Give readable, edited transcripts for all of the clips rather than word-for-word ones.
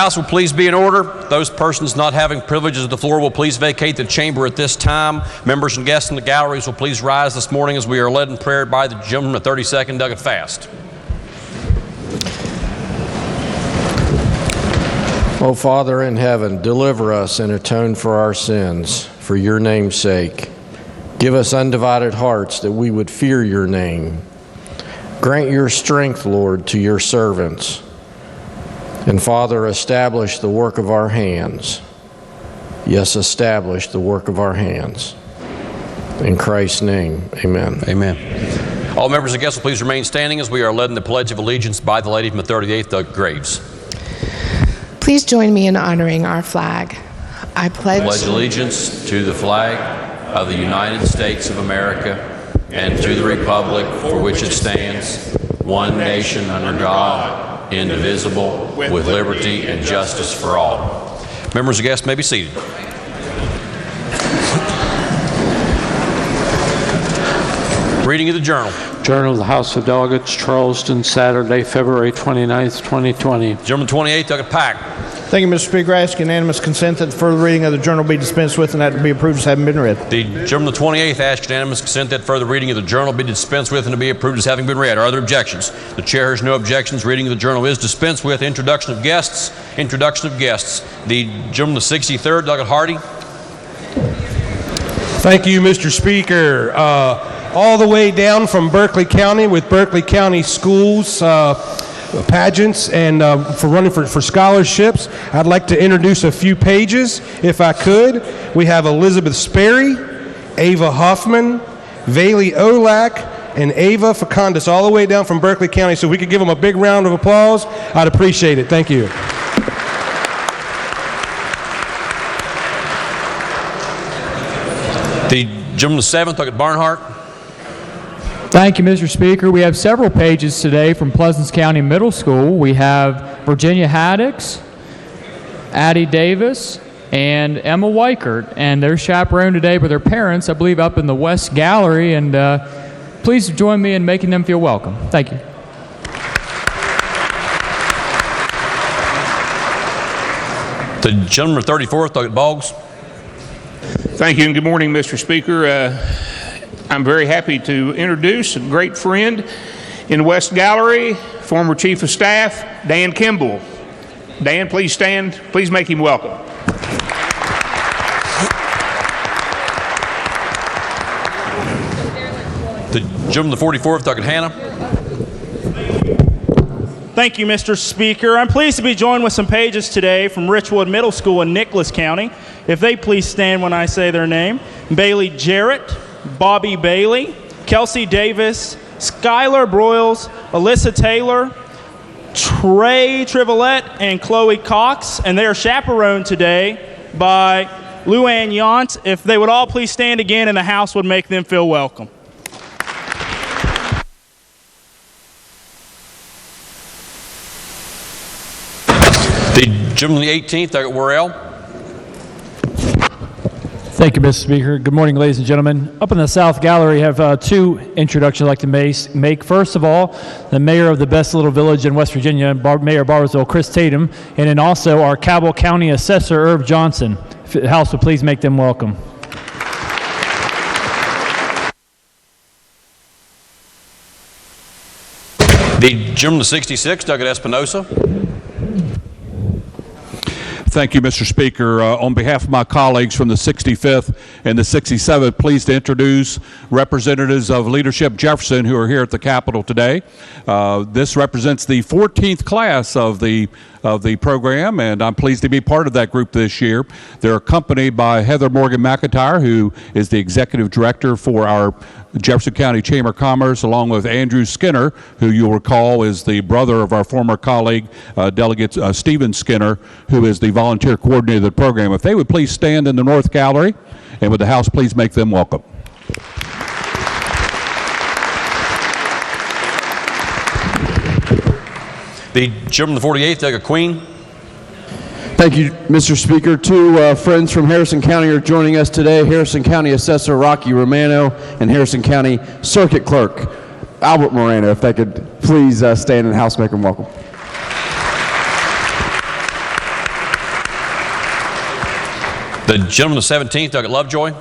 House will please be in order. Those persons not having privileges of the floor will please vacate the chamber at this time. Members and guests in the galleries will please rise this morning as we are led in prayer by the gentleman of 32nd Douglas Fast. O Father in heaven, deliver us and atone for our sins, for your name's sake. Give us undivided hearts that we would fear your name. Grant your strength, Lord, to your servants. And Father, establish the work of our hands. Yes, establish the work of our hands. In Christ's name, amen. Amen. All members and guests will please remain standing as we are led in the Pledge of Allegiance by the lady from the 38th, Doug Graves. Please join me in honoring our flag. I pledge allegiance to the flag of the United States of America and to the republic for which it stands, one nation under God, indivisible, with liberty and justice for all. Members and guests may be seated. Reading of the Journal. Journal of the House of Delegates, Charleston, Saturday, February 29th, 2020. Gentleman 28, Doug Pack. Thank you, Mr. Speaker. I ask unanimous consent that the further reading of the journal be dispensed with and that it be approved as having been read. The gentleman 28th asks unanimous consent that further reading of the journal be dispensed with and to be approved as having been read. Are there objections? The chair has no objections. Reading of the journal is dispensed with. Introduction of guests. Introduction of guests. The gentleman 63rd, Doug Hardy. Thank you, Mr. Speaker. All the way down from Berkeley County with Berkeley County Schools pageants and for running for scholarships. I'd like to introduce a few pages, if I could. We have Elizabeth Sperry, Ava Hoffman, Vayli Olak, and Ava Facundus, all the way down from Berkeley County. So if we could give them a big round of applause, I'd appreciate it. Thank you. The gentleman 7th, Doug Barnhart. Thank you, Mr. Speaker. We have several pages today from Pleasants County Middle School. We have Virginia Haddix, Addie Davis, and Emma Weichert, and they're chaperoned today by their parents, I believe, up in the West Gallery, and please join me in making them feel welcome. Thank you. The gentleman 34th, Doug Boggs. Thank you, and good morning, Mr. Speaker. I'm very happy to introduce a great friend in West Gallery, former Chief of Staff, Dan Kimball. Dan, please stand. Please make him welcome. The gentleman 44th, Doug Hannah. Thank you, Mr. Speaker. I'm pleased to be joined with some pages today from Richwood Middle School in Nicholas County. If they please stand when I say their name. Bailey Jarrett, Bobby Bailey, Kelsey Davis, Skylar Broyles, Alyssa Taylor, Trey Trivelette, and Chloe Cox. And they are chaperoned today by Luann Yont. If they would all please stand again and the house would make them feel welcome. The gentleman on the 18th, Doug Worrell. Thank you, Mr. Speaker. Good morning, ladies and gentlemen. Up in the South Gallery, I have two introductions I'd like to make. First of all, the mayor of the best little village in West Virginia, Mayor Barbersville, Chris Tatum, and then also our Cabell County Assessor, Irv Johnson. If the House would please make them welcome. The gentleman on the 66th, Doug Espinosa. Thank you, Mr. Speaker. On behalf of my colleagues from the 65th and the 67th, pleased to introduce representatives of Leadership Jefferson who are here at the Capitol today. This represents the 14th class of the program, and I'm pleased to be part of that group this year. They're accompanied by Heather Morgan McIntyre, who is the Executive Director for our Jefferson County Chamber of Commerce, along with Andrew Skinner, who you'll recall is the brother of our former colleague, Delegate Stephen Skinner, who is the volunteer coordinator of the program. If they would please stand in the North Gallery, and would the House please make them welcome. The gentleman on the 48th, Doug Queen. Thank you, Mr. Speaker. Two friends from Harrison County are joining us today, Harrison County Assessor Rocky Romano and Harrison County Circuit Clerk Albert Moreno. If they could please stand in the House, make them welcome. The gentleman on the 17th, Doug Lovejoy.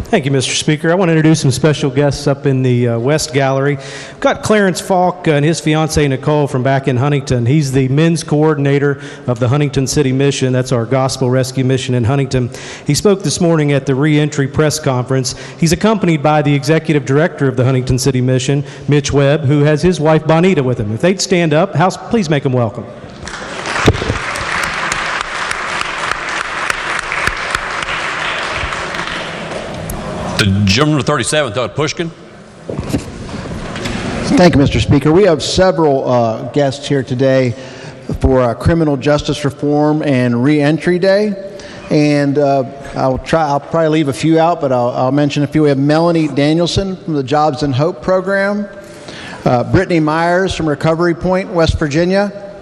Thank you, Mr. Speaker. I want to introduce some special guests up in the West Gallery. We've got Clarence Falk and his fiancee Nicole from back in Huntington. He's the men's coordinator of the Huntington City Mission. That's our gospel rescue mission in Huntington. He spoke this morning at the reentry press conference. He's accompanied by the executive director of the Huntington City Mission, Mitch Webb, who has his wife Bonita with him. If they'd stand up, House, please make them welcome. The gentleman on the 37th, Doug Pushkin. Thank you, Mr. Speaker. We have several guests here today for Criminal Justice Reform and Reentry Day. And I'll probably leave a few out, but I'll mention a few. We have Melanie Danielson from the Jobs and Hope program, Brittany Myers from Recovery Point, West Virginia,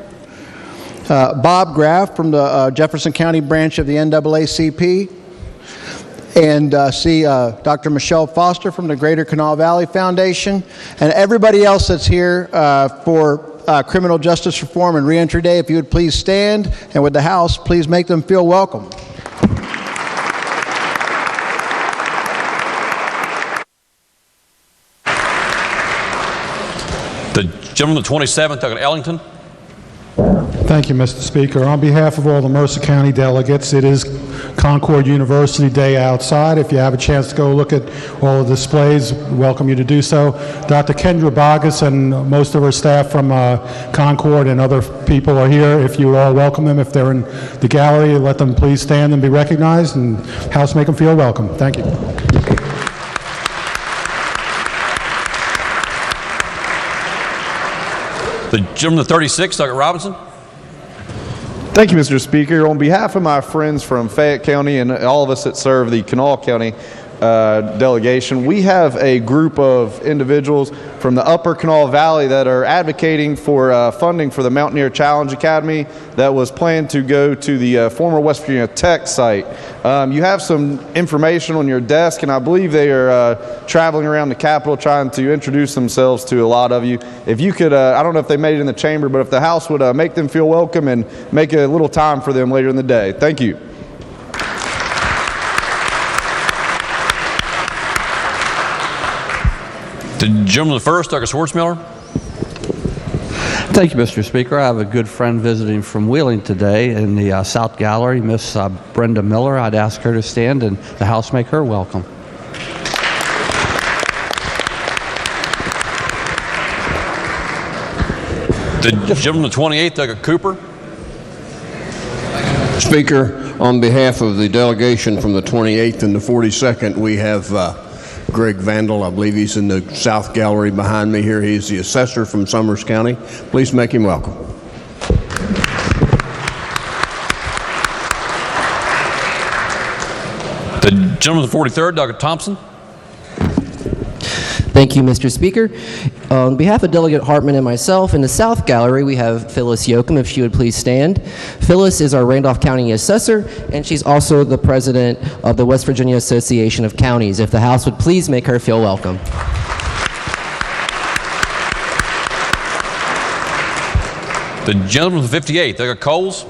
Bob Graff from the Jefferson County branch of the NAACP, and Dr. Michelle Foster from the Greater Kanawha Valley Foundation, and everybody else that's here for Criminal Justice Reform and Reentry Day. If you would please stand, and with the House, please make them feel welcome. The gentleman on the 27th, Doug Ellington. Thank you, Mr. Speaker. On behalf of all the Mercer County delegates, it is Concord University Day outside. If you have a chance to go look at all the displays, we welcome you to do so. Dr. Kendra Bogus and most of her staff from Concord and other people are here. If you all welcome them, if they're in the gallery, let them please stand and be recognized, and House, make them feel welcome. Thank you. The gentleman on the 36th, Doug Robinson. Thank you, Mr. Speaker. On behalf of my friends from Fayette County and all of us that serve the Kanawha County delegation, we have a group of individuals from the Upper Kanawha Valley that are advocating for funding for the Mountaineer Challenge Academy that was planned to go to the former West Virginia Tech site. You have some information on your desk, and I believe they are traveling around the Capitol trying to introduce themselves to a lot of you. If you could, I don't know if they made it in the chamber, but if the House would make them feel welcome and make a little time for them later in the day. Thank you. The gentleman on the first, Dr. Schwartzmiller. Thank you, Mr. Speaker. I have a good friend visiting from Wheeling today in the South Gallery, Miss Brenda Miller. I'd ask her to stand and the House make her welcome. The gentleman on the 28th, Doug Cooper. Speaker, on behalf of the delegation from the 28th and the 42nd, we have Greg Vandal. I believe he's in the South Gallery behind me here. He's the assessor from Summers County. Please make him welcome. The gentleman on the 43rd, Dr. Thompson. Thank you, Mr. Speaker. On behalf of Delegate Hartman and myself, in the South Gallery, we have Phyllis Yoakum, if she would please stand. Phyllis is our Randolph County Assessor, and she's also the President of the West Virginia Association of Counties. If the House would please make her feel welcome. The gentleman from 58th, Delegate Coles.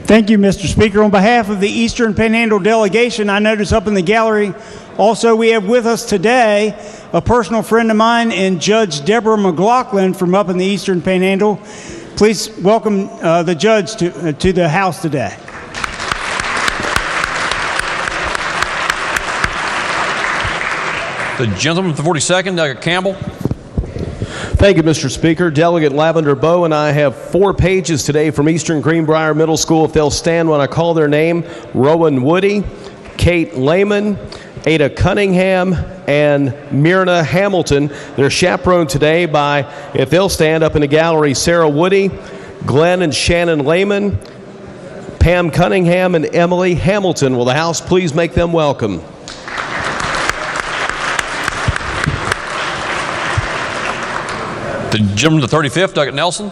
Thank you, Mr. Speaker. On behalf of the Eastern Panhandle delegation, I notice up in the gallery also we have with us today a personal friend of mine and Judge Deborah McLaughlin from up in the Eastern Panhandle. Please welcome the judge to the House today. The gentleman from 42nd, Delegate Campbell. Thank you, Mr. Speaker. Delegate Lavender Bowe and I have 4 pages today from Eastern Greenbrier Middle School. If they'll stand when I call their name: Rowan Woody, Kate Lehman, Ada Cunningham, and Myrna Hamilton. They're chaperoned today by, if they'll stand up in the gallery, Sarah Woody, Glenn and Shannon Lehman, Pam Cunningham, and Emily Hamilton. Will the House please make them welcome? The gentleman to 35th, Delegate Nelson.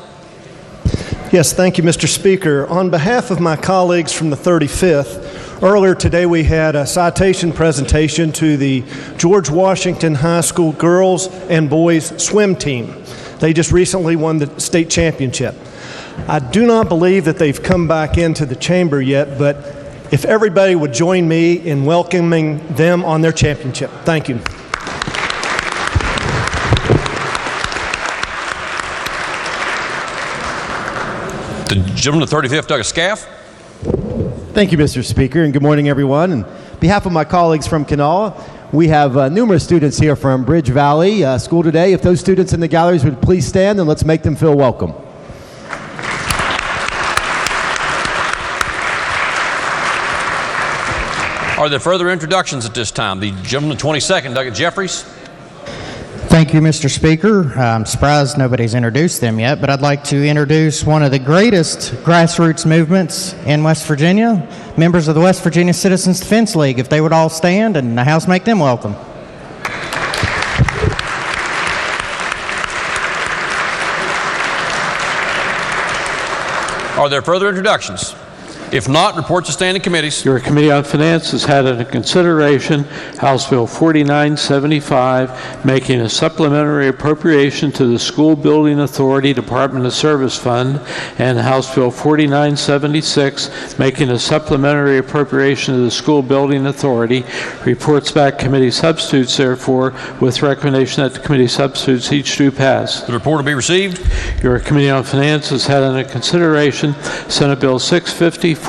Yes, thank you, Mr. Speaker. On behalf of my colleagues from the 35th, earlier today we had a citation presentation to the George Washington High School girls and boys swim team. They just recently won the state championship. I do not believe that they've come back into the chamber yet, but if everybody would join me in welcoming them on their championship. Thank you. The gentleman to 35th, Delegate Scaff. Thank you, Mr. Speaker, and good morning, everyone. On behalf of my colleagues from KANAWHA, we have numerous students here from Bridge Valley School today. If those students in the galleries would please stand, and let's make them feel welcome. Are there further introductions at this time? The gentleman to 22nd, Delegate Jeffries. Thank you, Mr. Speaker. I'm surprised nobody's introduced them yet, but I'd like to introduce one of the greatest grassroots movements in West Virginia, members of the West Virginia Citizens Defense League. If they would all stand and the House make them welcome. Are there further introductions? If not, reports to standing committees. Your Committee on Finance has had under consideration House Bill 4975, making a supplementary appropriation to the School Building Authority Department of Service Fund, and House Bill 4976, making a supplementary appropriation to the School Building Authority. Reports back committee substitutes, therefore, with recommendation that the committee substitutes each do pass. The report will be received. Your Committee on Finance has had under consideration Senate Bill 654,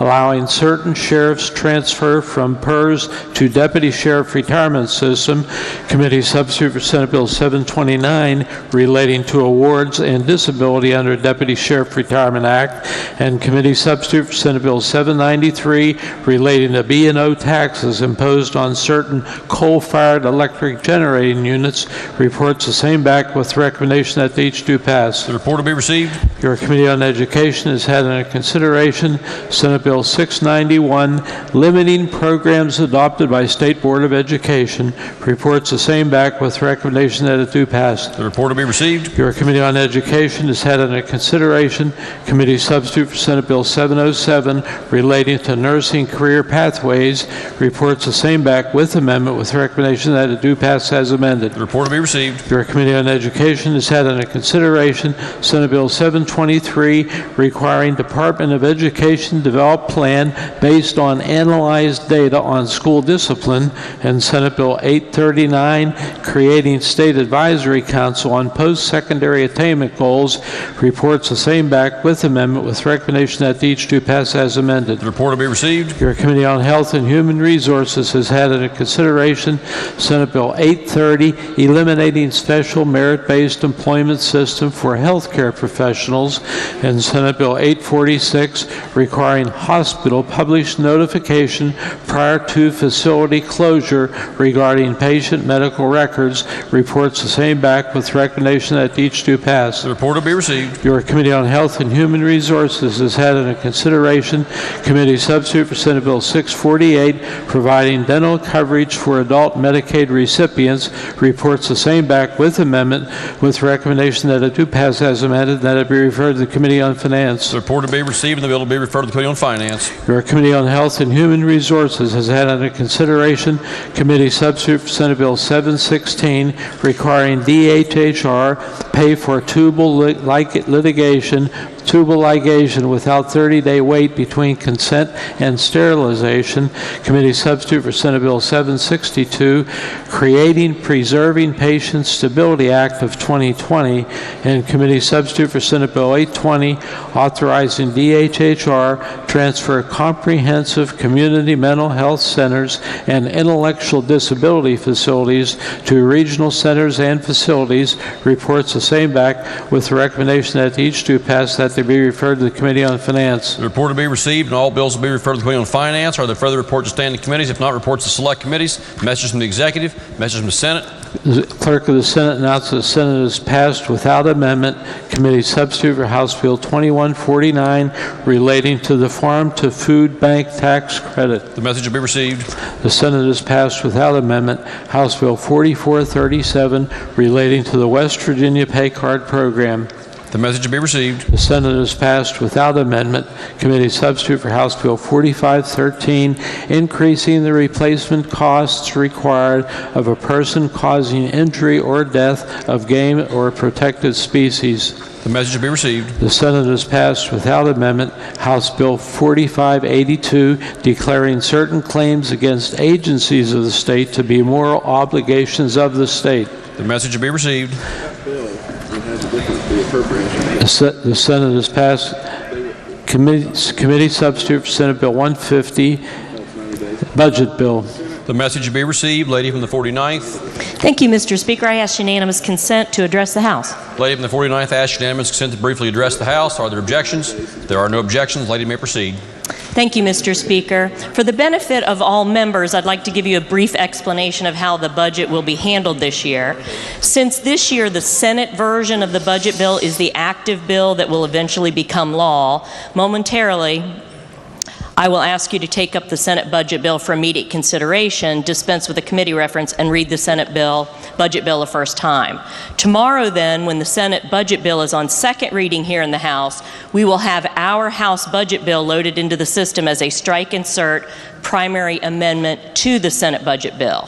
allowing certain sheriffs transfer from PERS to Deputy Sheriff Retirement System. Committee substitute for Senate Bill 729 relating to awards and disability under Deputy Sheriff Retirement Act, and committee substitute for Senate Bill 793 relating to B&O taxes imposed on certain coal-fired electric generating units. Reports the same back with recommendation that they each do pass. The report will be received. Your Committee on Education has had under consideration Senate Bill 691, limiting programs adopted by State Board of Education. Reports the same back with recommendation that it do pass. The report will be received. Your Committee on Education has had under consideration committee substitute for Senate Bill 707 relating to nursing career pathways. Reports the same back with amendment with recommendation that it do pass as amended. The report will be received. Your Committee on Education has had under consideration Senate Bill 723 requiring Department of Education develop plan based on analyzed data on school discipline, and Senate Bill 839 creating State Advisory Council on post-secondary attainment goals. Reports the same back with amendment with recommendation that each do pass as amended. The report will be received. Your Committee on Health and Human Resources has had under consideration Senate Bill 830 eliminating special merit-based employment system for healthcare professionals, and Senate Bill 846 requiring hospital publish notification prior to facility closure regarding patient medical records. Reports the same back with recommendation that each do pass. The report will be received. Your Committee on Health and Human Resources has had under consideration Committee Substitute for Senate Bill 648, providing dental coverage for adult Medicaid recipients. Reports the same back with amendment with recommendation that it do pass as amended, that it be referred to the Committee on Finance. The report will be received and the bill will be referred to the Committee on Finance. Your Committee on Health and Human Resources has had under consideration Committee Substitute for Senate Bill 716, requiring DHHR pay for tubal ligation without 30-day wait between consent and sterilization. Committee Substitute for Senate Bill 762, creating Preserving Patient Stability Act of 2020, and Committee Substitute for Senate Bill 820, authorizing DHHR transfer comprehensive community mental health centers and intellectual disability facilities to regional centers and facilities. Reports the same back with the recommendation that each do pass, that they be referred to the Committee on Finance. The report will be received and all bills will be referred to the Committee on Finance. Are there further reports to standing committees? If not, reports to select committees. Messages from the executive. Messages from the Senate. The Clerk of the Senate announced that the Senate has passed without amendment Committee Substitute for House Bill 2149 relating to the Farm to Food Bank tax credit. The message will be received. The Senate has passed without amendment House Bill 4437 relating to the West Virginia Pay Card Program. The message will be received. The Senate has passed without amendment Committee Substitute for House Bill 4513, increasing the replacement costs required of a person causing injury or death of game or protected species. The message will be received. The Senate has passed without amendment House Bill 4582, declaring certain claims against agencies of the state to be moral obligations of the state. The message will be received. The Senate has passed Committee Substitute for Senate Bill 150, Budget Bill. The message will be received. Lady from the 49th. Thank you, Mr. Speaker. I ask unanimous consent to address the House. Lady from the 49th asks unanimous consent to briefly address the House. Are there objections? There are no objections. Lady may proceed. Thank you, Mr. Speaker. For the benefit of all members, I'd like to give you a brief explanation of how the budget will be handled this year. Since this year the Senate version of the budget bill is the active bill that will eventually become law, momentarily I will ask you to take up the Senate budget bill for immediate consideration, dispense with a committee reference, and read the Senate budget bill a first time. Tomorrow then, when the Senate budget bill is on second reading here in the House, we will have our House budget bill loaded into the system as a strike insert primary amendment to the Senate budget bill.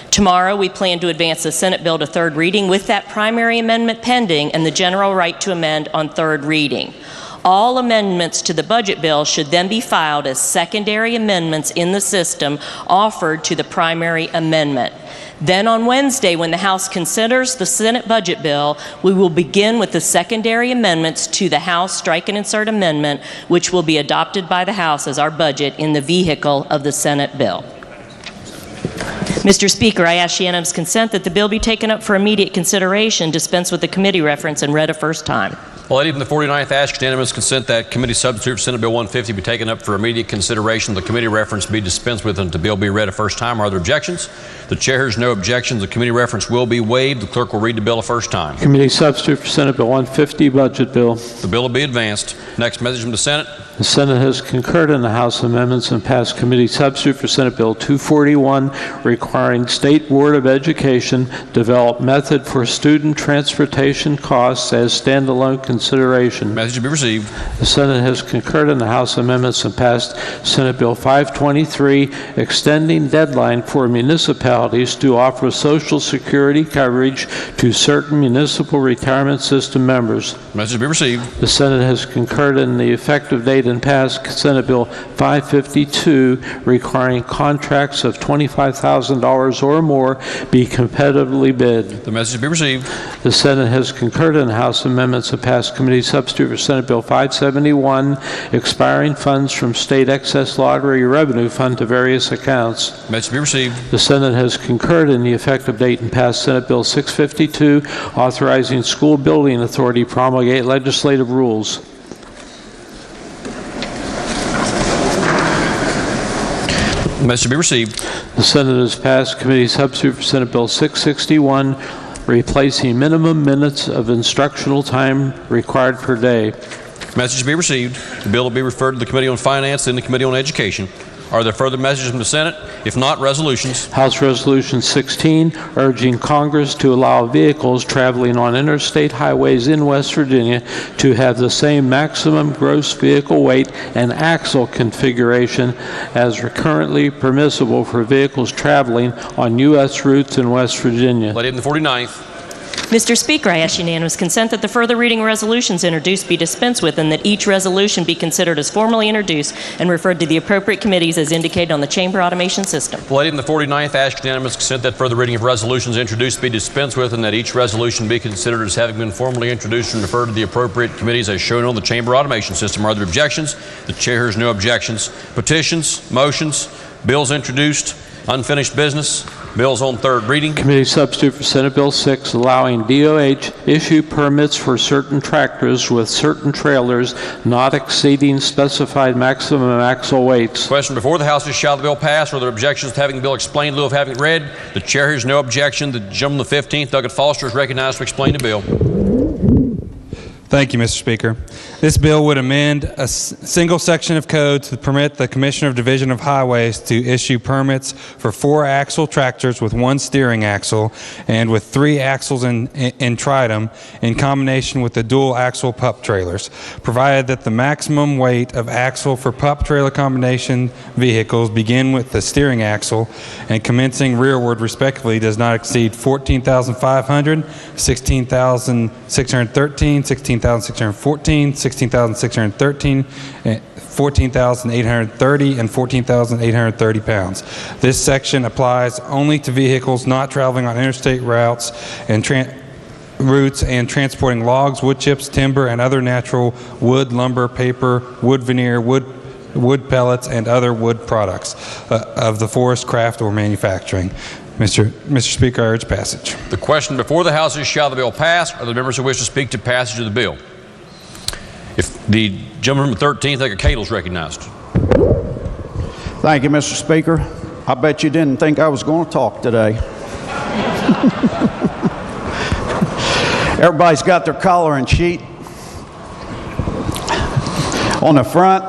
Tomorrow, we plan to advance the Senate bill to third reading with that primary amendment pending and the general right to amend on third reading. All amendments to the budget bill should then be filed as secondary amendments in the system offered to the primary amendment. Then on Wednesday, when the House considers the Senate budget bill, we will begin with the secondary amendments to the House strike and insert amendment, which will be adopted by the House as our budget in the vehicle of the Senate bill. Mr. Speaker, I ask unanimous consent that the bill be taken up for immediate consideration, dispense with the committee reference, and read a first time. The lady from the 49th asks unanimous consent that Committee Substitute for Senate Bill 150 be taken up for immediate consideration, the committee reference be dispensed with, and the bill be read a first time. Are there objections? The chair hears no objections. The committee reference will be waived. The clerk will read the bill a first time. Committee Substitute for Senate Bill 150, Budget Bill. The bill will be advanced. Next message from the Senate. The Senate has concurred in the House amendments and passed Committee Substitute for Senate Bill 241, requiring State Board of Education develop method for student transportation costs as standalone consideration. Message to be received. The Senate has concurred in the House amendments and passed Senate Bill 523, extending deadline for municipalities to offer Social Security coverage to certain municipal retirement system members. Message to be received. The Senate has concurred in the effective date and passed Senate Bill 552, requiring contracts of $25,000 or more be competitively bid. The message be received. The Senate has concurred in the House amendments and passed Committee Substitute for Senate Bill 571, expiring funds from State Excess Lottery Revenue Fund to various accounts. Message be received. The Senate has concurred in the effective date and passed Senate Bill 652, authorizing school building authority to promulgate legislative rules. Message be received. The Senate has passed committee substitute for Senate Bill 661, replacing minimum minutes of instructional time required per day. Message be received. The bill will be referred to the Committee on Finance and the Committee on Education. Are there further messages from the Senate? If not, resolutions. House Resolution 16, urging Congress to allow vehicles traveling on interstate highways in West Virginia to have the same maximum gross vehicle weight and axle configuration as are currently permissible for vehicles traveling on U.S. routes in West Virginia. Lady in the 49th. Mr. Speaker, I ask unanimous consent that the further reading resolutions introduced be dispensed with and that each resolution be considered as formally introduced and referred to the appropriate committees as indicated on the chamber automation system. Lady in the 49th, ask unanimous consent that further reading of resolutions introduced be dispensed with and that each resolution be considered as having been formally introduced and referred to the appropriate committees as shown on the chamber automation system. Are there objections? The chair hears no objections. Petitions, motions, bills introduced, unfinished business, bills on third reading. Committee substitute for Senate Bill 6, allowing DOH issue permits for certain tractors with certain trailers not exceeding specified maximum axle weights. Question before the House is, shall the bill pass? Are there objections to having the bill explained in lieu of having it read? The chair hears no objection. The gentleman on the 15th, Douglas Foster, is recognized to explain the bill. Thank you, Mr. Speaker. This bill would amend a single section of code to permit the Commissioner of Division of Highways to issue permits for 4-axle tractors with 1 steering axle and with 3 axles in tridem in combination with the dual axle pup trailers, provided that the maximum weight of axle for pup trailer combination vehicles begin with the steering axle and commencing rearward respectively does not exceed 14,500, 16,613, 16,614, 16,613, 14,830, and 14,830 pounds. This section applies only to vehicles not traveling on interstate routes and transporting logs, wood chips, timber, and other natural wood, lumber, paper, wood veneer, wood pellets, and other wood products of the forest, craft, or manufacturing. Mr. Speaker, I urge passage. The question before the House is, shall the bill pass? Are there members who wish to speak to passage of the bill? If the gentleman from the 13th, CADLE, is recognized. Thank you, Mr. Speaker. I bet you didn't think I was going to talk today. Everybody's got their collaring sheet. On the front,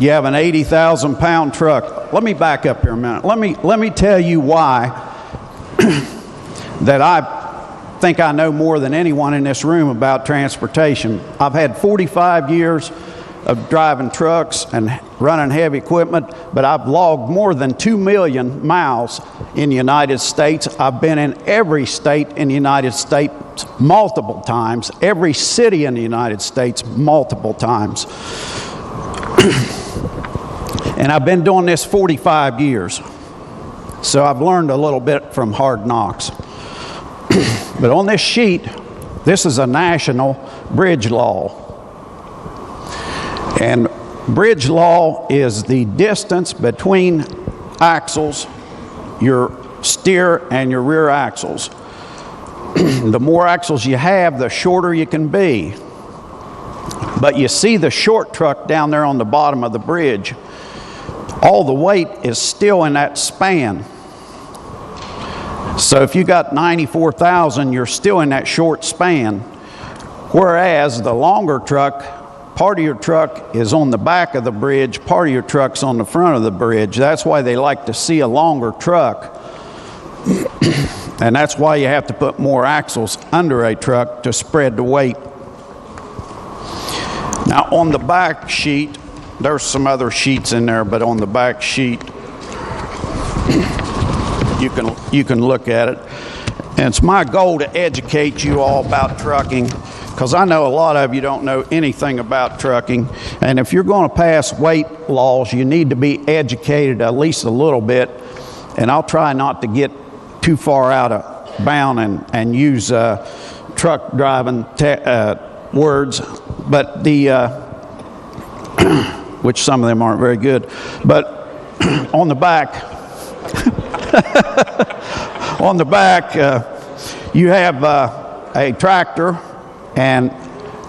you have an 80,000-pound truck. Let me back up here a minute. Let me tell you why that I think I know more than anyone in this room about transportation. I've had 45 years of driving trucks and running heavy equipment, but I've logged more than 2 million miles in the United States. I've been in every state in the United States multiple times, every city in the United States multiple times. And I've been doing this 45 years. So I've learned a little bit from hard knocks. But on this sheet, this is a national bridge law. And bridge law is the distance between axles, your steer and your rear axles. The more axles you have, the shorter you can be. But you see the short truck down there on the bottom of the bridge. All the weight is still in that span. So if you got 94,000, you're still in that short span. Whereas the longer truck, part of your truck is on the back of the bridge, part of your truck's on the front of the bridge. That's why they like to see a longer truck. And that's why you have to put more axles under a truck to spread the weight. Now on the back sheet, there's some other sheets in there, but on the back sheet, you can look at it. And it's my goal to educate you all about trucking, because I know a lot of you don't know anything about trucking. And if you're going to pass weight laws, you need to be educated at least a little bit. And I'll try not to get too far out of bound and use truck driving words, but which some of them aren't very good. But on the back, you have a tractor, and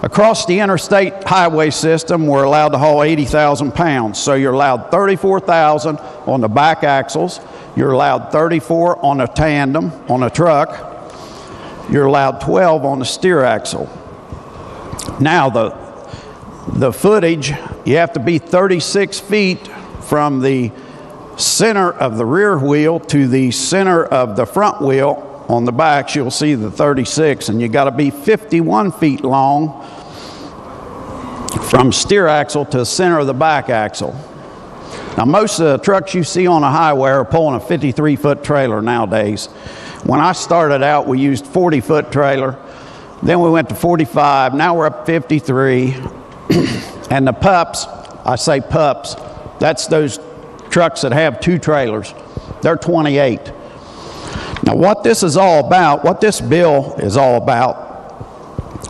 Across the interstate highway system, we're allowed to haul 80,000 pounds. So you're allowed 34,000 on the back axles. You're allowed 34 on a tandem, on a truck. You're allowed 12 on the steer axle. Now, the footage, you have to be 36 feet from the center of the rear wheel to the center of the front wheel. On the backs, you'll see the 36, and you got to be 51 feet long from steer axle to the center of the back axle. Now, most of the trucks you see on a highway are pulling a 53-foot trailer nowadays. When I started out, we used 40-foot trailer. Then we went to 45. Now we're up 53. And the pups, I say pups, that's those trucks that have 2 trailers. They're 28. Now, what this is all about, what this bill is all about,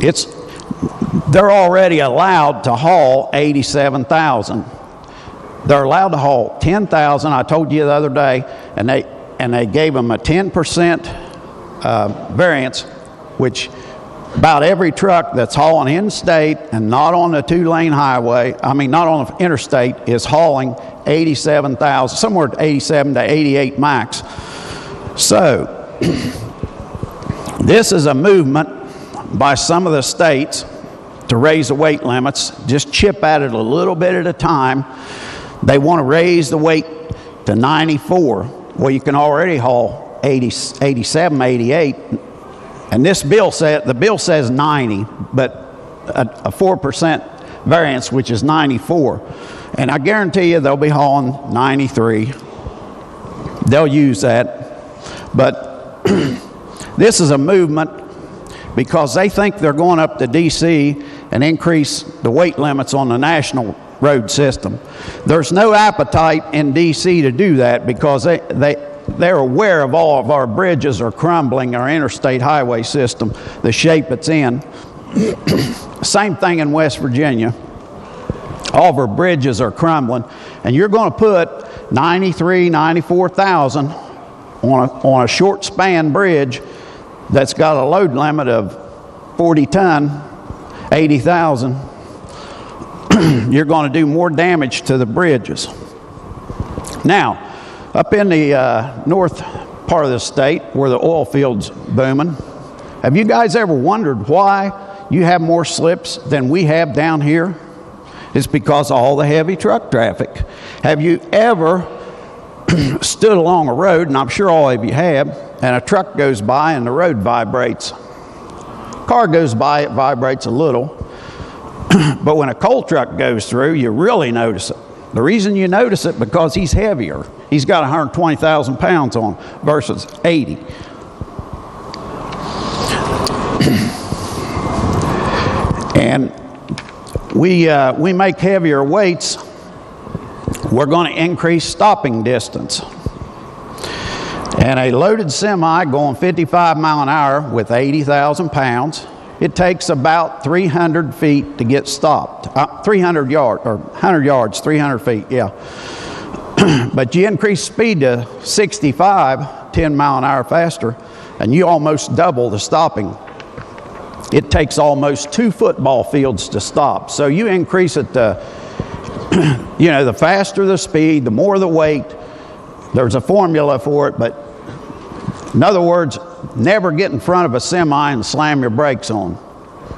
they're already allowed to haul 87,000. They're allowed to haul 10,000. I told you the other day, and they gave them a 10% variance, which about every truck that's hauling in-state and not on the 2-lane highway, not on the interstate, is hauling 87,000, somewhere 87 to 88 max. So, this is a movement by some of the states to raise the weight limits, just chip at it a little bit at a time. They want to raise the weight to 94. Well, you can already haul 87, 88. And this bill the bill says 90, but a 4% variance, which is 94. And I guarantee you they'll be hauling 93. They'll use that. But this is a movement because they think they're going up to D.C. and increase the weight limits on the national road system. There's no appetite in D.C. to do that because they're aware of all of our bridges are crumbling, our interstate highway system, the shape it's in. Same thing in West Virginia. All of our bridges are crumbling, and you're going to put 93, 94,000 on a short span bridge that's got a load limit of 40 ton, 80,000. You're going to do more damage to the bridges. Now, up in the north part of the state where the oil fields booming, have you guys ever wondered why you have more slips than we have down here? It's because of all the heavy truck traffic. Have you ever stood along a road, and I'm sure all of you have, and a truck goes by and the road vibrates? Car goes by, it vibrates a little. But when a coal truck goes through, you really notice it. The reason you notice it because he's heavier. He's got 120,000 pounds on versus 80. And we make heavier weights. We're going to increase stopping distance. And a loaded semi going 55 mile an hour with 80,000 pounds, it takes about 300 feet to get stopped. 300 yards, or 100 yards, 300 feet, yeah. But you increase speed to 65, 10 mile an hour faster, and you almost double the stopping. It takes almost 2 football fields to stop. So you increase it to, the faster the speed, the more the weight. There's a formula for it, but in other words, never get in front of a semi and slam your brakes on,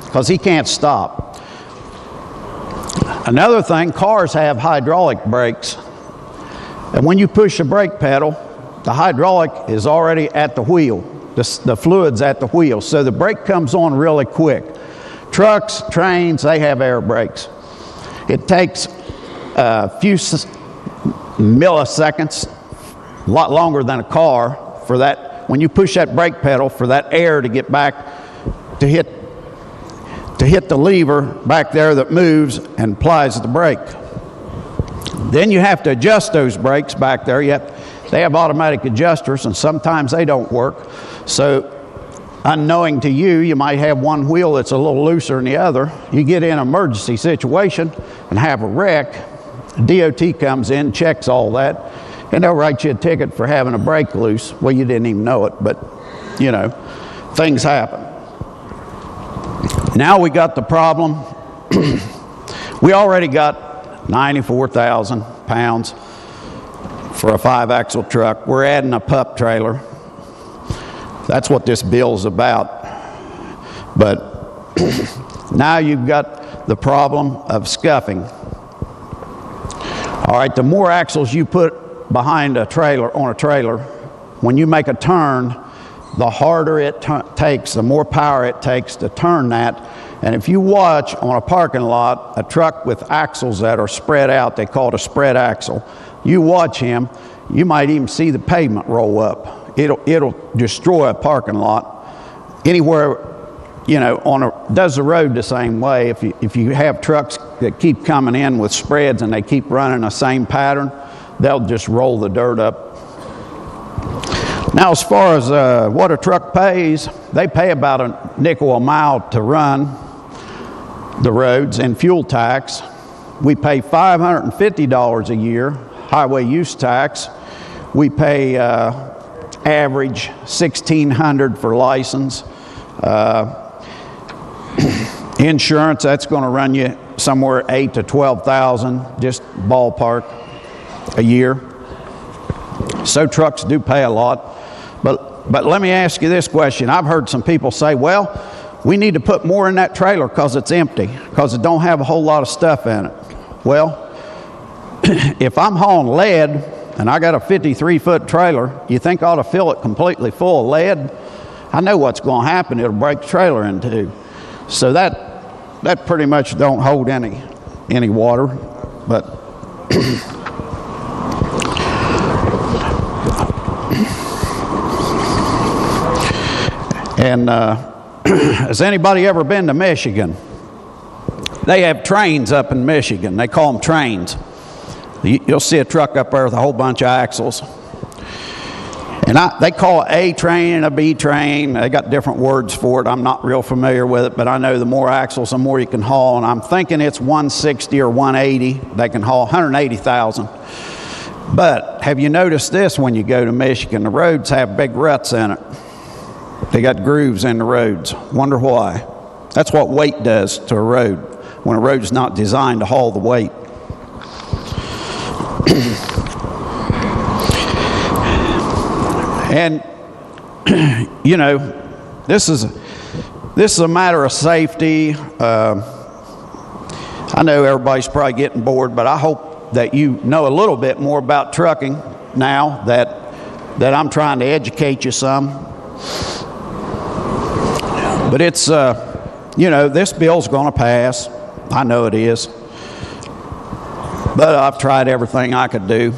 because he can't stop. Another thing, cars have hydraulic brakes. And when you push the brake pedal, the hydraulic is already at the wheel. The fluid's at the wheel, so the brake comes on really quick. Trucks, trains, they have air brakes. It takes a few milliseconds, a lot longer than a car, for that. When you push that brake pedal, for that air to get back to hit the lever back there that moves and applies the brake. Then you have to adjust those brakes back there. They have automatic adjusters, and sometimes they don't work. So, unknowing to you, you might have one wheel that's a little looser than the other. You get in an emergency situation and have a wreck. DOT comes in, checks all that, and they'll write you a ticket for having a brake loose. Well, you didn't even know it, but, things happen. Now we got the problem. We already got 94,000 pounds for a 5-axle truck. We're adding a pup trailer. That's what this bill's about. But now you've got the problem of scuffing. All right, the more axles you put behind a trailer, on a trailer, when you make a turn, the harder it takes, the more power it takes to turn that. And if you watch on a parking lot a truck with axles that are spread out, they call it a spread axle, you watch him, you might even see the pavement roll up. It'll destroy a parking lot. Anywhere, you know, does the road the same way. If you have trucks that keep coming in with spreads and they keep running the same pattern, they'll just roll the dirt up. Now, as far as what a truck pays, they pay about a nickel a mile to run the roads and fuel tax. We pay $550 a year, highway use tax. We pay average $1,600 for license. Insurance, that's going to run you somewhere $8,000 to $12,000, just ballpark, a year. So trucks do pay a lot. But let me ask you this question. I've heard some people say, well, we need to put more in that trailer because it's empty, because it don't have a whole lot of stuff in it. Well, if I'm hauling lead and I got a 53-foot trailer, you think I ought to fill it completely full of lead? I know what's going to happen. It'll break the trailer in two. So that pretty much don't hold any water. But and has anybody ever been to Michigan? They have trains up in Michigan. They call them trains. You'll see a truck up there with a whole bunch of axles. And they call it A train and a B train. They got different words for it. I'm not real familiar with it, but I know the more axles, the more you can haul. And I'm thinking it's 160 or 180. They can haul 180,000. But have you noticed this when you go to Michigan? The roads have big ruts in it. They got grooves in the roads. Wonder why? That's what weight does to a road when a road's not designed to haul the weight. And you know, this is a matter of safety. I know everybody's probably getting bored, but I hope that you know a little bit more about trucking now that I'm trying to educate you some. But it's, you know, this bill's going to pass. I know it is. But I've tried everything I could do.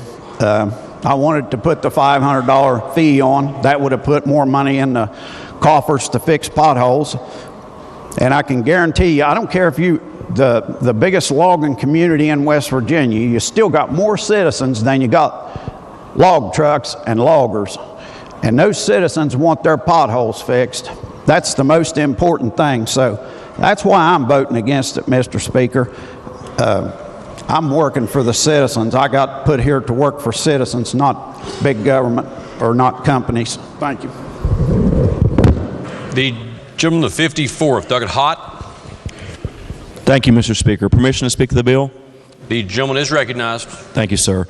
I wanted to put the $500 fee on. That would have put more money in the coffers to fix potholes. And I can guarantee you, I don't care if the biggest logging community in West Virginia, you still got more citizens than you got log trucks and loggers. And those citizens want their potholes fixed. That's the most important thing. So that's why I'm voting against it, Mr. Speaker. I'm working for the citizens. I got put here to work for citizens, not big government or not companies. Thank you. The gentleman, the 54th, Doug Hott. Thank you, Mr. Speaker. Permission to speak to the bill? The gentleman is recognized. Thank you, sir.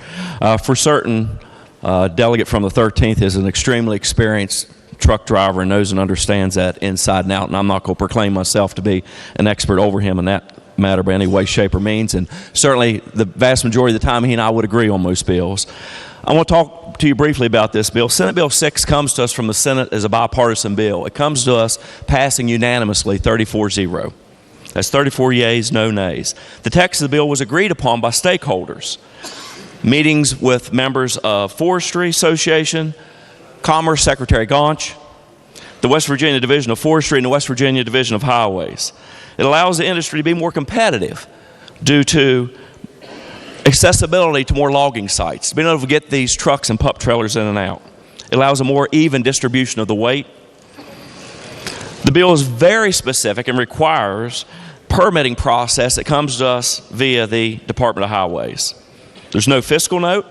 For certain, delegate from the 13th is an extremely experienced truck driver and knows and understands that inside and out, and I'm not going to proclaim myself to be an expert over him in that matter by any way, shape, or means, and certainly the vast majority of the time he and I would agree on most bills. I want to talk to you briefly about this bill. Senate Bill 6 comes to us from the Senate as a bipartisan bill. It comes to us passing unanimously 34-0. That's 34 yeas, no nays. The text of the bill was agreed upon by stakeholders. Meetings with members of Forestry Association, Commerce Secretary Gaunch, the West Virginia Division of Forestry, and the West Virginia Division of Highways. It allows the industry to be more competitive due to accessibility to more logging sites, being able to get these trucks and pup trailers in and out. It allows a more even distribution of the weight. The bill is very specific and requires permitting process that comes to us via the Department of Highways. There's no fiscal note.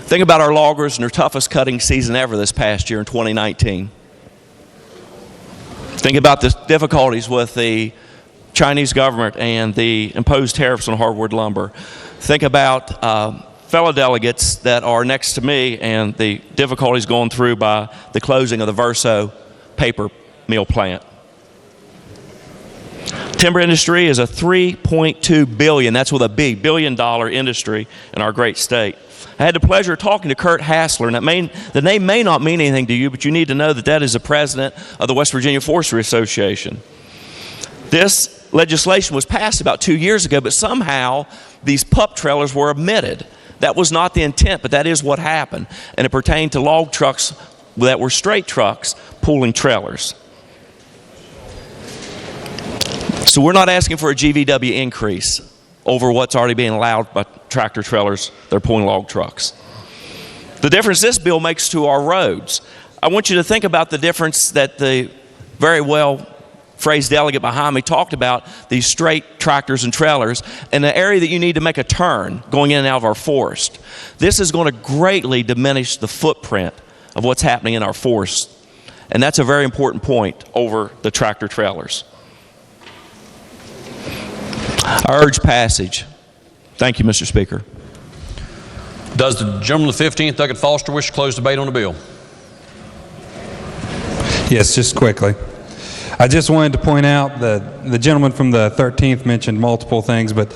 Think about our loggers and their toughest cutting season ever this past year in 2019. Think about the difficulties with the Chinese government and the imposed tariffs on hardwood lumber. Think about fellow delegates that are next to me and the difficulties going through by the closing of the Verso paper mill plant. Timber industry is a $3.2 billion, that's with a B, billion-dollar industry in our great state. I had the pleasure of talking to Kurt Hassler, and the name may not mean anything to you, but you need to know that that is the president of the West Virginia Forestry Association. This legislation was passed about 2 years ago, but somehow these pup trailers were omitted. That was not the intent, but that is what happened, and it pertained to log trucks that were straight trucks pulling trailers. So we're not asking for a GVW increase over what's already being allowed by tractor trailers that are pulling log trucks. The difference this bill makes to our roads, I want you to think about the difference that the very well phrased delegate behind me talked about, these straight tractors and trailers, and the area that you need to make a turn going in and out of our forest. This is going to greatly diminish the footprint of what's happening in our forests, and that's a very important point over the tractor trailers. I urge passage. Thank you, Mr. Speaker. Does the gentleman of the 15th, Douglas Foster, wish to close debate on the bill? Yes, just quickly. I just wanted to point out that the gentleman from the 13th mentioned multiple things, but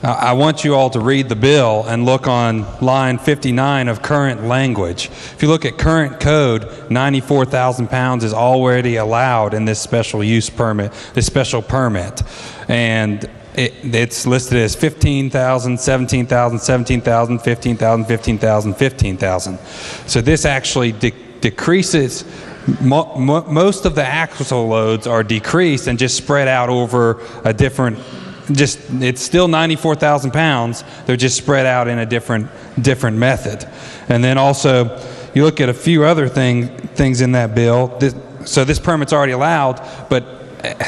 I want you all to read the bill and look on line 59 of current language. If you look at current code, 94,000 pounds is already allowed in this special use permit, this special permit. And it's listed as 15,000, 17,000, 17,000, 15,000, 15,000, 15,000. So this actually decreases. Most of the axle loads are decreased and just spread out over a different, it's still 94,000 pounds, they're just spread out in a different method. And then also, you look at a few other things in that bill. So this permit's already allowed, but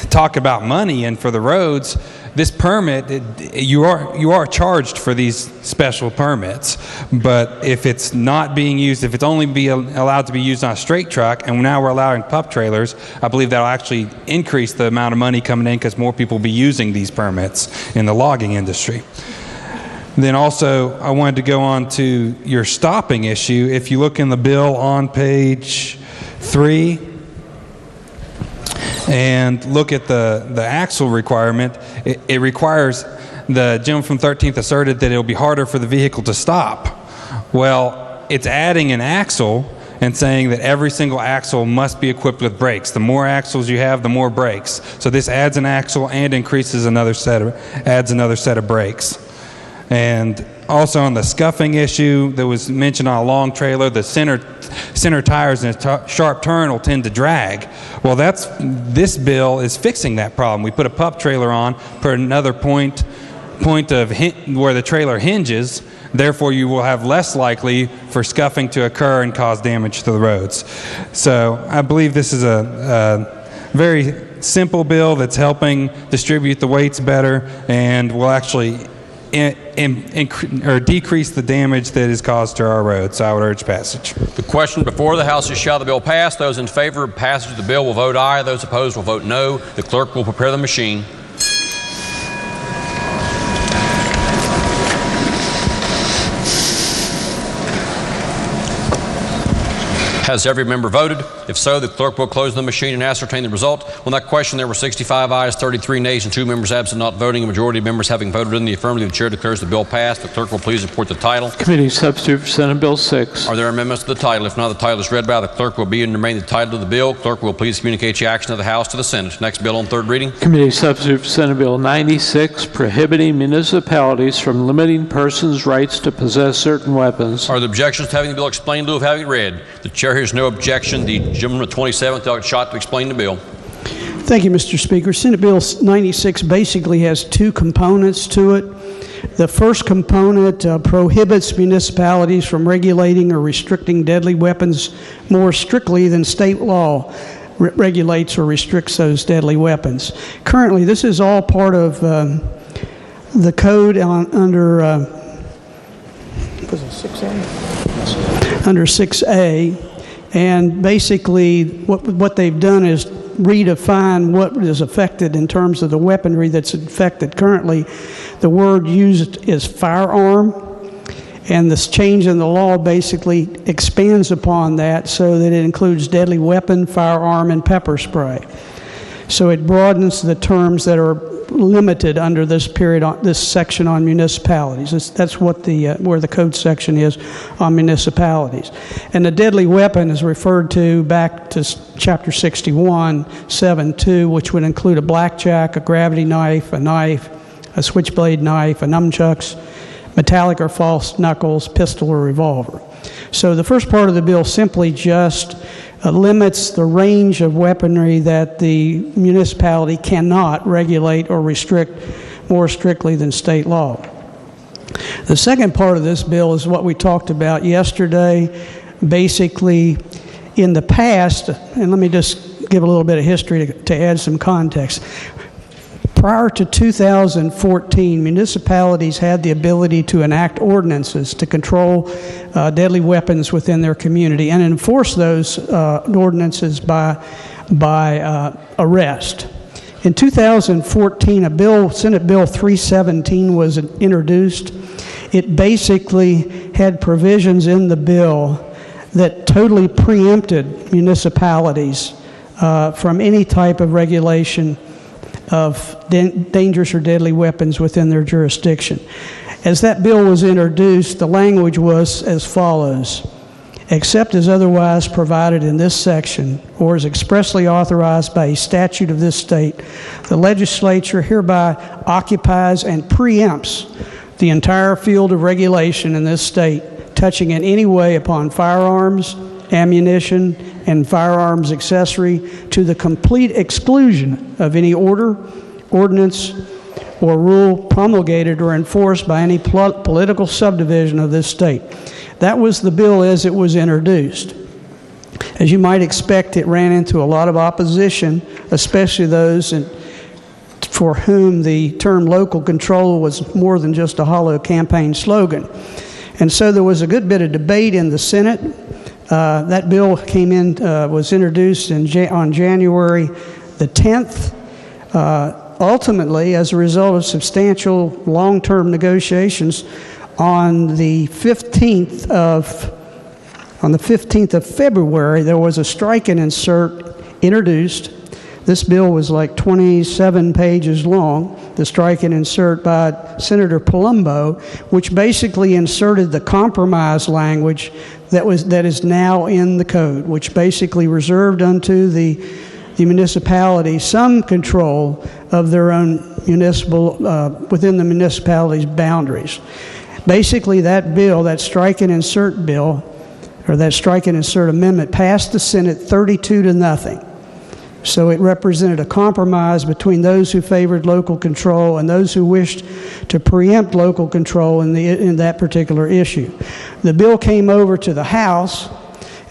talk about money, and for the roads, this permit, you are charged for these special permits, but if it's not being used, if it's only allowed to be used on a straight truck, and now we're allowing pup trailers, I believe that'll actually increase the amount of money coming in because more people will be using these permits in the logging industry. Then also, I wanted to go on to your stopping issue. If you look in the bill on page 3, and look at the axle requirement, it requires, the gentleman from 13th asserted that it'll be harder for the vehicle to stop. Well, it's adding an axle and saying that every single axle must be equipped with brakes. The more axles you have, the more brakes. So this adds an axle and increases adds another set of brakes. And also on the scuffing issue that was mentioned on a long trailer, the center tires in a sharp turn will tend to drag. Well, this bill is fixing that problem. We put a pup trailer on, put another point of where the trailer hinges, therefore you will have less likely for scuffing to occur and cause damage to the roads. So I believe this is a very simple bill that's helping distribute the weights better and will actually decrease the damage that is caused to our roads. So I would urge passage. The question before the House is, shall the bill pass? Those in favor of passage of the bill will vote aye. Those opposed will vote no. The clerk will prepare the machine. Has every member voted? If so, the clerk will close the machine and ascertain the result. On that question, there were 65 ayes, 33 nays, and 2 members absent not voting. A majority of members having voted in the affirmative, the chair declares the bill passed. The clerk will please report the title. Committee substitute for Senate Bill 6. Are there amendments to the title? If not, the title is read by the clerk will be and remain the title of the bill. Clerk will please communicate the action of the House to the Senate. Next bill on third reading. Committee substitute for Senate Bill 96, prohibiting municipalities from limiting persons' rights to possess certain weapons. Are there objections to having the bill explained in lieu of having it read? The chair hears no objection. The gentleman of 27th, Delegate Schott, to explain the bill. Thank you, Mr. Speaker. Senate Bill 96 basically has 2 components to it. The first component prohibits municipalities from regulating or restricting deadly weapons more strictly than state law regulates or restricts those deadly weapons. Currently, this is all part of the code under 6A. And basically, what they've done is redefine what is affected in terms of the weaponry that's affected currently. The word used is firearm, and this change in the law basically expands upon that so that it includes deadly weapon, firearm, and pepper spray. So it broadens the terms that are limited under this period, this section on municipalities. That's what where the code section is on municipalities. And the deadly weapon is referred to back to Chapter 61, 7.2, which would include a blackjack, a gravity knife, a switchblade knife, a nunchucks, metallic or false knuckles, pistol or revolver. So the first part of the bill simply just limits the range of weaponry that the municipality cannot regulate or restrict more strictly than state law. The second part of this bill is what we talked about yesterday. Basically, in the past, and let me just give a little bit of history to add some context. Prior to 2014, municipalities had the ability to enact ordinances to control deadly weapons within their community and enforce those ordinances by arrest. In 2014, a bill, Senate Bill 317, was introduced. It basically had provisions in the bill that totally preempted municipalities from any type of regulation of dangerous or deadly weapons within their jurisdiction. As that bill was introduced, the language was as follows: except as otherwise provided in this section or is expressly authorized by a statute of this state, the legislature hereby occupies and preempts the entire field of regulation in this state touching in any way upon firearms, ammunition, and firearms accessory to the complete exclusion of any order, ordinance, or rule promulgated or enforced by any political subdivision of this state. That was the bill as it was introduced. As you might expect, it ran into a lot of opposition, especially those for whom the term local control was more than just a hollow campaign slogan. And so there was a good bit of debate in the Senate. That bill came in, was introduced on January the 10th. Ultimately, as a result of substantial long-term negotiations, on the 15th of February, there was a strike and insert introduced. This bill was like 27 pages long, the strike and insert by Senator Palumbo, which basically inserted the compromise language that is now in the code, which basically reserved unto the municipality some control of their own municipal, within the municipality's boundaries. Basically, that bill, that strike and insert bill, or that strike and insert amendment, passed the Senate 32-0. So it represented a compromise between those who favored local control and those who wished to preempt local control in that particular issue. The bill came over to the House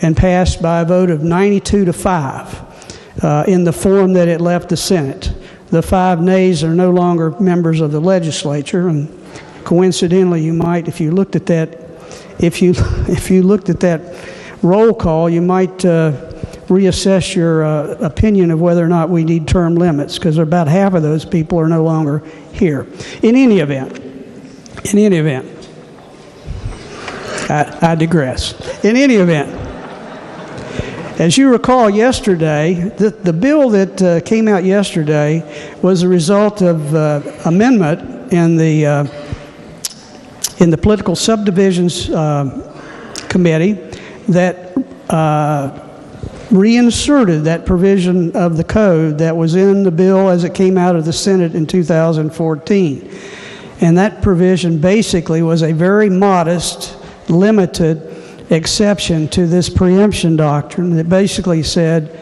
and passed by a vote of 92-5 in the form that it left the Senate. The 5 nays are no longer members of the legislature, and coincidentally, you might, if you looked at that, if you looked at that roll call, you might reassess your opinion of whether or not we need term limits, because about half of those people are no longer here. In any event, I digress. In any event, as you recall yesterday, the bill that came out yesterday was a result of amendment in the Political Subdivisions Committee that reinserted that provision of the code that was in the bill as it came out of the Senate in 2014. And that provision basically was a very modest, limited exception to this preemption doctrine that basically said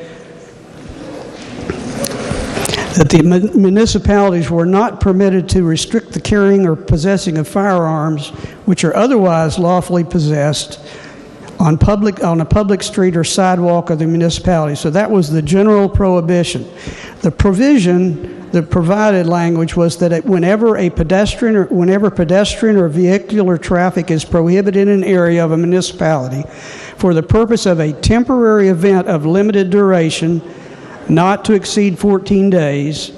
that the municipalities were not permitted to restrict the carrying or possessing of firearms which are otherwise lawfully possessed on a public street or sidewalk of the municipality. So that was the general prohibition. The provision, the provided language was that whenever pedestrian or vehicular traffic is prohibited in an area of a municipality for the purpose of a temporary event of limited duration, not to exceed 14 days,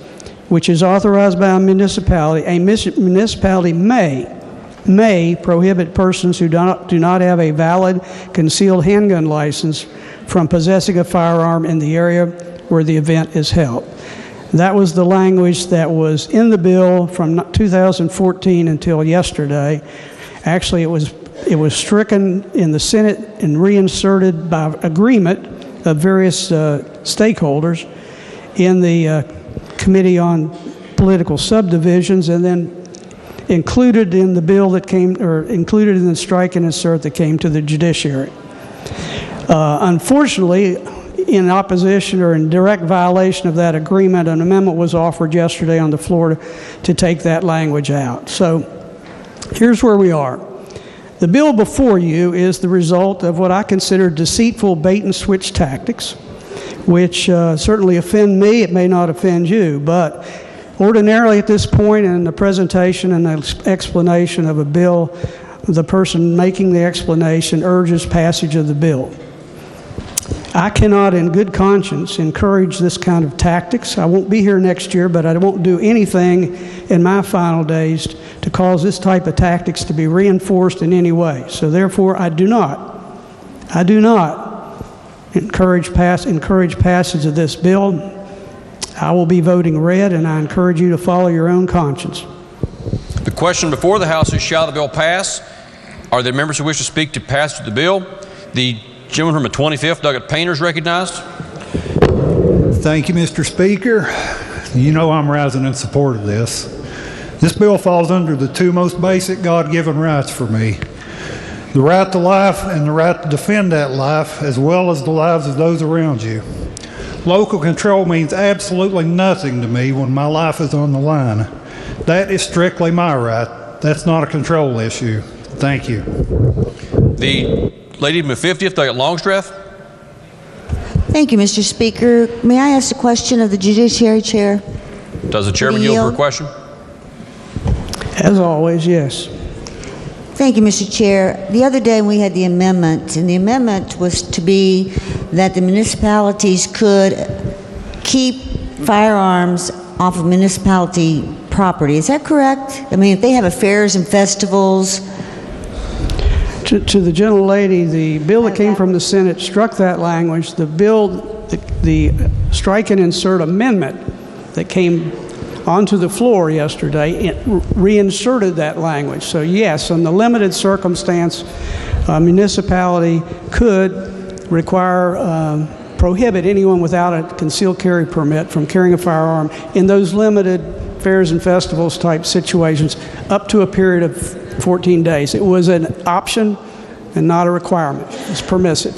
which is authorized by a municipality, municipality may prohibit persons who do not have a valid concealed handgun license from possessing a firearm in the area where the event is held. That was the language that was in the bill from 2014 until yesterday. Actually, it was stricken in the Senate and reinserted by agreement of various stakeholders in the Committee on Political Subdivisions, and then included in the bill that came, or included in the strike and insert that came to the judiciary. Unfortunately, in opposition or in direct violation of that agreement, an amendment was offered yesterday on the floor to take that language out. So here's where we are. The bill before you is the result of what I consider deceitful bait-and-switch tactics, which certainly offend me. It may not offend you, but ordinarily at this point in the presentation and the explanation of a bill, the person making the explanation urges passage of the bill. I cannot in good conscience encourage this kind of tactics. I won't be here next year, but I won't do anything in my final days to cause this type of tactics to be reinforced in any way. So therefore, I do not encourage passage of this bill. I will be voting red, and I encourage you to follow your own conscience. The question before the House is, shall the bill pass? Are there members who wish to speak to passage of the bill? The gentleman from the 25th, Douglas Painter, is recognized. Thank you, Mr. Speaker. You know I'm rising in support of this. This bill falls under the two most basic God-given rights for me: the right to life and the right to defend that life, as well as the lives of those around you. Local control means absolutely nothing to me when my life is on the line. That is strictly my right. That's not a control issue. Thank you. The lady from the 50th, Douglas Longstreth. Thank you, Mr. Speaker. May I ask a question of the Judiciary Chair? Does the chairman yield for a question? As always, yes. Thank you, Mr. Chair. The other day we had the amendment, and the amendment was to be that the municipalities could keep firearms off of municipality property. Is that correct? I mean, if they have affairs and festivals. To the gentlelady, the bill that came from the Senate struck that language. The bill, the strike and insert amendment that came onto the floor yesterday, it reinserted that language. So yes, in the limited circumstance, a municipality could require, prohibit anyone without a concealed carry permit from carrying a firearm in those limited fairs and festivals type situations up to a period of 14 days. It was an option and not a requirement. It was permissive.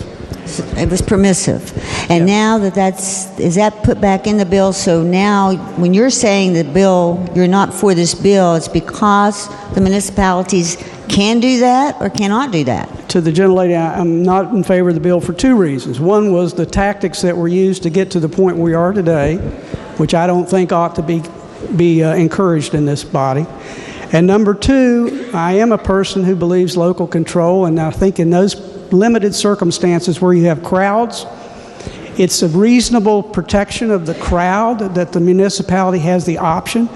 It was permissive. And now is that put back in the bill? So now when you're saying the bill, you're not for this bill, it's because the municipalities can do that or cannot do that? To the gentlelady, I'm not in favor of the bill for two reasons. One was the tactics that were used to get to the point we are today, which I don't think ought to be encouraged in this body. And number two, I am a person who believes local control, and I think in those limited circumstances where you have crowds, it's a reasonable protection of the crowd that the municipality has the option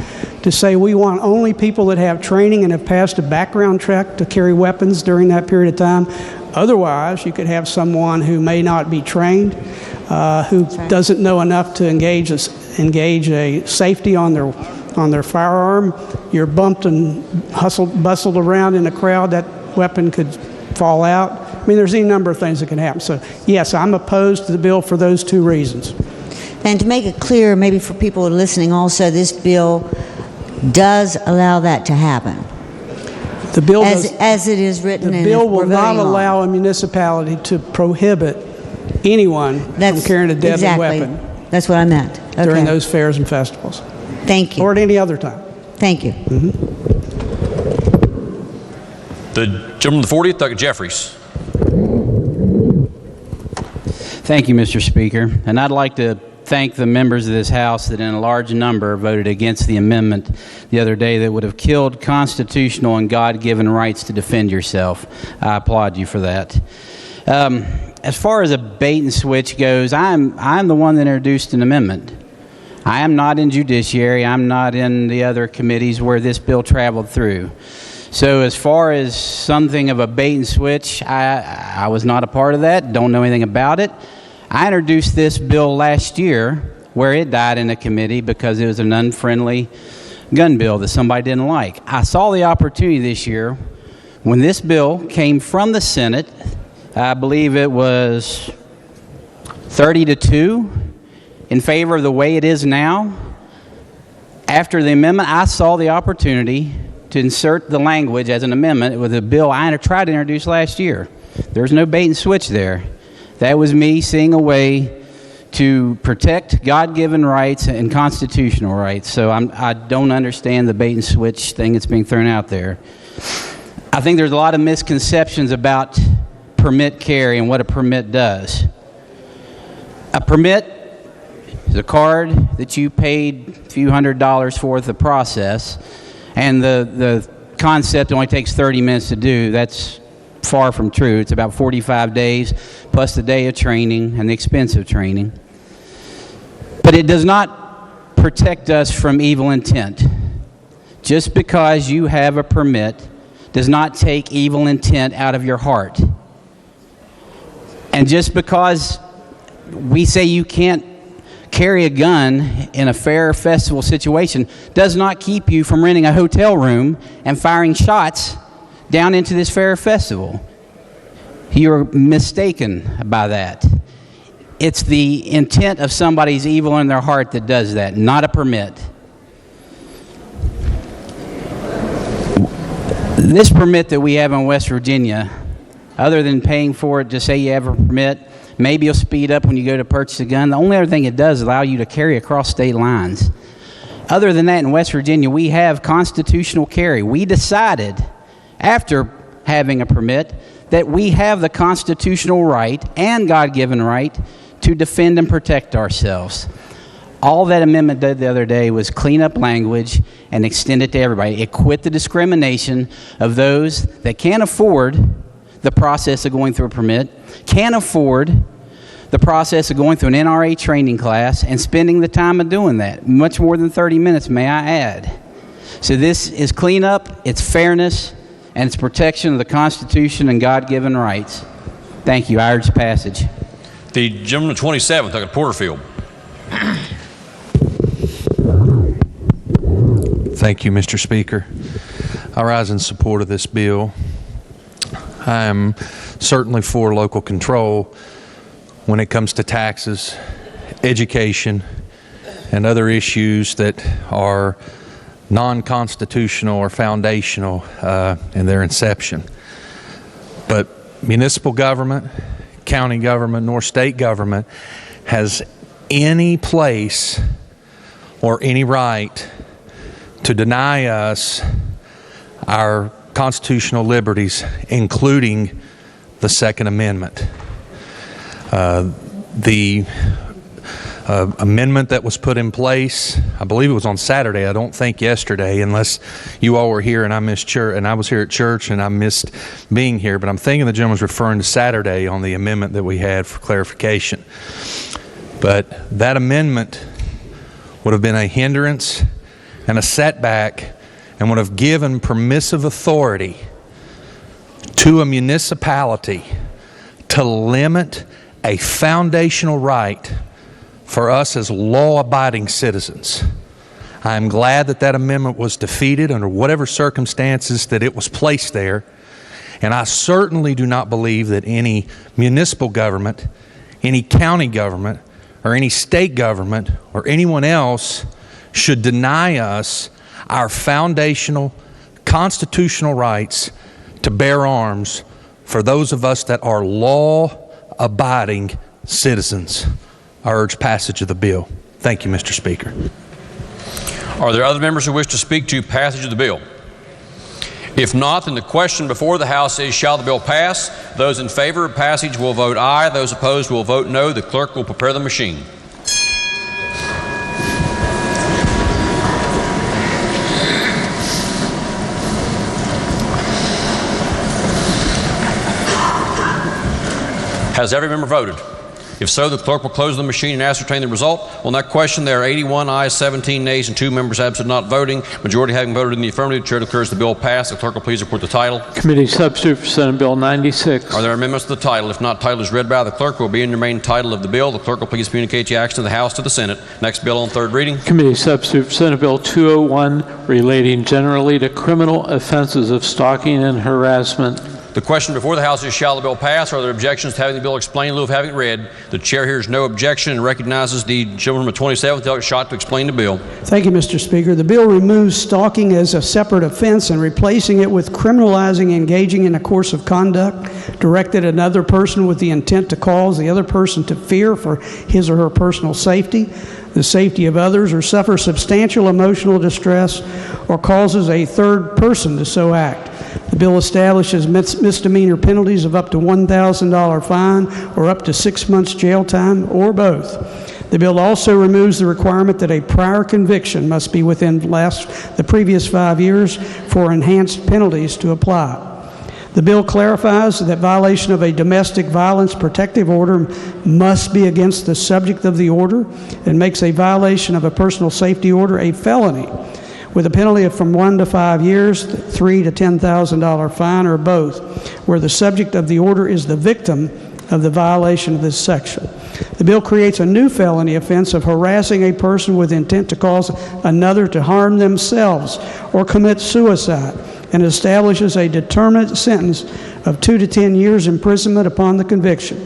to say we want only people that have training and have passed a background check to carry weapons during that period of time. Otherwise, you could have someone who may not be trained, who doesn't know enough to engage a safety on their firearm. You're bumped and bustled around in a crowd, that weapon could fall out. I mean, there's any number of things that can happen. So, yes, I'm opposed to the bill for those two reasons. And to make it clear, maybe for people listening also, this bill does allow that to happen. The bill as it is written. The bill will not allow a municipality to prohibit anyone from carrying a deadly weapon. That's what I meant. Okay. During those fairs and festivals. Thank you. Or at any other time. Thank you. The gentleman from the 40th, Douglas Jeffries. Thank you, Mr. Speaker. And I'd like to thank the members of this House that in a large number voted against the amendment the other day that would have killed constitutional and God-given rights to defend yourself. I applaud you for that. As far as a bait and switch goes, I'm the one that introduced an amendment. I am not in judiciary. I'm not in the other committees where this bill traveled through. So as far as something of a bait and switch, I was not a part of that, don't know anything about it. I introduced this bill last year where it died in a committee because it was an unfriendly gun bill that somebody didn't like. I saw the opportunity this year when this bill came from the Senate. I believe it was 30-2 in favor of the way it is now. After the amendment, I saw the opportunity to insert the language as an amendment with a bill I tried to introduce last year. There's no bait and switch there. That was me seeing a way to protect God-given rights and constitutional rights. So I don't understand the bait and switch thing that's being thrown out there. I think there's a lot of misconceptions about permit carry and what a permit does. A permit is a card that you paid a few $100s for the process, and the concept only takes 30 minutes to do. That's far from true. It's about 45 days plus the day of training and the expense of training. But it does not protect us from evil intent. Just because you have a permit does not take evil intent out of your heart. And just because we say you can't carry a gun in a fair festival situation does not keep you from renting a hotel room and firing shots down into this fair festival. You're mistaken by that. It's the intent of somebody's evil in their heart that does that, not a permit. This permit that we have in West Virginia, other than paying for it to say you have a permit, maybe you'll speed up when you go to purchase a gun. The only other thing it does is allow you to carry across state lines. Other than that, in West Virginia, we have constitutional carry. We decided, after having a permit, that we have the constitutional right and God-given right to defend and protect ourselves. All that amendment did the other day was clean up language and extend it to everybody. It quit the discrimination of those that can't afford the process of going through a permit, can't afford the process of going through an NRA training class and spending the time of doing that. Much more than 30 minutes, may I add. So this is cleanup, it's fairness, and it's protection of the Constitution and God-given rights. Thank you. I urge passage. The gentleman 27th, Dr. Porterfield. Thank you, Mr. Speaker. I rise in support of this bill. I am certainly for local control when it comes to taxes, education, and other issues that are non-constitutional or foundational in their inception. But municipal government, county government, nor state government has any place or any right to deny us our constitutional liberties, including the Second Amendment. The amendment that was put in place, I believe it was on Saturday, I don't think yesterday, unless you all were here and I missed church, and I was here at church and I missed being here, but I'm thinking the gentleman was referring to Saturday on the amendment that we had for clarification. But that amendment would have been a hindrance and a setback and would have given permissive authority to a municipality to limit a foundational right for us as law-abiding citizens. I am glad that that amendment was defeated under whatever circumstances that it was placed there, and I certainly do not believe that any municipal government, any county government, or any state government, or anyone else should deny us our foundational constitutional rights to bear arms for those of us that are law-abiding citizens. I urge passage of the bill. Thank you, Mr. Speaker. Are there other members who wish to speak to passage of the bill? If not, then the question before the House is, shall the bill pass? Those in favor of passage will vote aye. Those opposed will vote no. The clerk will prepare the machine. Has every member voted? If so, the clerk will close the machine and ascertain the result. On that question, there are 81 ayes, 17 nays, and 2 members absent not voting. Majority having voted in the affirmative, the chair declares the bill passed. The clerk will please report the title. Committee substitute for Senate Bill 96. Are there amendments to the title? If not, title is read by the clerk. Will be in the main title of the bill. The clerk will please communicate the action of the House to the Senate. Next bill on third reading. Committee substitute for Senate Bill 201 relating generally to criminal offenses of stalking and harassment. The question before the House is, shall the bill pass? Are there objections to having the bill explained in lieu of having it read? The chair hears no objection and recognizes the gentleman from 27th Delegate Schott to explain the bill. Thank you, Mr. Speaker. The bill removes stalking as a separate offense and replacing it with criminalizing engaging in a course of conduct directed at another person with the intent to cause the other person to fear for his or her personal safety, the safety of others, or suffer substantial emotional distress, or causes a third person to so act. The bill establishes misdemeanor penalties of up to $1,000 fine or up to 6 months jail time, or both. The bill also removes the requirement that a prior conviction must be within the previous 5 years for enhanced penalties to apply. The bill clarifies that violation of a domestic violence protective order must be against the subject of the order, and makes a violation of a personal safety order a felony, with a penalty of from 1 to 5 years, $3,000 to $10,000 fine, or both, where the subject of the order is the victim of the violation of this section. The bill creates a new felony offense of harassing a person with intent to cause another to harm themselves or commit suicide, and establishes a determinate sentence of 2 to 10 years imprisonment upon the conviction.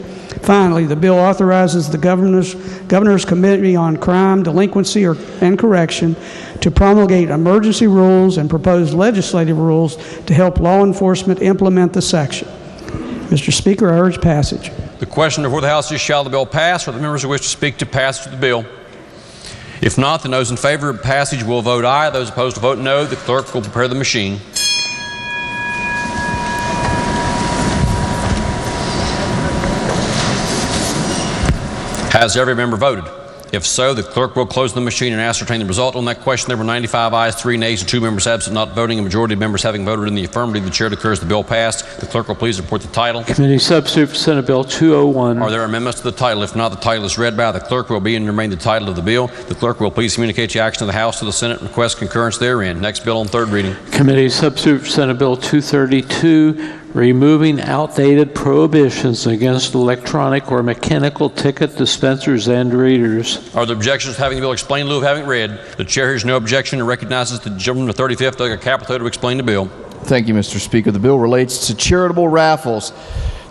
Finally, the bill authorizes the Governor's Committee on Crime, Delinquency, and Correction to promulgate emergency rules and propose legislative rules to help law enforcement implement the section. Mr. Speaker, I urge passage. The question before the House is, shall the bill pass? Are the members who wish to speak to passage of the bill? If not, then those in favor of passage will vote aye. Those opposed will vote no. The clerk will prepare the machine. Has every member voted? If so, the clerk will close the machine and ascertain the result. On that question, there were 95 ayes, 3 nays, and 2 members absent not voting. A majority of members having voted in the affirmative, the chair declares the bill passed. The clerk will please report the title. Committee substitute for Senate Bill 201. Are there amendments to the title? If not, the title is read by the clerk. Will be and remain the title of the bill. The clerk will please communicate the action of the House to the Senate and request concurrence therein. Next bill on third reading. Committee substitute for Senate Bill 232, removing outdated prohibitions against electronic or mechanical ticket dispensers and readers. Are there objections to having the bill explained in lieu of having it read? The chair hears no objection and recognizes the gentleman from the 35th Delegate Capito to explain the bill. Thank you, Mr. Speaker. The bill relates to charitable raffles.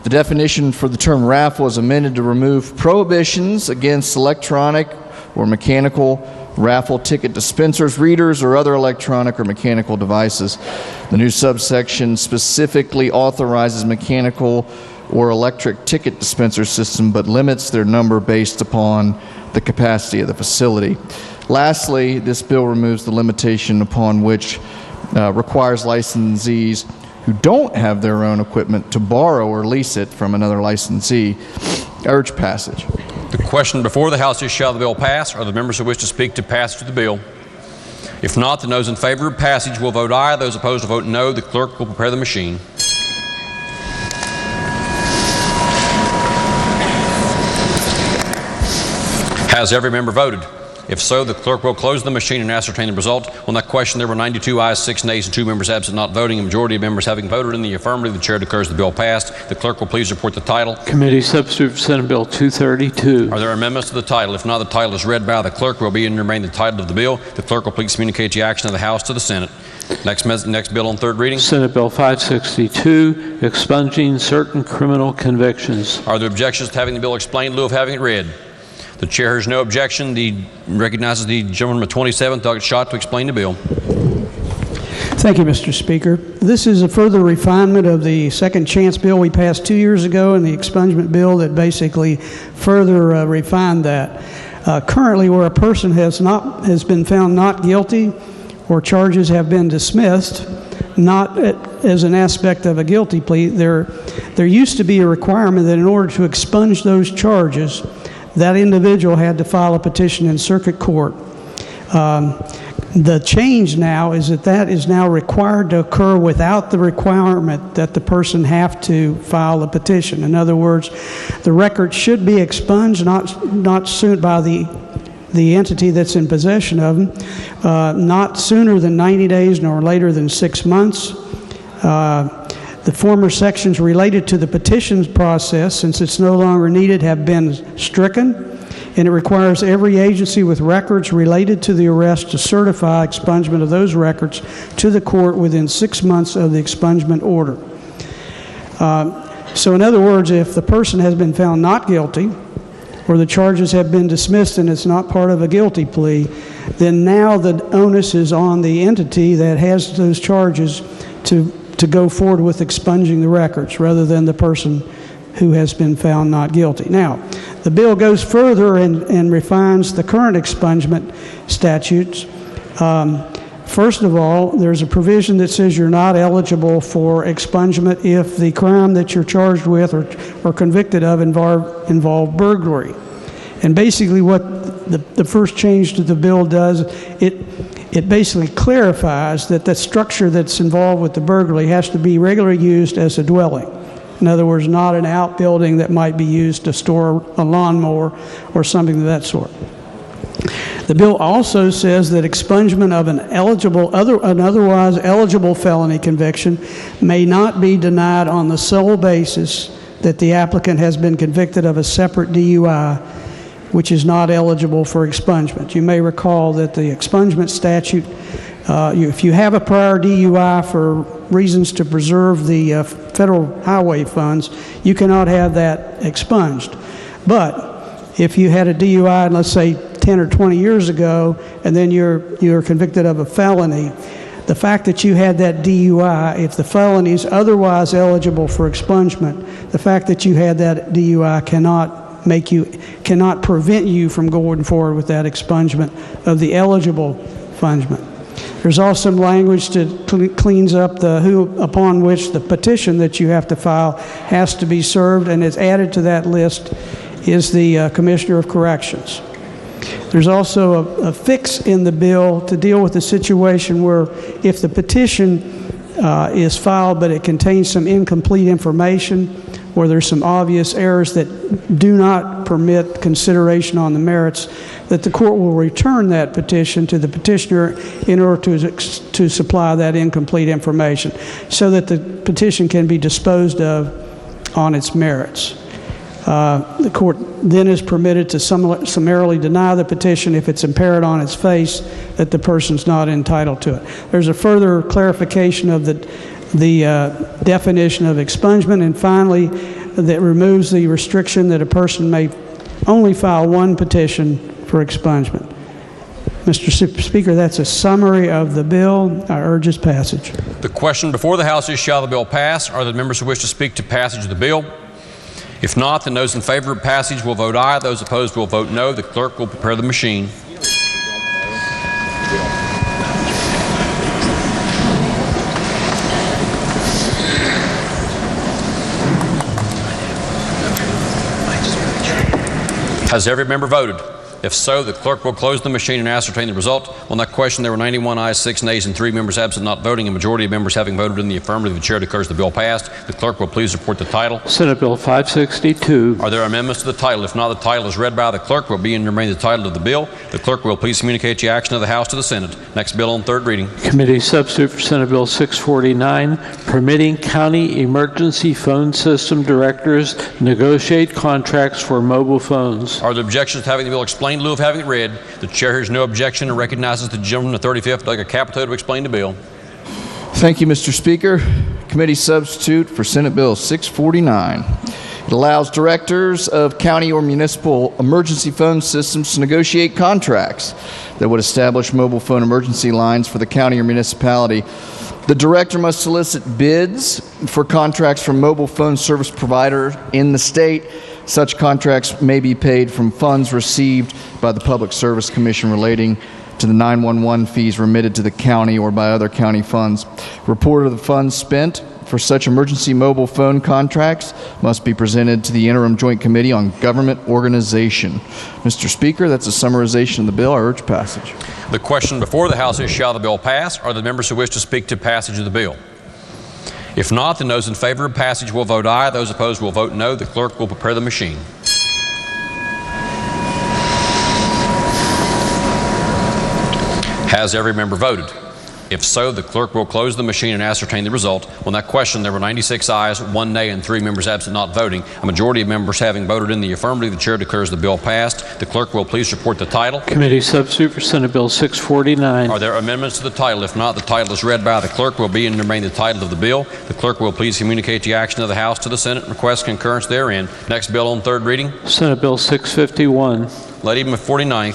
The definition for the term raffle is amended to remove prohibitions against electronic or mechanical raffle ticket dispensers, readers, or other electronic or mechanical devices. The new subsection specifically authorizes mechanical or electric ticket dispenser system, but limits their number based upon the capacity of the facility. Lastly, this bill removes the limitation upon which requires licensees who don't have their own equipment to borrow or lease it from another licensee. I urge passage. The question before the House is, shall the bill pass? Are the members who wish to speak to passage of the bill? If not, then those in favor of passage will vote aye. Those opposed will vote no. The clerk will prepare the machine. Has every member voted? If so, the clerk will close the machine and ascertain the result. On that question, there were 92 ayes, 6 nays, and 2 members absent not voting. A majority of members having voted in the affirmative, the chair declares the bill passed. The clerk will please report the title. Committee substitute for Senate Bill 232. Are there amendments to the title? If not, the title is read by the clerk. Will be and remain the title of the bill. The clerk will please communicate the action of the House to the Senate. Next bill on third reading. Senate Bill 562, expunging certain criminal convictions. Are there objections to having the bill explained in lieu of having it read? The chair hears no objection. Recognizes the gentleman from 27th Delegate Schott to explain the bill. Thank you, Mr. Speaker. This is a further refinement of the second chance bill we passed 2 years ago and the expungement bill that basically further refined that. Currently, where a person has been found not guilty or charges have been dismissed, not as an aspect of a guilty plea, there used to be a requirement that in order to expunge those charges, that individual had to file a petition in circuit court. The change now is that is now required to occur without the requirement that the person have to file a petition. In other words, the record should be expunged, not soon by the entity that's in possession of them, not sooner than 90 days nor later than 6 months. The former sections related to the petitions process, since it's no longer needed, have been stricken, and it requires every agency with records related to the arrest to certify expungement of those records to the court within 6 months of the expungement order. So in other words, if the person has been found not guilty, or the charges have been dismissed and it's not part of a guilty plea, then now the onus is on the entity that has those charges to go forward with expunging the records rather than the person who has been found not guilty. Now, the bill goes further and refines the current expungement statutes. First of all, there's a provision that says you're not eligible for expungement if the crime that you're charged with or convicted of involve burglary. And basically what the first change to the bill does, it basically clarifies that the structure that's involved with the burglary has to be regularly used as a dwelling. In other words, not an outbuilding that might be used to store a lawnmower or something of that sort. The bill also says that expungement of an otherwise eligible felony conviction may not be denied on the sole basis that the applicant has been convicted of a separate DUI, which is not eligible for expungement. You may recall that the expungement statute, if you have a prior DUI for reasons to preserve the federal highway funds, you cannot have that expunged. But if you had a DUI, let's say 10 or 20 years ago, and then you're convicted of a felony, the fact that you had that DUI, if the felony is otherwise eligible for expungement, the fact that you had that DUI cannot prevent you from going forward with that expungement of the eligible expungement. There's also some language that cleans up the who upon which the petition that you have to file has to be served, and is added to that list is the Commissioner of Corrections. There's also a fix in the bill to deal with the situation where if the petition is filed but it contains some incomplete information, or there's some obvious errors that do not permit consideration on the merits, that the court will return that petition to the petitioner in order to supply that incomplete information so that the petition can be disposed of on its merits. The court then is permitted to summarily deny the petition if it's impaired on its face that the person's not entitled to it. There's a further clarification of the definition of expungement, and finally, that removes the restriction that a person may only file one petition for expungement. Mr. Speaker, that's a summary of the bill. I urge its passage. The question before the House is, shall the bill pass? Are there members who wish to speak to passage of the bill? If not, then those in favor of passage will vote aye. Those opposed will vote no. The clerk will prepare the machine. Has every member voted? If so, the clerk will close the machine and ascertain the result. On that question, there were 91 ayes, 6 nays, and 3 members absent not voting. A majority of members having voted in the affirmative, the chair declares the bill passed. The clerk will please report the title. Senate Bill 562. Are there amendments to the title? If not, the title is read by the clerk will be and remain the title of the bill. The clerk will please communicate the action of the House to the Senate. Next bill on third reading. Committee substitute for Senate Bill 649, permitting county emergency phone system directors negotiate contracts for mobile phones. Are there objections to having the bill explained in lieu of having it read? The chair hears no objection and recognizes the gentleman of the 35th, Doug Capito, to explain the bill. Thank you, Mr. Speaker. Committee substitute for Senate Bill 649. It allows directors of county or municipal emergency phone systems to negotiate contracts that would establish mobile phone emergency lines for the county or municipality. The director must solicit bids for contracts from mobile phone service providers in the state. Such contracts may be paid from funds received by the Public Service Commission relating to the 911 fees remitted to the county or by other county funds. Report of the funds spent for for such emergency mobile phone contracts must be presented to the Interim Joint Committee on Government Organization. Mr. Speaker, that's a summarization of the bill. I urge passage. The question before the House is, shall the bill pass? Are there members who wish to speak to passage of the bill? If not, then those in favor of passage will vote aye. Those opposed will vote no. The clerk will prepare the machine. Has every member voted? If so, the clerk will close the machine and ascertain the result. On that question, there were 96 ayes, 1 nay, and 3 members absent not voting. A majority of members having voted in the affirmative, the chair declares the bill passed. The clerk will please report the title. Committee substitute for Senate Bill 649. Are there amendments to the title? If not, the title is read by the clerk, will be and remain the title of the bill. The clerk will please communicate the action of the House to the Senate and request concurrence therein. Next bill on third reading. Senate Bill 651. Led even the 49th.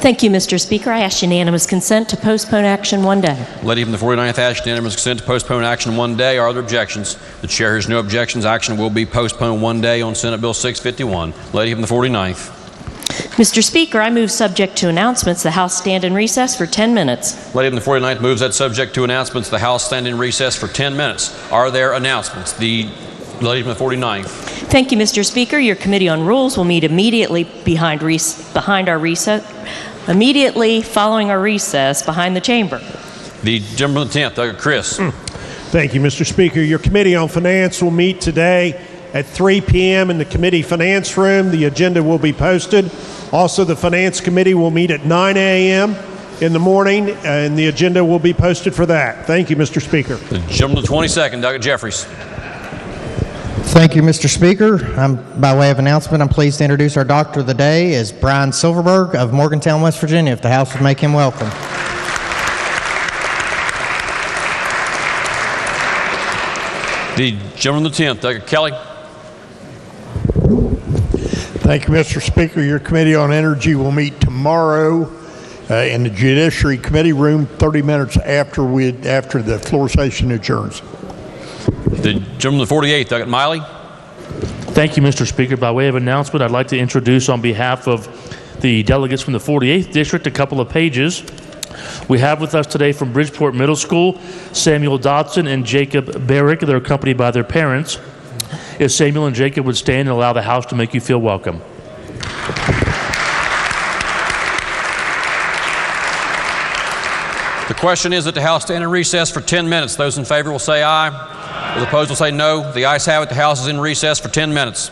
Thank you, Mr. Speaker. I ask unanimous consent to postpone action 1 day. Led even the 49th. Ask unanimous consent to postpone action 1 day. Are there objections? The chair hears no objections. Action will be postponed 1 day on Senate Bill 651. Led even the 49th. Mr. Speaker, I move subject to announcements the House stand in recess for 10 minutes. Led even the 49th moves that subject to announcements the House stand in recess for 10 minutes. Are there announcements? Led even the 49th. Thank you, Mr. Speaker. Your Committee on Rules will meet immediately immediately following our recess behind the chamber. The gentleman of the 10th, Chris. Thank you, Mr. Speaker. Your Committee on Finance will meet today at 3 p.m. in the Committee Finance Room. The agenda will be posted. Also, the Finance Committee will meet at 9 a.m. in the morning, and the agenda will be posted for that. Thank you, Mr. Speaker. The gentleman of the 22nd, Jeffries. Thank you, Mr. Speaker. By way of announcement, I'm pleased to introduce our Doctor of the Day is Brian Silverberg of Morgantown, West Virginia, if the House would make him welcome. The gentleman of the 10th, Kelly. Thank you, Mr. Speaker. Your Committee on Energy will meet tomorrow in the Judiciary Committee Room 30 minutes after the floor session adjourns. The gentleman of the 48th, Miley. Thank you, Mr. Speaker. By way of announcement, I'd like to introduce on behalf of the delegates from the 48th District a couple of pages. We have with us today from Bridgeport Middle School, Samuel Dodson and Jacob Barrick. They're accompanied by their parents. If Samuel and Jacob would stand and allow the House to make you feel welcome. The question is that the House stand in recess for 10 minutes. Those in favor will say aye. Those opposed will say no. The ayes have it. The House is in recess for 10 minutes.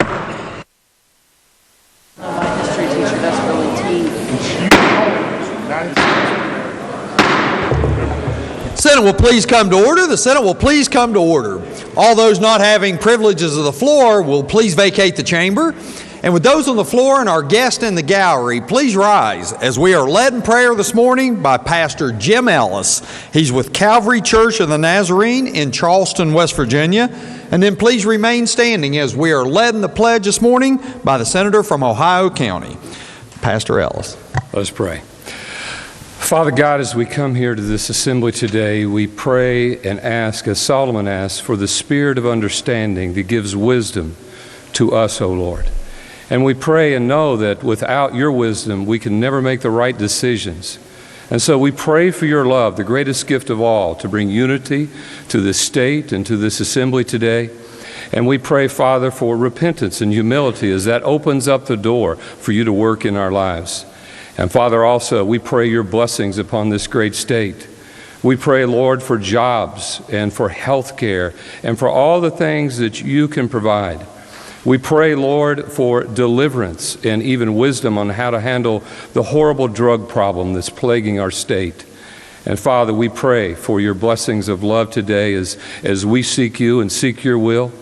Senate will please come to order. The Senate will please come to order. All those not having privileges of the floor will please vacate the chamber. And with those on the floor and our guests in the gallery, please rise as we are led in prayer this morning by Pastor Jim Ellis. He's with Calvary Church of the Nazarene in Charleston, West Virginia. And then please remain standing as we are led in the pledge this morning by the senator from Ohio County, Pastor Ellis. Let's pray. Father God, as we come here to this assembly today, we pray and ask, as Solomon asked, for the spirit of understanding that gives wisdom to us, O Lord. And we pray and know that without your wisdom, we can never make the right decisions. And so we pray for your love, the greatest gift of all, to bring unity to this state and to this assembly today. And we pray, Father, for repentance and humility as that opens up the door for you to work in our lives. And Father, also, we pray your blessings upon this great state. We pray, Lord, for jobs and for health care and for all the things that you can provide. We pray, Lord, for deliverance and even wisdom on how to handle the horrible drug problem that's plaguing our state. And Father, we pray for your blessings of love today as we seek you and seek your will.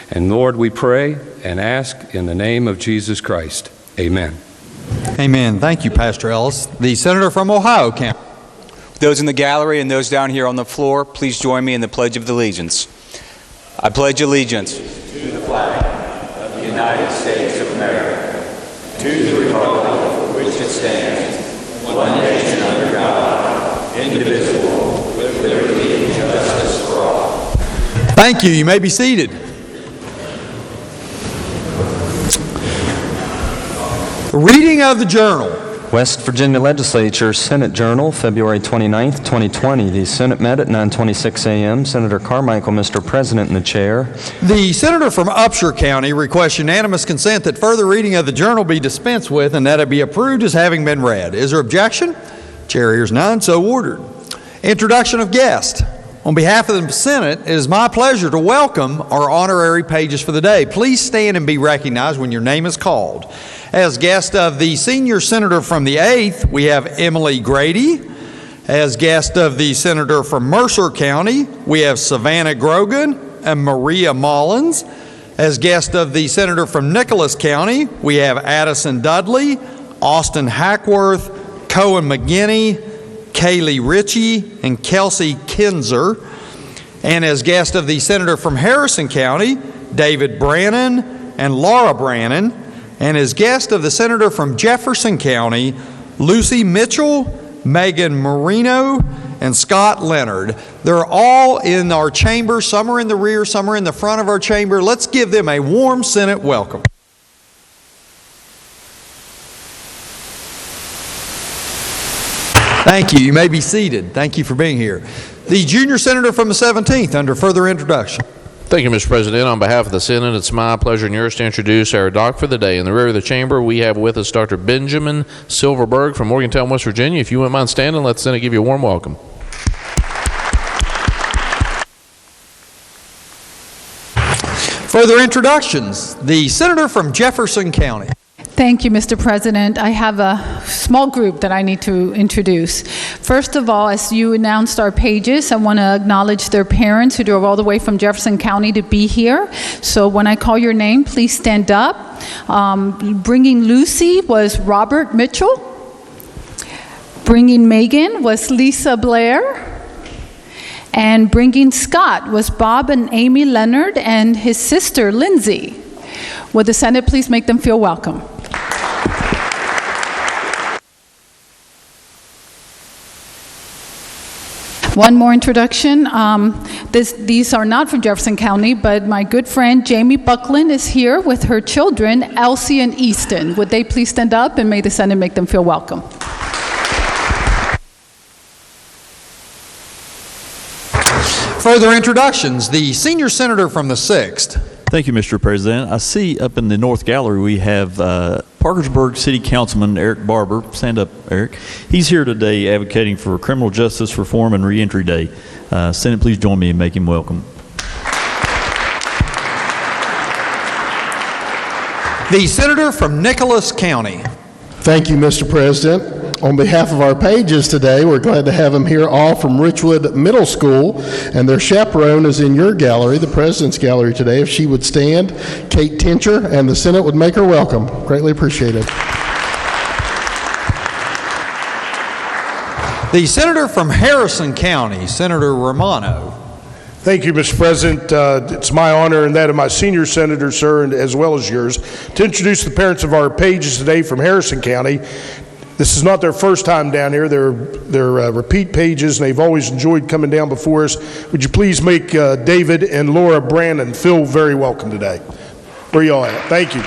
And Lord, we pray and ask in the name of Jesus Christ. Amen. Amen. Thank you, Pastor Ellis. The senator from Ohio County. Those in the gallery and those down here on the floor, please join me in the Pledge of Allegiance. I pledge allegiance to the flag of the United States of America, to the republic for which it stands, one nation under God, indivisible, with liberty and justice for all. Thank you. You may be seated. Reading of the journal. West Virginia Legislature, Senate Journal, February 29th, 2020. The Senate met at 9:26 a.m. Senator Carmichael, Mr. President, in the chair. The senator from Upshur County requests unanimous consent that further reading of the journal be dispensed with and that it be approved as having been read. Is there objection? Chair hears none, so ordered. Introduction of guests. On behalf of the Senate, it is my pleasure to welcome our honorary pages for the day. Please stand and be recognized when your name is called. As guest of the senior senator from the 8th, we have Emily Grady. As guest of the senator from Mercer County, we have Savannah Grogan and Maria Mullins. As guest of the senator from Nicholas County, we have Addison Dudley, Austin Hackworth, Cohen McGinney, Kaylee Ritchie, and Kelsey Kinzer. And as guest of the senator from Harrison County, David Brannon and Laura Brannon. And as guest of the senator from Jefferson County, Lucy Mitchell, Megan Marino, and Scott Leonard. They're all in our chamber. Some are in the rear, some are in the front of our chamber. Let's give them a warm Senate welcome. Thank you. You may be seated. Thank you for being here. The junior senator from the 17th, under further introduction. Thank you, Mr. President. On behalf of the Senate, it's my pleasure and yours to introduce our doc for the day. In the rear of the chamber, we have with us Dr. Benjamin Silverberg from Morgantown, West Virginia. If you wouldn't mind standing, let the Senate give you a warm welcome. Further introductions. The senator from Jefferson County. Thank you, Mr. President. I have a small group that I need to introduce. First of all, as you announced our pages, I want to acknowledge their parents who drove all the way from Jefferson County to be here. So when I call your name, please stand up. Bringing Lucy was Robert Mitchell. Bringing Megan was Lisa Blair. And bringing Scott was Bob and Amy Leonard and his sister, Lindsay. Would the Senate please make them feel welcome? One more introduction. These are not from Jefferson County, but my good friend Jamie Buckland is here with her children, Elsie and Easton. Would they please stand up and may the Senate make them feel welcome? Further introductions. The senior senator from the 6th. Thank you, Mr. President. I see up in the North Gallery we have Parkersburg City Councilman Eric Barber. Stand up, Eric. He's here today advocating for Criminal Justice Reform and Reentry Day. Senate, please join me in making him welcome. The senator from Nicholas County. Thank you, Mr. President. On behalf of our pages today, we're glad to have them here all from Richwood Middle School, and their chaperone is in your gallery, the President's Gallery today. If she would stand, Kate Tincher, and the Senate would make her welcome. Greatly appreciated. The senator from Harrison County, Senator Romano. Thank you, Mr. President. It's my honor and that of my senior senator, sir, and as well as yours, to introduce the parents of our pages today from Harrison County. This is not their first time down here. They're repeat pages, and they've always enjoyed coming down before us. Would you please make David and Laura Brandon feel very welcome today? Where y'all at? Thank you.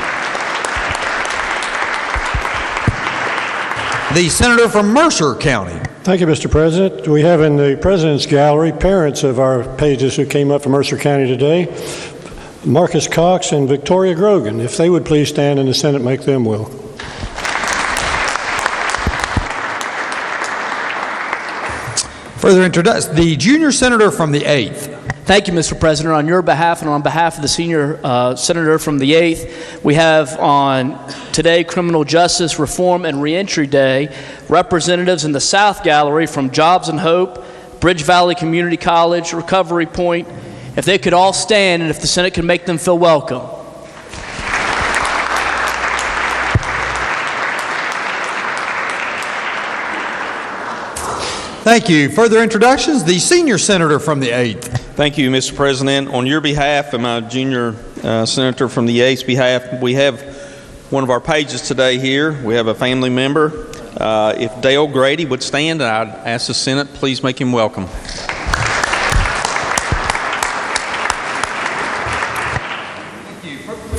The senator from Mercer County. Thank you, Mr. President. We have in the President's Gallery parents of our pages who came up from Mercer County today, Marcus Cox and Victoria Grogan. If they would please stand and the Senate make them welcome. Further introduction, the junior senator from the 8th. Thank you, Mr. President. On your behalf and on behalf of the senior senator from the 8th, we have on today Criminal Justice Reform and Reentry Day representatives in the South Gallery from Jobs and Hope, Bridge Valley Community College, Recovery Point. If they could all stand and if the Senate could make them feel welcome. Thank you. Further introductions, the senior senator from the 8th. Thank you, Mr. President. On your behalf and my junior senator from the 8th's behalf, we have one of our pages today here. We have a family member. If Dale Grady would stand, I'd ask the Senate, please make him welcome.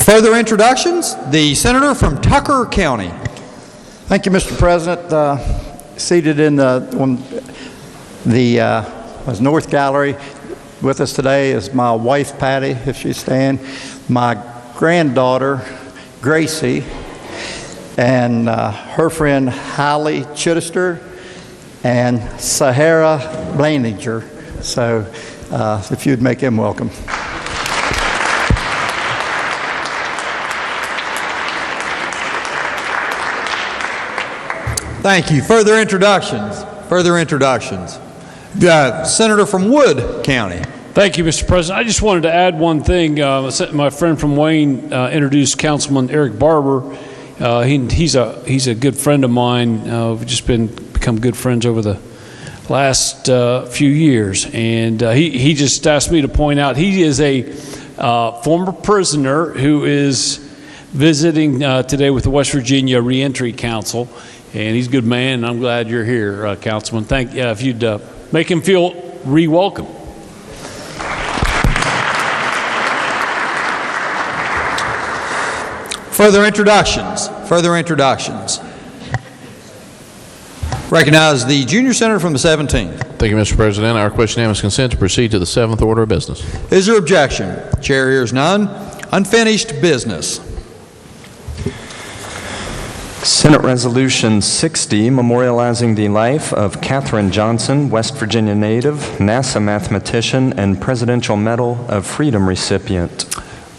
Further introductions, the senator from Tucker County. Thank you, Mr. President. Seated in the North Gallery with us today is my wife, Patty, if she'd stand, my granddaughter, Gracie, and her friend, Holly Chittister, and Sahara Blaninger. So if you'd make them welcome. Thank you. Further introductions. Senator from Wood County. Thank you, Mr. President. I just wanted to add one thing. My friend from Wayne introduced Councilman Eric Barber. He's a good friend of mine. We've just become good friends over the last few years, and he just asked me to point out he is a former prisoner who is visiting today with the West Virginia Reentry Council. And he's a good man, and I'm glad you're here, Councilman. If you'd make him feel re-welcome. Further introductions. Recognize the junior senator from the 17th. Thank you, Mr. President. Our question unanimous consent to proceed to the 7th order of business. Is there objection? Chair hears none. Unfinished business. Senate Resolution 60, memorializing the life of Katherine Johnson, West Virginia native, NASA mathematician, and Presidential Medal of Freedom recipient.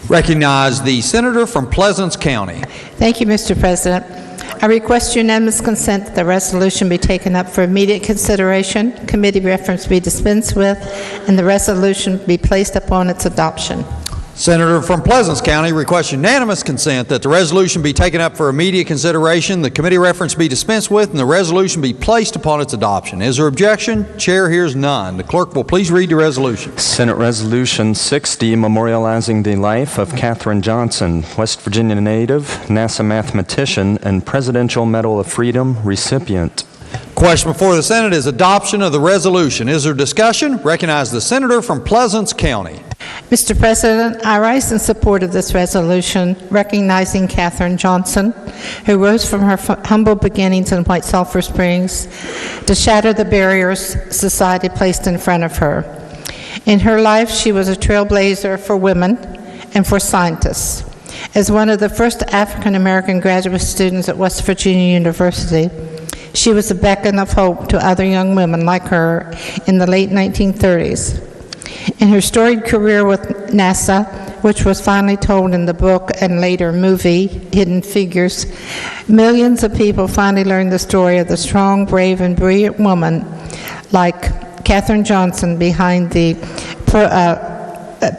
Recognize the senator from Pleasants County. Thank you, Mr. President. I request unanimous consent that the resolution be taken up for immediate consideration, committee reference be dispensed with, and the resolution be placed upon its adoption. Senator from Pleasants County requests unanimous consent that the resolution be taken up for immediate consideration, the committee reference be dispensed with, and the resolution be placed upon its adoption. Is there objection? Chair hears none. The clerk will please read the resolution. Senate Resolution 60, memorializing the life of Katherine Johnson, West Virginia native, NASA mathematician, and Presidential Medal of Freedom recipient. Question before the Senate is adoption of the resolution. Is there discussion? Recognize the senator from Pleasants County. Mr. President, I rise in support of this resolution recognizing Katherine Johnson, who rose from her humble beginnings in White Sulphur Springs to shatter the barriers society placed in front of her. In her life, she was a trailblazer for women and for scientists. As one of the first African American graduate students at West Virginia University, she was a beacon of hope to other young women like her in the late 1930s. In her storied career with NASA, which was finally told in the book and later movie, Hidden Figures, millions of people finally learned the story of the strong, brave, and brilliant woman like Katherine Johnson behind the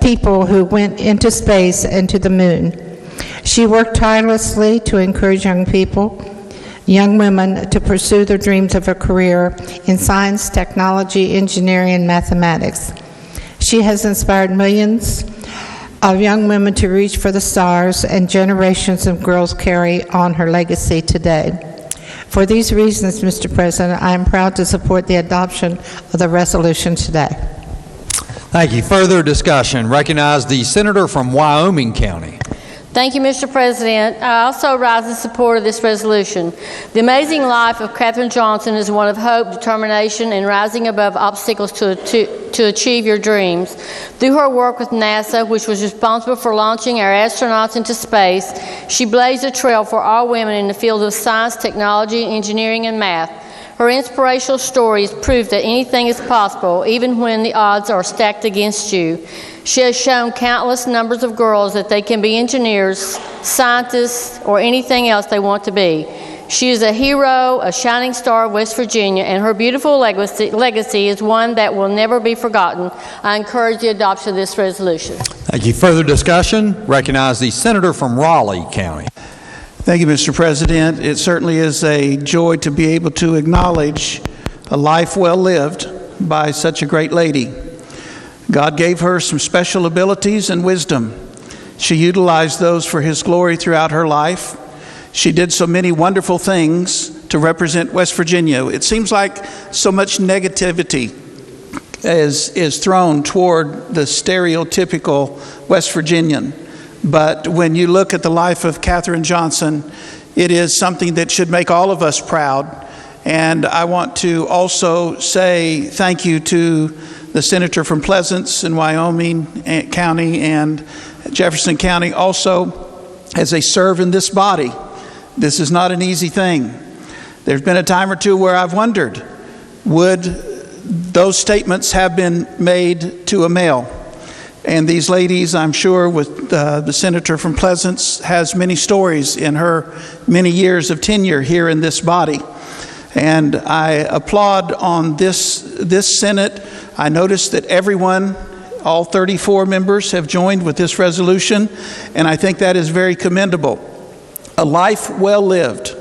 people who went into space and to the moon. She worked tirelessly to encourage young women to pursue their dreams of a career in science, technology, engineering, and mathematics. She has inspired millions of young women to reach for the stars, and generations of girls carry on her legacy today. For these reasons, Mr. President, I am proud to support the adoption of the resolution today. Thank you. Further discussion. Recognize the senator from Wyoming County. Thank you, Mr. President. I also rise in support of this resolution. The amazing life of Katherine Johnson is one of hope, determination, and rising above obstacles to achieve your dreams. Through her work with NASA, which was responsible for launching our astronauts into space, she blazed a trail for all women in the field of science, technology, engineering, and math. Her inspirational stories prove that anything is possible, even when the odds are stacked against you. She has shown countless numbers of girls that they can be engineers, scientists, or anything else they want to be. She is a hero, a shining star of West Virginia, and her beautiful legacy is one that will never be forgotten. I encourage the adoption of this resolution. Thank you. Further discussion? Recognize the senator from Raleigh County. Thank you, Mr. President. It certainly is a joy to be able to acknowledge a life well lived by such a great lady. God gave her some special abilities and wisdom. She utilized those for His glory throughout her life. She did so many wonderful things to represent West Virginia. It seems like so much negativity is thrown toward the stereotypical West Virginian. But when you look at the life of Katherine Johnson, it is something that should make all of us proud. And I want to also say thank you to the senator from Pleasants in Wyoming County and Jefferson County also, as they serve in this body. This is not an easy thing. There's been a time or two where I've wondered, would those statements have been made to a male? And these ladies, I'm sure, with the senator from Pleasants, has many stories in her many years of tenure here in this body. And I applaud on this Senate. I noticed that everyone, all 34 members, have joined with this resolution, and I think that is very commendable. A life well lived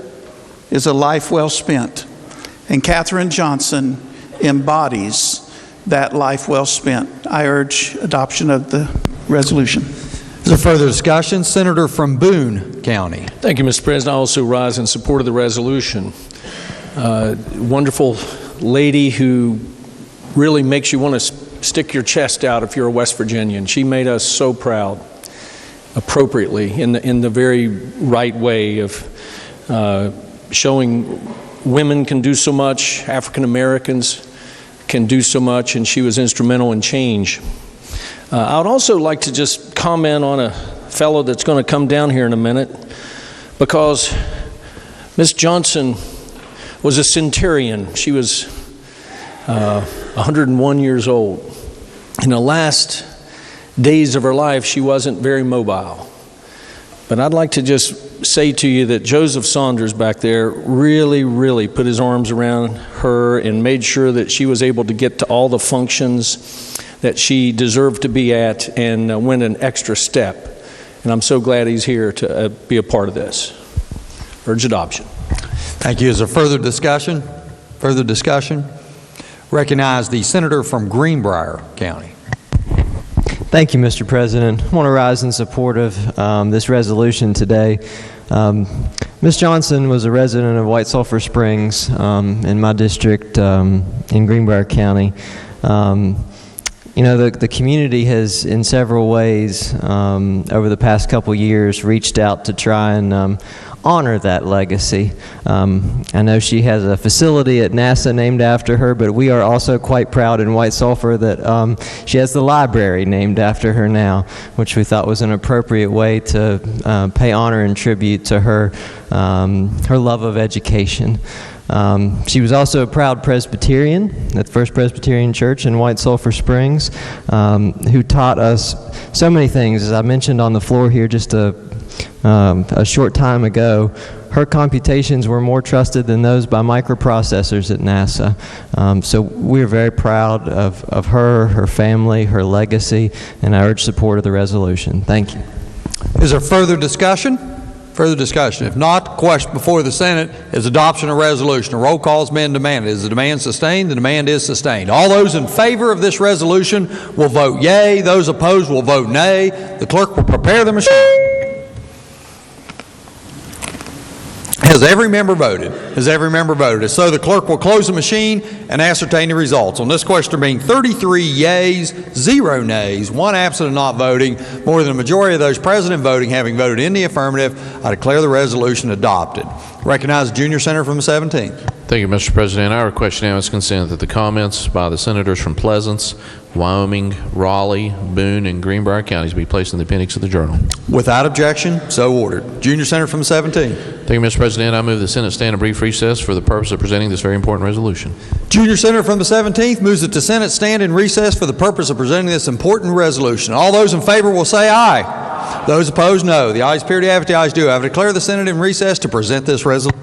is a life well spent, and Katherine Johnson embodies that life well spent. I urge adoption of the resolution. Is there further discussion? Senator from Boone County. Thank you, Mr. President. I also rise in support of the resolution. Wonderful lady who really makes you want to stick your chest out if you're a West Virginian. She made us so proud, appropriately, in the very right way of showing women can do so much, African Americans can do so much, and she was instrumental in change. I would also like to just comment on a fellow that's going to come down here in a minute, because Ms. Johnson was a centurion. She was 101 years old. In the last days of her life, she wasn't very mobile. But I'd like to just say to you that Joseph Saunders back there really, really put his arms around her and made sure that she was able to get to all the functions that she deserved to be at, and went an extra step. And I'm so glad he's here to be a part of this. Urge adoption. Thank you. Is there further discussion? Further discussion? Recognize the senator from Greenbrier County. Thank you, Mr. President. I want to rise in support of this resolution today. Ms. Johnson was a resident of White Sulphur Springs in my district in Greenbrier County. You know, the community has, in several ways, over the past couple years, reached out to try and honor that legacy. I know she has a facility at NASA named after her, but we are also quite proud in White Sulphur that she has the library named after her now, which we thought was an appropriate way to pay honor and tribute to her, her love of education. She was also a proud Presbyterian at First Presbyterian Church in White Sulphur Springs, who taught us so many things. As I mentioned on the floor here just a short time ago, her computations were more trusted than those by microprocessors at NASA. So we're very proud of her, her family, her legacy, and I urge support of the resolution. Thank you. Is there further discussion? Further discussion? If not, the question before the Senate is adoption of resolution. A roll call has been demanded. Is the demand sustained? The demand is sustained. All those in favor of this resolution will vote yea. Those opposed will vote nay. The clerk will prepare the machine. Has every member voted? Has every member voted? If so, the clerk will close the machine and ascertain the results. On this question being 33 yeas, 0 nays, 1 absent and not voting, more than a majority of those present and voting having voted in the affirmative, I declare the resolution adopted. Recognize the junior senator from the 17th. Thank you, Mr. President. I request unanimous consent that the comments by the senators from Pleasants, Wyoming, Raleigh, Boone, and Greenbrier counties be placed in the appendix of the journal. Without objection, so ordered. Junior senator from the 17th. Thank you, Mr. President. I move the Senate stand a brief recess for the purpose of presenting this very important resolution. Junior senator from the 17th moves that the Senate stand in recess for the purpose of presenting this important resolution. All those in favor will say aye. Those opposed, no. The ayes appear to have it, the ayes do have it. I declare the Senate in recess to present this resolution.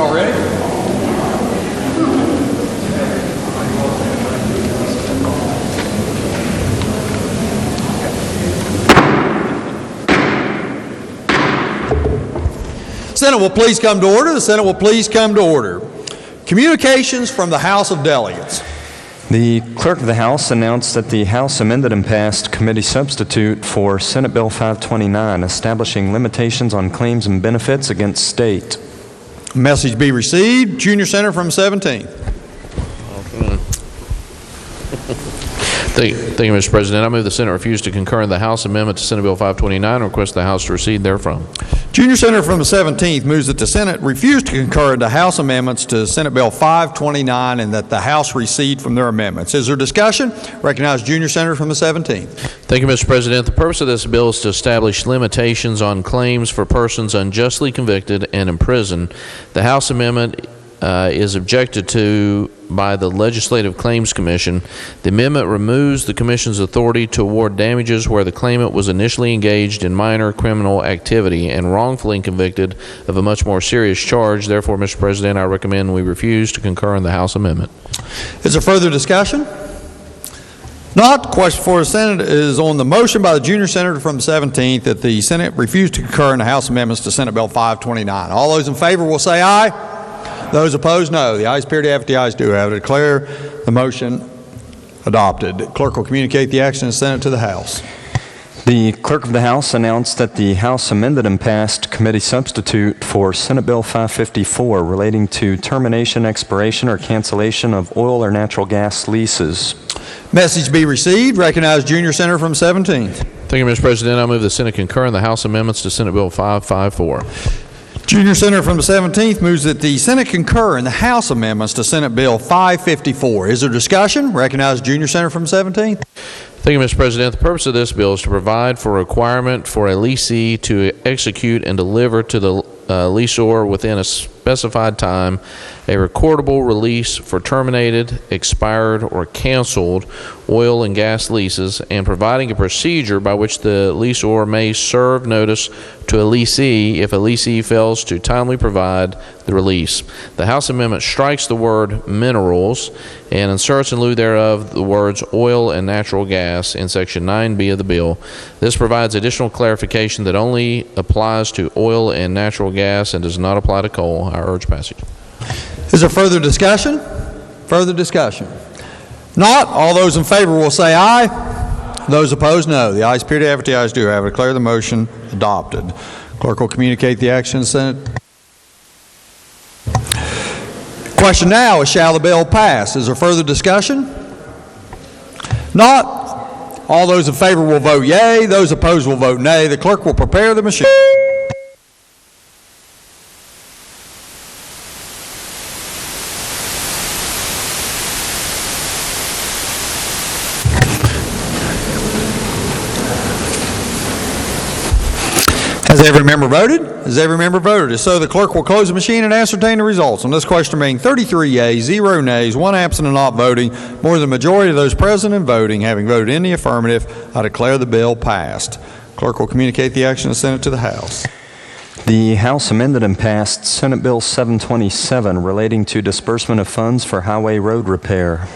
Y'all ready? Senate will please come to order. The Senate will please come to order. Communications from the House of Delegates. The Clerk of the House announced that the House amended and passed committee substitute for Senate Bill 529, establishing limitations on claims and benefits against state. Message be received. Junior Senator from 17th. Thank you, Mr. President. I move the Senate refuse to concur in the House amendment to Senate Bill 529 and request the House to recede therefrom. Junior Senator from the 17th moves that the Senate refuse to concur in the House amendments to Senate Bill 529 and that the House recede from their amendments. Is there discussion? Recognize Junior Senator from the 17th. Thank you, Mr. President. The purpose of this bill is to establish limitations on claims for persons unjustly convicted and imprisoned. The House amendment is objected to by the Legislative Claims Commission. The amendment removes the Commission's authority to award damages where the claimant was initially engaged in minor criminal activity and wrongfully convicted of a much more serious charge. Therefore, Mr. President, I recommend we refuse to concur in the House amendment. Is there further discussion? Not. The question for the Senate is on the motion by the Junior Senator from the 17th that the Senate refuse to concur in the House amendments to Senate Bill 529. All those in favor will say aye. Those opposed, no. The ayes appear to have it. The ayes do have it. Declare the motion adopted. Clerk will communicate the action and send it to the House. The Clerk of the House announced that the House amended and passed committee substitute for Senate Bill 554 relating to termination, expiration, or cancellation of oil or natural gas leases. Message be received. Recognize Junior Senator from 17th. Thank you, Mr. President. I move the Senate concur in the House amendments to Senate Bill 554. Junior Senator from the 17th moves that the Senate concur in the House amendments to Senate Bill 554. Is there discussion? Recognize Junior Senator from 17th. Thank you, Mr. President. The purpose of this bill is to provide for a requirement for a leasee to execute and deliver to the leaseor within a specified time a recordable release for terminated, expired, or canceled oil and gas leases, and providing a procedure by which the leaseor may serve notice to a leasee if a leasee fails to timely provide the release. The House amendment strikes the word minerals and inserts in lieu thereof the words oil and natural gas in Section 9B of the bill. This provides additional clarification that only applies to oil and natural gas and does not apply to coal. I urge passage. Is there further discussion? Further discussion? Not. All those in favor will say aye. Those opposed, no. The ayes appear to have it. The ayes do have it. Declare the motion adopted. Clerk will communicate the action to the Senate. Question now is, shall the bill pass? Is there further discussion? Not. All those in favor will vote yea. Those opposed will vote nay. The clerk will prepare the machine. Has every member voted? Has every member voted? If so, the clerk will close the machine and ascertain the results. On this question being 33 yeas, 0 nays, 1 absent and not voting, more than the majority of those present and voting having voted in the affirmative, I declare the bill passed. Clerk will communicate the action and send it to the House. The House amended and passed Senate Bill 727 relating to disbursement of funds for highway road repair.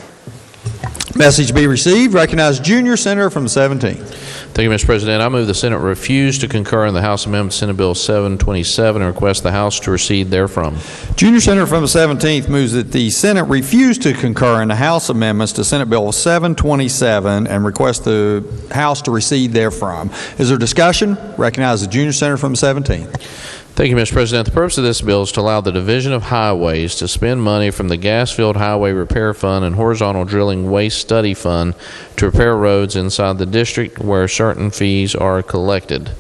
Message be received. Recognize Junior Senator from the 17th. Thank you, Mr. President. I move the Senate refuse to concur in the House amendment to Senate Bill 727 and request the House to recede therefrom. Junior Senator from the 17th moves that the Senate refuse to concur in the House amendments to Senate Bill 727 and request the House to recede therefrom. Is there discussion? Recognize the Junior Senator from the 17th. Thank you, Mr. President. The purpose of this bill is to allow the Division of Highways to spend money from the Gas-Filled Highway Repair Fund and Horizontal Drilling Waste Study Fund to repair roads inside the district where certain fees are collected.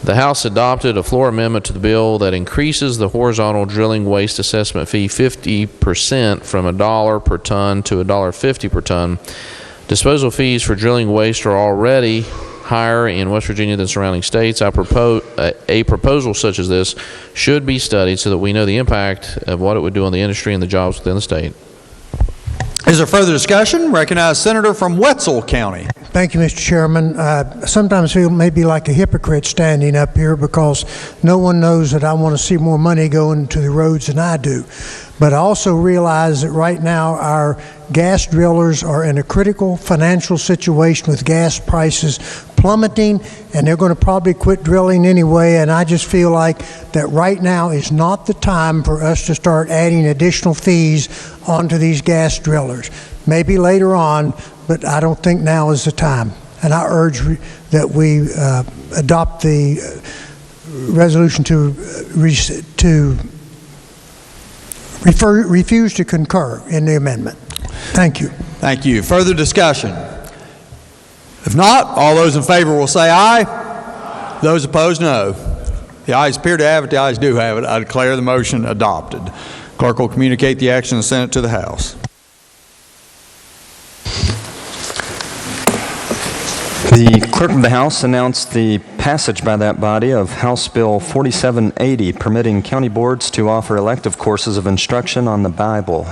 The House adopted a floor amendment to the bill that increases the horizontal drilling waste assessment fee 50% from $1 per ton to $1.50 per ton. Disposal fees for drilling waste are already higher in West Virginia than surrounding states. A proposal such as this should be studied so that we know the impact of what it would do on the industry and the jobs within the state. Is there further discussion? Recognize Senator from Wetzel County. Thank you, Mr. Chairman. Sometimes I feel maybe like a hypocrite standing up here because no one knows that I want to see more money going to the roads than I do. But I also realize that right now our gas drillers are in a critical financial situation with gas prices plummeting, and they're going to probably quit drilling anyway. And I just feel like that right now is not the time for us to start adding additional fees onto these gas drillers. Maybe later on, but I don't think now is the time. And I urge that we adopt the resolution to refuse to concur in the amendment. Thank you. Thank you. Further discussion? If not, all those in favor will say aye. Those opposed, no. The ayes appear to have it. The ayes do have it. I declare the motion adopted. Clerk will communicate the action of the Senate to the House. The Clerk of the House announced the passage by that body of House Bill 4780, permitting county boards to offer elective courses of instruction on the Bible.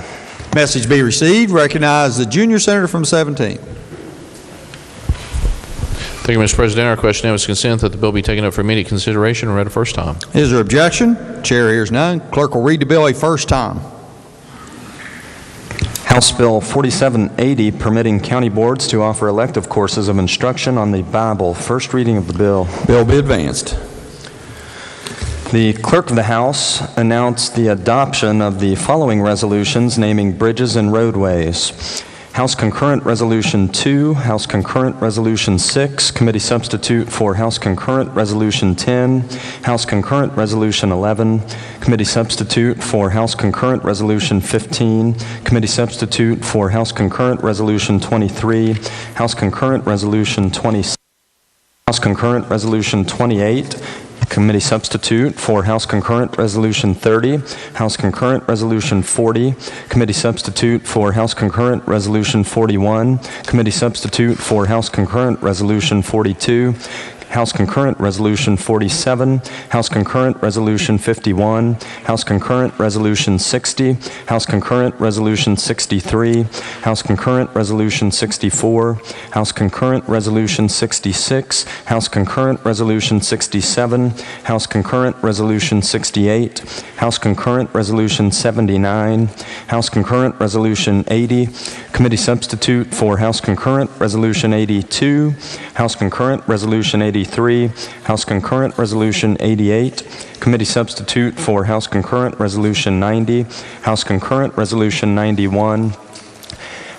Message be received. Recognize the junior senator from 17. Thank you, Mr. President. Our question now is consent that the bill be taken up for immediate consideration and read a first time. Is there objection? Chair hears none. Clerk will read the bill a first time. House Bill 4780, permitting county boards to offer elective courses of instruction on the Bible. First reading of the bill. Bill be advanced. The Clerk of the House announced the adoption of the following resolutions naming bridges and roadways. House Concurrent Resolution 2, House Concurrent Resolution 6, Committee Substitute for House Concurrent Resolution 10, House Concurrent Resolution 11, Committee Substitute for House Concurrent Resolution 15, Committee Substitute for House Concurrent Resolution 23, House Concurrent Resolution 26, House Concurrent Resolution 28, Committee Substitute for House Concurrent Resolution 30, House Concurrent Resolution 40, Committee Substitute for House Concurrent Resolution 41, Committee Substitute for House Concurrent Resolution 42, House Concurrent Resolution 47, House Concurrent Resolution 51, House Concurrent Resolution 60, House Concurrent Resolution 63, House Concurrent Resolution 64, House Concurrent Resolution 66, House Concurrent Resolution 67, House Concurrent Resolution 68, House Concurrent Resolution 79, House Concurrent Resolution 80, Committee Substitute for House Concurrent Resolution 82, House Concurrent Resolution 83, House Concurrent Resolution 88, Committee Substitute for House Concurrent Resolution 90, House Concurrent Resolution 91,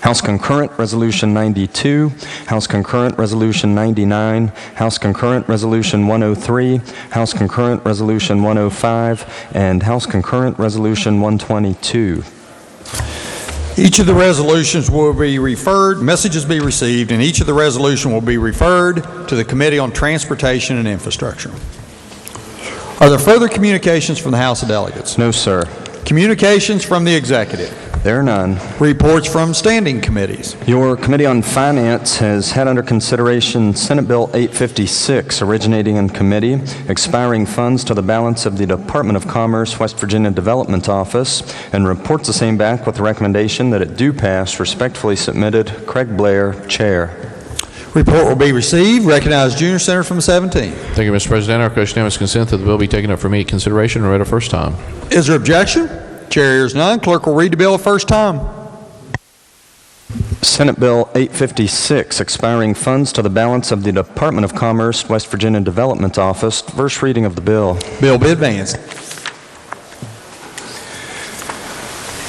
House Concurrent Resolution 92, House Concurrent Resolution 99, House Concurrent Resolution 103, House Concurrent Resolution 105, and House Concurrent Resolution 122. Each of the resolutions will be referred, messages be received, and each of the resolution will be referred to the Committee on Transportation and Infrastructure. Are there further communications from the House of Delegates? No, sir. Communications from the Executive? There are none. Reports from standing committees? Your Committee on Finance has had under consideration Senate Bill 856, originating in committee, expiring funds to the balance of the Department of Commerce, West Virginia Development Office, and reports the same back with the recommendation that it do pass. Respectfully submitted, Craig Blair, Chair. Report will be received. Recognize Junior Senator from 17. Thank you, Mr. President. Our question now is consent that the bill be taken up for immediate consideration and read a first time. Is there objection? Chair hears none. Clerk will read the bill a first time. Senate Bill 856, expiring funds to the balance of the Department of Commerce, West Virginia Development Office. First reading of the bill. Bill be advanced.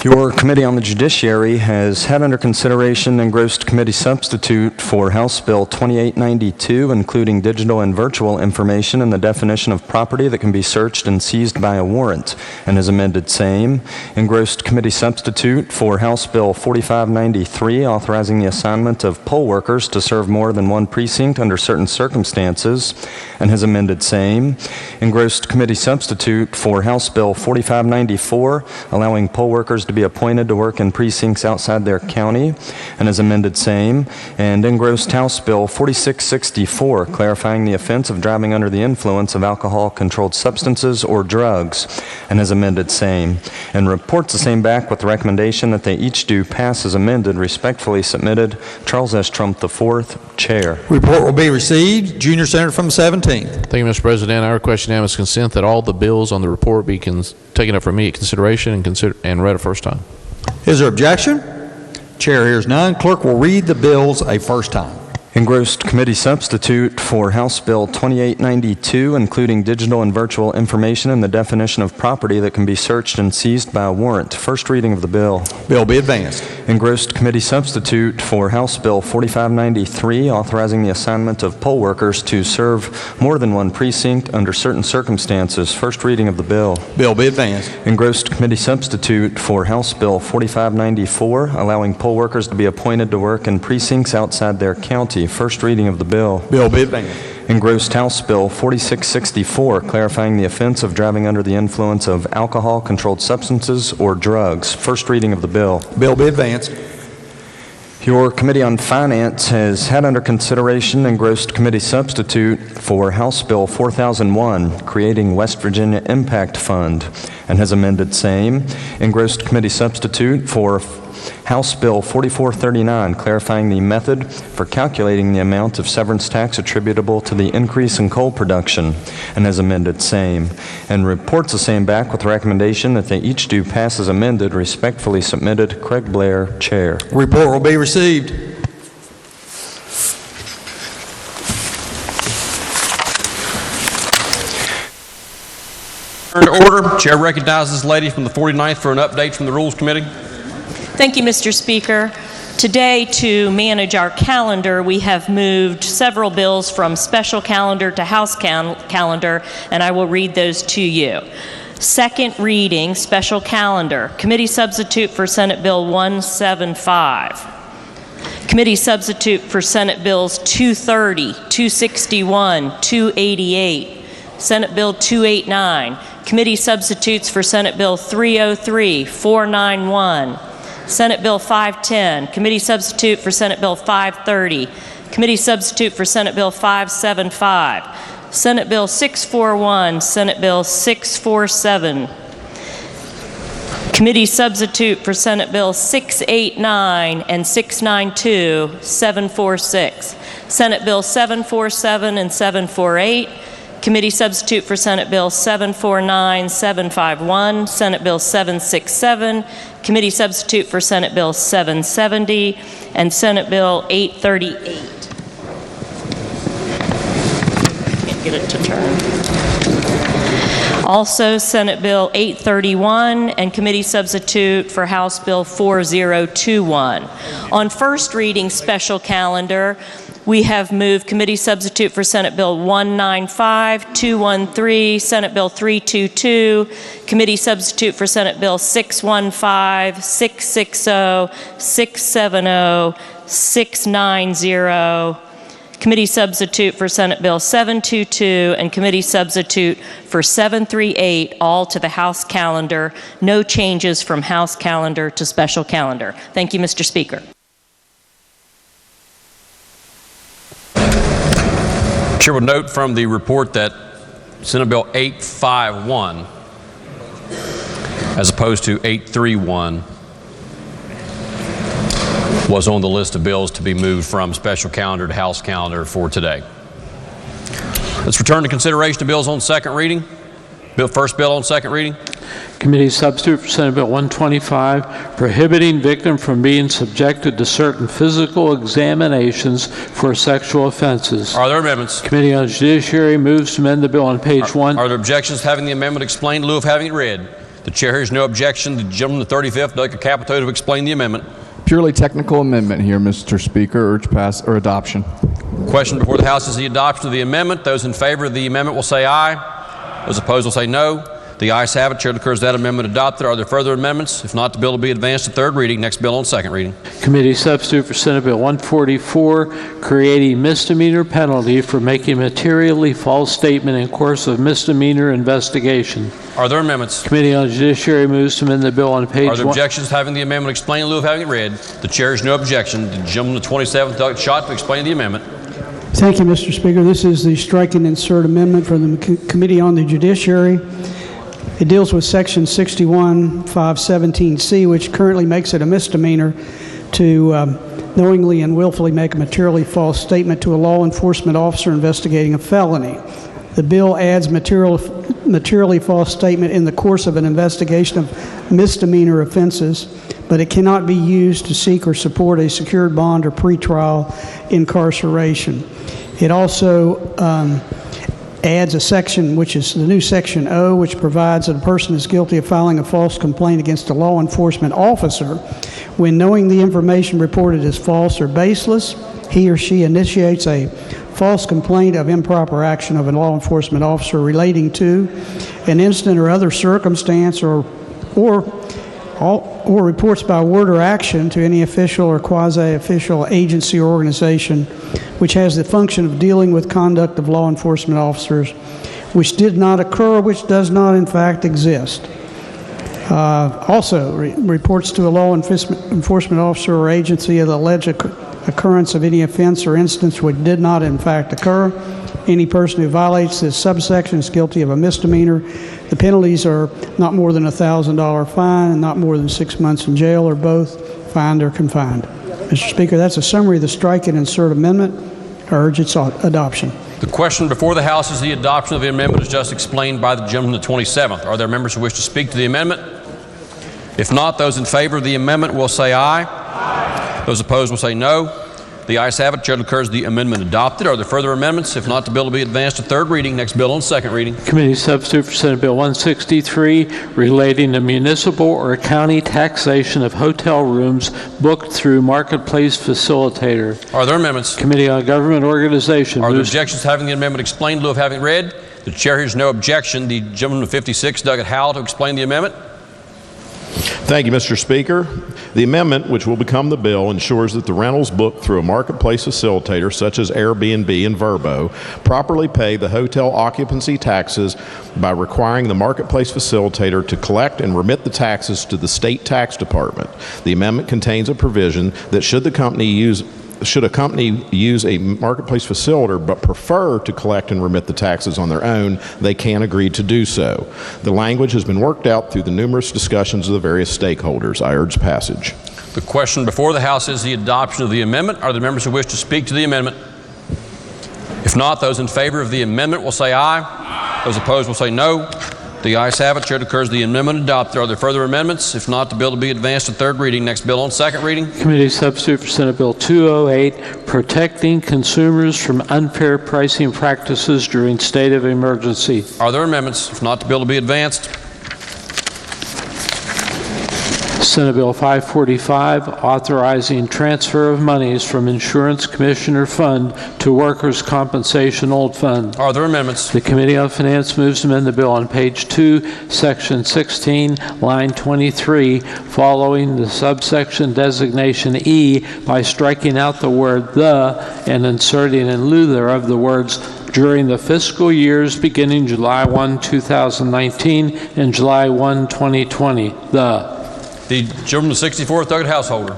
Your Committee on the Judiciary has had under consideration engrossed committee substitute for House Bill 2892, including digital and virtual information and the definition of property that can be searched and seized by a warrant, and has amended same. Engrossed committee substitute for House Bill 4593, authorizing the assignment of poll workers to serve more than one precinct under certain circumstances, and has amended same. Engrossed committee substitute for House Bill 4594, allowing poll workers to be appointed to work in precincts outside their county, and as amended, same. And engrossed House Bill 4664, clarifying the offense of driving under the influence of alcohol, controlled substances, or drugs, and as amended, same. And reports the same back with the recommendation that they each do pass as amended. Respectfully submitted, Charles S. Trump IV, Chair. Report will be received. Junior Senator from the 17th. Thank you, Mr. President. I request unanimous consent that all the bills on the report be taken up for immediate consideration and read a first time. Is there objection? Chair hears none. Clerk will read the bills a first time. Engrossed committee substitute for House Bill 2892, including digital and virtual information and the definition of property that can be searched and seized by a warrant. First reading of the bill. Bill be advanced. Engrossed committee substitute for House Bill 4593, authorizing the assignment of poll workers to serve more than one precinct under certain circumstances. First reading of the bill. Bill be advanced. Engrossed committee substitute for House Bill 4594, allowing poll workers to be appointed to work in precincts outside their county. First reading of the bill. Bill be advanced. Engrossed House Bill 4664, clarifying the offense of driving under the influence of alcohol, controlled substances, or drugs. First reading of the bill. Bill be advanced. Your Committee on Finance has had under consideration engrossed committee substitute for House Bill 4001, creating West Virginia Impact Fund, and has amended same. Engrossed committee substitute for House Bill 4439, clarifying the method for calculating the amount of severance tax attributable to the increase in coal production, and has amended same. And reports the same back with the recommendation that they each do pass as amended. Respectfully submitted, Craig Blair, Chair. Report will be received. To order. Chair recognizes the lady from the 49th for an update from the Rules Committee. Thank you, Mr. Speaker. Today, to manage our calendar, we have moved several bills from special calendar to House calendar, and I will read those to you. Second reading, special calendar. Committee substitute for Senate Bill 175. Committee substitute for Senate Bills 230, 261, 288. Senate Bill 289. Committee substitutes for Senate Bill 303, 491. Senate Bill 510, committee substitute for Senate Bill 530, committee substitute for Senate Bill 575, Senate Bill 641, Senate Bill 647, committee substitute for Senate Bill 689 and 692, 746, Senate Bill 747 and 748, committee substitute for Senate Bill 749, 751, Senate Bill 767, committee substitute for Senate Bill 770, and Senate Bill 838. Can't get it to turn. Also, Senate Bill 831 and committee substitute for House Bill 4021. On first reading special calendar, we have moved committee substitute for Senate Bill 195, 213, Senate Bill 322, committee substitute for Senate Bill 615, 660, 670, 690, committee substitute for Senate Bill 722, and committee substitute for 738, all to the House calendar. No changes from House calendar to special calendar. Thank you, Mr. Speaker. Chair would note from the report that Senate Bill 851, as opposed to 831, was on the list of bills to be moved from special calendar to House calendar for today. Let's return to consideration of bills on second reading. First bill on second reading. Committee substitute for Senate Bill 125, prohibiting victim from being subjected to certain physical examinations for sexual offenses. Are there amendments? Committee on Judiciary moves to amend the bill on page 1. Are there objections to having the amendment explained in lieu of having it read? The chair hears no objection. The gentleman from the 35th, Doug Capito, to explain the amendment. Purely technical amendment here, Mr. Speaker. Urge pass or adoption. Question before the House is the adoption of the amendment. Those in favor of the amendment will say aye. Those opposed will say no. The ayes have it. Chair declares that amendment adopted. Are there further amendments? If not, the bill will be advanced to third reading. Next bill on second reading. Committee substitute for Senate Bill 144, creating misdemeanor penalty for making materially false statement in course of misdemeanor investigation. Are there amendments? Committee on Judiciary moves to amend the bill on page Are there objections to having the amendment explained in lieu of having it read? The chair has no objection. The gentleman, the 27th, Doug Schott, to explain the amendment. Thank you, Mr. Speaker. This is the strike and insert amendment from the Committee on the Judiciary. It deals with Section 61-517C, which currently makes it a misdemeanor to knowingly and willfully make a materially false statement to a law enforcement officer investigating a felony. The bill adds materially false statement in the course of an investigation of misdemeanor offenses, but it cannot be used to seek or support a secured bond or pretrial incarceration. It also adds a section, which is the new Section O, which provides that a person is guilty of filing a false complaint against a law enforcement officer when, knowing the information reported is false or baseless, he or she initiates a false complaint of improper action of a law enforcement officer relating to an incident or other circumstance or reports by word or action to any official or quasi-official agency or organization which has the function of dealing with conduct of law enforcement officers which did not occur or which does not in fact exist. Also, reports to a law enforcement officer or agency of the alleged occurrence of any offense or instance which did not in fact occur. Any person who violates this subsection is guilty of a misdemeanor. The penalties are not more than a $1,000 fine and not more than 6 months in jail, or both, fined or confined. Mr. Speaker, that's a summary of the strike and insert amendment. I urge its adoption. The question before the House is the adoption of the amendment as just explained by the gentleman, the 27th. Are there members who wish to speak to the amendment? If not, those in favor of the amendment will say aye. Aye. Those opposed will say no. The ayes have it. Chair declares the amendment adopted. Are there further amendments? If not, the bill will be advanced to third reading. Next bill on second reading. Committee substitute for Senate Bill 163, relating to municipal or county taxation of hotel rooms booked through Marketplace Facilitator. Are there amendments? Committee on Government Organization. Are there objections to having the amendment explained in lieu of having it read? The chair hears no objection. The gentleman of 56, Doug Howell, to explain the amendment. Thank you, Mr. Speaker. The amendment, which will become the bill, ensures that the rentals booked through a marketplace facilitator, such as Airbnb and Vrbo, properly pay the hotel occupancy taxes by requiring the marketplace facilitator to collect and remit the taxes to the state tax department. The amendment contains a provision that should a company use a marketplace facilitator but prefer to collect and remit the taxes on their own, they can agree to do so. The language has been worked out through the numerous discussions of the various stakeholders. I urge passage. The question before the House is the adoption of the amendment. Are there members who wish to speak to the amendment? If not, those in favor of the amendment will say aye. Aye. Those opposed will say no. The ayes have it. Chair declares the amendment adopted. Are there further amendments? If not, the bill will be advanced to third reading. Next bill on second reading. Committee substitute for Senate Bill 208, protecting consumers from unfair pricing practices during state of emergency. Are there amendments? If not, the bill will be advanced. Senate Bill 545, authorizing transfer of monies from Insurance Commissioner Fund to Workers' Compensation Old Fund. Are there amendments? The Committee on Finance moves to amend the bill on page 2, section 16, line 23, following the subsection designation E by striking out the word "the" and inserting in lieu thereof the words "during the fiscal years beginning July 1, 2019 and July 1, 2020. The gentleman of 64th, Doug Householder.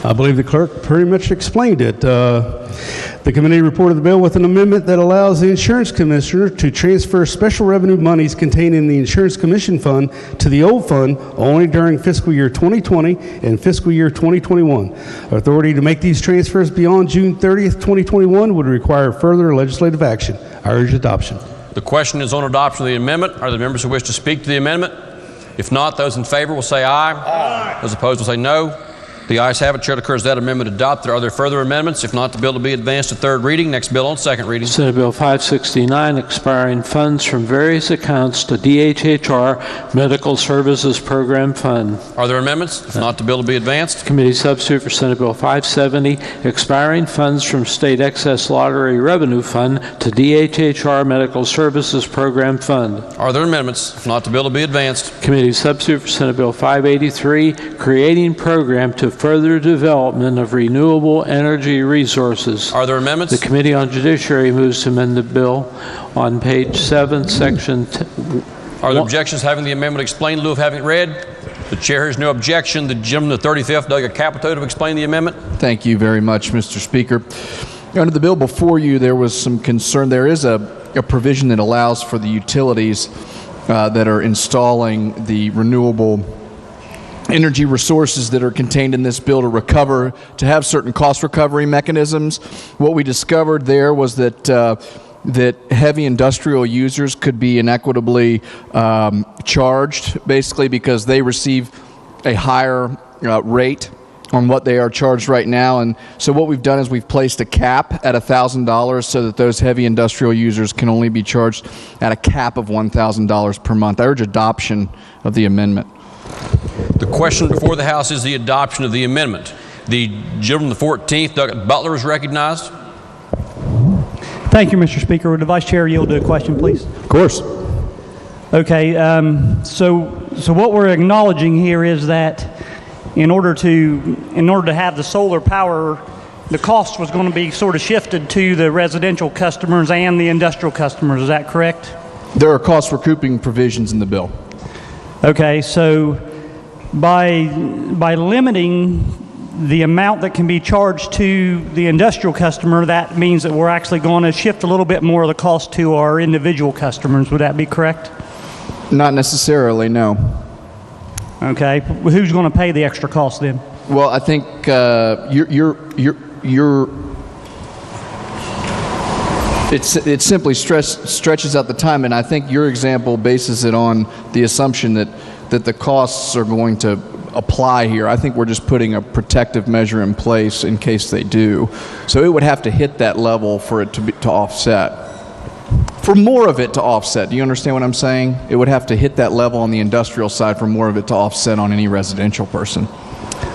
I believe the clerk pretty much explained it. The committee reported the bill with an amendment that allows the insurance commissioner to transfer special revenue monies contained in the insurance commission fund to the old fund only during fiscal year 2020 and fiscal year 2021. Authority to make these transfers beyond June 30th, 2021 would require further legislative action. I urge adoption. The question is on adoption of the amendment. Are there members who wish to speak to the amendment? If not, those in favor will say aye. Aye. Those opposed will say no. The ayes have it. Chair declares that amendment adopted. Are there further amendments? If not, the bill to be advanced to third reading. Next bill on second reading. Senate Bill 569, expiring funds from various accounts to DHHR Medical Services Program Fund. Are there amendments? If not, the bill to be advanced. Committee substitute for Senate Bill 570, expiring funds from State Excess Lottery Revenue Fund to DHHR Medical Services Program Fund. Are there amendments? If not, the bill to be advanced. Committee substitute for Senate Bill 583, creating program to further development of renewable energy resources. Are there amendments? The Committee on Judiciary moves to amend the bill on page 7, section Are there objections to having the amendment explained in lieu of having it read? The chair has no objection. The gentleman, the 35th, Doug Capito, to explain the amendment. Thank you very much, Mr. Speaker. Under the bill before you, there was some concern. There is a provision that allows for the utilities that are installing the renewable energy resources that are contained in this bill to have certain cost recovery mechanisms. What we discovered there was that that heavy industrial users could be inequitably charged, basically because they receive a higher rate on what they are charged right now. And so what we've done is we've placed a cap at $1,000 so that those heavy industrial users can only be charged at a cap of $1,000 per month. I urge adoption of the amendment. The question before the House is the adoption of the amendment. The gentleman, the 14th, Doug Butler, is recognized. Thank you, Mr. Speaker. Would the Vice Chair yield to a question, please? Of course. Okay. So what we're acknowledging here is that in order to have the solar power, the cost was going to be sort of shifted to the residential customers and the industrial customers. Is that correct? There are cost recouping provisions in the bill. Okay. So by limiting the amount that can be charged to the industrial customer, that means that we're actually going to shift a little bit more of the cost to our individual customers. Would that be correct? Not necessarily, no. Okay. Who's going to pay the extra cost then? Well, I think it simply stretches out the time, and I think your example bases it on the assumption that the costs are going to apply here. I think we're just putting a protective measure in place in case they do. So it would have to hit that level for it to offset. For more of it to offset, do you understand what I'm saying? It would have to hit that level on the industrial side for more of it to offset on any residential person.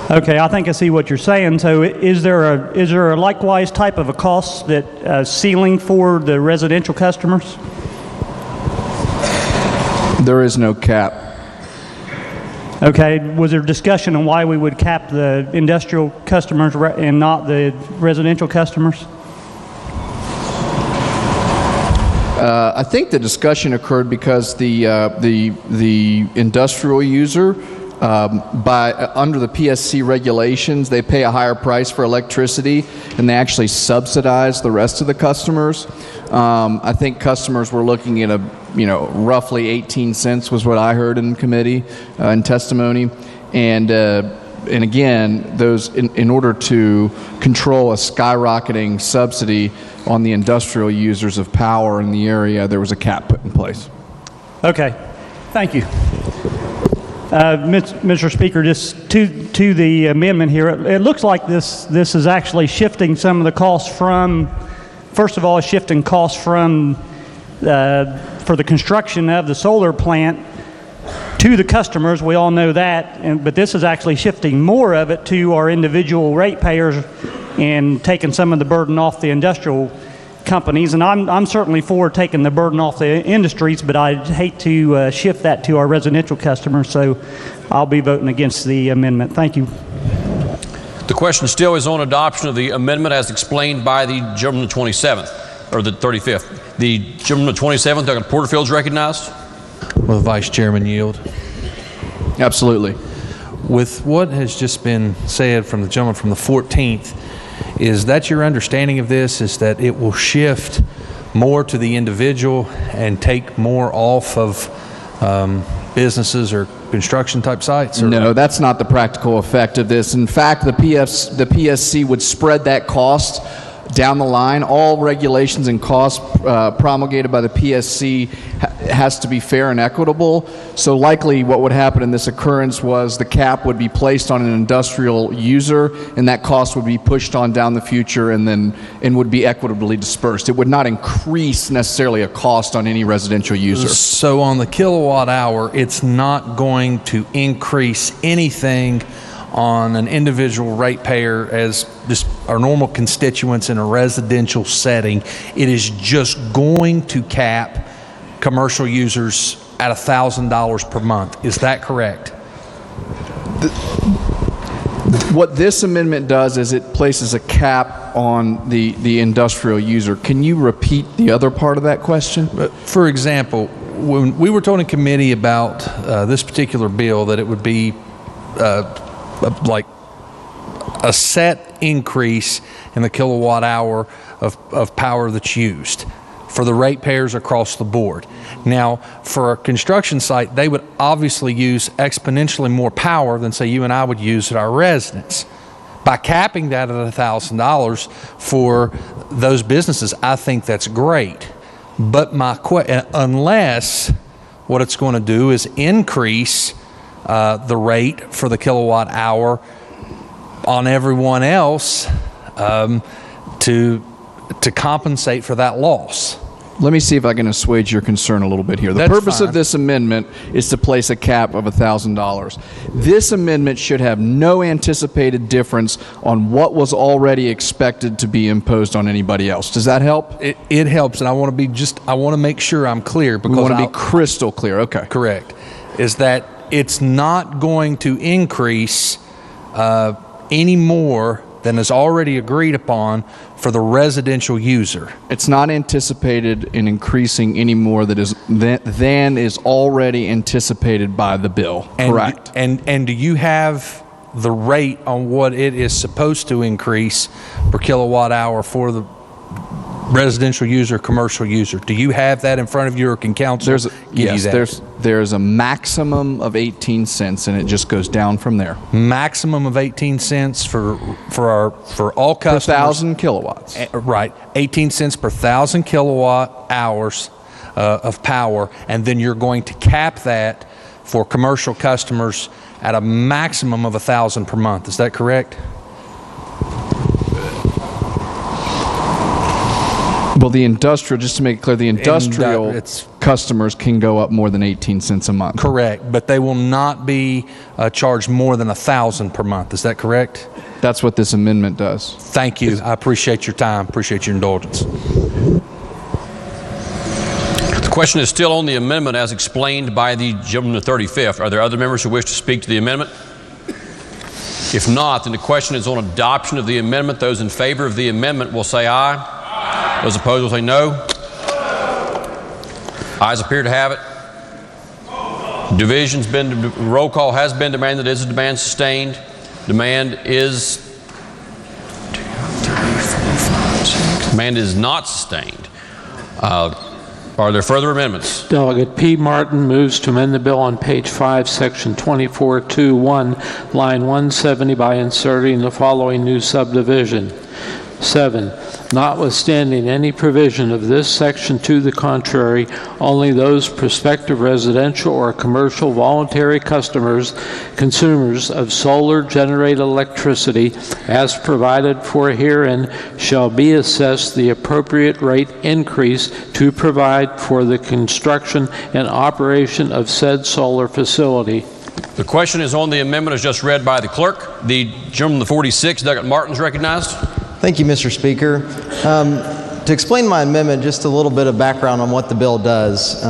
Okay, I think I see what you're saying. So is there a likewise type of a cost that ceiling for the residential customers? There is no cap. Okay, was there discussion on why we would cap the industrial customers and not the residential customers? I think the discussion occurred because the industrial user, under the PSC regulations, they pay a higher price for electricity, and they actually subsidize the rest of the customers. I think customers were looking at roughly 18 cents was what I heard in committee in testimony, and again, those in order to control a skyrocketing subsidy on the industrial users of power in the area, there was a cap put in place. Okay, thank you. Mr. Speaker, just to the amendment here, it looks like this is actually shifting some of the costs from, first of all, shifting costs from for the construction of the solar plant to the customers. We all know that, but this is actually shifting more of it to our individual ratepayers and taking some of the burden off the industrial companies. And I'm certainly for taking the burden off the industries, but I'd hate to shift that to our residential customers. So I'll be voting against the amendment. Thank you. The question still is on adoption of the amendment as explained by the gentleman the 27th, or the 35th. The gentleman the 27th, Doug Porterfield, is recognized. Will the Vice Chairman yield? Absolutely. With what has just been said from the gentleman from the 14th, is that your understanding of this, is that it will shift more to the individual and take more off of businesses or construction type sites? Or? No, that's not the practical effect of this. In fact, the PSC would spread that cost down the line. All regulations and costs promulgated by the PSC has to be fair and equitable. So likely what would happen in this occurrence was the cap would be placed on an industrial user, and that cost would be pushed on down the future and would be equitably dispersed. It would not increase necessarily a cost on any residential user. So on the kilowatt hour, it's not going to increase anything on an individual ratepayer as just our normal constituents in a residential setting. It is just going to cap commercial users at $1,000 per month. Is that correct? What this amendment does is it places a cap on the industrial user. Can you repeat the other part of that question? For example, when we were told in committee about this particular bill that it would be like a set increase in the kilowatt hour of power that's used for the ratepayers across the board. Now, for a construction site, they would obviously use exponentially more power than, say, you and I would use at our residence. By capping that at $1,000 for those businesses, I think that's great. But unless what it's going to do is increase the rate for the kilowatt hour on everyone else to compensate for that loss. Let me see if I can assuage your concern a little bit here. The purpose of this amendment is to place a cap of $1,000. This amendment should have no anticipated difference on what was already expected to be imposed on anybody else. Does that help? It helps, and I want to make sure I'm clear, because we want to be crystal clear. Okay. Correct. Is that it's not going to increase any more than is already agreed upon for the residential user. It's not anticipated in increasing any more than is already anticipated by the bill. Correct. And do you have the rate on what it is supposed to increase per kilowatt hour for the residential user, commercial user? Do you have that in front of you, or can council give you that? There's a maximum of 18 cents, and it just goes down from there. Maximum of 18 cents for all customers. Per 1,000 kilowatts. Right, 18 cents per 1,000 kilowatt hours of power, and then you're going to cap that for commercial customers at a maximum of 1,000 per month. Is that correct? Well, the industrial, just to make it clear, the industrial customers can go up more than 18 cents a month. Correct, but they will not be charged more than 1,000 per month. Is that correct? That's what this amendment does. Thank you. I appreciate your time. Appreciate your indulgence. The question is still on the amendment as explained by the gentleman to the 35th. Are there other members who wish to speak to the amendment? If not, then the question is on adoption of the amendment. Those in favor of the amendment will say aye. Those opposed will say no. Ayes appear to have it. Roll call has been demanded. Is the demand sustained? Demand is demand is not sustained. Are there further amendments? Delegate P. Martin moves to amend the bill on page 5, section 24.2.1, line 170 by inserting the following new subdivision. 7. Notwithstanding any provision of this section to the contrary, only those prospective residential or commercial voluntary consumers of solar-generated electricity as provided for herein shall be assessed the appropriate rate increase to provide for the construction and operation of said solar facility. The question is on the amendment as just read by the clerk. The gentleman, the 46th, Delegate Martin, is recognized. Thank you, Mr. Speaker. To explain my amendment, just a little bit of background on what the bill does.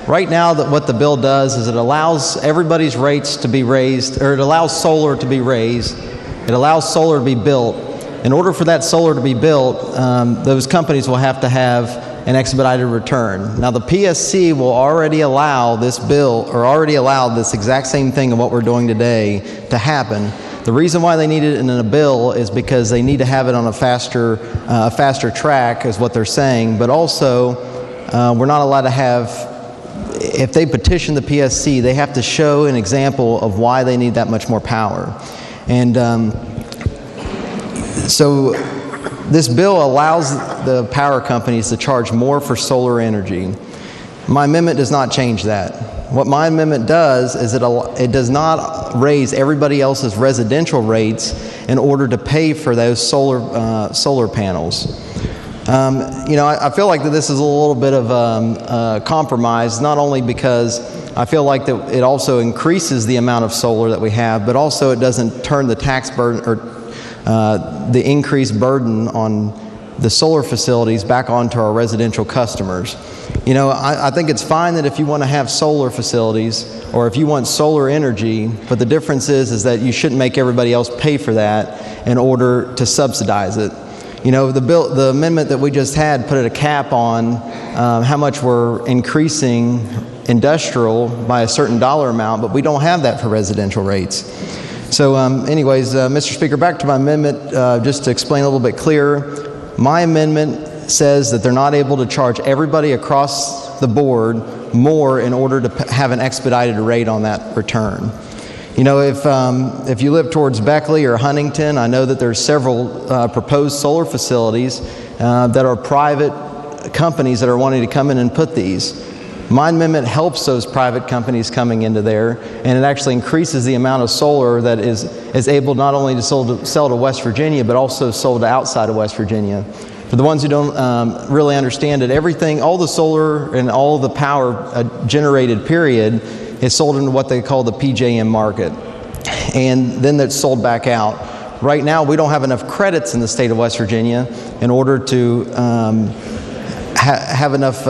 Right now, what the bill does is it allows everybody's rates to be raised, or it allows solar to be raised. It allows solar to be built. In order for that solar to be built, those companies will have to have an expedited return. Now, the PSC will already allow this bill, or already allowed this exact same thing of what we're doing today to happen. The reason why they need it in a bill is because they need to have it on a faster track, is what they're saying. But also, we're not allowed to have, if they petition the PSC, they have to show an example of why they need that much more power. And so this bill allows the power companies to charge more for solar energy. My amendment does not change that. What my amendment does is it does not raise everybody else's residential rates in order to pay for those solar panels. I feel like that this is a little bit of a compromise, not only because I feel like that it also increases the amount of solar that we have, but also it doesn't turn the tax burden or the increased burden on the solar facilities back onto our residential customers. I think it's fine that if you want to have solar facilities or if you want solar energy, but the difference is that you shouldn't make everybody else pay for that in order to subsidize it. The amendment that we just had put a cap on how much we're increasing industrial by a certain dollar amount, but we don't have that for residential rates. So anyways, Mr. Speaker, back to my amendment, just to explain a little bit clearer. My amendment says that they're not able to charge everybody across the board more in order to have an expedited rate on that return. If you live towards Berkeley or Huntington, I know that there's several proposed solar facilities that are private companies that are wanting to come in and put these. My amendment helps those private companies coming into there, and it actually increases the amount of solar that is able not only to sell to West Virginia, but also sold to outside of West Virginia. For the ones who don't really understand it, everything, all the solar and all the power generated, period, is sold into what they call the PJM market. And then it's sold back out. Right now, we don't have enough credits in the state of West Virginia in order to have enough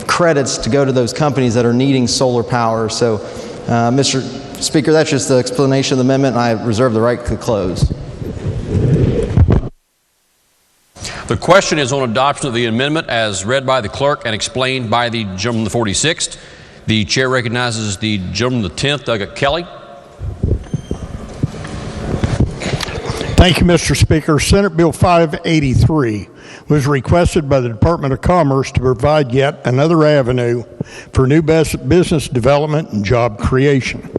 credits to go to those companies that are needing solar power. So, Mr. Speaker, that's just the explanation of the amendment, and I reserve the right to close. The question is on adoption of the amendment as read by the clerk and explained by the gentleman the 46th. The chair recognizes the gentleman the 10th, Doug Kelly. Thank you, Mr. Speaker. Senate Bill 583 was requested by the Department of Commerce to provide yet another avenue for new business development and job creation.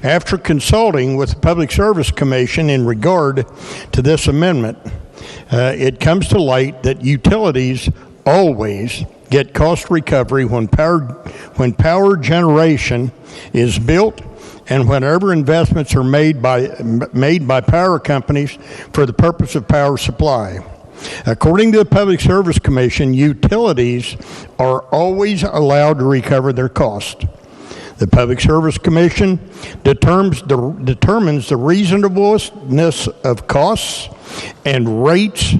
After consulting with the Public Service Commission in regard to this amendment, it comes to light that utilities always get cost recovery when power generation is built and whenever investments are made by power companies for the purpose of power supply. According to the Public Service Commission, utilities are always allowed to recover their cost. The Public Service Commission determines the reasonableness of costs and rates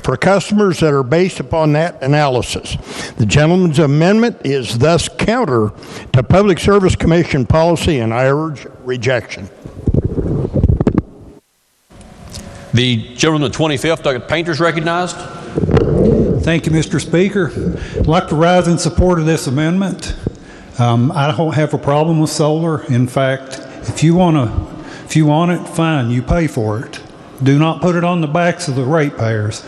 for customers that are based upon that analysis. The gentleman's amendment is thus counter to Public Service Commission policy, and I urge rejection. The gentleman the 25th, Doug Painter, is recognized. Thank you, Mr. Speaker. I'd like to rise in support of this amendment. I don't have a problem with solar. In fact, if you want it, fine, you pay for it. Do not put it on the backs of the ratepayers.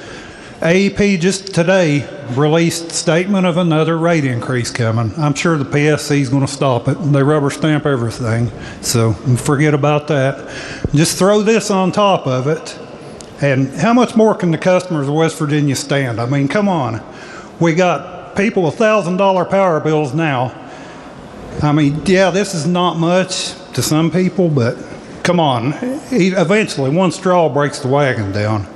AEP just today released a statement of another rate increase coming. I'm sure the PSC is going to stop it. They rubber stamp everything, so forget about that. Just throw this on top of it. And how much more can the customers of West Virginia stand? I mean, come on. We got people with $1,000 power bills now. I mean, yeah, this is not much to some people, but come on. Eventually, one straw breaks the wagon down.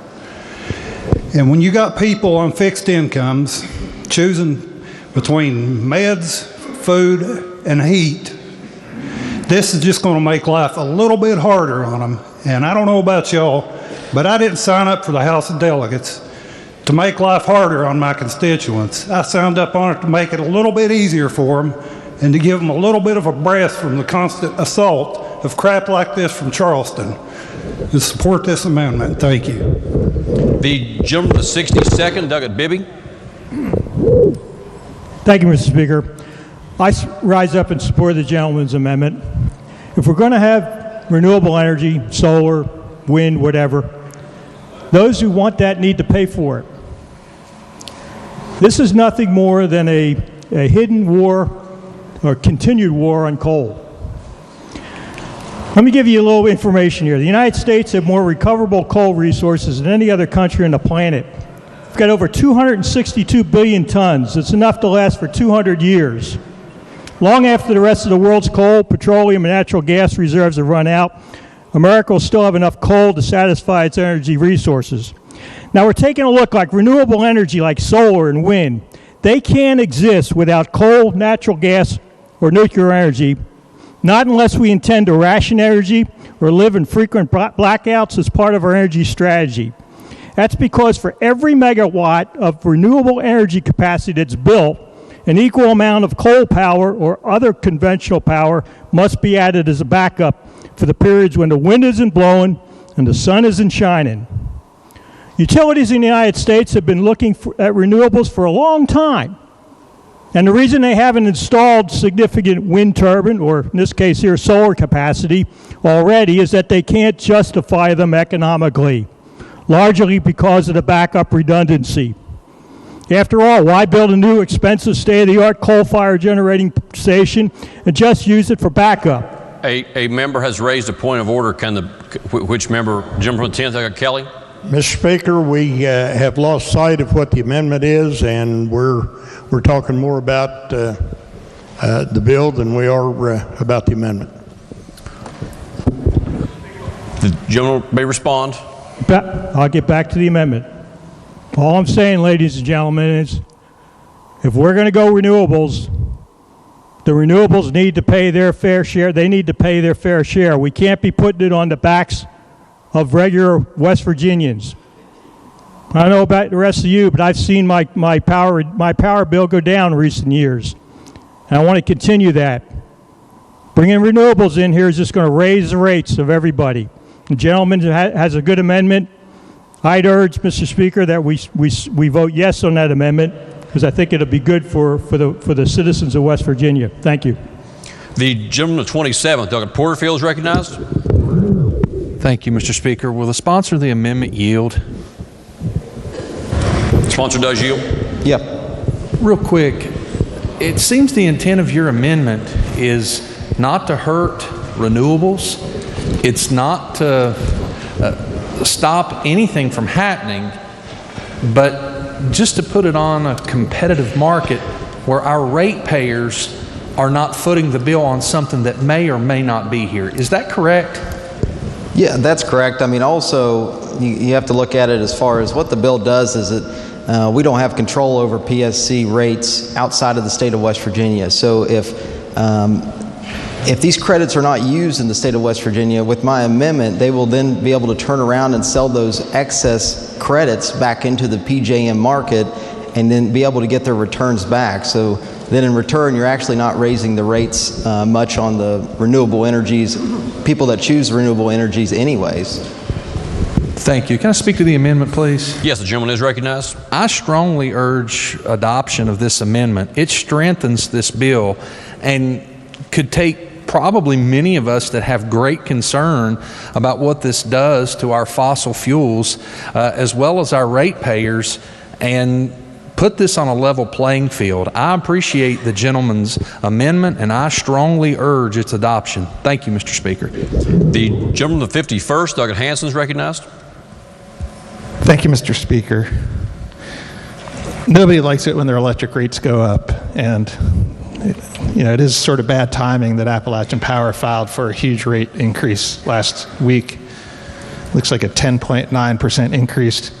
And when you got people on fixed incomes choosing between meds, food, and heat, this is just going to make life a little bit harder on them. And I don't know about y'all, but I didn't sign up for the House of Delegates to make life harder on my constituents. I signed up on it to make it a little bit easier for them and to give them a little bit of a breath from the constant assault of crap like this from Charleston. To support this amendment. Thank you. The gentleman the 62nd, Doug Bibby. Thank you, Mr. Speaker. I rise up in support of the gentleman's amendment. If we're going to have renewable energy, solar, wind, whatever, those who want that need to pay for it. This is nothing more than a hidden war or continued war on coal. Let me give you a little information here. The United States have more recoverable coal resources than any other country on the planet. We've got over 262 billion tons. It's enough to last for 200 years. Long after the rest of the world's coal, petroleum, and natural gas reserves have run out, America will still have enough coal to satisfy its energy resources. Now we're taking a look like renewable energy like solar and wind. They can't exist without coal, natural gas, or nuclear energy, not unless we intend to ration energy or live in frequent blackouts as part of our energy strategy. That's because for every megawatt of renewable energy capacity that's built, an equal amount of coal power or other conventional power must be added as a backup for the periods when the wind isn't blowing and the sun isn't shining. Utilities in the United States have been looking at renewables for a long time. And the reason they haven't installed significant wind turbine, or in this case here, solar capacity already, is that they can't justify them economically, largely because of the backup redundancy. After all, why build a new expensive state-of-the-art coal-fired generating station and just use it for backup? A member has raised a point of order. Which member? Gentleman from the 10th, Kelly. Mr. Speaker, we have lost sight of what the amendment is, and we're talking more about the bill than we are about the amendment. The gentleman may respond. I'll get back to the amendment. All I'm saying, ladies and gentlemen, is if we're going to go renewables, the renewables need to pay their fair share. They need to pay their fair share. We can't be putting it on the backs of regular West Virginians. I don't know about the rest of you, but I've seen my power bill go down in recent years. And I want to continue that. Bringing renewables in here is just going to raise the rates of everybody. The gentleman has a good amendment. I'd urge, Mr. Speaker, that we vote yes on that amendment, because I think it'll be good for the citizens of West Virginia. Thank you. The gentleman of 27th, Doug Porterfield, is recognized. Thank you, Mr. Speaker. Will the sponsor of the amendment yield? Sponsor does yield. Yep. Real quick, it seems the intent of your amendment is not to hurt renewables. It's not to stop anything from happening, but just to put it on a competitive market where our ratepayers are not footing the bill on something that may or may not be here. Is that correct? Yeah, that's correct. I mean, also, you have to look at it as far as what the bill does is that we don't have control over PSC rates outside of the state of West Virginia. So if these credits are not used in the state of West Virginia, with my amendment, they will then be able to turn around and sell those excess credits back into the PJM market and then be able to get their returns back. So then in return, you're actually not raising the rates much on the renewable energies, people that choose renewable energies anyways. Thank you. Can I speak to the amendment, please? Yes, the gentleman is recognized. I strongly urge adoption of this amendment. It strengthens this bill and could take probably many of us that have great concern about what this does to our fossil fuels, as well as our ratepayers, and put this on a level playing field. I appreciate the gentleman's amendment, and I strongly urge its adoption. Thank you, Mr. Speaker. The gentleman of 51st, Doug Hanson, is recognized. Thank you, Mr. Speaker. Nobody likes it when their electric rates go up, and it is sort of bad timing that Appalachian Power filed for a huge rate increase last week. Looks like a 10.9% increase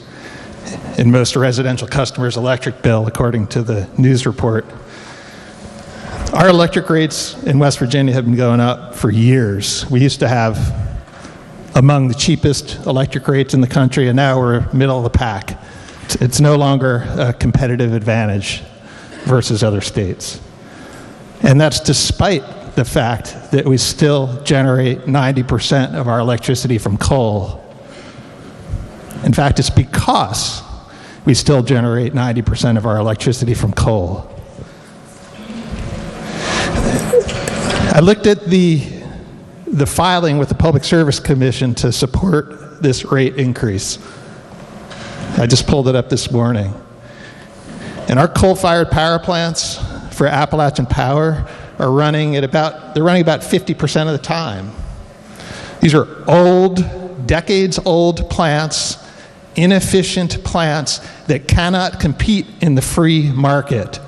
in most residential customers' electric bill, according to the news report. Our electric rates in West Virginia have been going up for years. We used to have among the cheapest electric rates in the country, and now we're middle of the pack. It's no longer a competitive advantage versus other states. And that's despite the fact that we still generate 90% of our electricity from coal. In fact, it's because we still generate 90% of our electricity from coal. I looked at the filing with the Public Service Commission to support this rate increase. I just pulled it up this morning. And our coal-fired power plants for Appalachian Power are running at about 50% of the time. These are old, decades-old plants, inefficient plants that cannot compete in the free market.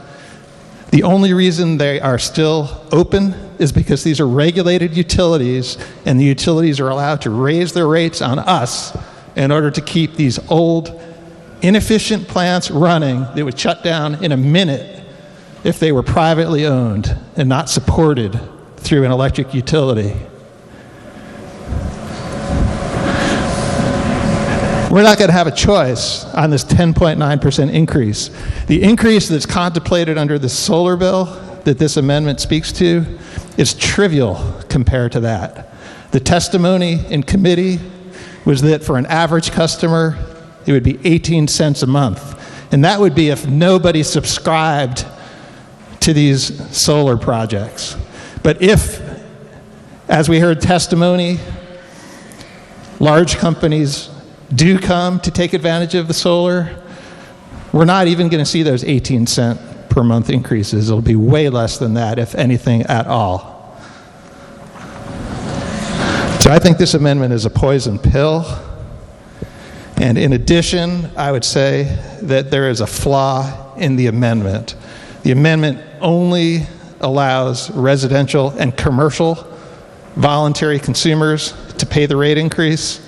The only reason they are still open is because these are regulated utilities, and the utilities are allowed to raise their rates on us in order to keep these old, inefficient plants running that would shut down in a minute if they were privately owned and not supported through an electric utility. We're not going to have a choice on this 10.9% increase. The increase that's contemplated under the solar bill that this amendment speaks to is trivial compared to that. The testimony in committee was that for an average customer, it would be 18 cents a month. And that would be if nobody subscribed to these solar projects. But if, as we heard testimony, large companies do come to take advantage of the solar, we're not even going to see those 18 cent per month increases. It'll be way less than that, if anything at all. So I think this amendment is a poison pill. And in addition, I would say that there is a flaw in the amendment. The amendment only allows residential and commercial voluntary consumers to pay the rate increase.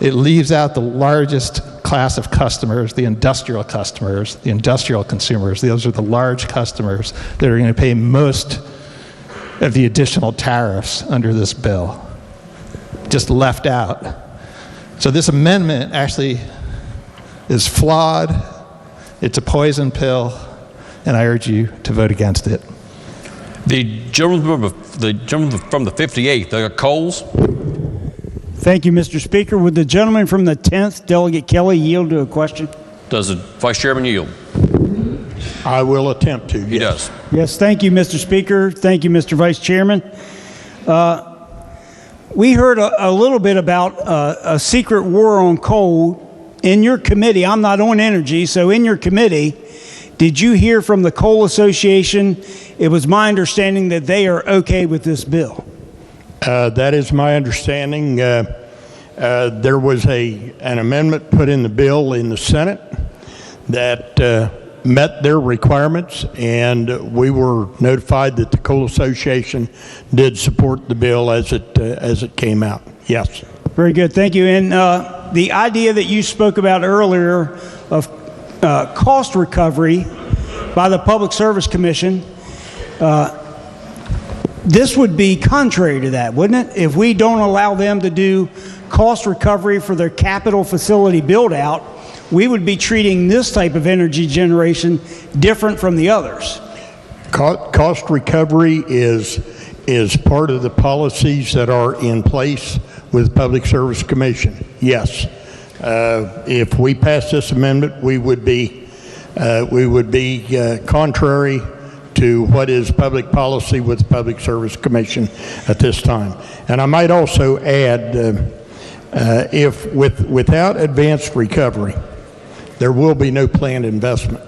It leaves out the largest class of customers, the industrial customers, the industrial consumers. Those are the large customers that are going to pay most of the additional tariffs under this bill. Just left out. So this amendment actually is flawed. It's a poison pill, and I urge you to vote against it. The gentleman from the 58th, Coles. Thank you, Mr. Speaker. Would the gentleman from the 10th, Delegate Kelly, yield to a question? Does the Vice Chairman yield? I will attempt to. He does. Yes, thank you, Mr. Speaker. Thank you, Mr. Vice Chairman. We heard a little bit about a secret war on coal in your committee. I'm not on energy, so in your committee, did you hear from the Coal Association? It was my understanding that they are okay with this bill. That is my understanding. There was an amendment put in the bill in the Senate that met their requirements, and we were notified that the Coal Association did support the bill as it came out. Yes. Very good. Thank you. And the idea that you spoke about earlier of cost recovery by the Public Service Commission, this would be contrary to that, wouldn't it? If we don't allow them to do cost recovery for their capital facility build out, we would be treating this type of energy generation different from the others. Cost recovery is part of the policies that are in place with Public Service Commission. Yes. If we pass this amendment, we would be contrary to what is public policy with the Public Service Commission at this time. And I might also add, without advanced recovery, there will be no planned investment.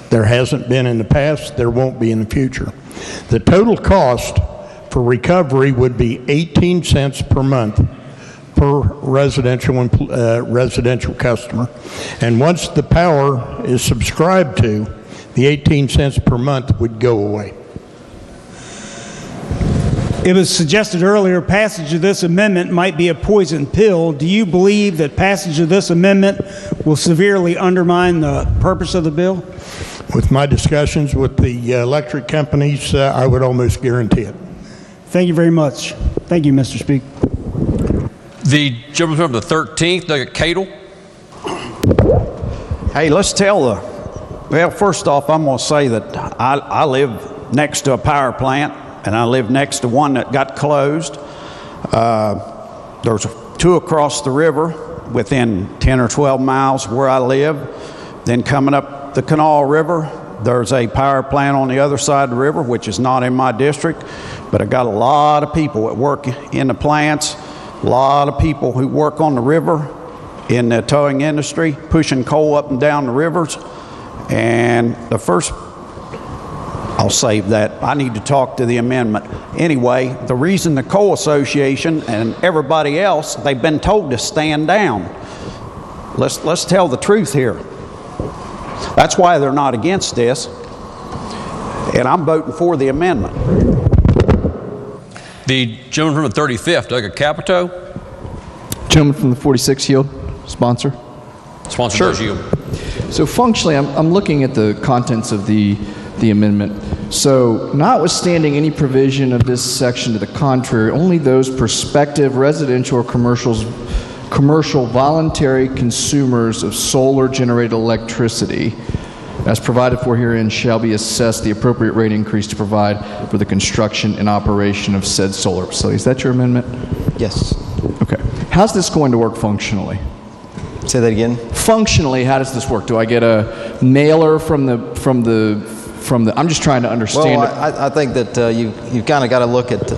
There hasn't been in the past, there won't be in the future. The total cost for recovery would be 18 cents per month per residential customer. And once the power is subscribed to, the 18 cents per month would go away. It was suggested earlier passage of this amendment might be a poison pill. Do you believe that passage of this amendment will severely undermine the purpose of the bill? With my discussions with the electric companies, I would almost guarantee it. Thank you very much. Thank you, Mr. Speaker. The gentleman from the 13th, Delegate CADLE. Hey, let's tell well, first off, I'm going to say that I live next to a power plant, and I live next to one that got closed. There's two across the river within 10 or 12 miles where I live. Then coming up the KANAWHA River, there's a power plant on the other side of the river, which is not in my district, but I got a lot of people that work in the plants, a lot of people who work on the river in the towing industry, pushing coal up and down the rivers. And the first, I'll save that. I need to talk to the amendment. Anyway, the reason the Coal Association and everybody else, they've been told to stand down. Let's tell the truth here. That's why they're not against this, and I'm voting for the amendment. The gentleman from the 35th, Doug Capito. Gentleman from the 46th yield, sponsor. Sponsor Sure. does yield. So functionally, I'm looking at the contents of the amendment. So notwithstanding any provision of this section to the contrary, only those prospective residential or commercial voluntary consumers of solar generated electricity as provided for herein shall be assessed the appropriate rate increase to provide for the construction and operation of said solar facility. Is that your amendment? Yes. Okay. How's this going to work functionally? Say that again. Functionally, how does this work? Do I get a mailer from the I'm just trying to understand well, it. I think that you've kind of got to look at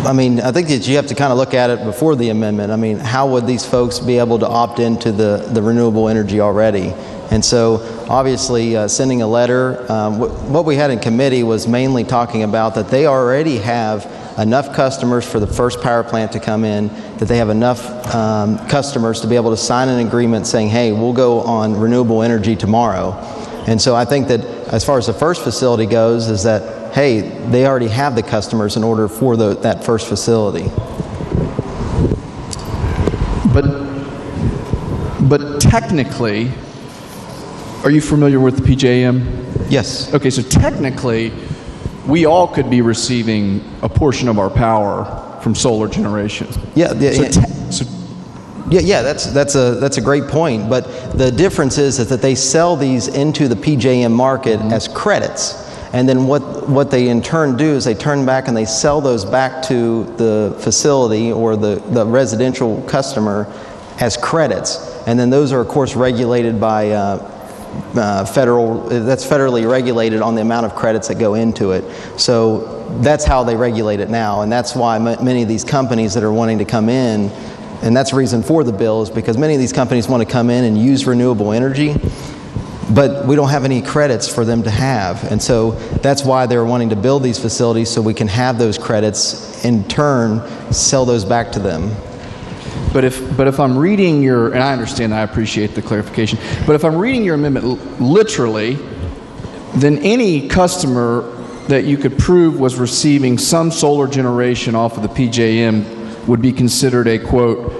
I mean, I think that you have to kind of look at it before the amendment. I mean, how would these folks be able to opt into the renewable energy already? And so, obviously, sending a letter, what we had in committee was mainly talking about that they already have enough customers for the first power plant to come in, that they have enough customers to be able to sign an agreement saying, hey, we'll go on renewable energy tomorrow. And so I think that as far as the first facility goes, is that, hey, they already have the customers in order for that first facility. But technically, are you familiar with the PJM? Yes. Okay, so technically, we all could be receiving a portion of our power from solar generation. Yeah, that's a great point. But the difference is that they sell these into the PJM market as credits. And then what they in turn do is they turn back and they sell those back to the facility or the residential customer as credits. And then those are, of course, regulated by that's federally regulated on the amount of credits that go into it. So that's how they regulate it now. And that's why many of these companies that are wanting to come in, and that's the reason for the bill, is because many of these companies want to come in and use renewable energy, but we don't have any credits for them to have. And so that's why they're wanting to build these facilities, so we can have those credits, in turn, sell those back to them. But if I'm reading your, and I understand, I appreciate the clarification, but if I'm reading your amendment literally, then any customer that you could prove was receiving some solar generation off of the PJM would be considered a, quote,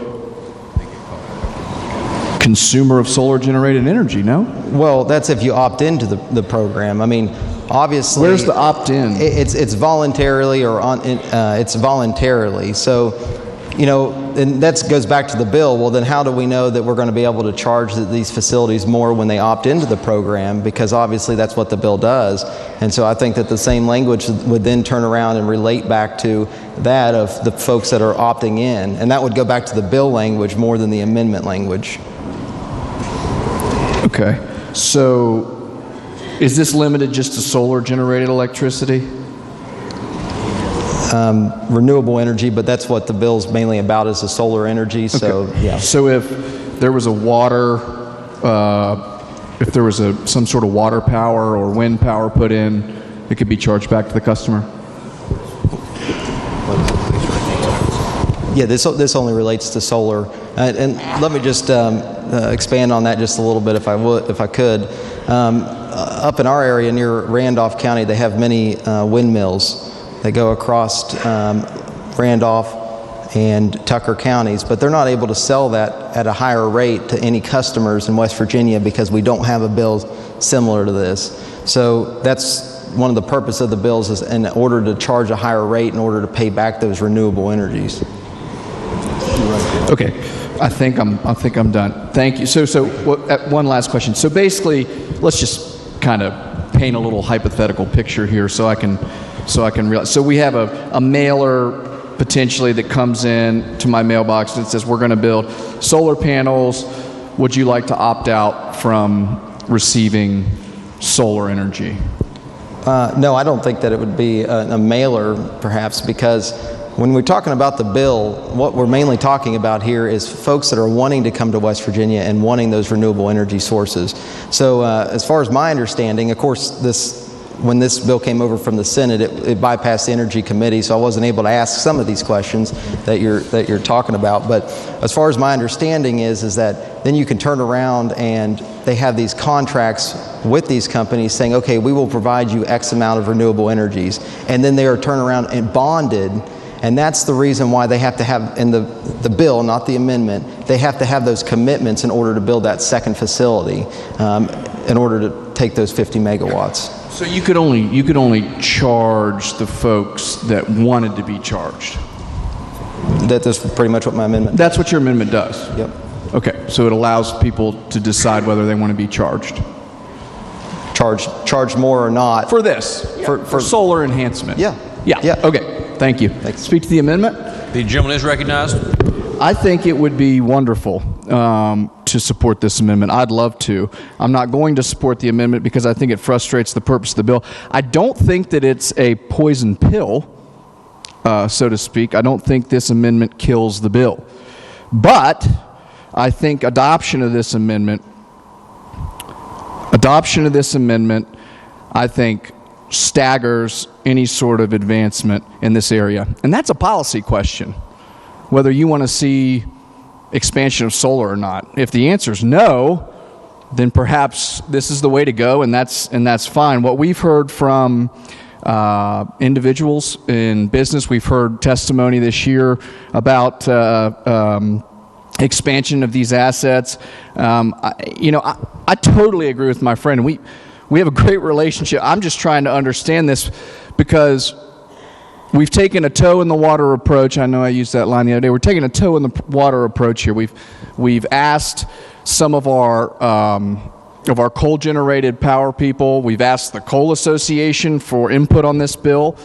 consumer of solar generated energy, no? Well, that's if you opt into the program. I mean, obviously, where's the opt-in? It's voluntarily or it's voluntarily. So, you know, and that goes back to the bill. Well, then how do we know that we're going to be able to charge these facilities more when they opt into the program? Because obviously that's what the bill does. And so I think that the same language would then turn around and relate back to that of the folks that are opting in. And that would go back to the bill language more than the amendment language. Okay. So is this limited just to solar generated electricity? Renewable energy, but that's what the bill's mainly about, is the solar energy. So, okay. Yeah. So if there was a if there was some sort of water power or wind power put in, it could be charged back to the customer? Yeah, this only relates to solar. And let me just expand on that just a little bit, if I could. Up in our area near Randolph County, they have many windmills. They go across Randolph and Tucker counties, but they're not able to sell that at a higher rate to any customers in West Virginia because we don't have a bill similar to this. So that's one of the purpose of the bills, is in order to charge a higher rate in order to pay back those renewable energies. Okay, I think I'm done. Thank you. So one last question. So basically, let's just kind of paint a little hypothetical picture here, so I can realize. So we have a mailer potentially that comes in to my mailbox that says, we're going to build solar panels. Would you like to opt out from receiving solar energy? No, I don't think that it would be a mailer, perhaps, because when we're talking about the bill, what we're mainly talking about here is folks that are wanting to come to West Virginia and wanting those renewable energy sources. So as far as my understanding, of course, this when this bill came over from the Senate, it bypassed the Energy Committee, so I wasn't able to ask some of these questions that you're talking about. But as far as my understanding is that then you can turn around and they have these contracts with these companies saying, okay, we will provide you X amount of renewable energies, and then they are turned around and bonded. And that's the reason why they have to have, in the bill, not the amendment, they have to have those commitments in order to build that second facility, in order to take those 50 megawatts. So you could only charge the folks that wanted to be charged. That's pretty much what my amendment does. That's what your amendment does? Yep. Okay, so it allows people to decide whether they want to be charged. Charged more or not. For this? Yeah. For solar enhancement? Yeah. Yeah. Okay, thank you. Speak to the amendment. The gentleman is recognized. I think it would be wonderful to support this amendment. I'd love to. I'm not going to support the amendment because I think it frustrates the purpose of the bill. I don't think that it's a poison pill, so to speak. I don't think this amendment kills the bill. But I think adoption of this amendment, I think staggers any sort of advancement in this area. And that's a policy question, whether you want to see expansion of solar or not. If the answer is no, then perhaps this is the way to go, and that's fine. What we've heard from individuals in business, we've heard testimony this year about expansion of these assets. I totally agree with my friend. We have a great relationship. I'm just trying to understand this because we've taken a toe in the water approach. I know I used that line the other day. We're taking a toe in the water approach here. We've asked some of our coal-generated power people. We've asked the Coal Association for input on this bill.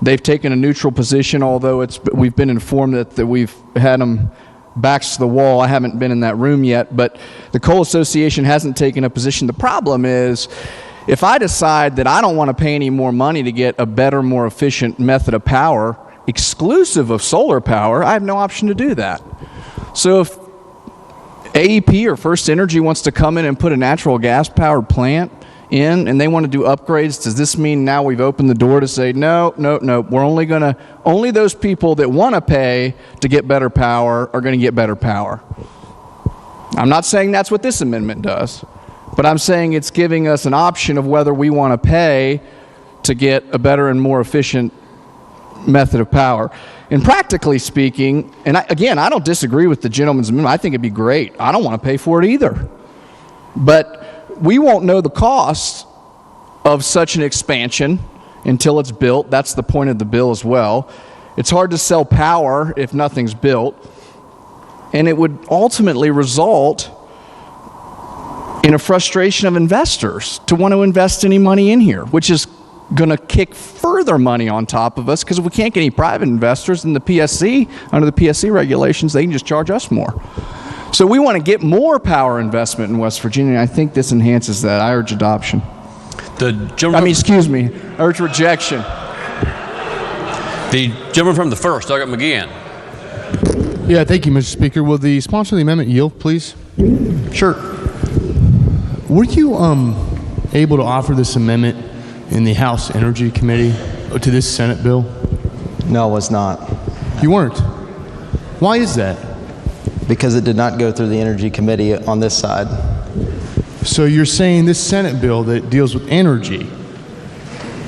They've taken a neutral position, although we've been informed that we've had them backs to the wall. I haven't been in that room yet, but the Coal Association hasn't taken a position. The problem is, if I decide that I don't want to pay any more money to get a better, more efficient method of power, exclusive of solar power, I have no option to do that. So if AEP or First Energy wants to come in and put a natural gas-powered plant in and they want to do upgrades, does this mean now we've opened the door to say, no, we're only those people that want to pay to get better power are going to get better power? I'm not saying that's what this amendment does, but I'm saying it's giving us an option of whether we want to pay to get a better and more efficient method of power. And practically speaking, and I don't disagree with the gentleman's amendment. I think it'd be great. I don't want to pay for it either. But we won't know the cost of such an expansion until it's built. That's the point of the bill as well. It's hard to sell power if nothing's built. And it would ultimately result in a frustration of investors to want to invest any money in here, which is going to kick further money on top of us because if we can't get any private investors in the PSC, under the PSC regulations, they can just charge us more. So we want to get more power investment in West Virginia, and I think this enhances that. I urge adoption. I urge rejection. The gentleman from the first, Doug McGeehan. Yeah, thank you, Mr. Speaker. Will the sponsor of the amendment yield, please? Sure. Were you able to offer this amendment in the House Energy Committee to this Senate bill? No, I was not. You weren't? Why is that? Because it did not go through the Energy Committee on this side. So you're saying this Senate bill that deals with energy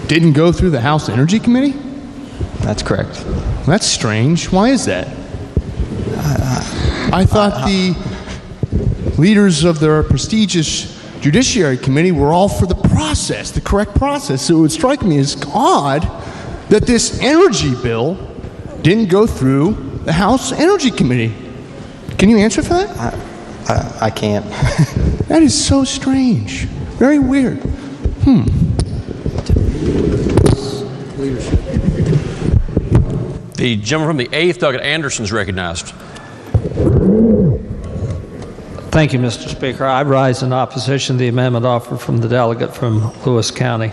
didn't go through the House Energy Committee? That's correct. That's strange. Why is that? I thought the leaders of their prestigious Judiciary Committee were all for the process, the correct process. So it would strike me as odd that this energy bill didn't go through the House Energy Committee. Can you answer for that? I can't. That is so strange. Very weird. The gentleman from the 8th, Doug Anderson, is recognized. Thank you, Mr. Speaker. I rise in opposition to the amendment offered from the delegate from Lewis County.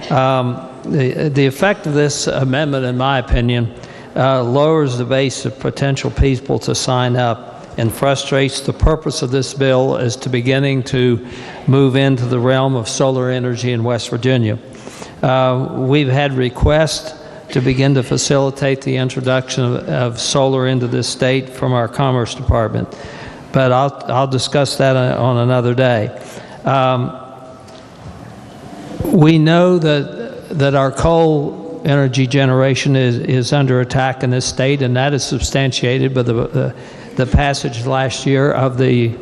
The effect of this amendment, in my opinion, lowers the base of potential people to sign up and frustrates the purpose of this bill as to beginning to move into the realm of solar energy in West Virginia. We've had requests to begin to facilitate the introduction of solar into this state from our Commerce Department, but I'll discuss that on another day. We know that our coal energy generation is under attack in this state, and that is substantiated by the passage last year of the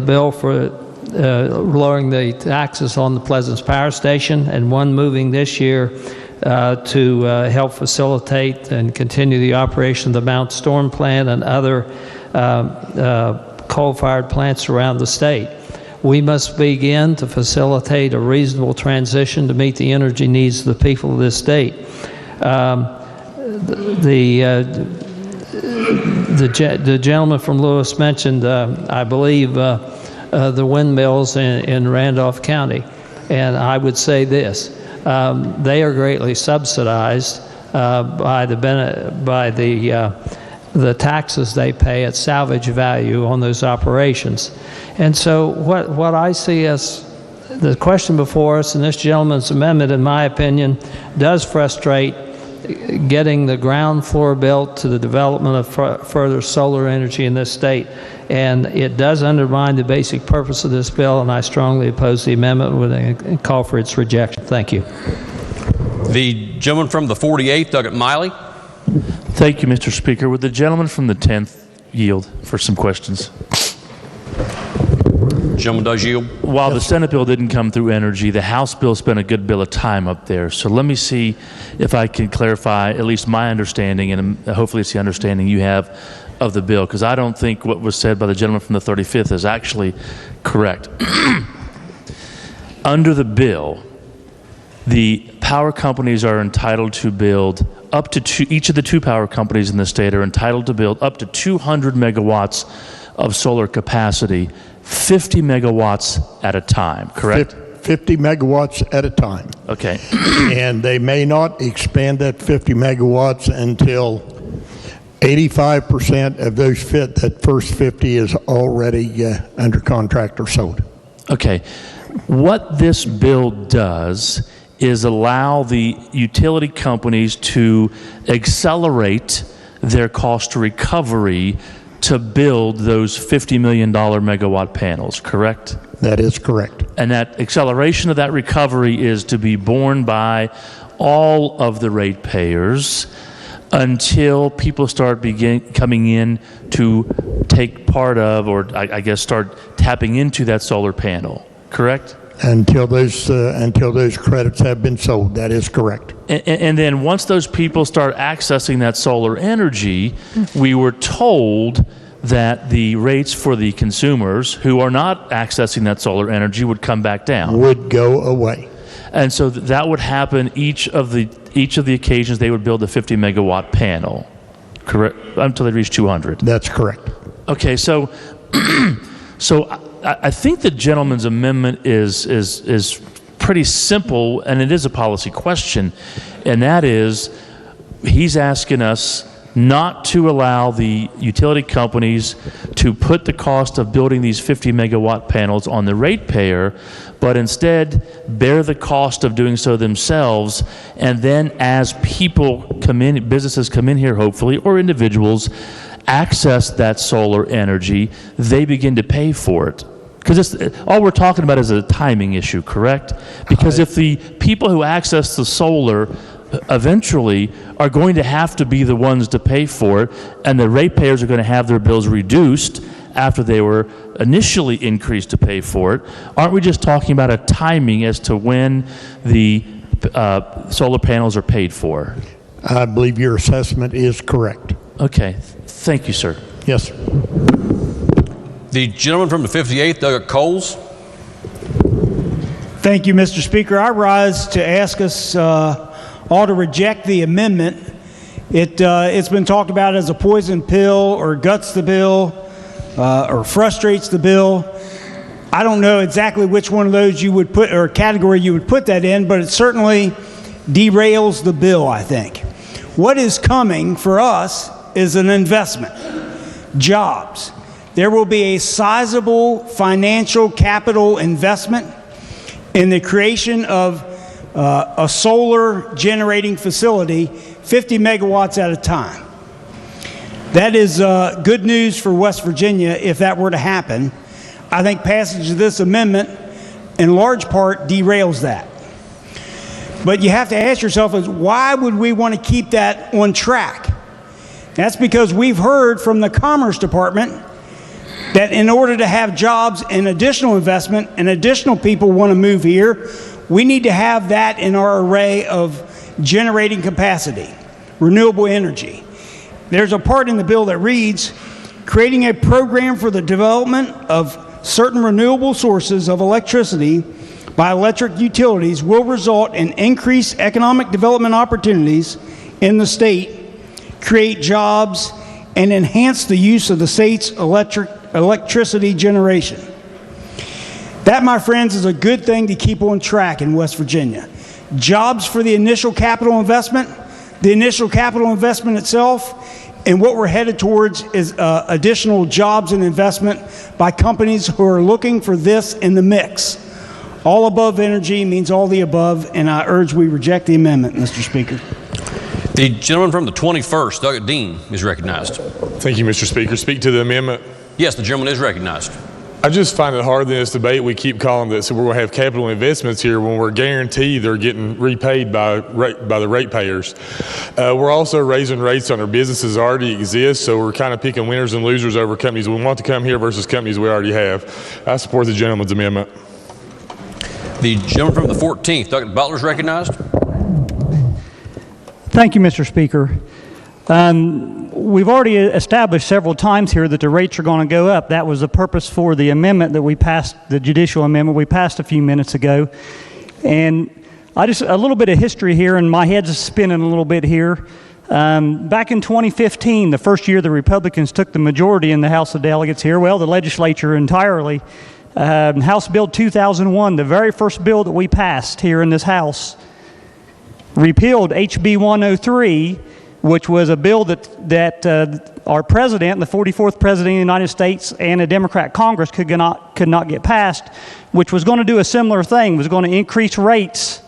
bill for lowering the taxes on the Pleasance Power Station, and one moving this year to help facilitate and continue the operation of the Mount Storm plant and other coal-fired plants around the state. We must begin to facilitate a reasonable transition to meet the energy needs of the people of this state. The gentleman from Lewis mentioned, I believe, the windmills in Randolph County, and I would say this: they are greatly subsidized by the taxes they pay at salvage value on those operations. And so what I see as the question before us, and this gentleman's amendment, in my opinion, does frustrate getting the ground floor built to the development of further solar energy in this state. And it does undermine the basic purpose of this bill, and I strongly oppose the amendment and call for its rejection. Thank you. The gentleman from the 48th, Doug Miley. Thank you, Mr. Speaker. Would the gentleman from the 10th yield for some questions? Gentleman does yield. While the Senate bill didn't come through energy, the House bill spent a good deal of time up there. So let me see if I can clarify at least my understanding, and hopefully it's the understanding you have of the bill, because I don't think what was said by the gentleman from the 35th is actually correct. Under the bill, the power companies are entitled to build up to each of the two power companies in the state are entitled to build up to 200 megawatts of solar capacity, 50 megawatts at a time, correct? 50 megawatts at a time. Okay. And they may not expand that 50 megawatts until 85% of those that first 50 is already under contract or sold. Okay. What this bill does is allow the utility companies to accelerate their cost recovery to build those $50 million megawatt panels, correct? That is correct. And that acceleration of that recovery is to be borne by all of the ratepayers until people start coming in to take part of, or I guess start tapping into that solar panel, correct? Until those credits have been sold. That is correct. And then once those people start accessing that solar energy, we were told that the rates for the consumers who are not accessing that solar energy would come back down. Would go away. And so that would happen each of the occasions they would build a 50 megawatt panel, correct? Until they reach 200. That's correct. Okay, so I think the gentleman's amendment is pretty simple, and it is a policy question, and that is he's asking us not to allow the utility companies to put the cost of building these 50 megawatt panels on the ratepayer, but instead bear the cost of doing so themselves, and then as people come in, businesses come in here hopefully, or individuals access that solar energy, they begin to pay for it. Because all we're talking about is a timing issue, correct? Because if the people who access the solar eventually are going to have to be the ones to pay for it, and the ratepayers are going to have their bills reduced after they were initially increased to pay for it, aren't we just talking about a timing as to when the solar panels are paid for? I believe your assessment is correct. Okay. Thank you, sir. Yes, sir. The gentleman from the 58th, Doug Coles. Thank you, Mr. Speaker. I rise to ask us all to reject the amendment. It's been talked about as a poison pill, or guts the bill, or frustrates the bill. I don't know exactly which one of those you would put, or category you would put that in, but it certainly derails the bill, I think. What is coming for us is an investment, jobs. There will be a sizable financial capital investment in the creation of a solar generating facility 50 megawatts at a time. That is good news for West Virginia if that were to happen. I think passage of this amendment in large part derails that. But you have to ask yourself is why would we want to keep that on track? That's because we've heard from the Commerce Department that in order to have jobs and additional investment and additional people want to move here, we need to have that in our array of generating capacity, renewable energy. There's a part in the bill that reads, creating a program for the development of certain renewable sources of electricity by electric utilities will result in increased economic development opportunities in the state, create jobs, and enhance the use of the state's electricity generation. That, my friends, is a good thing to keep on track in West Virginia. Jobs for the initial capital investment itself, and what we're headed towards is additional jobs and investment by companies who are looking for this in the mix. All above energy means all the above, and I urge we reject the amendment, Mr. Speaker. The gentleman from the 21st, Doug Dean, is recognized. Thank you, Mr. Speaker. Speak to the amendment. Yes, the gentleman is recognized. I just find it hard in this debate we keep calling this, we're going to have capital investments here when we're guaranteed they're getting repaid by the ratepayers. We're also raising rates on our businesses that already exist, so we're kind of picking winners and losers over companies we want to come here versus companies we already have. I support the gentleman's amendment. The gentleman from the 14th, Doug Butler, is recognized. Thank you, Mr. Speaker. We've already established several times here that the rates are going to go up. That was the purpose for the amendment that we passed, the judicial amendment we passed a few minutes ago. And a little bit of history here, and my head's spinning a little bit here. Back in 2015, the first year the Republicans took the majority in the House of Delegates here, well, the legislature entirely, House Bill 2001, the very first bill that we passed here in this House, repealed HB 103, which was a bill that our president, the 44th president of the United States, and a Democrat Congress could not get passed, which was going to do a similar thing, was going to increase rates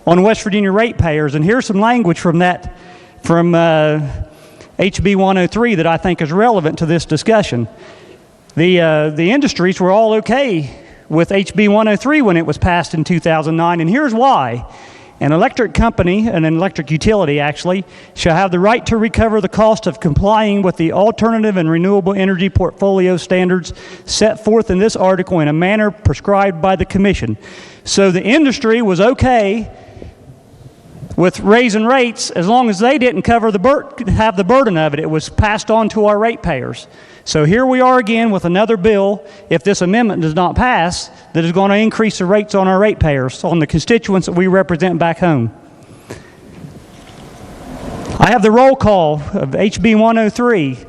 on West Virginia ratepayers. And here's some language from that, from HB 103 that I think is relevant to this discussion. The industries were all okay with HB 103 when it was passed in 2009, and here's why. An electric company, an electric utility actually, shall have the right to recover the cost of complying with the alternative and renewable energy portfolio standards set forth in this article in a manner prescribed by the Commission. So the industry was okay with raising rates as long as they didn't have the burden of it. It was passed on to our ratepayers. So here we are again with another bill, if this amendment does not pass, that is going to increase the rates on our ratepayers, on the constituents that we represent back home. I have the roll call of HB 103.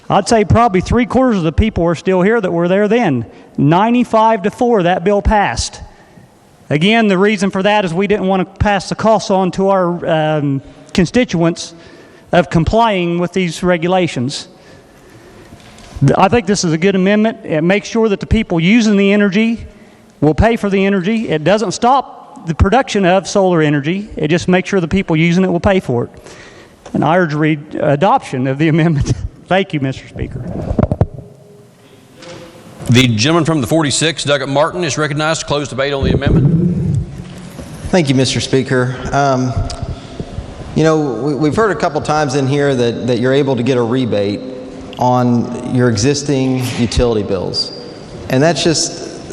I'd say probably 3/4 of the people are still here that were there then. 95-4, that bill passed. Again, the reason for that is we didn't want to pass the costs on to our constituents of complying with these regulations. I think this is a good amendment. It makes sure that the people using the energy will pay for the energy. It doesn't stop the production of solar energy. It just makes sure the people using it will pay for it. And I urge adoption of the amendment. Thank you, Mr. Speaker. The gentleman from the 46th, Doug Martin, is recognized to close debate on the amendment. Thank you, Mr. Speaker. You know, we've heard a couple times in here that you're able to get a rebate on your existing utility bills. And that's just,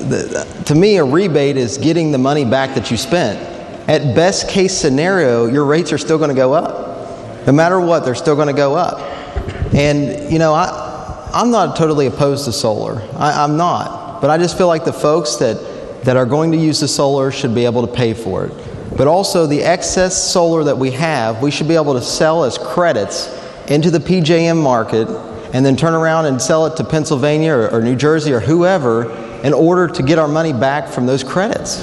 to me, a rebate is getting the money back that you spent. At best case scenario, your rates are still going to go up. No matter what, they're still going to go up. And, you know, I'm not totally opposed to solar. I'm not. But I just feel like the folks that are going to use the solar should be able to pay for it. But also the excess solar that we have, we should be able to sell as credits into the PJM market and then turn around and sell it to Pennsylvania or New Jersey or whoever in order to get our money back from those credits.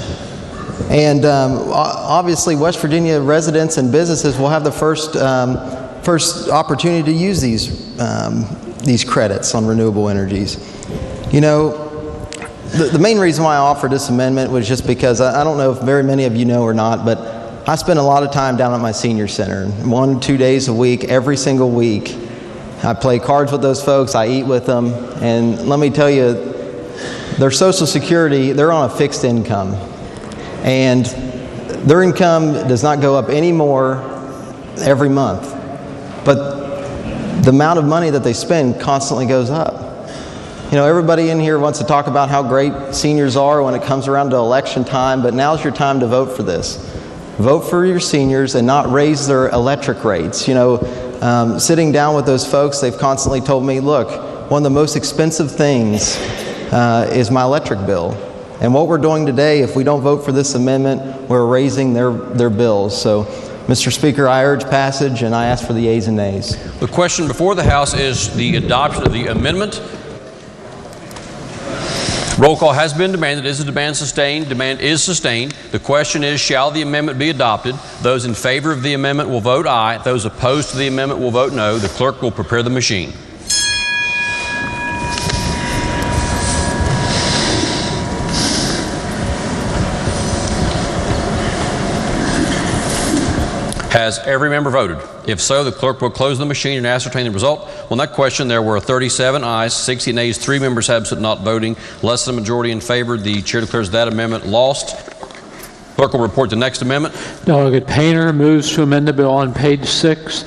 And obviously West Virginia residents and businesses will have the first opportunity to use these credits on renewable energies. You know, The main reason why I offered this amendment was just because I don't know if very many of you know or not, but I spend a lot of time down at my senior center, 1-2 days a week, every single week. I play cards with those folks, I eat with them, and let me tell you, their Social Security, they're on a fixed income, and their income does not go up any more every month, but the amount of money that they spend constantly goes up. You know, everybody in here wants to talk about how great seniors are when it comes around to election time, but now's your time to vote for this. Vote for your seniors and not raise their electric rates. You know, sitting down with those folks, they've constantly told me, look, one of the most expensive things is my electric bill. And what we're doing today, if we don't vote for this amendment, we're raising their bills. So, Mr. Speaker, I urge passage and I ask for the yeas and nays. The question before the House is the adoption of the amendment. Roll call has been demanded. Is the demand sustained? Demand is sustained. The question is, shall the amendment be adopted? Those in favor of the amendment will vote aye. Those opposed to the amendment will vote no. The clerk will prepare the machine. Has every member voted? If so, the clerk will close the machine and ascertain the result. On that question, there were 37 ayes, 60 nays, 3 members absent not voting, less than a majority in favor. The chair declares that amendment lost. Clerk will report the next amendment. Delegate Painter moves to amend the bill on page 6,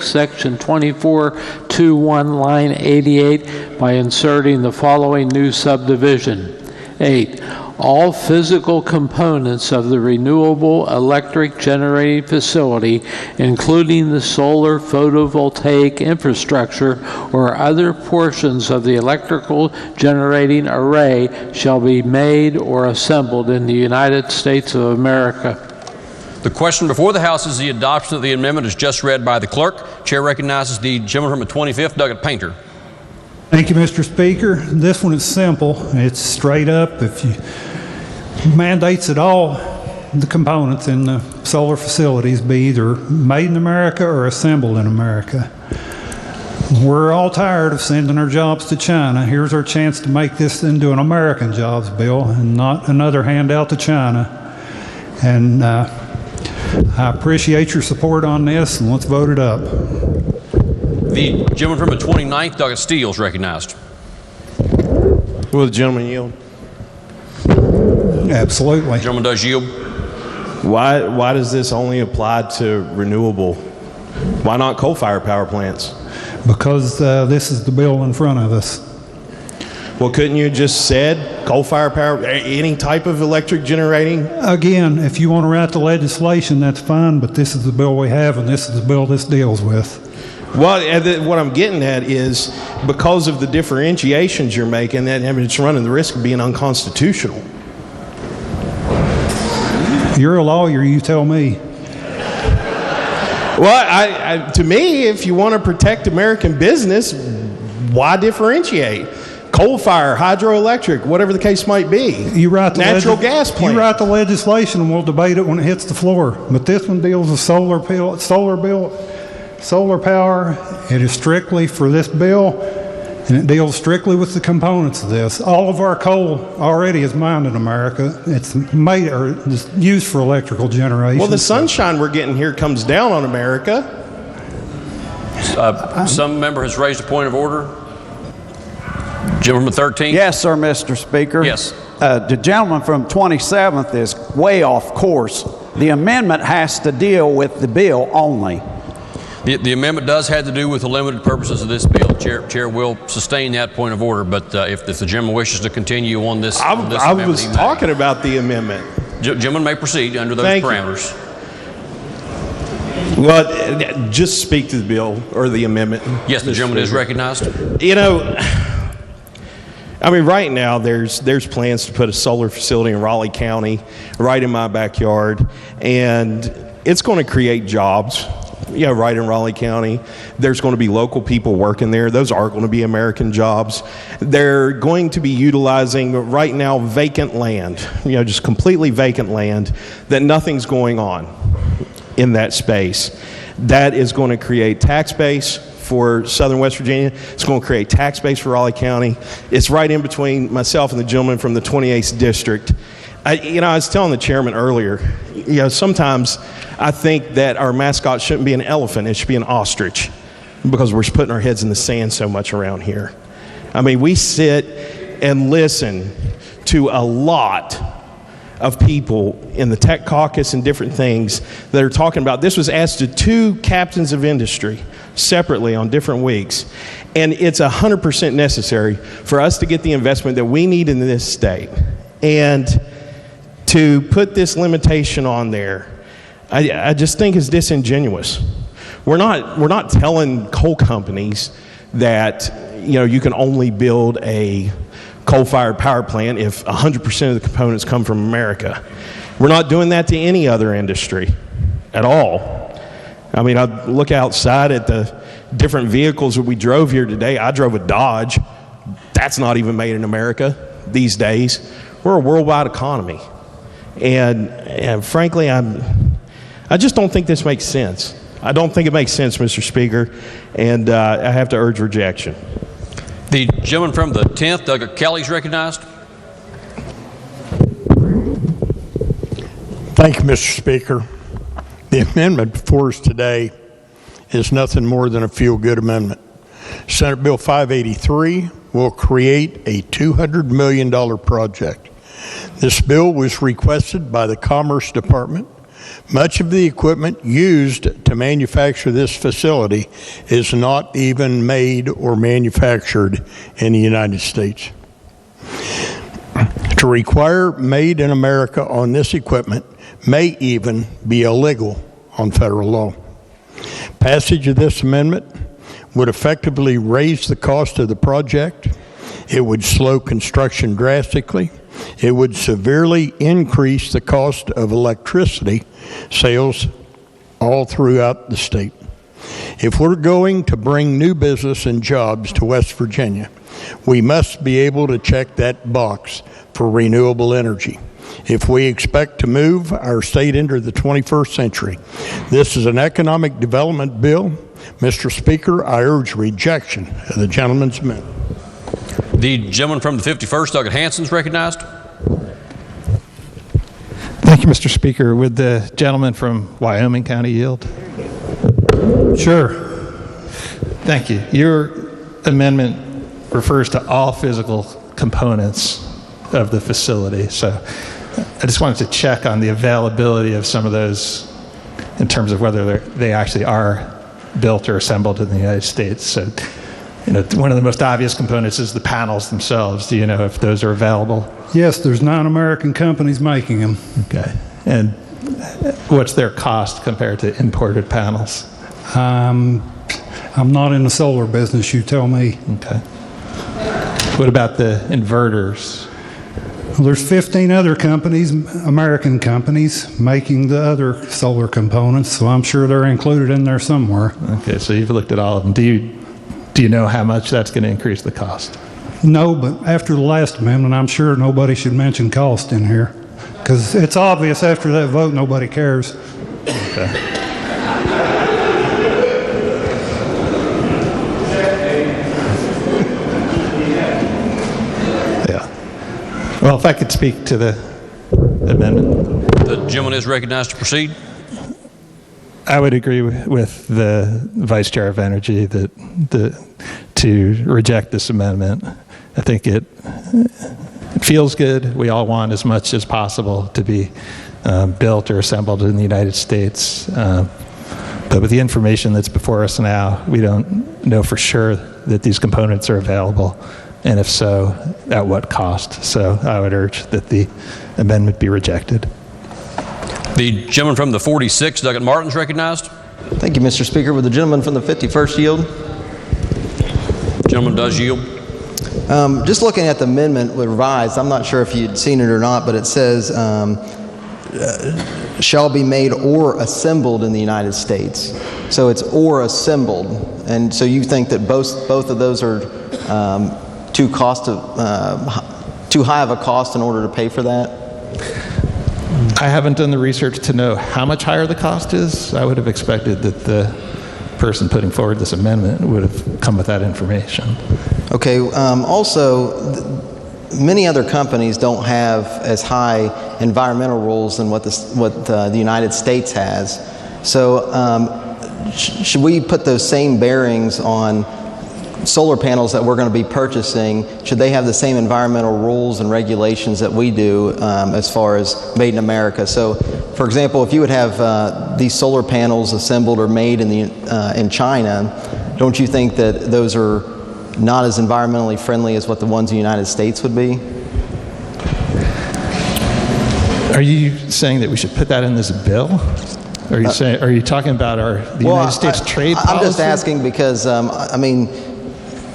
section 2421, line 88, by inserting the following new subdivision. 8. All physical components of the renewable electric generating facility, including the solar photovoltaic infrastructure or other portions of the electrical generating array, shall be made or assembled in the United States of America. The question before the House is the adoption of the amendment as just read by the clerk. Chair recognizes the gentleman from the 25th, Delegate Painter. Thank you, Mr. Speaker. This one is simple. It's straight up. If you mandates that all the components in the solar facilities be either made in America or assembled in America. We're all tired of sending our jobs to China. Here's our chance to make this into an American jobs bill and not another handout to China. And I appreciate your support on this, and let's vote it up. The gentleman from the 29th, Delegate Steele, is recognized. Will the gentleman yield? Absolutely. The gentleman does yield. Why does this only apply to renewable? Why not coal-fired power plants? Because this is the bill in front of us. Well, couldn't you just said coal-fired power, any type of electric generating? Again, if you want to write the legislation, that's fine, but this is the bill we have, and this is the bill this deals with. Well, what I'm getting at is because of the differentiations you're making, that it's running the risk of being unconstitutional. You're a lawyer, you tell me. Well, to me, if you want to protect American business, why differentiate? Coal fire, hydroelectric, whatever the case might be. You write the natural gas plant. You write the legislation, and we'll debate it when it hits the floor. But this one deals with solar power. It is strictly for this bill, and it deals strictly with the components of this. All of our coal already is mined in America. It's made or it's used for electrical generation. Well, the sunshine we're getting here comes down on America. Some member has raised a point of order. Gentleman 13. Yes, sir, Mr. Speaker. Yes. The gentleman from 27th is way off course. The amendment has to deal with the bill only. The amendment does have to do with the limited purposes of this bill. Chair will sustain that point of order, but if the gentleman wishes to continue on this, I was talking about the amendment. Gentleman may proceed under those parameters. Well, just speak to the bill or the amendment. Yes, the gentleman is recognized. You know, I mean, right now there's plans to put a solar facility in Raleigh County, right in my backyard, and it's going to create jobs. Yeah, right in Raleigh County. There's going to be local people working there. Those are going to be American jobs. They're going to be utilizing right now vacant land, just completely vacant land that nothing's going on in that space. That is going to create tax base for Southern West Virginia. It's going to create tax base for Raleigh County. It's right in between myself and the gentleman from the 28th District. I was telling the chairman earlier, sometimes I think that our mascot shouldn't be an elephant, it should be an ostrich, because we're putting our heads in the sand so much around here. I mean, we sit and listen to a lot of people in the tech caucus and different things that are talking about. This was asked to 2 captains of industry separately on different weeks, and it's 100% necessary for us to get the investment that we need in this state. And to put this limitation on there, I just think is disingenuous. We're not telling coal companies that you can only build a coal-fired power plant if 100% of the components come from America. We're not doing that to any other industry at all. I mean, I look outside at the different vehicles that we drove here today. I drove a Dodge. That's not even made in America these days. We're a worldwide economy. And frankly, I just don't think this makes sense. I don't think it makes sense, Mr. Speaker, and I have to urge rejection. The gentleman from the 10th, Doug Kelly, is recognized. Thank you, Mr. Speaker. The amendment before us today is nothing more than a feel-good amendment. Senate Bill 583 will create a $200 million project. This bill was requested by the Commerce Department. Much of the equipment used to manufacture this facility is not even made or manufactured in the United States. To require made in America on this equipment may even be illegal on federal law. Passage of this amendment would effectively raise the cost of the project. It would slow construction drastically. It would severely increase the cost of electricity sales all throughout the state. If we're going to bring new business and jobs to West Virginia, we must be able to check that box for renewable energy. If we expect to move our state into the 21st century, this is an economic development bill. Mr. Speaker, I urge rejection of the gentleman's amendment. The gentleman from the 51st, Doug Hanson, is recognized. Thank you, Mr. Speaker. Would the gentleman from Wyoming County yield? Sure. Thank you. Your amendment refers to all physical components of the facility. So I just wanted to check on the availability of some of those in terms of whether they actually are built or assembled in the United States. So, one of the most obvious components is the panels themselves. Do you know if those are available? Yes, there's 9 American companies making them. Okay. And what's their cost compared to imported panels? I'm not in the solar business, you tell me. Okay. What about the inverters? Well, there's 15 other companies, American companies, making the other solar components, so I'm sure they're included in there somewhere. Okay, so you've looked at all of them. Do you know how much that's going to increase the cost? No, but after the last amendment, I'm sure nobody should mention cost in here, because it's obvious after that vote nobody cares. Okay. Yeah. Well, if I could speak to the amendment. The gentleman is recognized to proceed. I would agree with the Vice Chair of Energy to reject this amendment. I think it feels good. We all want as much as possible to be built or assembled in the United States. But with the information that's before us now, we don't know for sure that these components are available, and if so, at what cost. So I would urge that the amendment be rejected. The gentleman from the 46th, Doug Martin, is recognized. Thank you, Mr. Speaker. Would the gentleman from the 51st yield? The gentleman does yield. Just looking at the amendment revised, I'm not sure if you'd seen it or not, but it says shall be made or assembled in the United States. So it's or assembled. And so you think that both of those are too high of a cost in order to pay for that? I haven't done the research to know how much higher the cost is. I would have expected that the person putting forward this amendment would have come with that information. Okay, also, many other companies don't have as high environmental rules than what the United States has. So should we put those same bearings on solar panels that we're going to be purchasing? Should they have the same environmental rules and regulations that we do as far as made in America? So, for example, if you would have these solar panels assembled or made in China, don't you think that those are not as environmentally friendly as what the ones in the United States would be? Are you saying that we should put that in this bill? Are you saying? Are you talking about the United States trade policy? I'm just asking because I mean,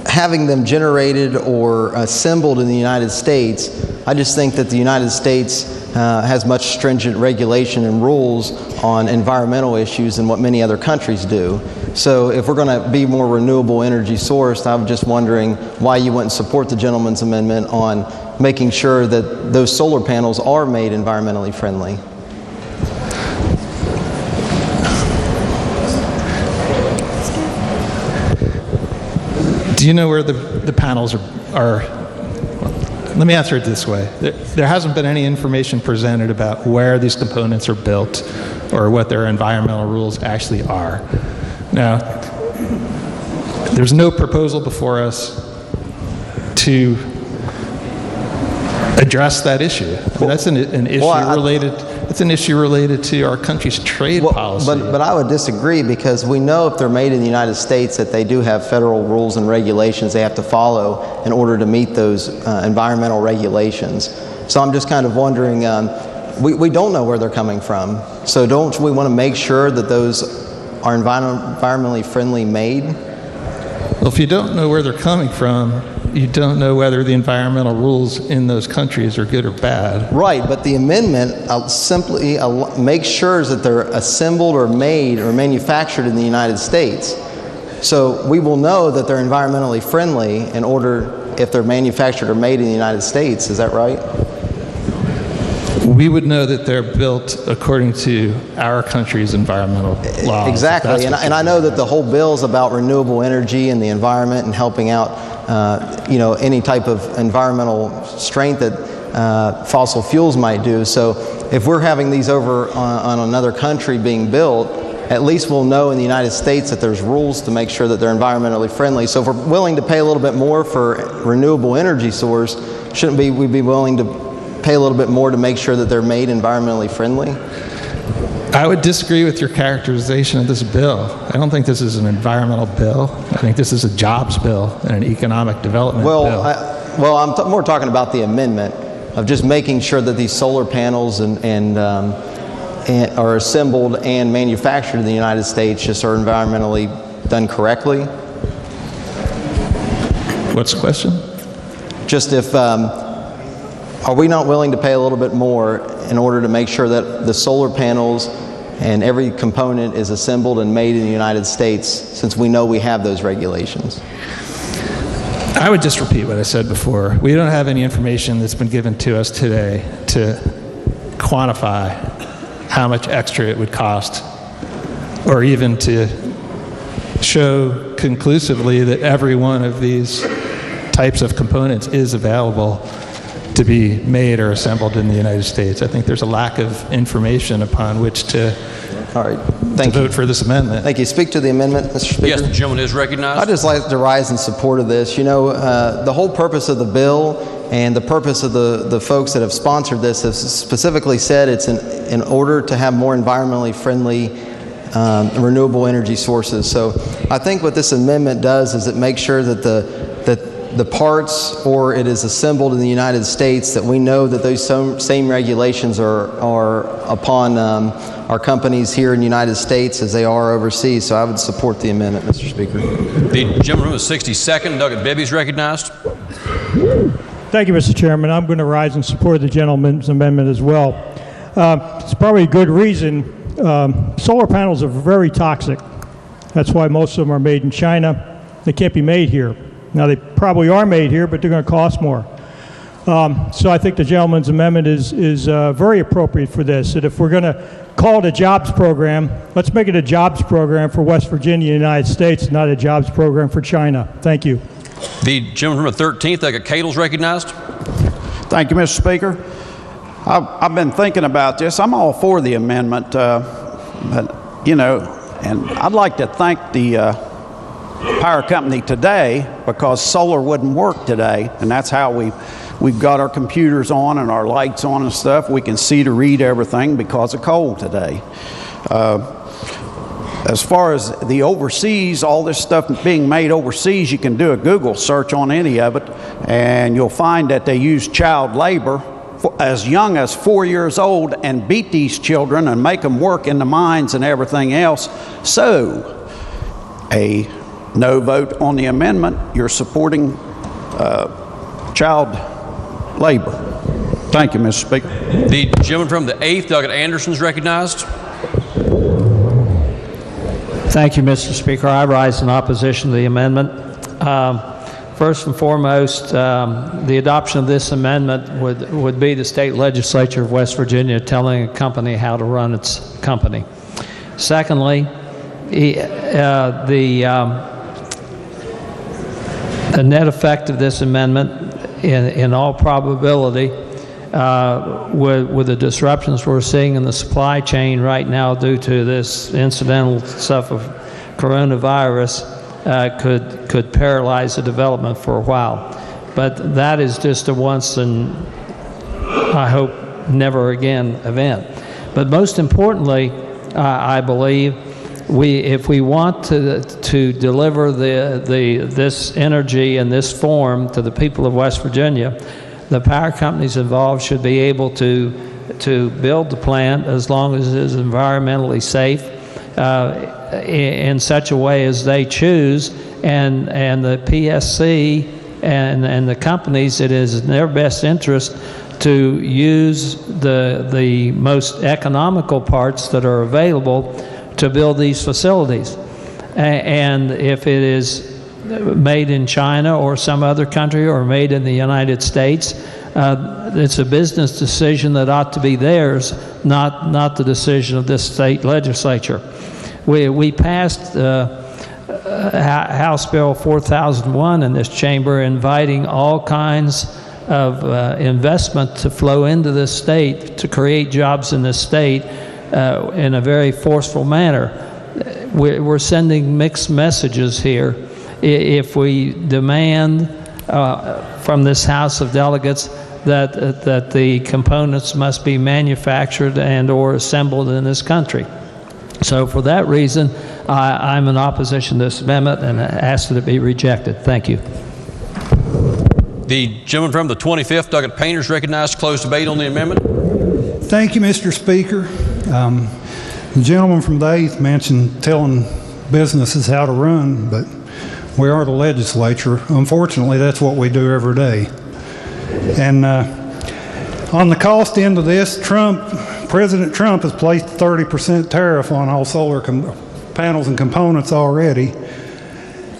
having them generated or assembled in the United States, I just think that the United States has much stringent regulation and rules on environmental issues than what many other countries do. So if we're going to be more renewable energy sourced, I'm just wondering why you wouldn't support the gentleman's amendment on making sure that those solar panels are made environmentally friendly. Do you know where the panels are? Let me answer it this way. There hasn't been any information presented about where these components are built or what their environmental rules actually are. Now, there's no proposal before us to address that issue. I mean, that's an issue related. It's an issue related to our country's trade policy. But I would disagree, because we know if they're made in the United States that they do have federal rules and regulations they have to follow in order to meet those environmental regulations. So I'm just kind of wondering, we don't know where they're coming from. So don't we want to make sure that those are environmentally friendly made? Well, if you don't know where they're coming from, you don't know whether the environmental rules in those countries are good or bad. Right, but the amendment simply makes sure that they're assembled or made or manufactured in the United States. So we will know that they're environmentally friendly in order if they're manufactured or made in the United States. Is that right? We would know that they're built according to our country's environmental laws. Exactly, and I know that the whole bill is about renewable energy and the environment and helping out any type of environmental strength that fossil fuels might do. So if we're having these over on another country being built, at least we'll know in the United States that there's rules to make sure that they're environmentally friendly. So if we're willing to pay a little bit more for renewable energy source, shouldn't we be willing to pay a little bit more to make sure that they're made environmentally friendly? I would disagree with your characterization of this bill. I don't think this is an environmental bill. I think this is a jobs bill and an economic development bill. I'm more talking about the amendment of just making sure that these solar panels and are assembled and manufactured in the United States just are environmentally done correctly. What's the question? Just if are we not willing to pay a little bit more in order to make sure that the solar panels and every component is assembled and made in the United States, since we know we have those regulations? I would just repeat what I said before. We don't have any information that's been given to us today to quantify how much extra it would cost, or even to show conclusively that every one of these types of components is available to be made or assembled in the United States. I think there's a lack of information upon which to vote for this amendment. Thank you. Speak to the amendment, Mr. Speaker. Yes, the gentleman is recognized. I'd just like to rise in support of this. You know, the whole purpose of the bill and the purpose of the folks that have sponsored this has specifically said it's in order to have more environmentally friendly renewable energy sources. So I think what this amendment does is it makes sure that the parts, or it is assembled in the United States, that we know that those same regulations are upon our companies here in the United States as they are overseas. So I would support the amendment, Mr. Speaker. The gentleman with 62nd, Doug Bibby, is recognized. Thank you, Mr. Chairman. I'm going to rise in support of the gentleman's amendment as well. It's probably a good reason. Solar panels are very toxic. That's why most of them are made in China. They can't be made here. Now, they probably are made here, but they're going to cost more. So I think the gentleman's amendment is very appropriate for this. That if we're going to call it a jobs program. Let's make it a jobs program for West Virginia, United States, not a jobs program for China. Thank you. The gentleman from the 13th, CADLE, recognized. Thank you, Mr. Speaker. I've been thinking about this. I'm all for the amendment, but, you know, and I'd like to thank the power company today, because solar wouldn't work today, and that's how we've got our computers on and our lights on and stuff. We can see to read everything because of coal today. As far as the overseas, all this stuff being made overseas, you can do a Google search on any of it, and you'll find that they use child labor as young as 4 years old and beat these children and make them work in the mines and everything else. So, a no vote on the amendment, you're supporting child labor. Thank you, Mr. Speaker. The gentleman from the 8th, Douglas Anderson, is recognized. Thank you, Mr. Speaker. I rise in opposition to the amendment. First and foremost, the adoption of this amendment would be the state legislature of West Virginia telling a company how to run its company. Secondly, the net effect of this amendment, in all probability, with the disruptions we're seeing in the supply chain right now due to this incidental stuff of coronavirus, could paralyze the development for a while. But that is just a once and, I hope, never again event. But most importantly, I believe if we want to deliver this energy in this form to the people of West Virginia, the power companies involved should be able to build the plant as long as it is environmentally safe, in such a way as they choose, and the PSC and the companies, it is in their best interest to use the most economical parts that are available to build these facilities. And if it is made in China or some other country or made in the United States, it's a business decision that ought to be theirs, not the decision of this state legislature. We passed House Bill 4001 in this chamber, inviting all kinds of investment to flow into this state to create jobs in this state in a very forceful manner. We're sending mixed messages here if we demand from this House of Delegates that the components must be manufactured and or assembled in this country. So for that reason, I'm in opposition to this amendment and ask that it be rejected. Thank you. The gentleman from the 25th, Douglas Painter, is recognized to close debate on the amendment. Thank you, Mr. Speaker. The gentleman from the 8th mentioned telling businesses how to run, but we are the legislature. Unfortunately, that's what we do every day. And on the cost end of this, President Trump has placed a 30% tariff on all solar panels and components already.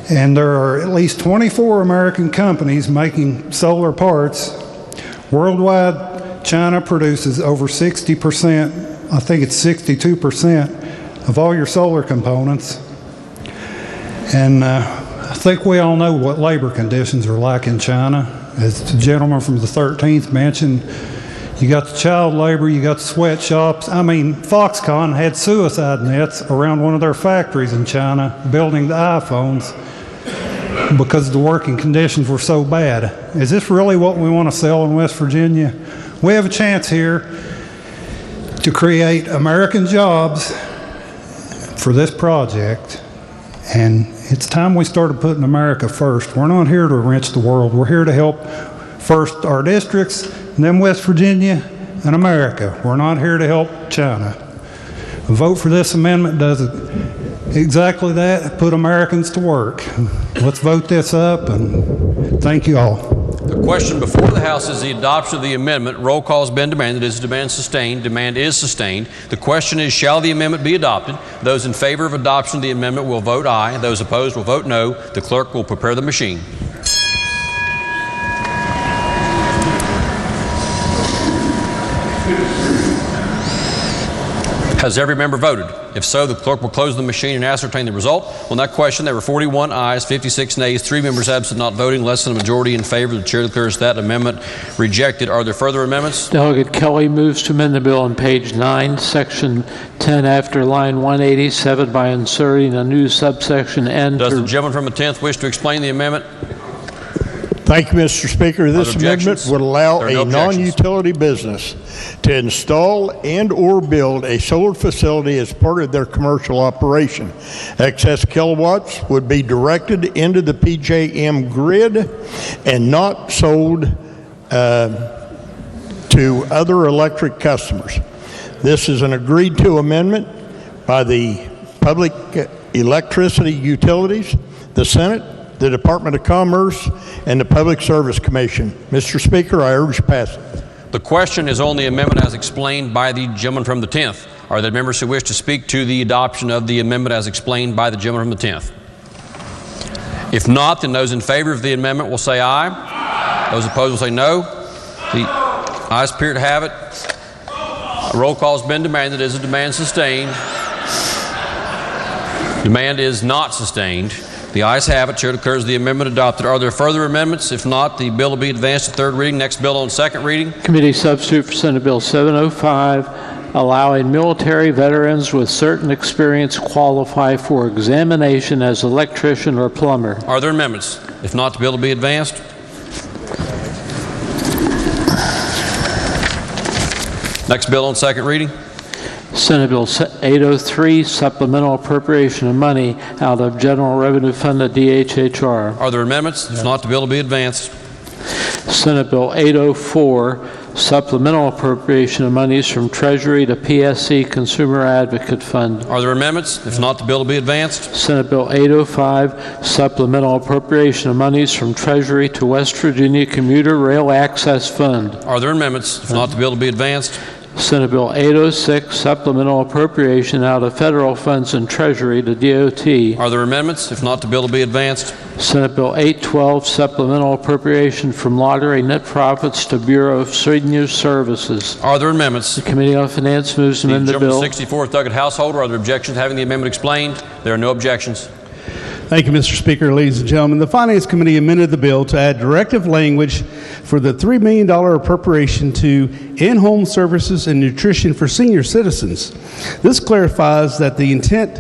And there are at least 24 American companies making solar parts. Worldwide, China produces over 60%, I think it's 62% of all your solar components. And I think we all know what labor conditions are like in China. As the gentleman from the 13th mentioned, you got the child labor, you got the sweatshops. I mean, Foxconn had suicide nets around one of their factories in China building the iPhones because the working conditions were so bad. Is this really what we want to sell in West Virginia? We have a chance here to create American jobs for this project, and it's time we started putting America first. We're not here to enrich the world. We're here to help first our districts, and then West Virginia and America. We're not here to help China. A vote for this amendment does exactly that, put Americans to work. Let's vote this up, and thank you all. The question before the House is the adoption of the amendment. Roll call has been demanded. Is demand sustained? Demand is sustained. The question is, shall the amendment be adopted? Those in favor of adoption of the amendment will vote aye. Those opposed will vote no. The clerk will prepare the machine. Has every member voted? If so, the clerk will close the machine and ascertain the result. On that question, there were 41 ayes, 56 nays, 3 members absent not voting, less than a majority in favor. The chair declares that amendment rejected. Are there further amendments? Delegate Kelly moves to amend the bill on page 9, section 10, after line 187 by inserting a new subsection N. Does the gentleman from the 10th wish to explain the amendment? Thank you, Mr. Speaker. This amendment would allow a non-utility business to install and/or build a solar facility as part of their commercial operation. Excess kilowatts would be directed into the PJM grid and not sold to other electric customers. This is an agreed-to amendment by the Public Electricity Utilities, the Senate, the Department of Commerce, and the Public Service Commission. Mr. Speaker, I urge passage. The question is on the amendment as explained by the gentleman from the 10th. Are there members who wish to speak to the adoption of the amendment as explained by the gentleman from the 10th? If not, then those in favor of the amendment will say aye. Aye. Those opposed will say no. The ayes appear to have it. A roll call has been demanded. Is the demand sustained? Demand is not sustained. The ayes have it. Chair declares the amendment adopted. Are there further amendments? If not, the bill will be advanced to third reading. Next bill on second reading. Committee substitute for Senate Bill 705, allowing military veterans with certain experience qualify for examination as electrician or plumber. Are there amendments? If not, the bill will be advanced. Next bill on second reading. Senate Bill 803, supplemental appropriation of money out of General Revenue Fund to DHHR. Are there amendments? If not, the bill will be advanced. Senate Bill 804, supplemental appropriation of monies from Treasury to PSC Consumer Advocate Fund. Are there amendments? If not, the bill will be advanced. Senate Bill 805, supplemental appropriation of monies from Treasury to West Virginia Commuter Rail Access Fund. Are there amendments? If not, the bill will be advanced. Senate Bill 806, supplemental appropriation out of federal funds and Treasury to DOT. Are there amendments? If not, the bill will be advanced. Senate Bill 812, supplemental appropriation from lottery net profits to Bureau of Senior Services. Are there amendments? The Committee on Finance moves to amend the bill. 64th Doggett Householder. Are there objections to having the amendment explained? There are no objections. Thank you, Mr. Speaker. Ladies and gentlemen, the Finance Committee amended the bill to add directive language for the $3 million appropriation to in-home services and nutrition for senior citizens. This clarifies that the intent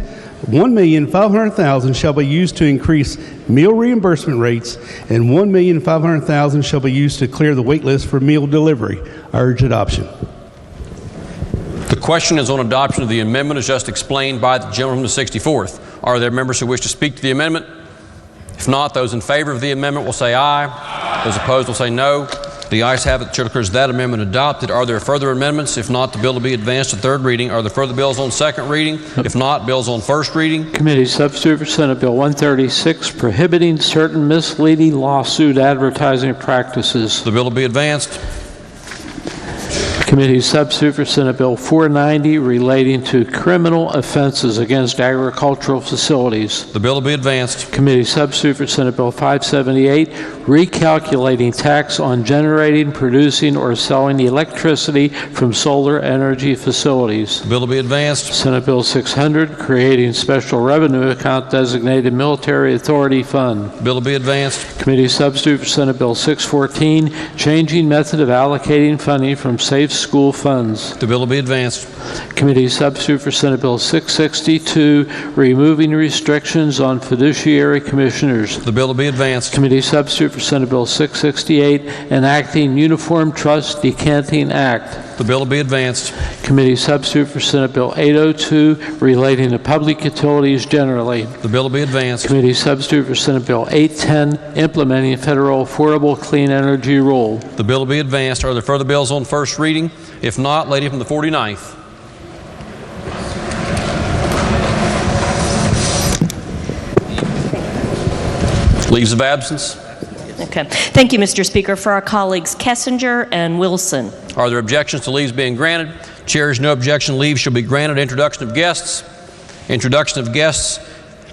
$1,500,000 shall be used to increase meal reimbursement rates, and $1,500,000 shall be used to clear the wait list for meal delivery. I urge adoption. The question is on adoption of the amendment as just explained by the gentleman from the 64th. Are there members who wish to speak to the amendment? If not, those in favor of the amendment will say aye. Aye. Those opposed will say no. The ayes have it. The chair declares that amendment adopted. Are there further amendments? If not, the bill will be advanced to third reading. Are there further bills on second reading? If not, bills on first reading. Committee substitute for Senate Bill 136, prohibiting certain misleading lawsuit advertising practices. The bill will be advanced. Committee substitute for Senate Bill 490, relating to criminal offenses against agricultural facilities. The bill will be advanced. Committee substitute for Senate Bill 578, recalculating tax on generating, producing, or selling electricity from solar energy facilities. The bill will be advanced. Senate Bill 600, creating special revenue account designated Military Authority Fund. The bill will be advanced. Committee substitute for Senate Bill 614, changing method of allocating funding from safe school funds. The bill will be advanced. Committee substitute for Senate Bill 662, removing restrictions on fiduciary commissioners. The bill will be advanced. Committee substitute for Senate Bill 668, enacting Uniform Trust Decanting Act. The bill will be advanced. Committee substitute for Senate Bill 802, relating to public utilities generally. The bill will be advanced. Committee substitute for Senate Bill 810, implementing federal affordable clean energy rule. The bill will be advanced. Are there further bills on first reading? If not, lady from the 49th. Leaves of absence. Okay. Thank you, Mr. Speaker. For our colleagues Kessinger and Wilson. Are there objections to leaves being granted? Chair has no objection. Leaves shall be granted. Introduction of guests. Introduction of guests.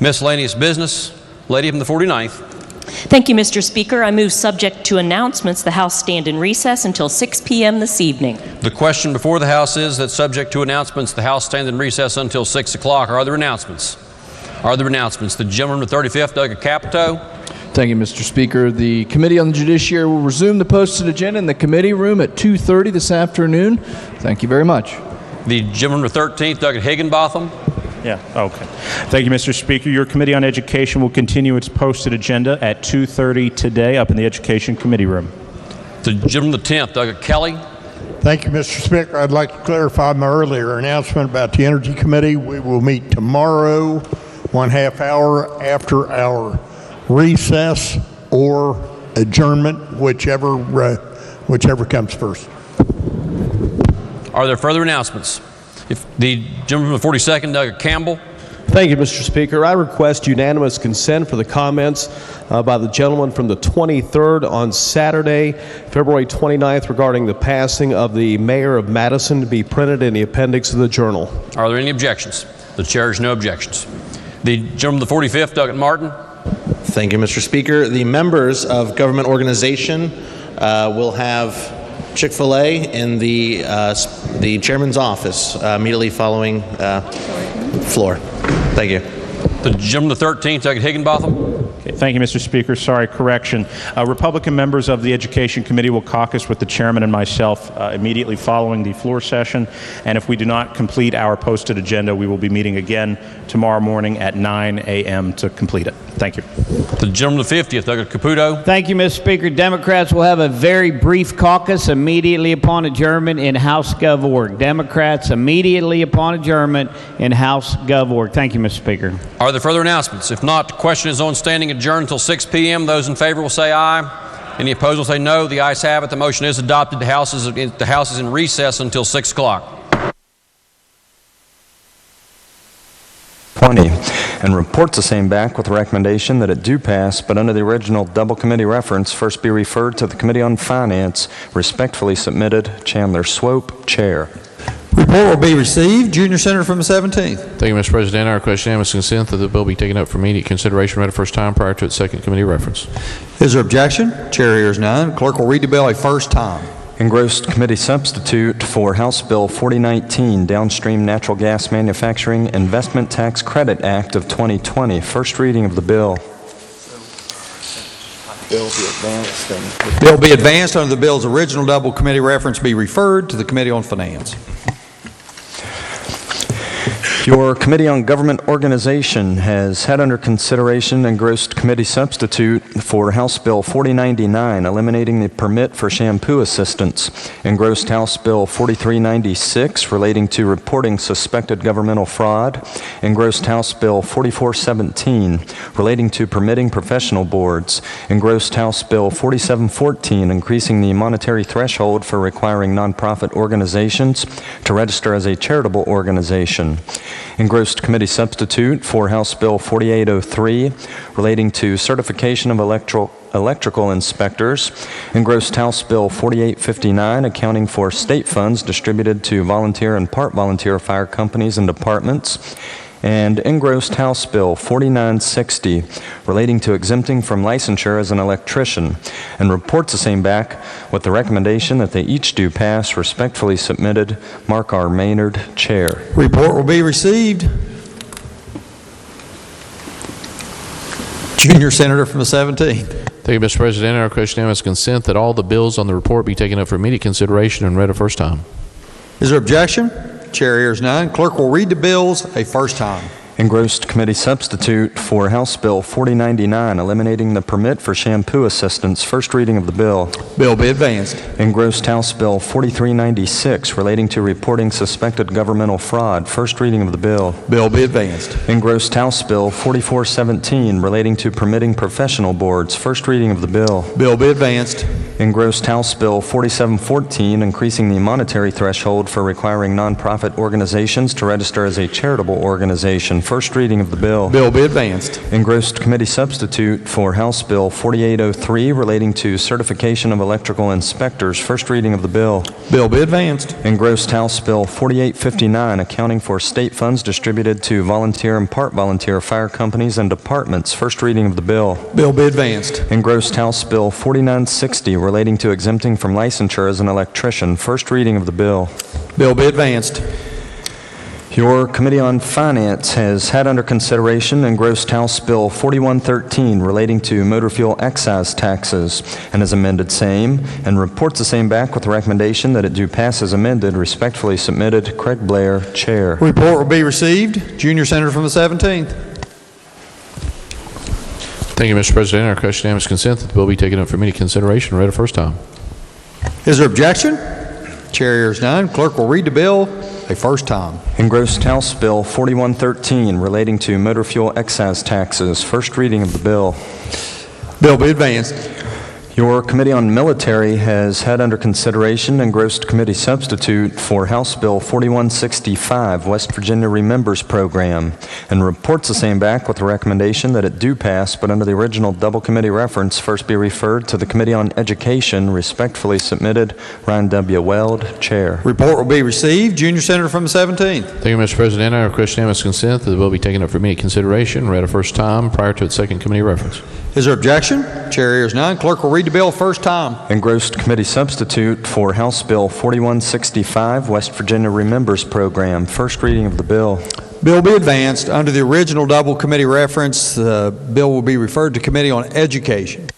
Miscellaneous business. Lady from the 49th. Thank you, Mr. Speaker. I move, subject to announcements, the House stand in recess until 6 p.m. this evening. The question before the House is that, subject to announcements, the House stands in recess until 6 o'clock. Are there announcements? Are there announcements? The gentleman from the 35th, Doug Capito. Thank you, Mr. Speaker. The Committee on the Judiciary will resume the posted agenda in the committee room at 2:30 this afternoon. Thank you very much. The gentleman from the 13th, Doug Higginbotham. Yeah, okay. Thank you, Mr. Speaker. Your Committee on Education will continue its posted agenda at 2:30 today up in the Education Committee room. The gentleman from the 10th, Doug Kelly. Thank you, Mr. Speaker. I'd like to clarify my earlier announcement about the Energy Committee. We will meet tomorrow, 1/2 hour after our recess or adjournment, whichever comes first. Are there further announcements? If the gentleman from the 42nd, Doug Campbell. Thank you, Mr. Speaker. I request unanimous consent for the comments by the gentleman from the 23rd on Saturday, February 29th, regarding the passing of the mayor of Madison to be printed in the appendix of the Journal. Are there any objections? The chair has no objections. The gentleman from the 45th, Doug Martin. Thank you, Mr. Speaker. The members of government organization will have Chick-fil-A in the chairman's office immediately following floor. Thank you. The gentleman from the 13th, Doug Higginbotham. Okay, thank you, Mr. Speaker. Sorry, correction. Republican members of the Education Committee will caucus with the chairman and myself immediately following the floor session. And if we do not complete our posted agenda, we will be meeting again tomorrow morning at 9 a.m. to complete it. Thank you. The gentleman from the 50th, Doug Caputo. Thank you, Mr. Speaker. Democrats will have a very brief caucus immediately upon adjournment in House Gov Org. Democrats immediately upon adjournment in House Gov Org. Thank you, Mr. Speaker. Are there further announcements? If not, the question is on standing adjourned until 6 p.m. Those in favor will say aye. Any opposed will say no. The ayes have it. The motion is adopted. The House is in recess until 6 o'clock. 20, and reports the same back with the recommendation that it do pass, but under the original double committee reference, first be referred to the Committee on Finance. Respectfully submitted, Chandler Swope, Chair. Report will be received. Junior Senator from the 17th. Thank you, Mr. President. I request unanimous consent that the bill be taken up for immediate consideration, read a first time prior to its second committee reference. Is there objection? Chair hears none. Clerk will read the bill a first time. Engrossed committee substitute for House Bill 4019, Downstream Natural Gas Manufacturing Investment Tax Credit Act of 2020. First reading of the bill. Bill be advanced under the bill's original double committee reference, be referred to the Committee on Finance. Your Committee on Government Organization has had under consideration engrossed committee substitute for House Bill 4099, eliminating the permit for shampoo assistance. Engrossed House Bill 4396, relating to reporting suspected governmental fraud. Engrossed House Bill 4417, relating to permitting professional boards. Engrossed House Bill 4714, increasing the monetary threshold for requiring nonprofit organizations to register as a charitable organization. Engrossed committee substitute for House Bill 4803, relating to certification of electrical inspectors. Engrossed House Bill 4859, accounting for state funds distributed to volunteer and part volunteer fire companies and departments. And engrossed House Bill 4960, relating to exempting from licensure as an electrician, and reports the same back with the recommendation that they each do pass. Respectfully submitted, Mark R. Maynard, Chair. Report will be received. Junior Senator from the 17th. Thank you, Mr. President. I request unanimous consent that all the bills on the report be taken up for immediate consideration and read a first time. Is there objection? Chair hears none. Clerk will read the bills a first time. Engrossed committee substitute for House Bill 4099, eliminating the permit for shampoo assistance. First reading of the bill. Bill be advanced. Engrossed House Bill 4396, relating to reporting suspected governmental fraud. First reading of the bill. Bill be advanced. Engrossed House Bill 4417, relating to permitting professional boards. First reading of the bill. Bill be advanced. Engrossed House Bill 4714, increasing the monetary threshold for requiring nonprofit organizations to register as a charitable organization. first reading of the bill. Bill be advanced. Engrossed committee substitute for House Bill 4803 relating to certification of electrical inspectors, first reading of the bill. Bill be advanced. Engrossed House Bill 4859 accounting for state funds distributed to volunteer and part volunteer fire companies and departments, first reading of the bill. Bill be advanced. Engrossed House Bill 4960 relating to exempting from licensure as an electrician, first reading of the bill. Bill be advanced. Your Committee on Finance has had under consideration engrossed House Bill 4113 relating to motor fuel excise taxes and has amended same and reports the same back with the recommendation that it do pass as amended. Respectfully submitted, Craig Blair, Chair. Report will be received. Junior Senator from the 17th. Thank you, Mr. President. Our question unanimous consent that the bill be taken up for immediate consideration and read a first time. Is there objection? Chair hears none. Clerk will read the bill a first time. Engrossed House Bill 4113 relating to motor fuel excise taxes, first reading of the bill. Bill be advanced. Your Committee on Military has had under consideration engrossed committee substitute for House Bill 4165, West Virginia Remembers Program, and reports the same back with the recommendation that it do pass, but under the original double committee reference, first be referred to the Committee on Education. Respectfully submitted, Ryan W. Weld, Chair. Report will be received. Junior Senator from the 17th. Thank you, Mr. President. I request unanimous consent that the bill be taken up for immediate consideration and read a first time prior to its second committee reference. Is there objection? Chair hears none. Clerk will read the bill first time. Engrossed committee substitute for House Bill 4165, West Virginia Remembers Program, first reading of the bill. Bill be advanced. Under the original double committee reference, the bill will be referred to Committee on Education.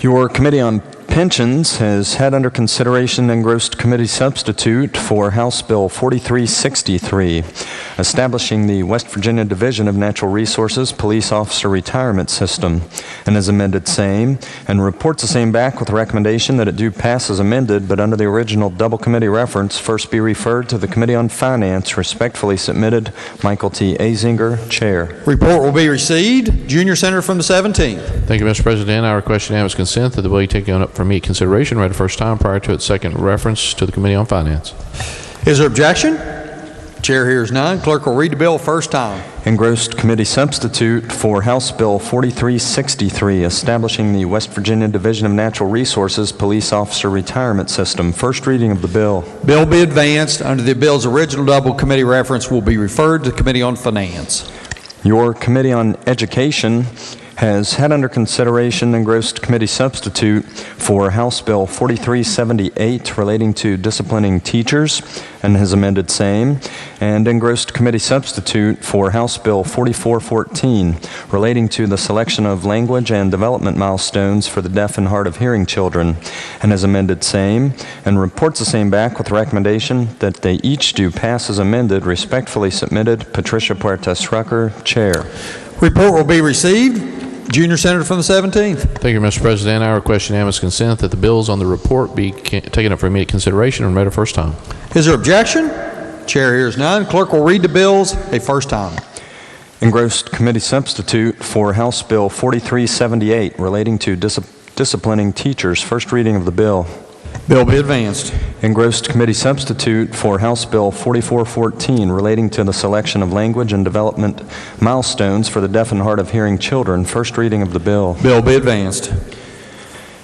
Your Committee on Pensions has had under consideration engrossed committee substitute for House Bill 4363, establishing the West Virginia Division of Natural Resources Police Officer Retirement System, and has amended same, and reports the same back with the recommendation that it do pass as amended, but under the original double committee reference, first be referred to the Committee on Finance. Respectfully submitted, Michael T. Azinger, Chair. Report will be received. Junior Senator from the 17th. Thank you, Mr. President. I request unanimous consent that the bill be taken up for immediate consideration, read a first time prior to its second reference to the Committee on Finance. Is there objection? Chair hears none. Clerk will read the bill first time. Engrossed committee substitute for House Bill 4363, establishing the West Virginia Division of Natural Resources Police Officer Retirement System, first reading of the bill. Bill be advanced. Under the bill's original double committee reference will be referred to the Committee on Finance. Your Committee on Education has had under consideration engrossed committee substitute for House Bill 4378 relating to disciplining teachers and has amended same, and engrossed committee substitute for House Bill 4414 relating to the selection of language and development milestones for the deaf and hard of hearing children and has amended same, and reports the same back with recommendation that they each do pass as amended. Respectfully submitted, Patricia Puertas Rucker, Chair. Report will be received. Junior Senator from the 17th. Thank you, Mr. President. I request unanimous consent that the bills on the report be taken up for immediate consideration and read a first time. Is there objection? Chair hears none. Clerk will read the bills a first time. Engrossed committee substitute for House Bill 4378 relating to disciplining teachers, first reading of the bill. Bill be advanced. Engrossed committee substitute for House Bill 4414 relating to the selection of language and development milestones for the deaf and hard of hearing children, first reading of the bill. Bill be advanced.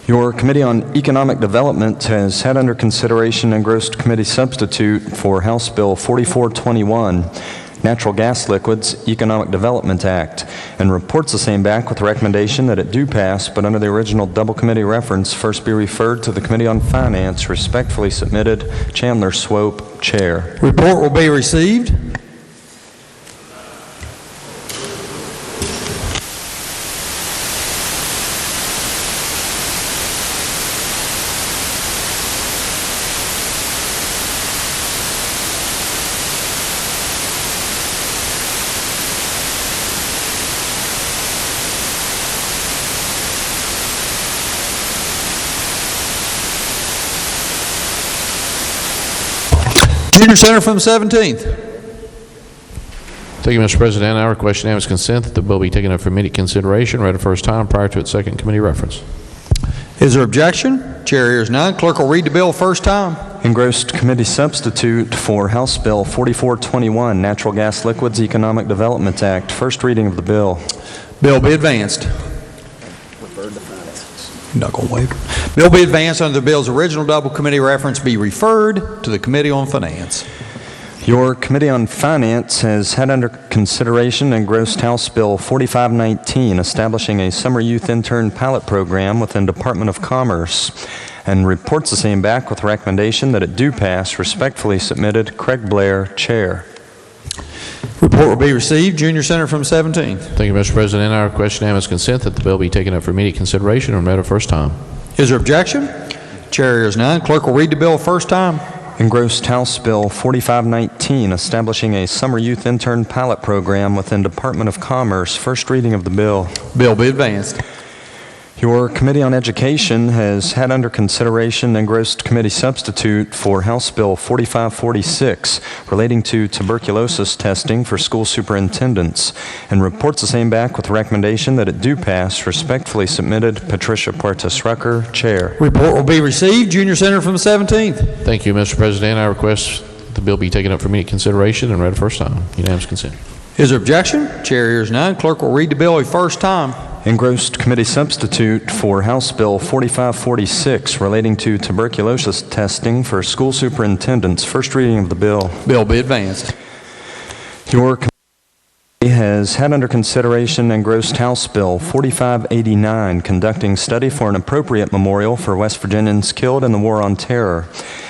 Your Committee on Economic Development has had under consideration engrossed committee substitute for House Bill 4421, Natural Gas Liquids Economic Development Act, and reports the same back with the recommendation that it do pass, but under the original double committee reference, first be referred to the Committee on Finance. Respectfully submitted, Chandler Swope, Chair. Report will be received. Junior Senator from the 17th. Thank you, Mr. President. I request unanimous consent that the bill be taken up for immediate consideration, read a first time prior to its second committee reference. Is there objection? Chair hears none. Clerk will read the bill first time. Engrossed Committee Substitute for House Bill 4421, Natural Gas Liquids Economic Development Act. First reading of the bill. Bill be advanced. Not going to waive. Bill be advanced under the bill's original double committee reference be referred to the Committee on Finance. Your Committee on Finance has had under consideration engrossed House Bill 4519, establishing a summer youth intern pilot program within Department of Commerce, and reports the same back with recommendation that it do pass. Respectfully submitted, Craig Blair, Chair. Report will be received. Junior Senator from 17th. Thank you, Mr. President. I request unanimous consent that the bill be taken up for immediate consideration and read a first time. Is there objection? Chair hears none. Clerk will read the bill first time. Engrossed House Bill 4519, establishing a summer youth intern pilot program within Department of Commerce. First reading of the bill. Bill be advanced. Your Committee on Education has had under consideration engrossed committee substitute for House Bill 4546, relating to tuberculosis testing for school superintendents, and reports the same back with recommendation that it do pass. Respectfully submitted, Patricia Puertas Rucker, Chair. Report will be received. Junior Senator from the 17th. Thank you, Mr. President. I request the bill be taken up for immediate consideration and read a first time. Unanimous consent. Is there objection? Chair hears none. Clerk will read the bill a first time. Engrossed committee substitute for House Bill 4546, relating to tuberculosis testing for school superintendents. First reading of the bill. Bill be advanced. Your committee has had under consideration engrossed House Bill 4589, conducting study for an appropriate memorial for West Virginians killed in the War on Terror,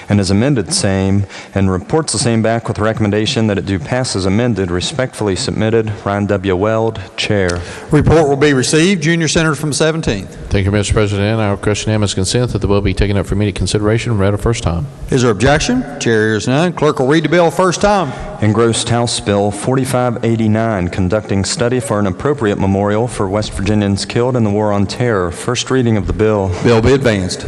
and has amended same, and reports the same back with recommendation that it do pass as amended. Respectfully submitted, Ryan W. Weld, Chair. Report will be received. Junior Senator from 17th. Thank you, Mr. President. I request unanimous consent that the bill be taken up for immediate consideration and read a first time. Is there objection? Chair hears none. Clerk will read the bill first time. Engrossed House Bill 4589, conducting study for an appropriate memorial for West Virginians killed in the War on Terror. First reading of the bill. Bill be advanced.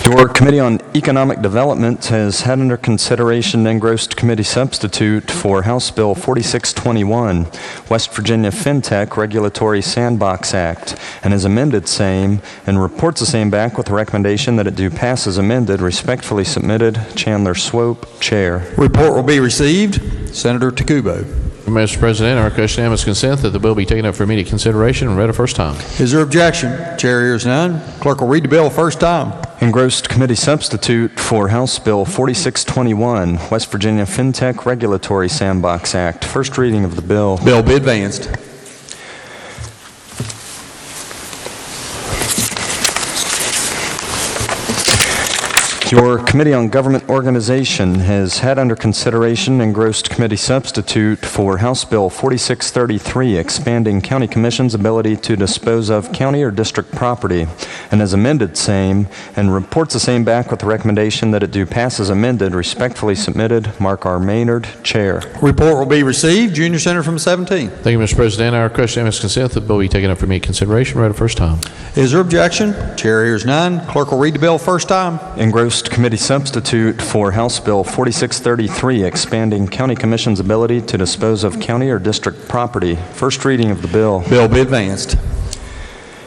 Your Committee on Economic Development has had under consideration engrossed committee substitute for House Bill 4621, West Virginia FinTech Regulatory Sandbox Act, and has amended same, and reports the same back with a recommendation that it do pass as amended. Respectfully submitted, Chandler Swope, Chair. Report will be received. Senator Takubo. Mr. President, I request unanimous consent that the bill be taken up for immediate consideration and read a first time. Is there objection? Chair hears none. Clerk will read the bill first time. Engrossed committee substitute for House Bill 4621, West Virginia FinTech Regulatory Sandbox Act. First reading of the bill. Bill be advanced. Your Committee on Government Organization has had under consideration engrossed committee substitute for House Bill 4633, expanding county commission's ability to dispose of county or district property, and has amended same, and reports the same back with the recommendation that it do pass as amended. Respectfully submitted, Mark R. Maynard, Chair. Report will be received. Junior Senator from 17. Thank you, Mr. President. I request unanimous consent that the bill be taken up for immediate consideration and read a first time. Is there objection? Chair hears none. Clerk will read the bill first time. Engrossed committee substitute for House Bill 4633, expanding county commission's ability to dispose of county or district property. First reading of the bill. Bill be advanced.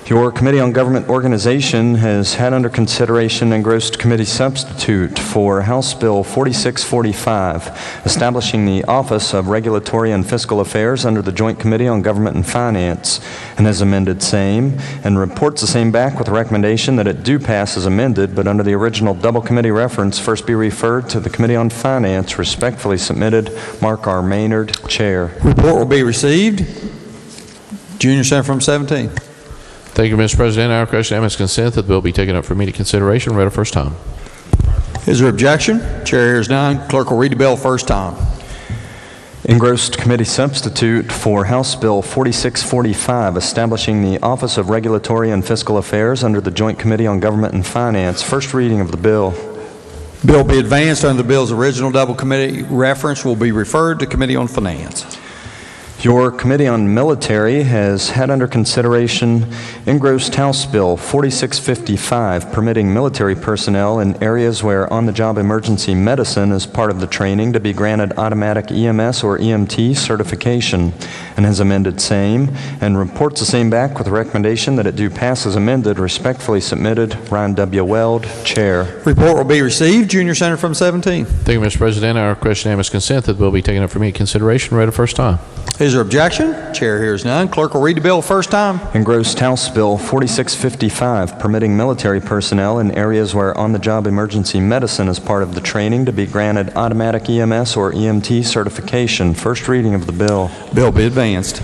Your Committee on Government Organization has had under consideration engrossed committee substitute for House Bill 4645, establishing the Office of Regulatory and Fiscal Affairs under the Joint Committee on Government and Finance, and has amended same, and reports the same back with a recommendation that it do pass as amended, but under the original double committee reference, first be referred to the Committee on Finance. Respectfully submitted, Mark R. Maynard, Chair. Report will be received. Junior Senator from 17. Thank you, Mr. President. I request unanimous consent that the bill be taken up for immediate consideration and read a first time. Is there objection? Chair hears none. Clerk will read the bill first time. Engrossed committee substitute for House Bill 4645, establishing the Office of Regulatory and Fiscal Affairs under the Joint Committee on Government and Finance. First reading of the bill. Bill be advanced under the bill's original double committee reference will be referred to Committee on Finance. Your Committee on Military has had under consideration engrossed House Bill 4655, permitting military personnel in areas where on-the-job emergency medicine is part of the training to be granted automatic EMS or EMT certification, and has amended same, and reports the same back with a recommendation that it do pass as amended. Respectfully submitted, Ryan W. Weld, Chair. Report will be received. Junior Senator from 17. Thank you, Mr. President. I request unanimous consent that the bill be taken up for immediate consideration and read a first time. Is there objection? Chair hears none. Clerk will read the bill first time. Engrossed House Bill 4655, permitting military personnel in areas where on-the-job emergency medicine is part of the training to be granted automatic EMS or EMT certification. First reading of the bill. Bill be advanced.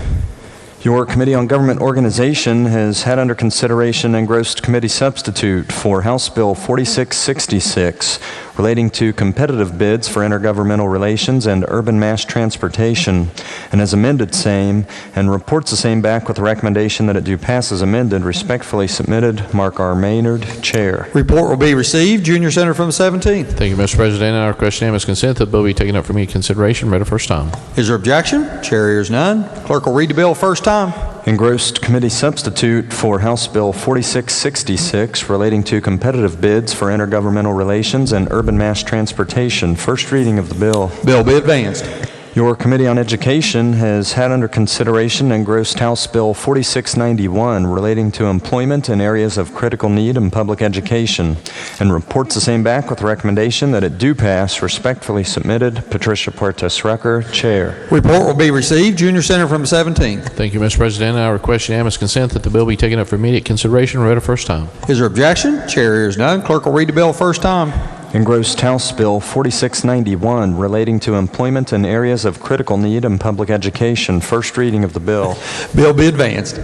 Your Committee on Government Organization has had under consideration engrossed committee substitute for House Bill 4666, relating to competitive bids for intergovernmental relations and urban mass transportation, and has amended same, and reports the same back with a recommendation that it do pass as amended. Respectfully submitted, Mark R. Maynard, Chair. Report will be received. Junior Senator from 17. Thank you, Mr. President. I request unanimous consent that the bill be taken up for immediate consideration and read a first time. Is there objection? Chair hears none. Clerk will read the bill first time. Engrossed committee substitute for House Bill 4666, relating to competitive bids for intergovernmental relations and urban mass transportation. First reading of the bill. Bill be advanced. Your Committee on Education has had under consideration engrossed House Bill 4691, relating to employment in areas of critical need in public education, and reports the same back with a recommendation that it do pass. Respectfully submitted, Patricia Puertas Rucker, Chair. Report will be received. Junior Senator from 17. Thank you, Mr. President. I request unanimous consent that the bill be taken up for immediate consideration and read a first time. Is there objection? Chair hears none. Clerk will read the bill first time. Engrossed House Bill 4691, relating to employment in areas of critical need in public education. First reading of the bill. Bill be advanced.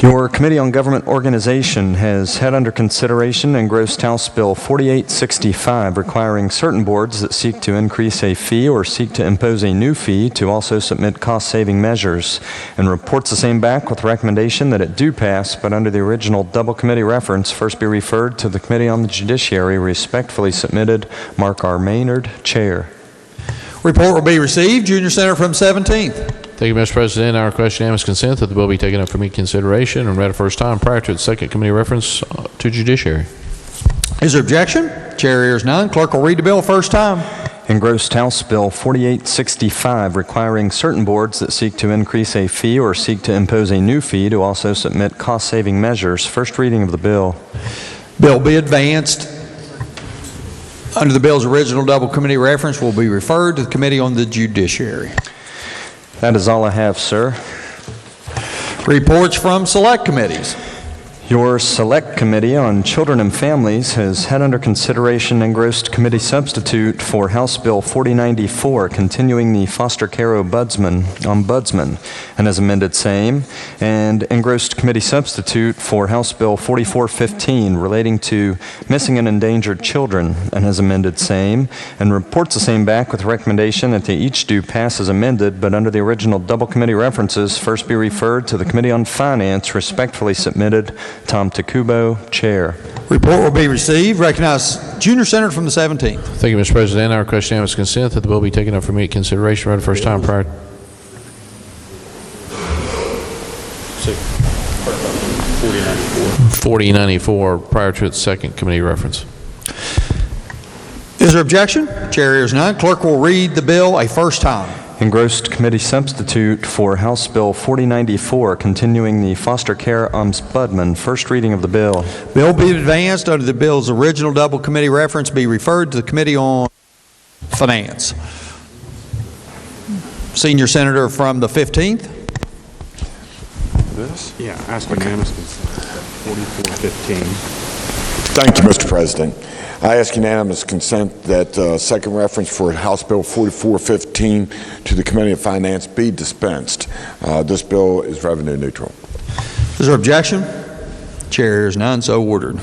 Your Committee on Government Organization has had under consideration engrossed House Bill 4865, requiring certain boards that seek to increase a fee or seek to impose a new fee to also submit cost-saving measures, and reports the same back with recommendation that it do pass, but under the original double committee reference, first be referred to the Committee on the Judiciary. Respectfully submitted, Mark R. Maynard, Chair. Report will be received. Junior Senator from 17th. Thank you, Mr. President. I request unanimous consent that the bill be taken up for immediate consideration and read a first time prior to its second committee reference to Judiciary. Is there objection? Chair hears none. Clerk will read the bill first time. Engrossed House Bill 4865, requiring certain boards that seek to increase a fee or seek to impose a new fee to also submit cost-saving measures. First reading of the bill. Bill be advanced. Under the bill's original double committee reference will be referred to the Committee on the Judiciary. That is all I have, sir. Reports from select committees. Your Select Committee on Children and Families has had under consideration engrossed committee substitute for House Bill 4094, continuing the foster care ombudsman, and has amended same, and engrossed committee substitute for House Bill 4415, relating to missing and endangered children, and has amended same, and reports the same back with recommendation that they each do pass as amended, but under the original double committee references, first be referred to the Committee on Finance. Respectfully submitted, Tom Takubo, Chair. Report will be received. Recognize Junior Senator from the 17th. Thank you, Mr. President. I request unanimous consent that the bill be taken up for immediate consideration read the first time prior. 4094 prior to its second committee reference. Is there objection? Chair hears none. Clerk will read the bill a first time. Engrossed committee substitute for House Bill 4094, continuing the foster care ombudsman. First reading of the bill. Bill be advanced. Under the bill's original double committee reference, be referred to the Committee on Finance. Senior Senator from the 15th. This? Yeah, ask unanimous consent. 4415. Thank you, Mr. President. I ask unanimous consent that second reference for House Bill 4415 to the Committee of Finance be dispensed. This bill is revenue neutral. Is there objection? Chair hears none, so ordered.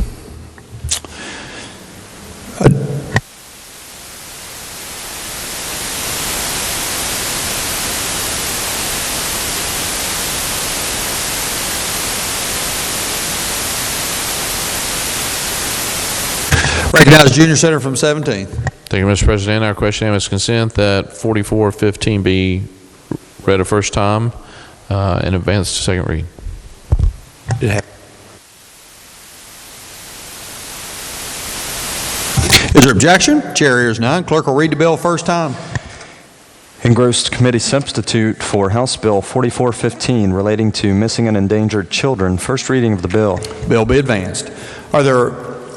Recognize Junior Senator from 17. Thank you, Mr. President. I request unanimous consent that 4415 be read a first time and advance to second reading. Is there objection? Chair hears none. Clerk will read the bill first time. Engrossed committee substitute for House Bill 4415 relating to missing and endangered children. First reading of the bill. Bill be advanced. Are there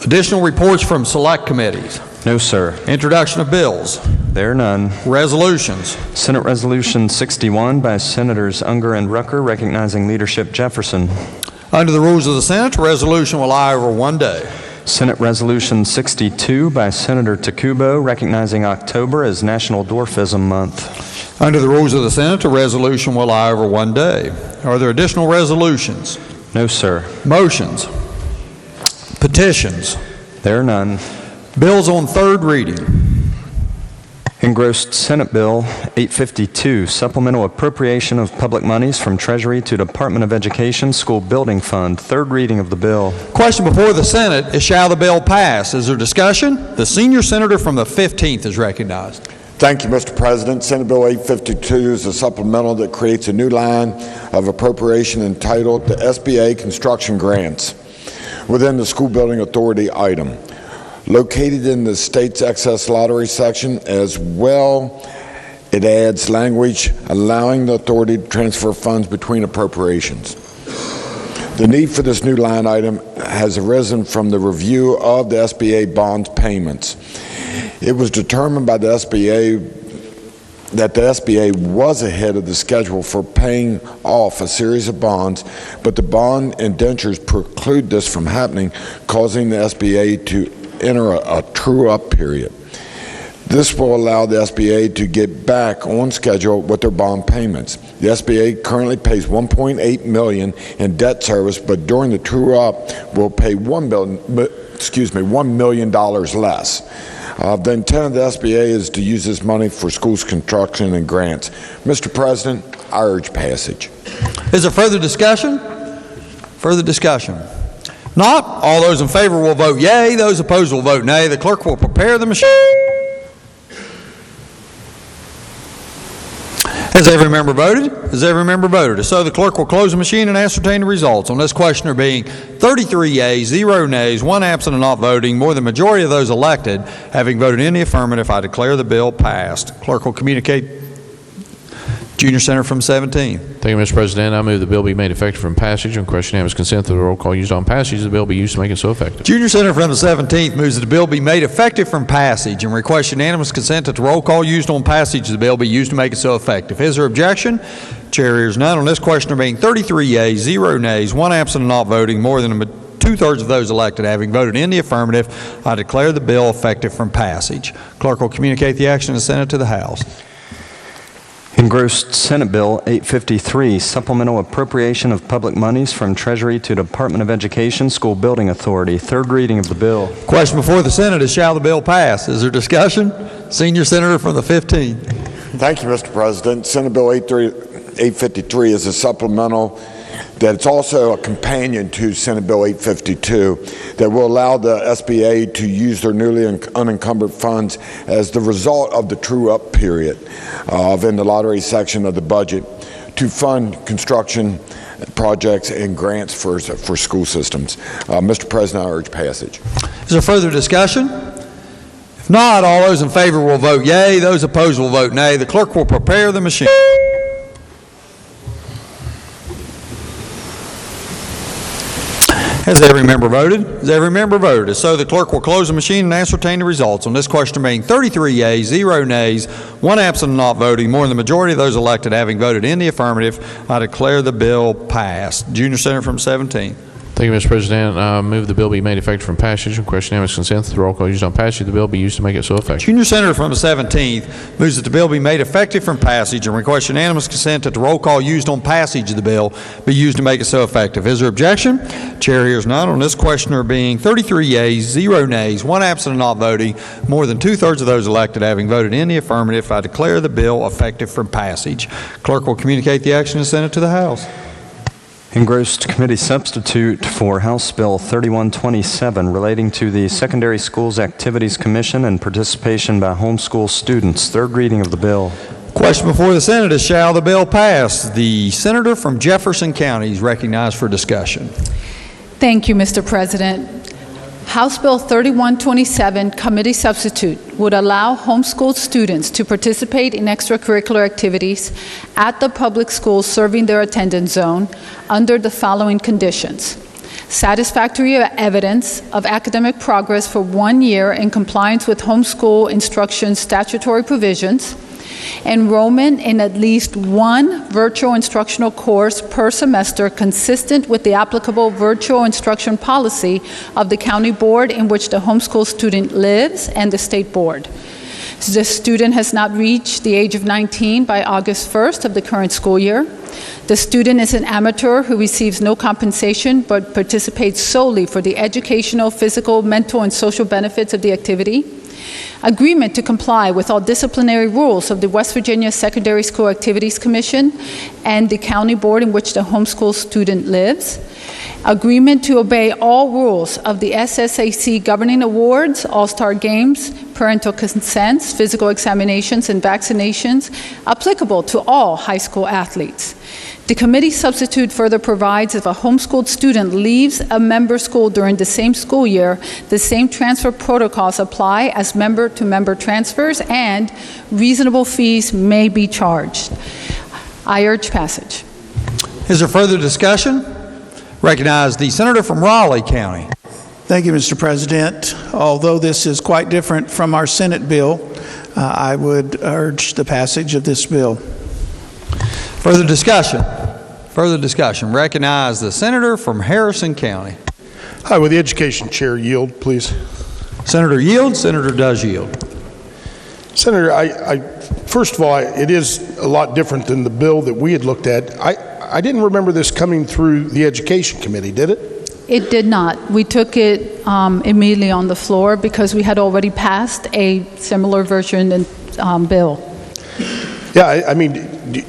additional reports from select committees? No, sir. Introduction of bills. There are none. Resolutions. Senate Resolution 61 by Senators Unger and Rucker recognizing leadership Jefferson. Under the rules of the Senate, a resolution will lie over 1 day. Senate Resolution 62 by Senator Takubo recognizing October as National Dwarfism Month. Under the rules of the Senate, a resolution will lie over 1 day. Are there additional resolutions? No, sir. Motions. Petitions. There are none. Bills on third reading. Engrossed Senate Bill 852, Supplemental Appropriation of Public Monies from Treasury to Department of Education School Building Fund. Third reading of the bill. Question before the Senate is, shall the bill pass? Is there discussion? The senior senator from the 15th is recognized. Thank you, Mr. President. Senate Bill 852 is a supplemental that creates a new line of appropriation entitled the SBA Construction Grants within the School Building Authority item, located in the state's excess lottery section. As well, it adds language allowing the authority to transfer funds between appropriations. The need for this new line item has arisen from the review of the SBA bond payments. It was determined by the SBA that the SBA was ahead of the schedule for paying off a series of bonds, but the bond indentures preclude this from happening, causing the SBA to enter a true-up period. This will allow the SBA to get back on schedule with their bond payments. The SBA currently pays $1.8 million in debt service, but during the true-up will pay $1 million less. The intent of the SBA is to use this money for schools construction and grants. Mr. President, I urge passage. Is there further discussion? Further discussion? Not. All those in favor will vote yea. Those opposed will vote nay. The clerk will prepare the machine. Has every member voted? Has every member voted? If so, the clerk will close the machine and ascertain the results. On this question there being 33 yeas, 0 nays, 1 absent and not voting, more than the majority of those elected having voted in the affirmative, I declare the bill passed. Clerk will communicate. Junior Senator from 17. Thank you, Mr. President. I move the bill be made effective from passage. On question unanimous consent that the roll call used on passage, the bill be used to make it so effective. Junior Senator from the 17th moves that the bill be made effective from passage and requests unanimous consent that the roll call used on passage of the bill be used to make it so effective. Is there objection? Chair hears none. On this question there being 33 yeas, 0 nays, 1 absent and not voting, more than two-thirds of those elected having voted in the affirmative, I declare the bill effective from passage. Clerk will communicate the action of the Senate to the House. Engrossed Senate Bill 853, Supplemental Appropriation of Public Monies from Treasury to Department of Education School Building Authority. Third reading of the bill. Question before the Senate is, shall the bill pass? Is there discussion? Senior Senator from the 15th. Thank you, Mr. President. Senate Bill 853 is a supplemental that's also a companion to Senate Bill 852 that will allow the SBA to use their newly unencumbered funds as the result of the true-up period in the lottery section of the budget to fund construction projects and grants for school systems. Mr. President, I urge passage. Is there further discussion? If not, all those in favor will vote yea. Those opposed will vote nay. The clerk will prepare the machine. Has every member voted? Has every member voted? If so, the clerk will close the machine and ascertain the results. On this question being 33 yeas, 0 nays, 1 absent and not voting, more than the majority of those elected having voted in the affirmative, I declare the bill passed. Junior Senator from 17. Thank you, Mr. President. I move the bill be made effective from passage. On question unanimous consent that the roll call used on passage, the bill be used to make it so effective. Junior Senator from the 17th moves that the bill be made effective from passage and requests unanimous consent that the roll call used on passage of the bill be used to make it so effective. Is there objection? Chair hears none. On this question there being 33 yeas, 0 nays, 1 absent and not voting, more than two-thirds of those elected having voted in the affirmative, I declare the bill effective from passage. Clerk will communicate the action of the Senate to the House. Engrossed committee substitute for House Bill 3127 relating to the Secondary Schools Activities Commission and participation by homeschool students. Third reading of the bill. Question before the Senate is, shall the bill pass? The senator from Jefferson County is recognized for discussion. Thank you, Mr. President. House Bill 3127, Committee Substitute, would allow homeschooled students to participate in extracurricular activities at the public schools serving their attendance zone under the following conditions: satisfactory evidence of academic progress for 1 year in compliance with homeschool instruction statutory provisions, enrollment in at least one virtual instructional course per semester consistent with the applicable virtual instruction policy of the county board in which the homeschool student lives and the state board. The student has not reached the age of 19 by August 1st of the current school year. The student is an amateur who receives no compensation but participates solely for the educational, physical, mental, and social benefits of the activity. Agreement to comply with all disciplinary rules of the West Virginia Secondary School Activities Commission and the county board in which the homeschool student lives. Agreement to obey all rules of the SSAC governing awards, all-star games, parental consents, physical examinations, and vaccinations applicable to all high school athletes. The committee substitute further provides if a homeschooled student leaves a member school during the same school year, the same transfer protocols apply as member-to-member transfers, and reasonable fees may be charged. I urge passage. Is there further discussion? Recognize the senator from Raleigh County. Thank you, Mr. President. Although this is quite different from our Senate bill, I would urge the passage of this bill. Further discussion? Further discussion. Recognize the senator from Harrison County. Hi, will the education chair yield, please? Senator yields. Senator does yield. Senator, first of all, it is a lot different than the bill that we had looked at. I didn't remember this coming through the Education Committee, did it? It did not. We took it immediately on the floor because we had already passed a similar version and bill. Yeah, I mean,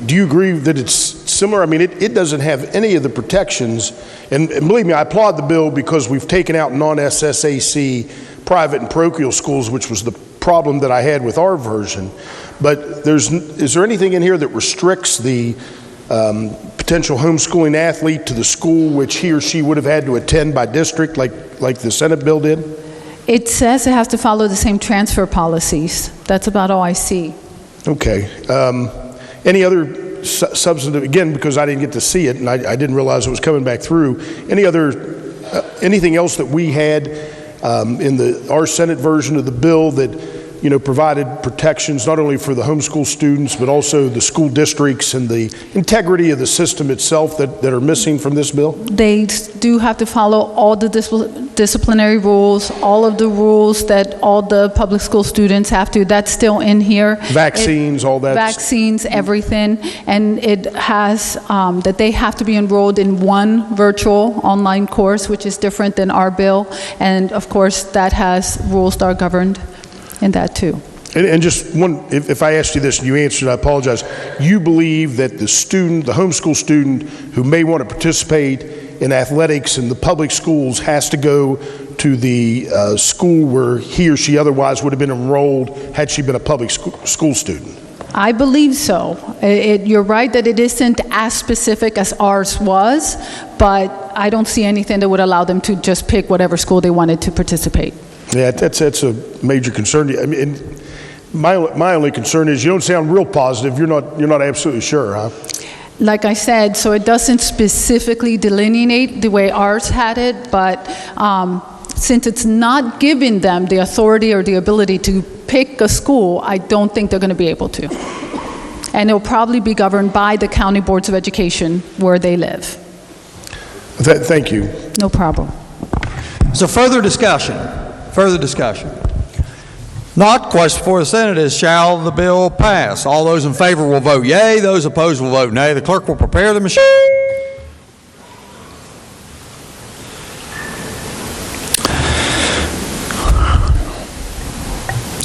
do you agree that it's similar? I mean, it doesn't have any of the protections, and believe me, I applaud the bill because we've taken out non-SSAC private and parochial schools, which was the problem that I had with our version. But is there anything in here that restricts the potential homeschooling athlete to the school which he or she would have had to attend by district like the Senate bill did? It says it has to follow the same transfer policies. That's about all I see. Okay. Any other substantive, again, because I didn't get to see it and I didn't realize it was coming back through, anything else that we had in our Senate version of the bill that provided protections not only for the homeschool students but also the school districts and the integrity of the system itself that are missing from this bill? They do have to follow all the disciplinary rules, all of the rules that all the public school students have to. That's still in here. Vaccines, all that. Vaccines, everything. And it has that they have to be enrolled in one virtual online course, which is different than our bill. And of course, that has rules that are governed in that too. And just one, if I asked you this and you answered, I apologize. You believe that the homeschool student who may want to participate in athletics in the public schools has to go to the school where he or she otherwise would have been enrolled had she been a public school student? I believe so. You're right that it isn't as specific as ours was, but I don't see anything that would allow them to just pick whatever school they wanted to participate. Yeah, that's a major concern. I mean, my only concern is you don't sound real positive. You're not absolutely sure, huh? Like I said, so it doesn't specifically delineate the way ours had it, but since it's not giving them the authority or the ability to pick a school, I don't think they're going to be able to. And it'll probably be governed by the county boards of education where they live. Thank you. No problem. So further discussion. Further discussion. Not. Question before the Senate is, shall the bill pass? All those in favor will vote yea. Those opposed will vote nay. The clerk will prepare the machine.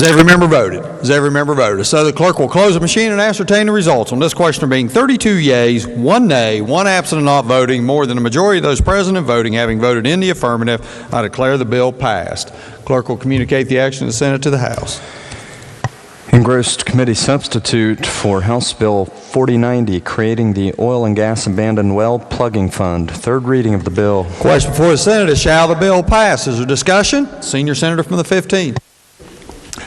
Has every member voted? Has every member voted? So the clerk will close the machine and ascertain the results. On this question being 32 yeas, 1 nay, 1 absent and not voting, more than a majority of those present and voting having voted in the affirmative, I declare the bill passed. Clerk will communicate the action of the Senate to the House. Engrossed committee substitute for House Bill 4090, creating the Oil and Gas Abandoned Well Plugging Fund. Third reading of the bill. Question before the Senate is, shall the bill pass? Is there discussion? Senior Senator from the 15th.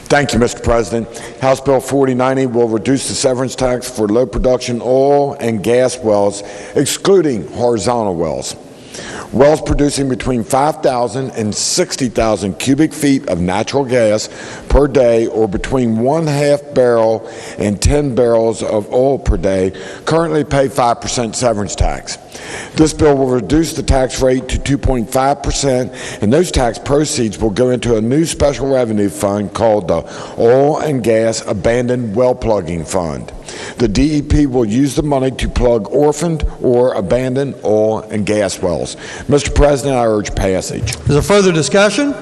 Thank you, Mr. President. House Bill 4090 will reduce the severance tax for low production oil and gas wells, excluding horizontal wells. Wells producing between 5,000 and 60,000 cubic feet of natural gas per day, or between 1/2 barrel and 10 barrels of oil per day, currently pay 5% severance tax. This bill will reduce the tax rate to 2.5%, and those tax proceeds will go into a new special revenue fund called the Oil and Gas Abandoned Well Plugging Fund. The DEP will use the money to plug orphaned or abandoned oil and gas wells. Mr. President, I urge passage. Is there further discussion?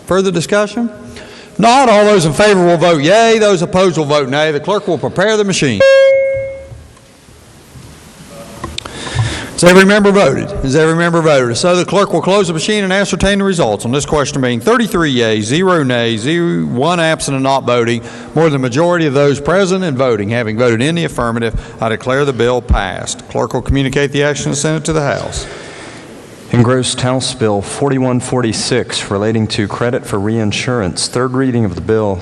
Further discussion? Not all those in favor will vote yea. Those opposed will vote nay. The clerk will prepare the machine. Has every member voted? Has every member voted? So the clerk will close the machine and ascertain the results on this question being 33 yeas, 0 nays, 1 absent and not voting. More than the majority of those present and voting having voted in the affirmative, I declare the bill passed. Clerk will communicate the action of the Senate to the House. Engrossed House Bill 4146, relating to credit for reinsurance. Third reading of the bill.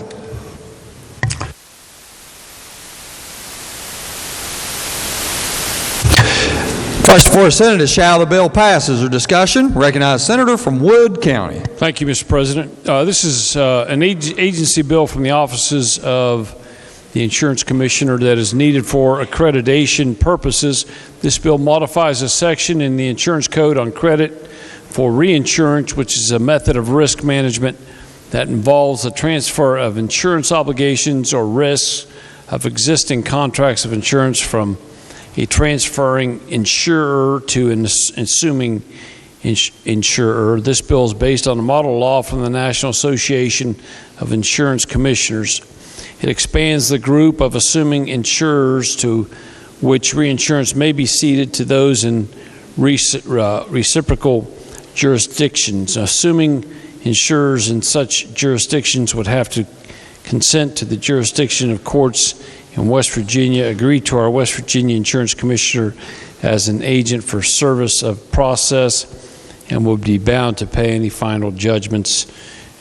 Question before the Senate is, shall the bill pass? Is there discussion? Recognize Senator from Wood County. Thank you, Mr. President. This is an agency bill from the offices of the Insurance Commissioner that is needed for accreditation purposes. This bill modifies a section in the Insurance Code on credit for reinsurance, which is a method of risk management that involves the transfer of insurance obligations or risks of existing contracts of insurance from a transferring insurer to an assuming insurer. This bill is based on a model law from the National Association of Insurance Commissioners. It expands the group of assuming insurers to which reinsurance may be ceded to those in reciprocal jurisdictions. Assuming insurers in such jurisdictions would have to consent to the jurisdiction of courts in West Virginia, agree to our West Virginia Insurance Commissioner as an agent for service of process, and will be bound to pay any final judgments.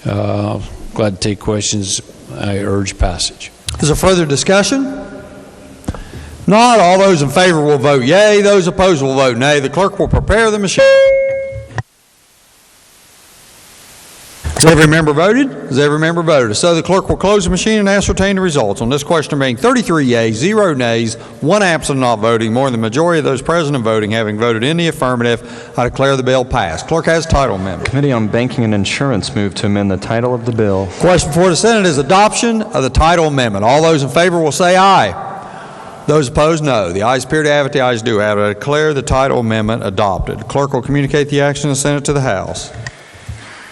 Glad to take questions. I urge passage. Is there further discussion? Not all those in favor will vote yea. Those opposed will vote nay. The clerk will prepare the machine. Has every member voted? Has every member voted? So the clerk will close the machine and ascertain the results on this question being 33 yeas, 0 nays, 1 absent not voting. More than the majority of those present and voting having voted in the affirmative, I declare the bill passed. Clerk has title amendment. Committee on Banking and Insurance moved to amend the title of the bill. Question before the Senate is adoption of the title amendment. All those in favor will say aye. Those opposed, no. The ayes appear to have it. The ayes do have it. I declare the title amendment adopted. The clerk will communicate the action of the Senate to the House.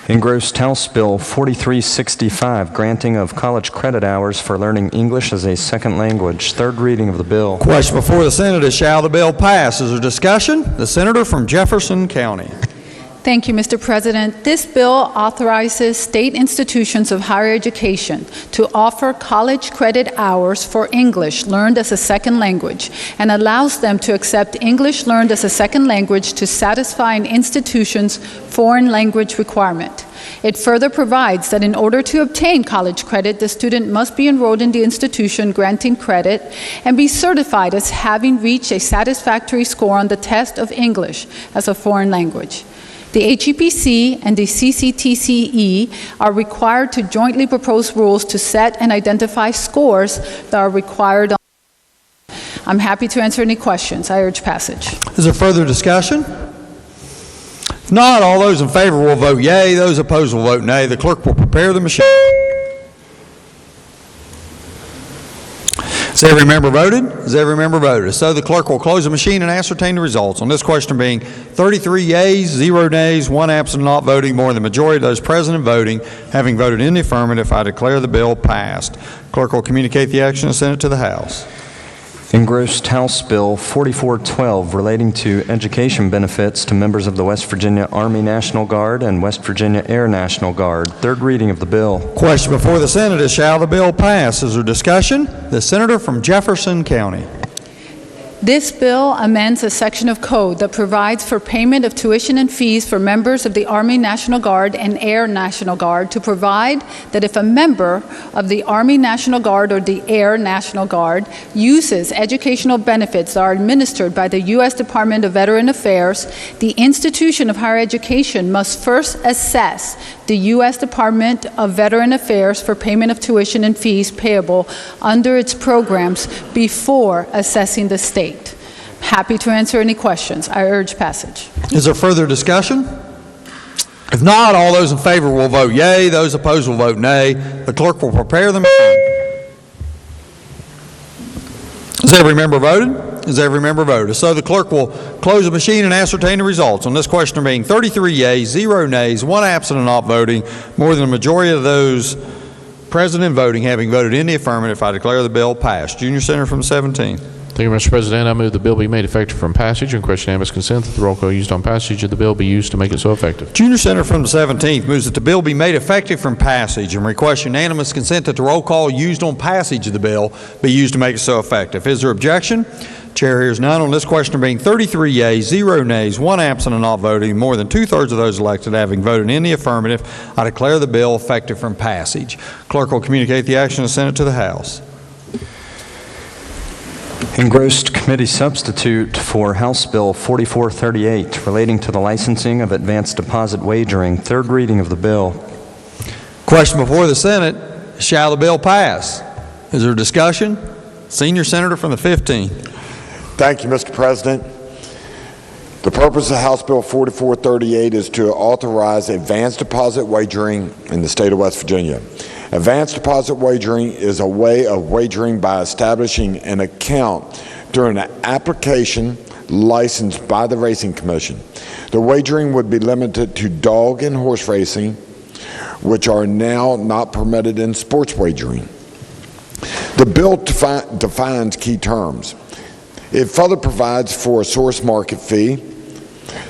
Engrossed House Bill 4365, granting of college credit hours for learning English as a second language. Third reading of the bill. Question before the Senate is, shall the bill pass? Is there discussion? The Senator from Jefferson County. Thank you, Mr. President. This bill authorizes state institutions of higher education to offer college credit hours for English learned as a second language, and allows them to accept English learned as a second language to satisfy an institution's foreign language requirement. It further provides that in order to obtain college credit, the student must be enrolled in the institution granting credit and be certified as having reached a satisfactory score on the test of English as a foreign language. The HEPC and the CCTCE are required to jointly propose rules to set and identify scores that are required. I'm happy to answer any questions. I urge passage. Is there further discussion? If not, all those in favor will vote yea. Those opposed will vote nay. The clerk will prepare the machine. Has every member voted? Has every member voted? So the clerk will close the machine and ascertain the results on this question being 33 yeas, 0 nays, 1 absent not voting. More than the majority of those present and voting having voted in the affirmative, I declare the bill passed. Clerk will communicate the action of the Senate to the House. Engrossed House Bill 4412 relating to education benefits to members of the West Virginia Army National Guard and West Virginia Air National Guard. Third reading of the bill. Question before the Senate is, shall the bill pass? Is there discussion? The senator from Jefferson County. This bill amends a section of code that provides for payment of tuition and fees for members of the Army National Guard and Air National Guard to provide that if a member of the Army National Guard or the Air National Guard uses educational benefits that are administered by the U.S. Department of Veteran Affairs, the institution of higher education must first assess the U.S. Department of Veteran Affairs for payment of tuition and fees payable under its programs before assessing the state. Happy to answer any questions. I urge passage. Is there further discussion? If not, all those in favor will vote yea. Those opposed will vote nay. The clerk will prepare the machine. Has every member voted? Has every member voted? So the clerk will close the machine and ascertain the results. On this question there being 33 yeas, 0 nays, 1 absent and not voting, more than a majority of those present and voting having voted in the affirmative, I declare the bill passed. Junior Senator from the 17th. Thank you, Mr. President. I move the bill be made effective from passage and question unanimous consent that the roll call used on passage of the bill be used to make it so effective. Junior Senator from the 17th moves that the bill be made effective from passage and requests unanimous consent that the roll call used on passage of the bill be used to make it so effective. Is there objection? Chair hears none. On this question there being 33 yeas, 0 nays, 1 absent and not voting, more than 2/3 of those elected having voted in the affirmative, I declare the bill effective from passage. Clerk will communicate the action of the Senate to the House. Engrossed committee substitute for House Bill 4438 relating to the licensing of advanced deposit wagering. Third reading of the bill. Question before the Senate, shall the bill pass? Is there discussion? Senior Senator from the 15th. Thank you, Mr. President. The purpose of House Bill 4438 is to authorize advanced deposit wagering in the state of West Virginia. Advanced deposit wagering is a way of wagering by establishing an account during an application licensed by the Racing Commission. The wagering would be limited to dog and horse racing, which are now not permitted in sports wagering. The bill defines key terms. It further provides for a source market fee.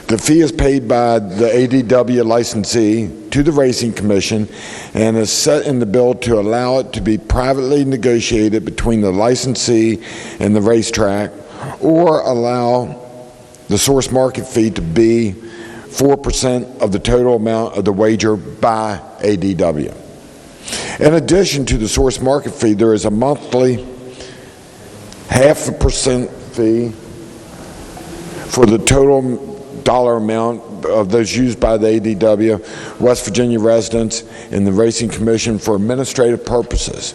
The fee is paid by the ADW licensee to the Racing Commission and is set in the bill to allow it to be privately negotiated between the licensee and the racetrack, or allow the source market fee to be 4% of the total amount of the wager by ADW. In addition to the source market fee, there is a monthly 0.5% fee for the total dollar amount of those used by the ADW, West Virginia residents, and the Racing Commission for administrative purposes.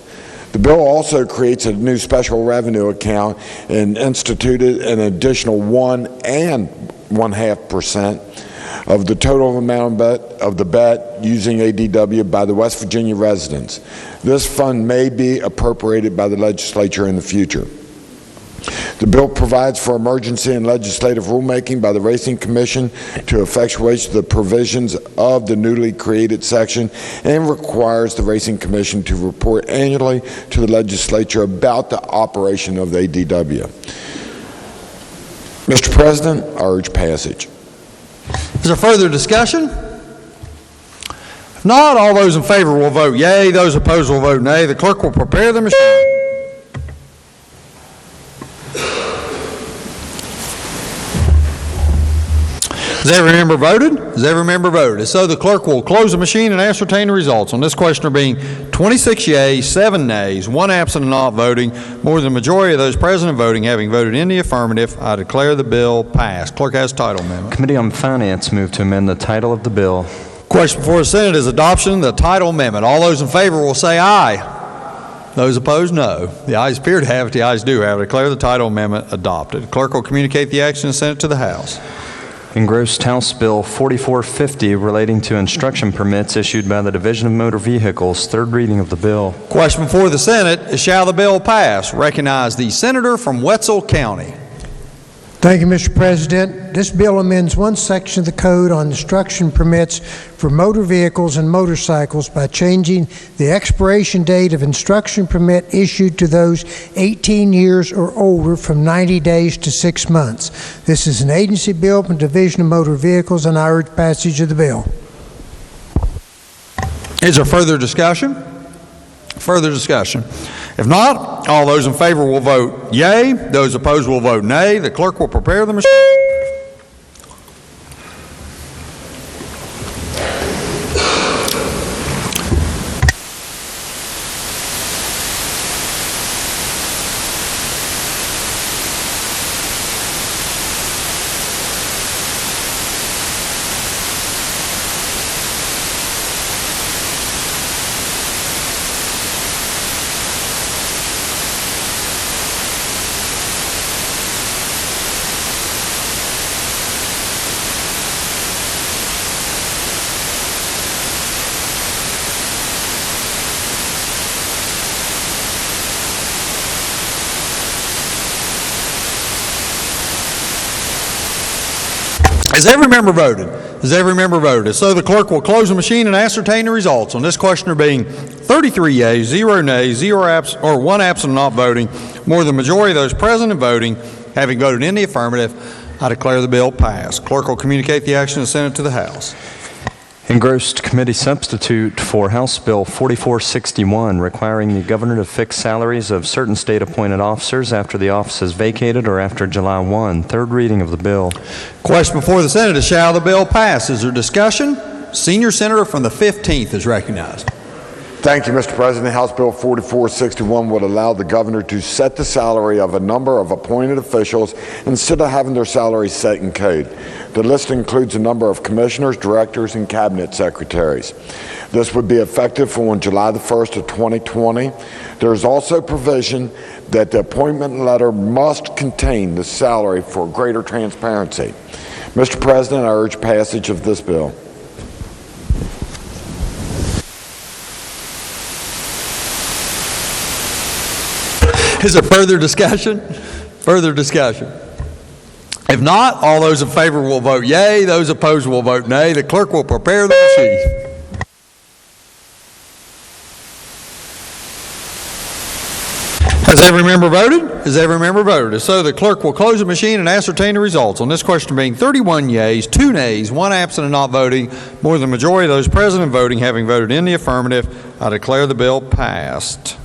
The bill also creates a new special revenue account and instituted an additional 1 and 1/2% of the total amount of the bet using ADW by the West Virginia residents. This fund may be appropriated by the legislature in the future. The bill provides for emergency and legislative rulemaking by the Racing Commission to effectuate the provisions of the newly created section, and requires the Racing Commission to report annually to the legislature about the operation of the ADW. Mr. President, I urge passage. Is there further discussion? If not, all those in favor will vote yea. Those opposed will vote nay. The clerk will prepare the machine. Has every member voted? Has every member voted? If so, the clerk will close the machine and ascertain the results. On this question there being 26 yeas, 7 nays, 1 absent and not voting, more than the majority of those present and voting having voted in the affirmative, I declare the bill passed. Clerk has title amendment. Committee on Finance move to amend the title of the bill. Question before the Senate is adoption of the title amendment. All those in favor will say aye. Those opposed, no. The ayes appear to have it. The ayes do have it. Declare the title amendment adopted. Clerk will communicate the action of the Senate to the House. Engrossed House Bill 4450 relating to instruction permits issued by the Division of Motor Vehicles. Third reading of the bill. Question before the Senate is, shall the bill pass? Recognize the senator from Wetzel County. Thank you, Mr. President. This bill amends one section of the code on instruction permits for motor vehicles and motorcycles by changing the expiration date of instruction permit issued to those 18 years or older from 90 days to 6 months. This is an agency bill from the Division of Motor Vehicles, and I urge passage of the bill. Is there further discussion? Further discussion? If not, all those in favor will vote yea. Those opposed will vote nay. The clerk will prepare the machine. Has every member voted? Has every member voted? So the clerk will close the machine and ascertain the results. On this question there being 33 yeas, 0 nays, 1 absent and not voting, more than the majority of those present and voting having voted in the affirmative, I declare the bill passed. Clerk will communicate the action of the Senate to the House. Engrossed committee substitute for House Bill 4461, requiring the governor to fix salaries of certain state-appointed officers after the office is vacated or after July 1. Third reading of the bill. Question before the Senate is, shall the bill pass? Is there discussion? Senior Senator from the 15th is recognized. Thank you, Mr. President. House Bill 4461 would allow the governor to set the salary of a number of appointed officials instead of having their salaries set in code. The list includes a number of commissioners, directors, and cabinet secretaries. This would be effective on July the 1st of 2020. There is also provision that the appointment letter must contain the salary for greater transparency. Mr. President, I urge passage of this bill. Is there further discussion? Further discussion? If not, all those in favor will vote yea. Those opposed will vote nay. The clerk will prepare the machine. Has every member voted? Has every member voted? So the clerk will close the machine and ascertain the results. On this question being 31 yeas, 2 nays, 1 absent and not voting, more than the majority of those present and voting having voted in the affirmative, I declare the bill passed.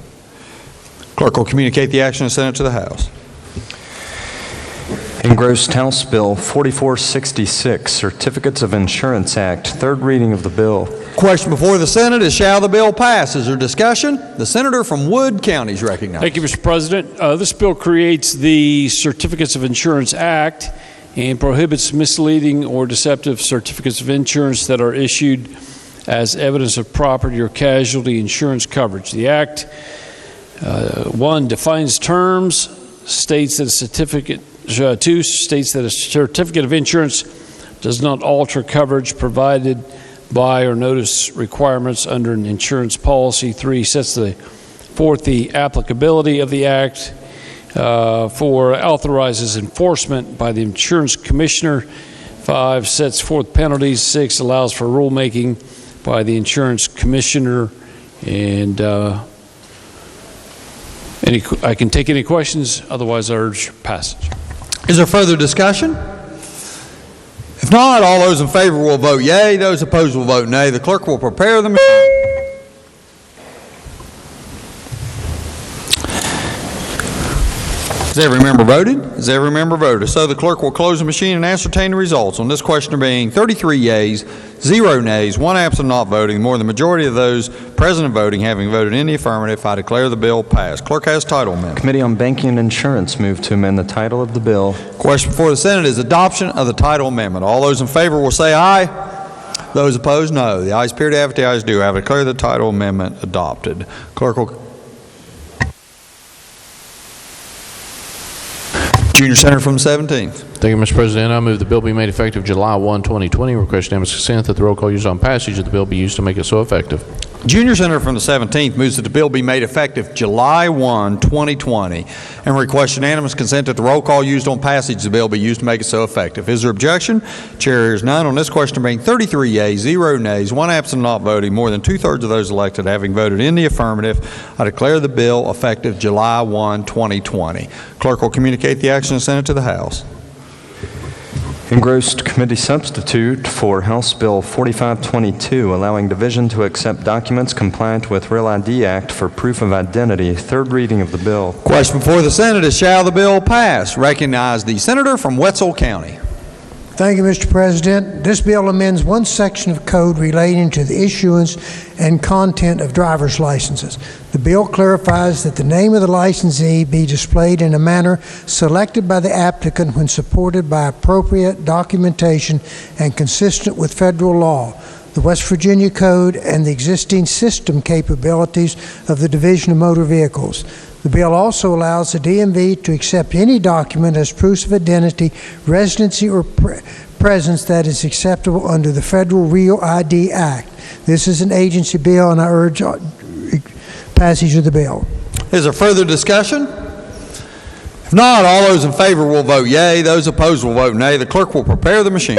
Clerk will communicate the action of the Senate to the House. Engrossed House Bill 4466, Certificates of Insurance Act. Third reading of the bill. Question before the Senate is, shall the bill pass? Is there discussion? The senator from Wood County is recognized. Thank you, Mr. President. This bill creates the Certificates of Insurance Act and prohibits misleading or deceptive certificates of insurance that are issued as evidence of property or casualty insurance coverage. The Act 1 defines terms, states that a certificate, 2 states that a certificate of insurance does not alter coverage provided by or notice requirements under an insurance policy. 3 sets forth the applicability of the Act. 4 authorizes enforcement by the insurance commissioner. 5 sets forth penalties. 6 allows for rulemaking by the insurance commissioner. And I can take any questions, otherwise I urge passage. Is there further discussion? If not, all those in favor will vote yea. Those opposed will vote nay. The clerk will prepare the machine. Has every member voted? Has every member voted? So the clerk will close the machine and ascertain the results. On this question being 33 yeas, 0 nays, 1 absent not voting, more than the majority of those present and voting having voted in the affirmative, I declare the bill passed. Clerk has title amendment. Committee on Banking and Insurance move to amend the title of the bill. Question before the Senate is adoption of the title amendment. All those in favor will say aye. Those opposed, no. The ayes appear to have it. The ayes do have it. Declare the title amendment adopted. Clerk will. Junior Senator from the 17th. Thank you, Mr. President. I move the bill be made effective July 1, 2020. Request unanimous consent that the roll call used on passage of the bill be used to make it so effective. Junior Senator from the 17th moves that the bill be made effective July 1, 2020, and requests unanimous consent that the roll call used on passage of the bill be used to make it so effective. Is there objection? Chair hears none. On this question being 33 yeas, 0 nays, 1 absent not voting, more than 2/3 of those elected having voted in the affirmative, I declare the bill effective July 1, 2020. Clerk will communicate the action and send it to the House. Engrossed committee substitute for House Bill 4522, allowing division to accept documents compliant with Real ID Act for proof of identity. Third reading of the bill. Question before the Senate is, shall the bill pass? Recognize the senator from Wetzel County. Thank you, Mr. President. This bill amends one section of code relating to the issuance and content of driver's licenses. The bill clarifies that the name of the licensee be displayed in a manner selected by the applicant when supported by appropriate documentation and consistent with federal law, the West Virginia Code, and the existing system capabilities of the Division of Motor Vehicles. The bill also allows the DMV to accept any document as proof of identity, residency, or presence that is acceptable under the Federal Real ID Act. This is an agency bill, and I urge passage of the bill. Is there further discussion? If not, all those in favor will vote yea. Those opposed will vote nay. The clerk will prepare the machine.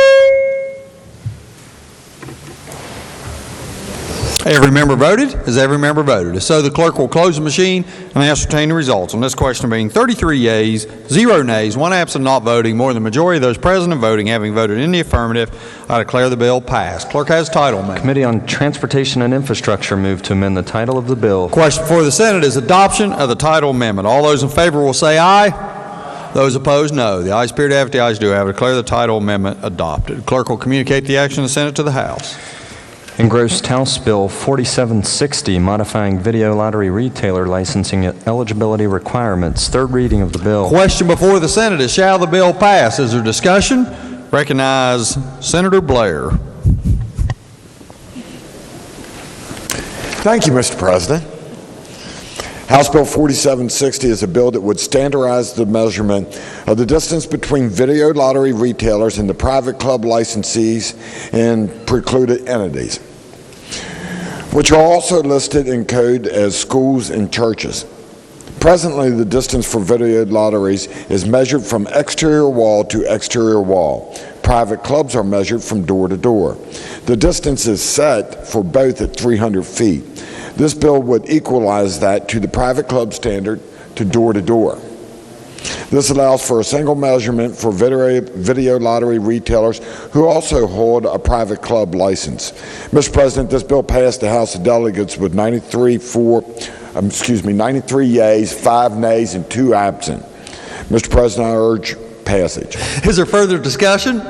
Every member voted? Has every member voted? If so, the clerk will close the machine and ascertain the results. On this question being 33 yeas, 0 nays, 1 absent not voting, more than the majority of those present and voting having voted in the affirmative, I declare the bill passed. Clerk has title, ma'am. Committee on Transportation and Infrastructure move to amend the title of the bill. Question before the Senate is adoption of the title amendment. All those in favor will say aye. Those opposed, no. The ayes appear to have it, the ayes do have it. Declare the title amendment adopted. Clerk will communicate the action and send it to the House. Engrossed House Bill 4760, modifying video lottery retailer licensing eligibility requirements. Third reading of the bill. Question before the Senate is, shall the bill pass? Is there discussion? Recognize Senator Blair. Thank you, Mr. President. House Bill 4760 is a bill that would standardize the measurement of the distance between video lottery retailers and the private club licensees and precluded entities, which are also listed in code as schools and churches. Presently, the distance for video lotteries is measured from exterior wall to exterior wall. Private clubs are measured from door to door. The distance is set for both at 300 feet. This bill would equalize that to the private club standard to door to door. This allows for a single measurement for video lottery retailers who also hold a private club license. Mr. President, this bill passed the House of Delegates with 93 yeas, 5 nays, and 2 absent. Mr. President, I urge passage. Is there further discussion?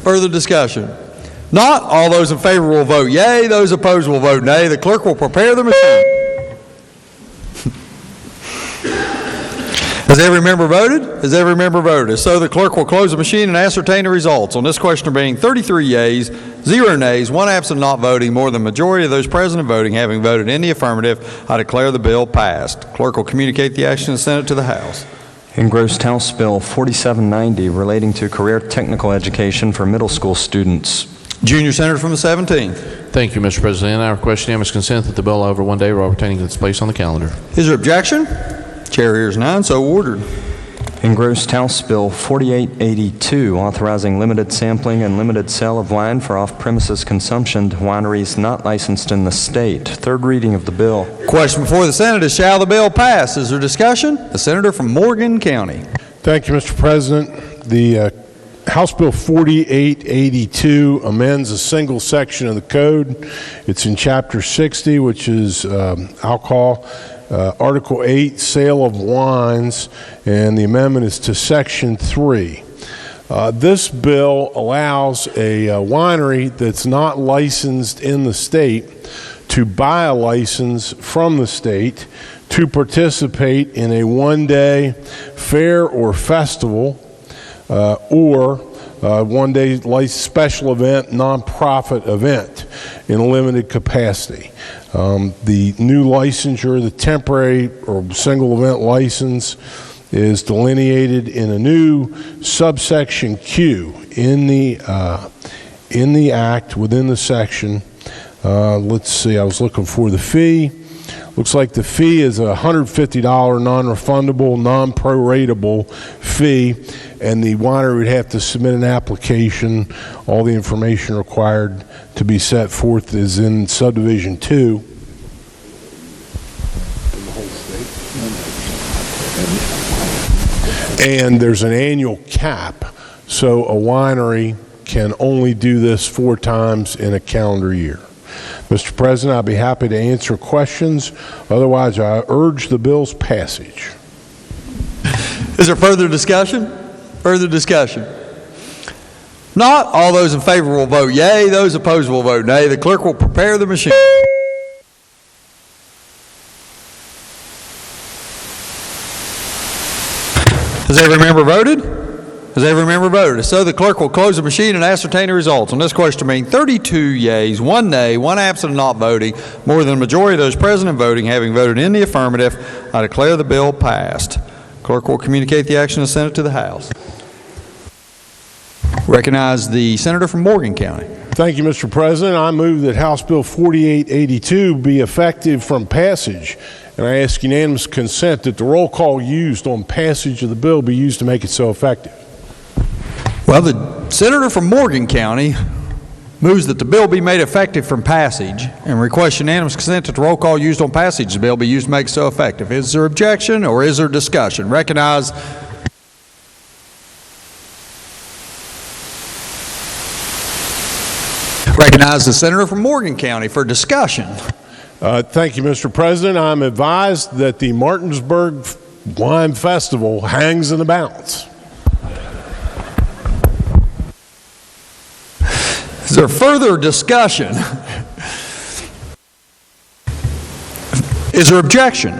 Further discussion? Not, all those in favor will vote yea. Those opposed will vote nay. The clerk will prepare the machine. Has every member voted? Has every member voted? So the clerk will close the machine and ascertain the results. On this question being 33 yeas, 0 nays, 1 absent not voting, more than the majority of those present and voting having voted in the affirmative, I declare the bill passed. Clerk will communicate the action and send it to the House. Engrossed House Bill 4790, relating to career technical education for middle school students. Junior Senator from the 17th. Thank you, Mr. President. I request unanimous consent that the bill over one day while retaining its place on the calendar. Is there objection? Chair hears none, so ordered. Engrossed House Bill 4882, authorizing limited sampling and limited sale of wine for off-premises consumption to wineries not licensed in the state. Third reading of the bill. Question before the Senate is, shall the bill pass? Is there discussion? The Senator from Morgan County. Thank you, Mr. President. The House Bill 4882 amends a single section of the code. It's in Chapter 60, which is alcohol. Article 8, sale of wines, and the amendment is to Section 3. This bill allows a winery that's not licensed in the state to buy a license from the state to participate in a one-day fair or festival or one-day special event, nonprofit event in a limited capacity. The new licensure, the temporary or single event license, is delineated in a new subsection Q in the Act within the section. Let's see, I was looking for the fee. Looks like the fee is a $150 non-refundable, non-proratable fee, and the winery would have to submit an application. All the information required to be set forth is in subdivision 2. And there's an annual cap, so a winery can only do this 4 times in a calendar year. Mr. President, I'll be happy to answer questions. Otherwise, I urge the bill's passage. Is there further discussion? Further discussion? Not, all those in favor will vote yea. Those opposed will vote nay. The clerk will prepare the machine. Has every member voted? Has every member voted? So the clerk will close the machine and ascertain the results. On this question being 32 yeas, 1 nay, 1 absent and not voting, more than a majority of those present and voting having voted in the affirmative, I declare the bill passed. Clerk will communicate the action of the Senate to the House. Recognize the Senator from Morgan County. Thank you, Mr. President. I move that House Bill 4882 be effective from passage, and I ask unanimous consent that the roll call used on passage of the bill be used to make it so effective. Well, the Senator from Morgan County moves that the bill be made effective from passage and requests unanimous consent that the roll call used on passage of the bill be used to make it so effective. Is there objection or is there discussion? Recognize the Senator from Morgan County for discussion. Thank you, Mr. President. I'm advised that the Martinsburg Wine Festival hangs in the balance. Is there further discussion? Is there objection?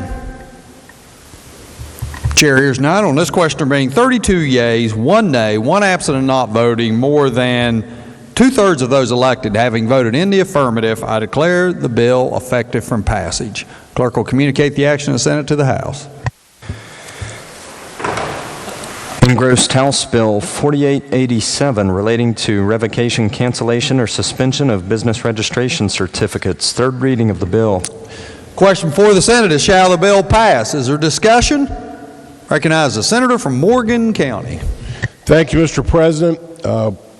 Chair hears none. On this question being 32 yeas, 1 nay, 1 absent and not voting, more than 2/3 of those elected having voted in the affirmative, I declare the bill effective from passage. Clerk will communicate the action of the Senate to the House. Engrossed House Bill 4887 relating to revocation, cancellation, or suspension of business registration certificates. Third reading of the bill. Question for the Senate is, shall the bill pass? Is there discussion? Recognize the Senator from Morgan County. Thank you, Mr. President.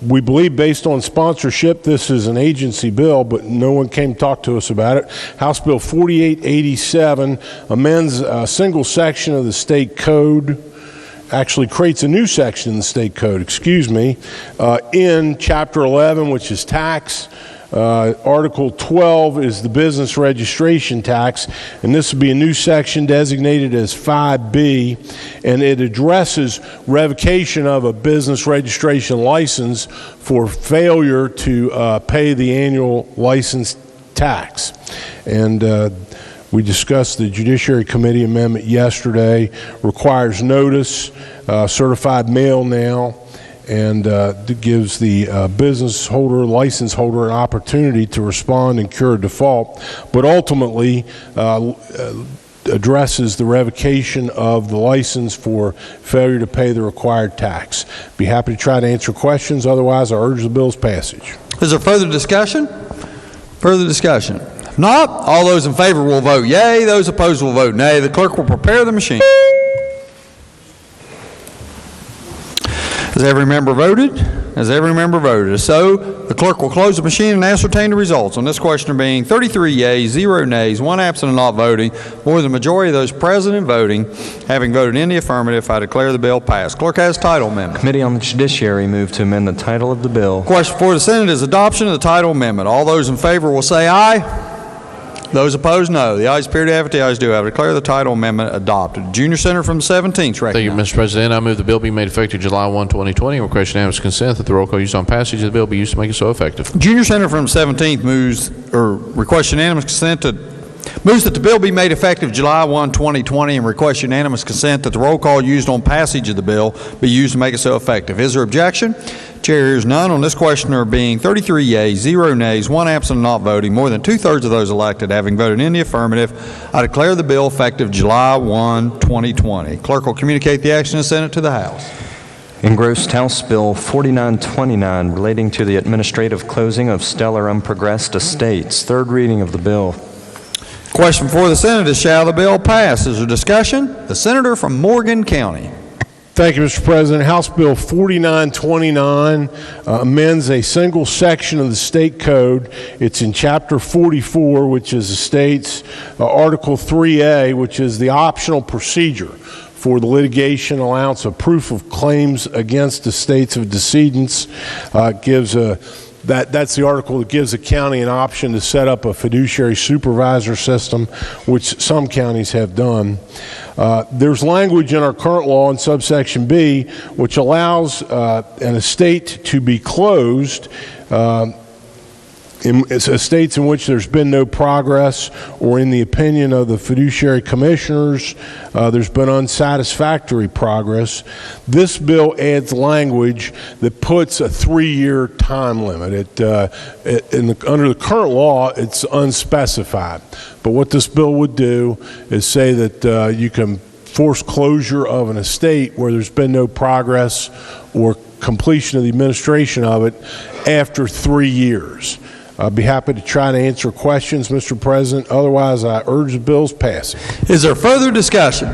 We believe, based on sponsorship, this is an agency bill, but no one came to talk to us about it. House Bill 4887 amends a single section of the state code, actually creates a new section in the state code, in Chapter 11, which is tax. Article 12 is the business registration tax, and this would be a new section designated as 5B, and it addresses revocation of a business registration license for failure to pay the annual license tax. And we discussed the Judiciary Committee amendment yesterday. Requires notice, certified mail now, and gives the business holder, license holder, an opportunity to respond and cure a default, but ultimately addresses the revocation of the license for failure to pay the required tax. Be happy to try to answer questions. Otherwise, I urge the bill's passage. Is there further discussion? Further discussion? If not, all those in favor will vote yea. Those opposed will vote nay. The clerk will prepare the machine. Has every member voted? Has every member voted? If so, the clerk will close the machine and ascertain the results. On this question being 33 yeas, 0 nays, 1 absent and not voting, more than the majority of those present and voting having voted in the affirmative, I declare the bill passed. Clerk has title amendment. Committee on the Judiciary move to amend the title of the bill. Question before the Senate is adoption of the title amendment. All those in favor will say aye. Those opposed, no. The ayes appear to have it. The ayes do have it. Declare the title amendment adopted. Junior Senator from the 17th, recognized. Thank you, Mr. President. I move the bill be made effective July 1, 2020. And request unanimous consent that the roll call used on passage of the bill be used to make it so effective. Junior Senator from the 17th moves, or requests unanimous consent to Moves that the bill be made effective July 1, 2020, and requests unanimous consent that the roll call used on passage of the bill be used to make it so effective. Is there objection? Chair hears none. On this question, there being 33 yeas, 0 nays, 1 absent and not voting, more than 2/3 of those elected having voted in the affirmative, I declare the bill effective July 1, 2020. Clerk will communicate the action and send it to the House. Engrossed House Bill 4929 relating to the administrative closing of stellar unprogressed estates. Third reading of the bill. Question before the Senate is, shall the bill pass? Is there discussion? The Senator from Morgan County. Thank you, Mr. President. House Bill 4929 amends a single section of the state code. It's in Chapter 44, which is the state's Article 3A, which is the optional procedure for the litigation allowance of proof of claims against the states of decedents. That's the article that gives the county an option to set up a fiduciary supervisor system, which some counties have done. There's language in our current law in subsection B which allows an estate to be closed in estates in which there's been no progress, or in the opinion of the fiduciary commissioners, there's been unsatisfactory progress. This bill adds language that puts a 3-year time limit. Under the current law, it's unspecified. But what this bill would do is say that you can force closure of an estate where there's been no progress or completion of the administration of it after 3 years. I'd be happy to try to answer questions, Mr. President. Otherwise, I urge the bill's passing. Is there further discussion?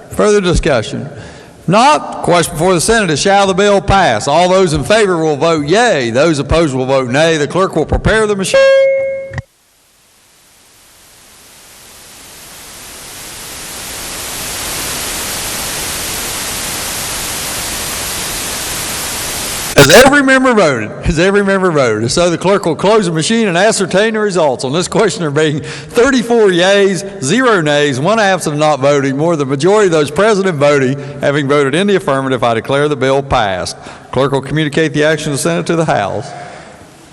Further discussion? Not. Question before the Senate is, shall the bill pass? All those in favor will vote yea. Those opposed will vote nay. The clerk will prepare the machine. Has every member voted? Has every member voted? So the clerk will close the machine and ascertain the results. On this question, there being 34 yeas, 0 nays, 1 absent and not voting, more than the majority of those present and voting having voted in the affirmative, I declare the bill passed. Clerk will communicate the action of the Senate to the House.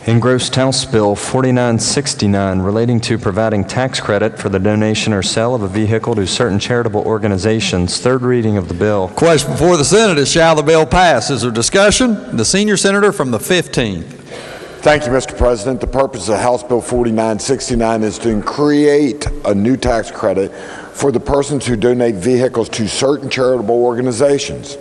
Engrossed House Bill 4969 relating to providing tax credit for the donation or sale of a vehicle to certain charitable organizations. Third reading of the bill. Question before the Senate is, shall the bill pass? Is there discussion? The senior senator from the 15th. Thank you, Mr. President. The purpose of House Bill 4969 is to create a new tax credit for the persons who donate vehicles to certain charitable organizations.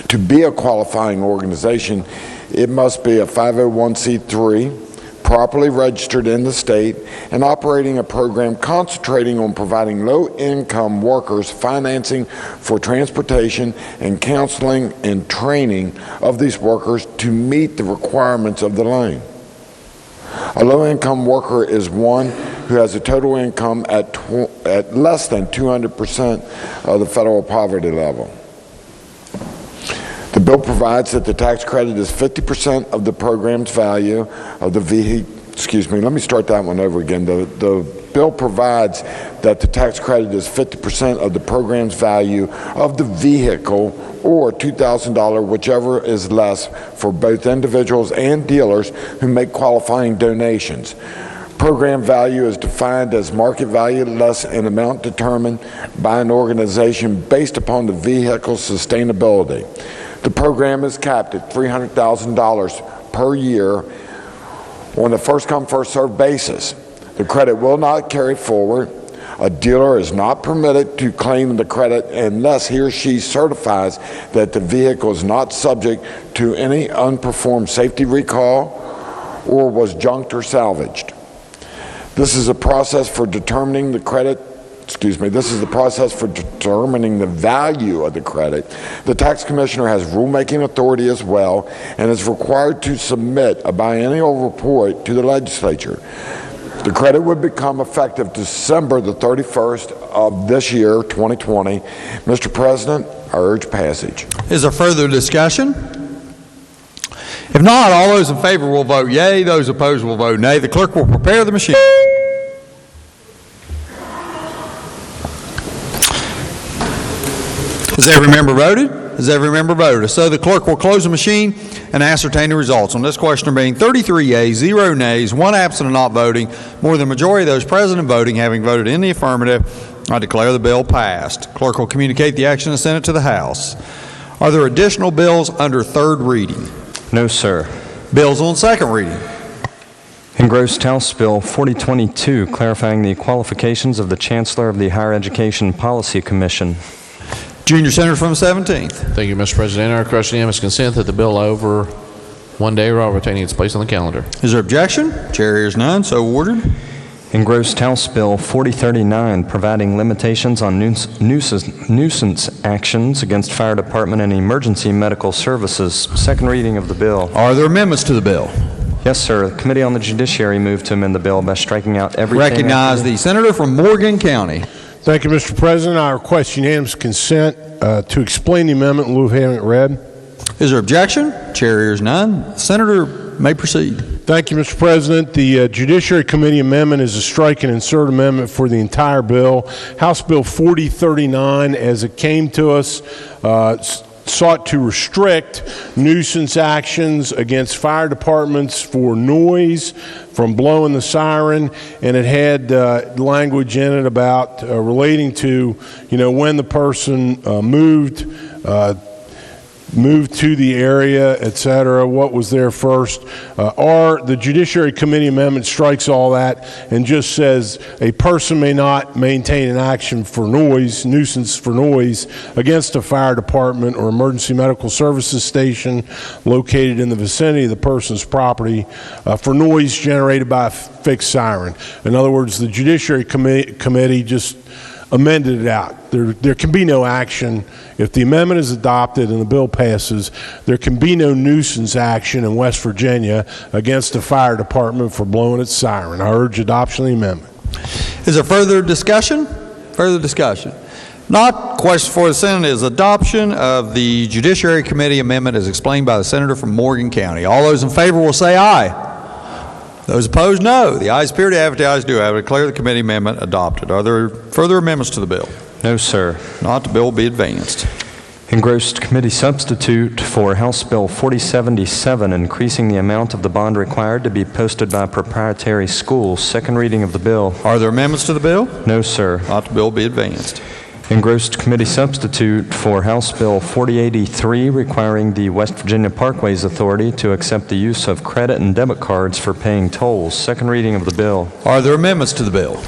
To be a qualifying organization, it must be a 501c3, properly registered in the state, and operating a program concentrating on providing low-income workers financing for transportation and counseling and training of these workers to meet the requirements of the loan. A low-income worker is one who has a total income at less than 200% of the federal poverty level. The bill provides that the tax credit is 50% of the program's value of the vehicle. Excuse me, let me start that one over again. The bill provides that the tax credit is 50% of the program's value of the vehicle, or $2,000, whichever is less, for both individuals and dealers who make qualifying donations. Program value is defined as market value less an amount determined by an organization based upon the vehicle's sustainability. The program is capped at $300,000 per year on a first-come, first-served basis. The credit will not carry forward. A dealer is not permitted to claim the credit unless he or she certifies that the vehicle is not subject to any unperformed safety recall or was junked or salvaged. This is a process for determining the credit. This is the process for determining the value of the credit. The tax commissioner has rulemaking authority as well and is required to submit a biennial report to the legislature. The credit would become effective December the 31st of this year, 2020. Mr. President, I urge passage. Is there further discussion? If not, all those in favor will vote yea. Those opposed will vote nay. The clerk will prepare the machine. Has every member voted? Has every member voted? So the clerk will close the machine and ascertain the results. On this question being 33 yeas, 0 nays, 1 absent and not voting, more than the majority of those present and voting having voted in the affirmative, I declare the bill passed. Clerk will communicate the action of the Senate to the House. Are there additional bills under third reading? No, sir. Bills on second reading. Engrossed House Bill 4022, clarifying the qualifications of the Chancellor of the Higher Education Policy Commission. Junior Senator from the 17th. Thank you, Mr. President. I request unanimous consent that the bill over 1 day while retaining its place on the calendar. Is there objection? Chair hears none, so ordered. Engrossed House Bill 4039, providing limitations on nuisance actions against fire department and emergency medical services. Second reading of the bill. Are there amendments to the bill? Yes, sir. The Committee on the Judiciary moved to amend the bill by striking out everything. Recognize the senator from Morgan County. Thank you, Mr. President. I request unanimous consent to explain the amendment in lieu of having it read. Is there objection? Chair hears none. Senator may proceed. Thank you, Mr. President. The Judiciary Committee amendment is a strike and insert amendment for the entire bill. House Bill 4039, as it came to us, sought to restrict nuisance actions against fire departments for noise from blowing the siren, and it had language in it about relating to, when the person moved to the area, et cetera, what was there first. The Judiciary Committee amendment strikes all that and just says a person may not maintain an action for nuisance for noise against a fire department or emergency medical services station located in the vicinity of the person's property for noise generated by a fixed siren. In other words, the Judiciary Committee just amended it out. There can be no action. If the amendment is adopted and the bill passes, there can be no nuisance action in West Virginia against a fire department for blowing its siren. I urge adoption of the amendment. Is there further discussion? Further discussion? Not. Question for the Senate is adoption of the Judiciary Committee amendment as explained by the senator from Morgan County. All those in favor will say aye. Those opposed, no. The ayes appear to have it, the ayes do have it. Declare the committee amendment adopted. Are there further amendments to the bill? No, sir. Not. The bill will be advanced. Engrossed committee substitute for House Bill 4077, increasing the amount of the bond required to be posted by proprietary schools. Second reading of the bill. Are there amendments to the bill? No, sir. Not. The bill will be advanced. Engrossed committee substitute for House Bill 4083, requiring the West Virginia Parkways Authority to accept the use of credit and debit cards for paying tolls. Second reading of the bill. Are there amendments to the bill?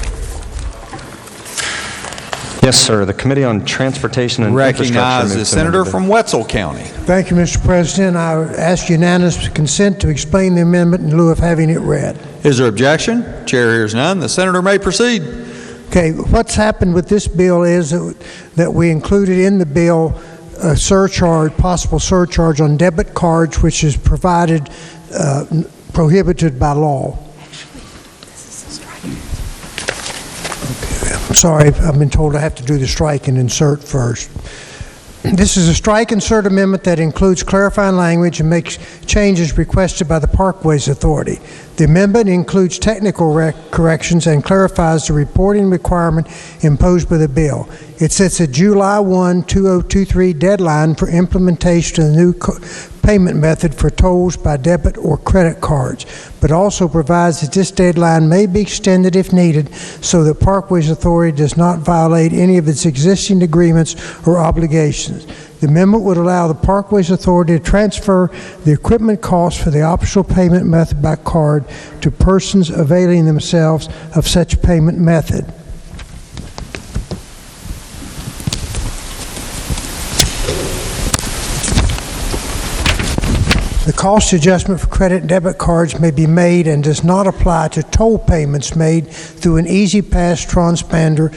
Yes, sir. The Committee on Transportation and Infrastructure. Recognize the senator from Wetzel County. Thank you, Mr. President. I ask unanimous consent to explain the amendment in lieu of having it read. Is there objection? Chair hears none. The senator may proceed. Okay, what's happened with this bill is that we included in the bill a surcharge, possible surcharge on debit cards, which is provided, prohibited by law. Okay, I'm sorry, I've been told I have to do the strike and insert first. This is a strike insert amendment that includes clarifying language and makes changes requested by the Parkways Authority. The amendment includes technical corrections and clarifies the reporting requirement imposed by the bill. It sets a July 1, 2023 deadline for implementation of the new payment method for tolls by debit or credit cards, but also provides that this deadline may be extended if needed so that Parkways Authority does not violate any of its existing agreements or obligations. The amendment would allow the Parkways Authority to transfer the equipment costs for the optional payment method by card to persons availing themselves of such payment method. The cost adjustment for credit and debit cards may be made and does not apply to toll payments made through an Easy Pass transponder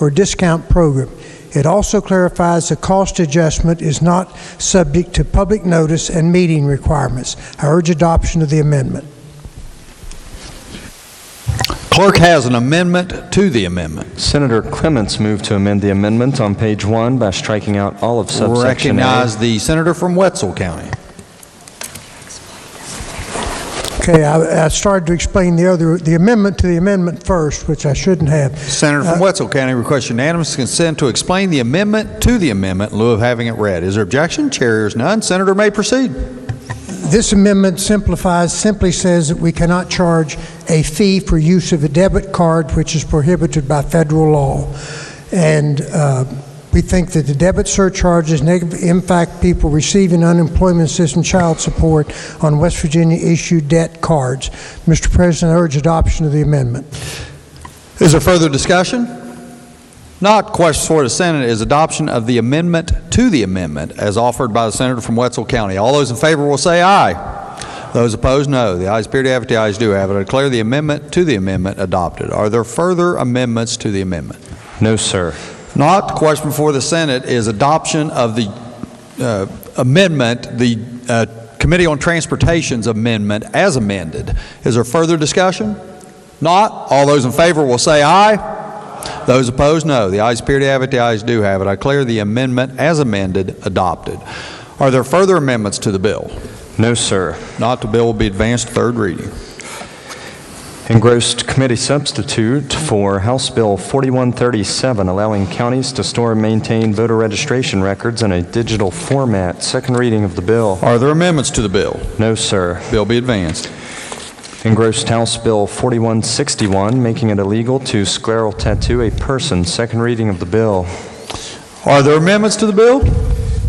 or discount program. It also clarifies the cost adjustment is not subject to public notice and meeting requirements. I urge adoption of the amendment. Clerk has an amendment to the amendment. Senator Clements moved to amend the amendment on page 1 by striking out all of subsection A. Recognize the senator from Wetzel County. Okay, I started to explain the amendment to the amendment first, which I shouldn't have. Senator from Wetzel County requests unanimous consent to explain the amendment to the amendment in lieu of having it read. Is there objection? Chair hears none. Senator may proceed. This amendment simply says that we cannot charge a fee for use of a debit card, which is prohibited by federal law. And we think that the debit surcharges negatively impact people receiving unemployment assistance child support on West Virginia issued debt cards. Mr. President, I urge adoption of the amendment. Is there further discussion? Not. Question for the Senate is adoption of the amendment to the amendment as offered by the Senator from Wetzel County. All those in favor will say aye. Those opposed, no. The ayes appear to have it. The ayes do have it. I declare the amendment to the amendment adopted. Are there further amendments to the amendment? No, sir. Not. The question before the Senate is adoption of the amendment, the Committee on Transportation's amendment as amended. Is there further discussion? Not. All those in favor will say aye. Those opposed, no. The ayes appear to have it. The ayes do have it. I declare the amendment as amended adopted. Are there further amendments to the bill? No, sir. Not. The bill will be advanced to third reading. Engrossed committee substitute for House Bill 4137, allowing counties to store and maintain voter registration records in a digital format. Second reading of the bill. Are there amendments to the bill? No, sir. Bill be advanced. Engrossed House Bill 4161, making it illegal to scleral tattoo a person. Second reading of the bill. Are there amendments to the bill?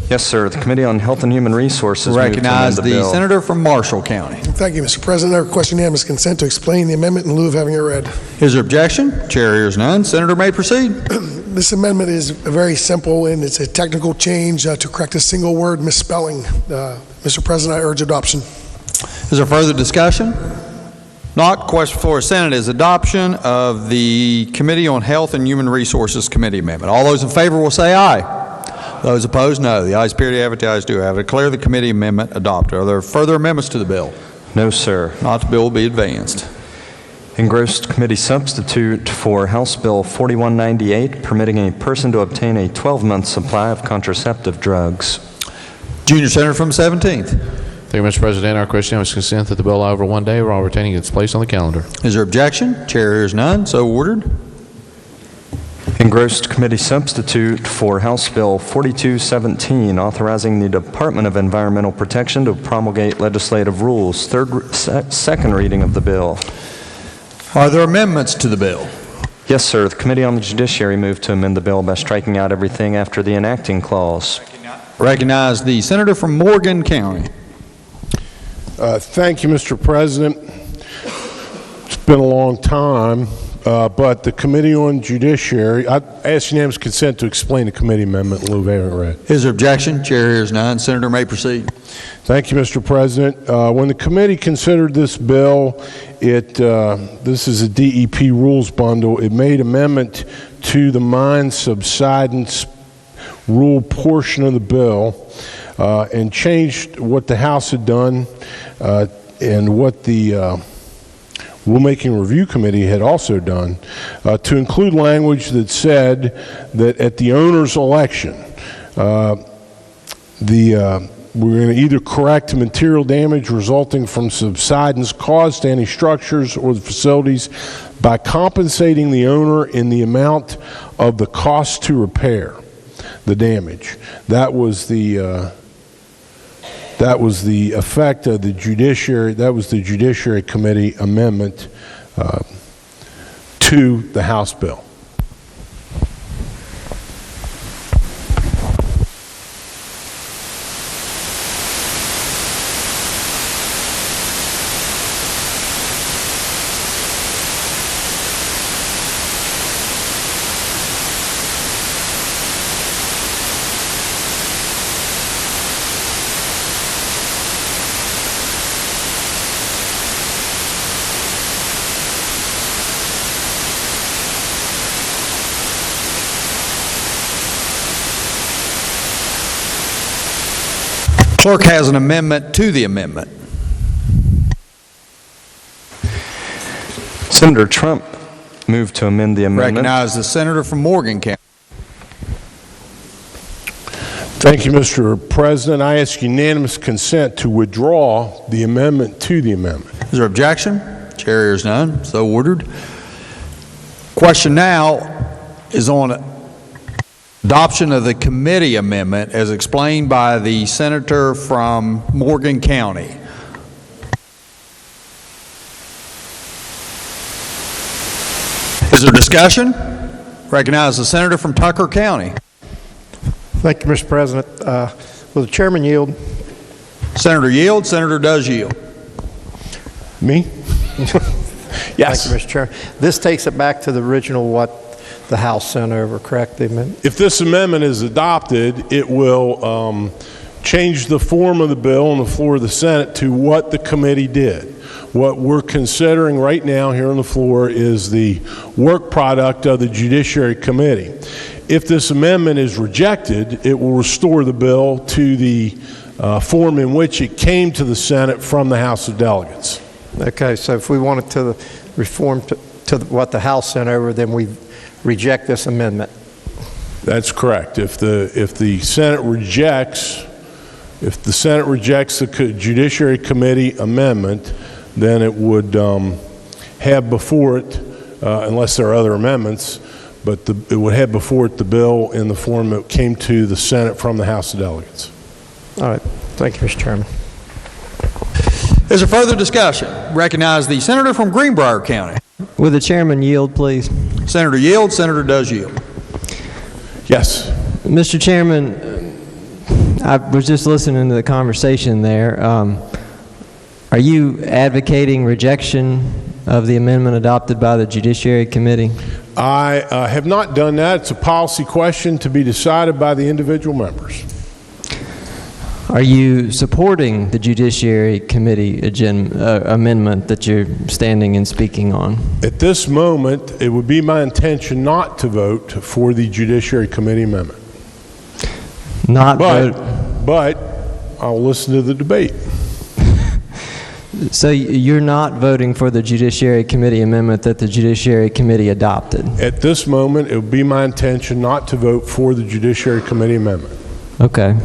Yes, sir. The Committee on Health and Human Resources recognize moved to amend the the bill. Senator from Marshall County. Thank you, Mr. President. I request unanimous consent to explain the amendment in lieu of having it read. Is there objection? Chair hears none. Senator may proceed. This amendment is very simple, and it's a technical change to correct a single word misspelling. Mr. President, I urge adoption. Is there further discussion? Not. Question before the Senate is adoption of the Committee on Health and Human Resources Committee amendment. All those in favor will say aye. Those opposed, no. The ayes appear to have it. The ayes do have it. Declare the committee amendment adopted. Are there further amendments to the bill? No, sir. Not. The bill will be advanced. Engrossed committee substitute for House Bill 4198, permitting a person to obtain a 12-month supply of contraceptive drugs. Junior Senator from 17th. Thank you, Mr. President. Our question is consent that the bill lie over one day while retaining its place on the calendar. Is there objection? Chair hears none. So ordered. Engrossed committee substitute for House Bill 4217, authorizing the Department of Environmental Protection to promulgate legislative rules. Second reading of the bill. Are there amendments to the bill? Yes, sir. The Committee on the Judiciary moved to amend the bill by striking out everything after the enacting clause. Recognize the Senator from Morgan County. Thank you, Mr. President. It's been a long time. But the Committee on Judiciary, I ask unanimous consent to explain the committee amendment in lieu of having it read. Is there objection? Chair hears none. Senator may proceed. Thank you, Mr. President. When the committee considered this bill, this is a DEP rules bundle. It made amendment to the mine subsidence rule portion of the bill and changed what the House had done and what the Rulemaking Review Committee had also done to include language that said that at the owner's election, we're going to either correct material damage resulting from subsidence caused to any structures or the facilities by compensating the owner in the amount of the cost to repair the damage. That was the effect of the Judiciary. That was the Judiciary Committee amendment to the House bill. Clerk has an amendment to the amendment. Senator Trump moved to amend the amendment. Recognize the Senator from Morgan County. Thank you, Mr. President. I ask unanimous consent to withdraw the amendment to the amendment. Is there objection? Chair hears none. So ordered. Question now is on adoption of the committee amendment as explained by the senator from Morgan County. Is there discussion? Recognize the senator from Tucker County. Thank you, Mr. President. Will the chairman yield? Senator yield. Senator does yield. Me? Yes. Thank you, Mr. Chairman. This takes it back to the original what the House sent over, correct? The amendment? If this amendment is adopted, it will change the form of the bill on the floor of the Senate to what the committee did. What we're considering right now here on the floor is the work product of the Judiciary Committee. If this amendment is rejected, it will restore the bill to the form in which it came to the Senate from the House of Delegates. Okay, so if we wanted to reform to what the House sent over, then we reject this amendment. That's correct. If the Senate rejects the Judiciary Committee amendment, then it would have before it, unless there are other amendments, but it would have before it the bill in the form that came to the Senate from the House of Delegates. All right. Thank you, Mr. Chairman. Is there further discussion? Recognize the senator from Greenbrier County. Will the chairman yield, please? Senator yield. Senator does yield. Yes. Mr. Chairman, I was just listening to the conversation there. Are you advocating rejection of the amendment adopted by the Judiciary Committee? I have not done that. It's a policy question to be decided by the individual members. Are you supporting the Judiciary Committee amendment that you're standing and speaking on? At this moment, it would be my intention not to vote for the Judiciary Committee amendment. But I'll listen to the debate. So you're not voting for the Judiciary Committee amendment that the Judiciary Committee adopted? At this moment, it would be my intention not to vote for the Judiciary Committee amendment. Okay.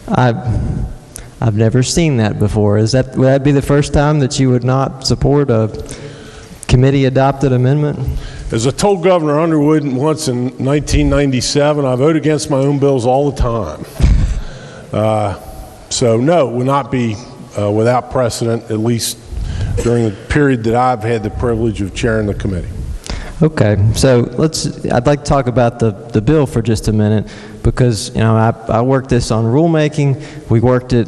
I've never seen that before. Would that be the first time that you would not support a committee adopted amendment? As I told Governor Underwood once in 1997, I vote against my own bills all the time. So no, it will not be without precedent, at least during the period that I've had the privilege of chairing the committee. Okay, so I'd like to talk about the bill for just a minute, because I worked this on rulemaking, we worked it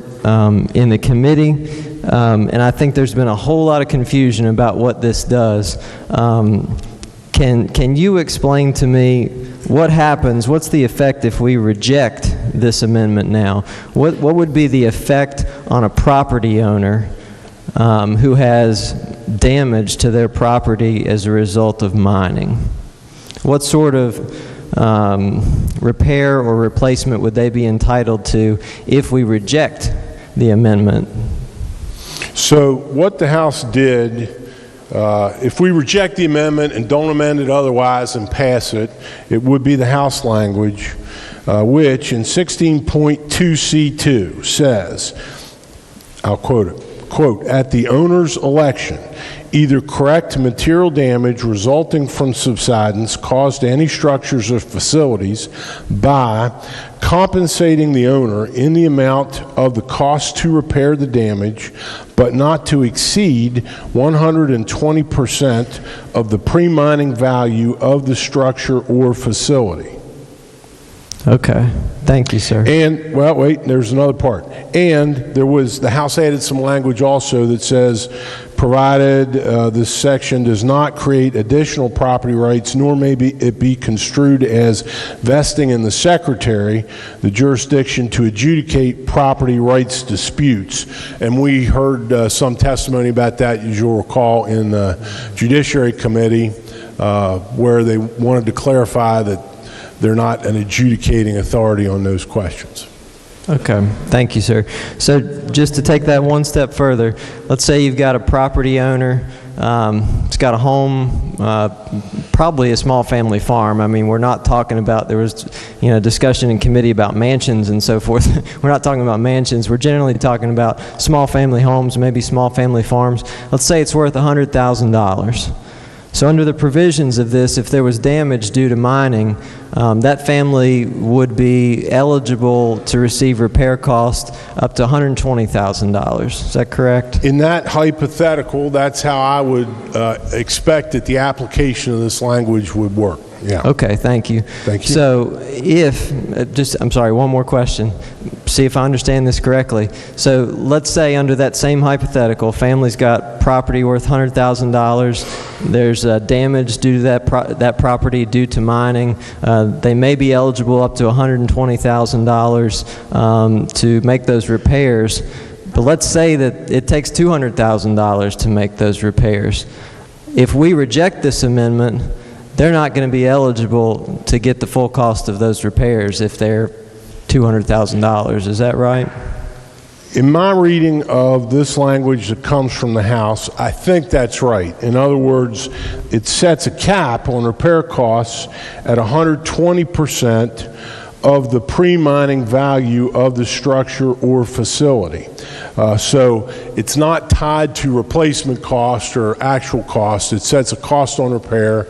in the committee, and I think there's been a whole lot of confusion about what this does. Can you explain to me what happens, what's the effect if we reject this amendment now? What would be the effect on a property owner who has damage to their property as a result of mining? What sort of repair or replacement would they be entitled to if we reject the amendment? So what the House did, if we reject the amendment and don't amend it otherwise and pass it, it would be the House language, which in 16.2C2 says, I'll quote it, quote, "At the owner's election, either correct material damage resulting from subsidence caused to any structures or facilities by compensating the owner in the amount of the cost to repair the damage, but not to exceed 120% of the pre-mining value of the structure or facility." Okay, thank you, sir. And, well, wait, there's another part. And the House added some language also that says, provided this section does not create additional property rights, nor may it be construed as vesting in the Secretary the jurisdiction to adjudicate property rights disputes. And we heard some testimony about that, as you'll recall, in the Judiciary Committee, where they wanted to clarify that they're not an adjudicating authority on those questions. Okay, thank you, sir. So just to take that one step further, let's say you've got a property owner It's got a home, probably a small family farm. I mean, we're not talking about, there was, discussion in committee about mansions and so forth. We're not talking about mansions. We're generally talking about small family homes, maybe small family farms. Let's say it's worth $100,000. So under the provisions of this, if there was damage due to mining, that family would be eligible to receive repair costs up to $120,000. Is that correct? In that hypothetical, that's how I would expect that the application of this language would work. Yeah. Okay, thank you. Thank you. So if, I'm sorry, one more question. See if I understand this correctly. So let's say under that same hypothetical, family's got property worth $100,000. There's damage due to that property due to mining. They may be eligible up to $120,000 to make those repairs. But let's say that it takes $200,000 to make those repairs. If we reject this amendment, they're not going to be eligible to get the full cost of those repairs if they're $200,000. Is that right? In my reading of this language that comes from the House, I think that's right. In other words, it sets a cap on repair costs at 120% of the pre-mining value of the structure or facility. So it's not tied to replacement cost or actual cost. It sets a cost on repair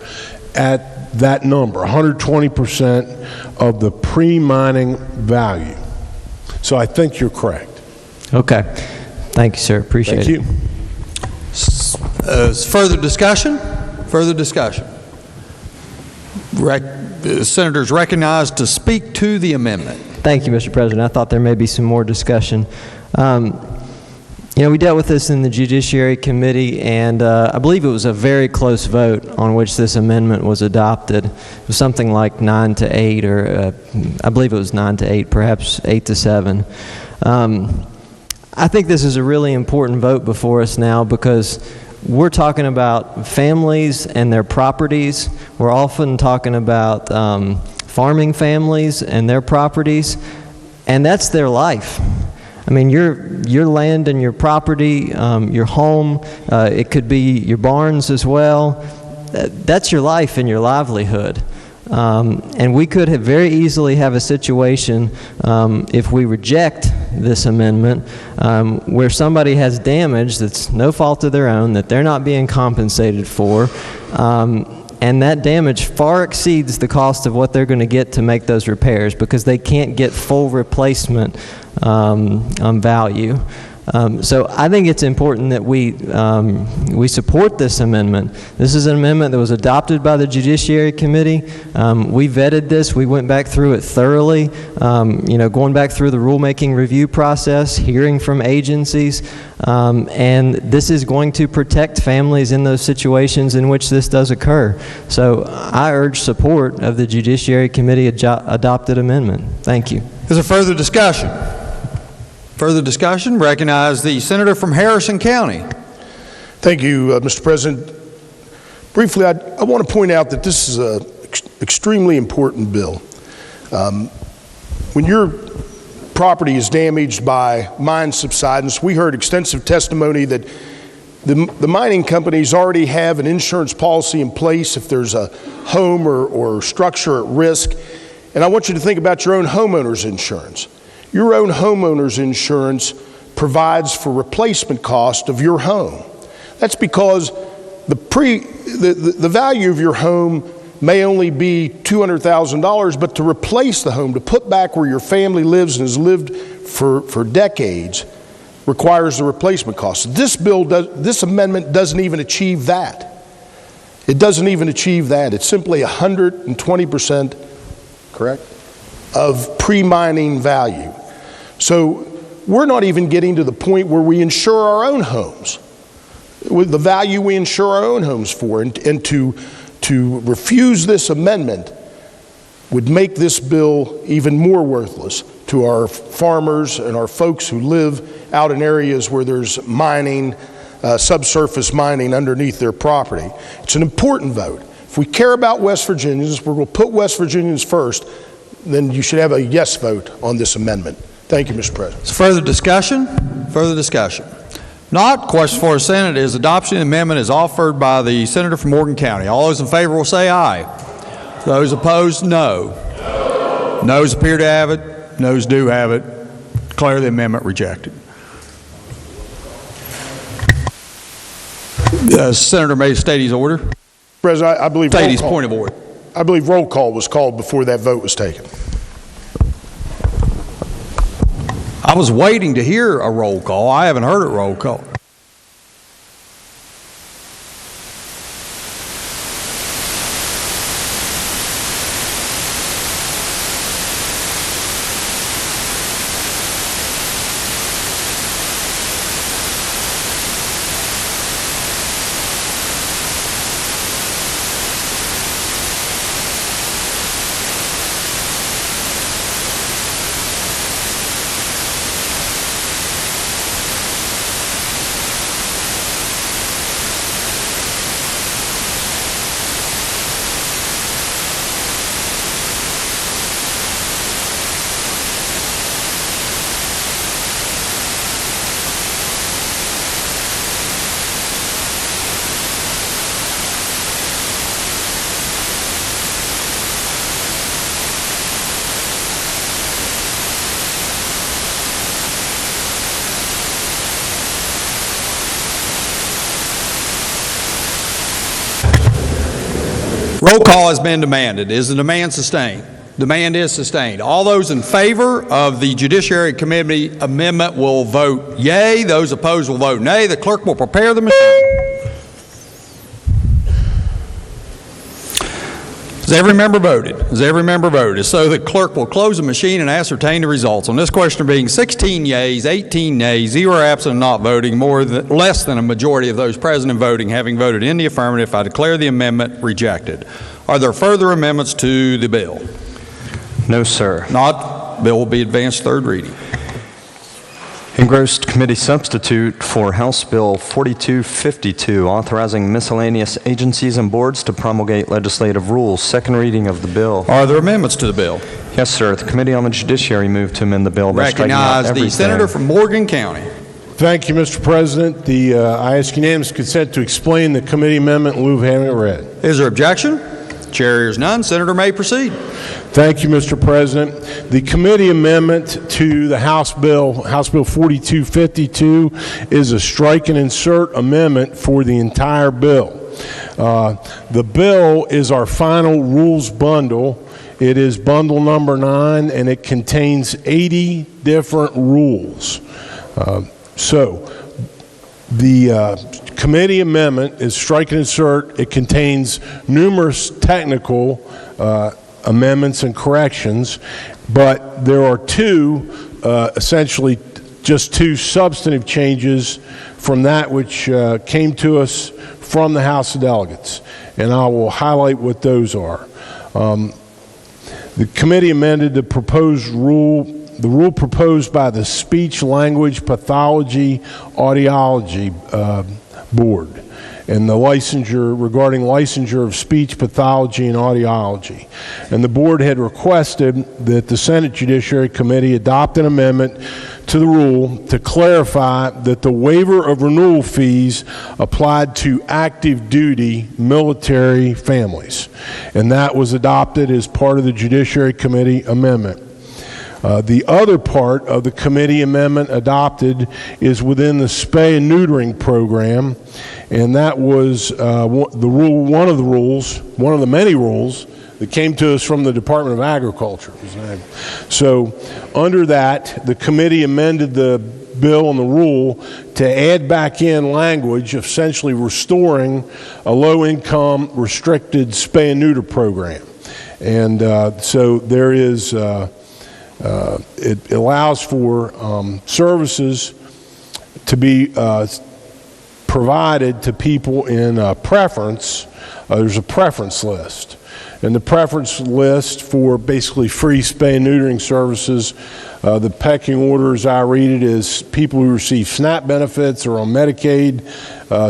at that number, 120% of the pre-mining value. So I think you're correct. Okay. Thank you, sir. Appreciate it. Thank you. Further discussion? Further discussion. Senators recognized to speak to the amendment. Thank you, Mr. President. I thought there may be some more discussion. We dealt with this in the Judiciary Committee, and I believe it was a very close vote on which this amendment was adopted. It was something like 9-8, or I believe it was 9-8, perhaps 8-7. I think this is a really important vote before us now because we're talking about families and their properties. We're often talking about farming families and their properties, and that's their life. I mean, your land and your property, your home, it could be your barns as well. That's your life and your livelihood. And we could have very easily have a situation, if we reject this amendment, where somebody has damage that's no fault of their own, that they're not being compensated for, and that damage far exceeds the cost of what they're going to get to make those repairs because they can't get full replacement value. So I think it's important that we support this amendment. This is an amendment that was adopted by the Judiciary Committee. We vetted this. We went back through it thoroughly, going back through the rulemaking review process, hearing from agencies, and this is going to protect families in those situations in which this does occur. So I urge support of the Judiciary Committee adopted amendment. Thank you. Is there further discussion? Further discussion? Recognize the senator from Harrison County. Thank you, Mr. President. Briefly, I want to point out that this is an extremely important bill. When your property is damaged by mine subsidence, we heard extensive testimony that the mining companies already have an insurance policy in place if there's a home or structure at risk. And I want you to think about your own homeowner's insurance. Your own homeowner's insurance provides for replacement cost of your home. That's because the value of your home may only be $200,000, but to replace the home, to put back where your family lives and has lived for decades, requires the replacement cost. This amendment doesn't even achieve that. It doesn't even achieve that. It's simply 120%, correct, of pre-mining value. So we're not even getting to the point where we insure our own homes, with the value we insure our own homes for, and to refuse this amendment would make this bill even more worthless to our farmers and our folks who live out in areas where there's mining, subsurface mining underneath their property. It's an important vote. If we care about West Virginians, we're going to put West Virginians first, then you should have a yes vote on this amendment. Thank you, Mr. President. Further discussion? Further discussion. Not. Question for the Senate is adoption of the amendment is offered by the senator from Morgan County. All those in favor will say aye. Those opposed, no. Noes appear to have it. Noes do have it. Declare the amendment rejected. The senator may state his order. President, I believe state his point of order. I believe roll call was called before that vote was taken. I was waiting to hear a roll call. I haven't heard a roll call. Roll call has been demanded. Is the demand sustained? Demand is sustained. All those in favor of the Judiciary Committee amendment will vote yea. Those opposed will vote nay. The clerk will prepare the machine. Has every member voted? Has every member voted? So the clerk will close the machine and ascertain the results. On this question being 16 yeas, 18 nays, 0 absent and not voting, less than a majority of those present and voting having voted in the affirmative, I declare the amendment rejected. Are there further amendments to the bill? No, sir. Not. Bill will be advanced third reading. Engrossed committee substitute for House Bill 4252, authorizing miscellaneous agencies and boards to promulgate legislative rules. Second reading of the bill. Are there amendments to the bill? Yes, sir. The Committee on the Judiciary moved to amend the bill by striking out Recognize the everything. senator from Morgan County. Thank you, Mr. President. I ask unanimous consent to explain the committee amendment in lieu of having it read. Is there objection? Chair hears none. Senator may proceed. Thank you, Mr. President. The committee amendment to the House Bill 4252, is a strike and insert amendment for the entire bill. The bill is our final rules bundle. It is bundle number 9, and it contains 80 different rules. The committee amendment is strike and insert. It contains numerous technical amendments and corrections, but there are essentially just two substantive changes from that which came to us from the House of Delegates, and I will highlight what those are. The committee amended the proposed rule. The rule proposed by the Speech Language Pathology Audiology Board and the licensure regarding licensure of speech pathology and audiology. And the board had requested that the Senate Judiciary Committee adopt an amendment to the rule to clarify that the waiver of renewal fees applied to active duty military families. And that was adopted as part of the Judiciary Committee amendment. The other part of the committee amendment adopted is within the spay and neutering program, and that was one of the many rules that came to us from the Department of Agriculture. So under that, the committee amended the bill and the rule to add back in language essentially restoring a low-income restricted spay and neuter program. And so there is it allows for services to be provided to people in preference. There's a preference list. And the preference list for basically free spay and neutering services, the pecking order as I read it is people who receive SNAP benefits or on Medicaid,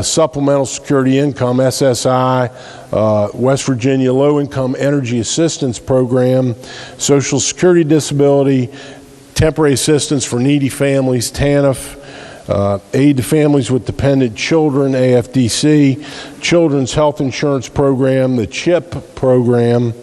Supplemental Security Income, SSI, West Virginia Low Income Energy Assistance Program, Social Security Disability, Temporary Assistance for Needy Families, TANF, Aid to Families with Dependent Children, AFDC, Children's Health Insurance Program, the CHIP program,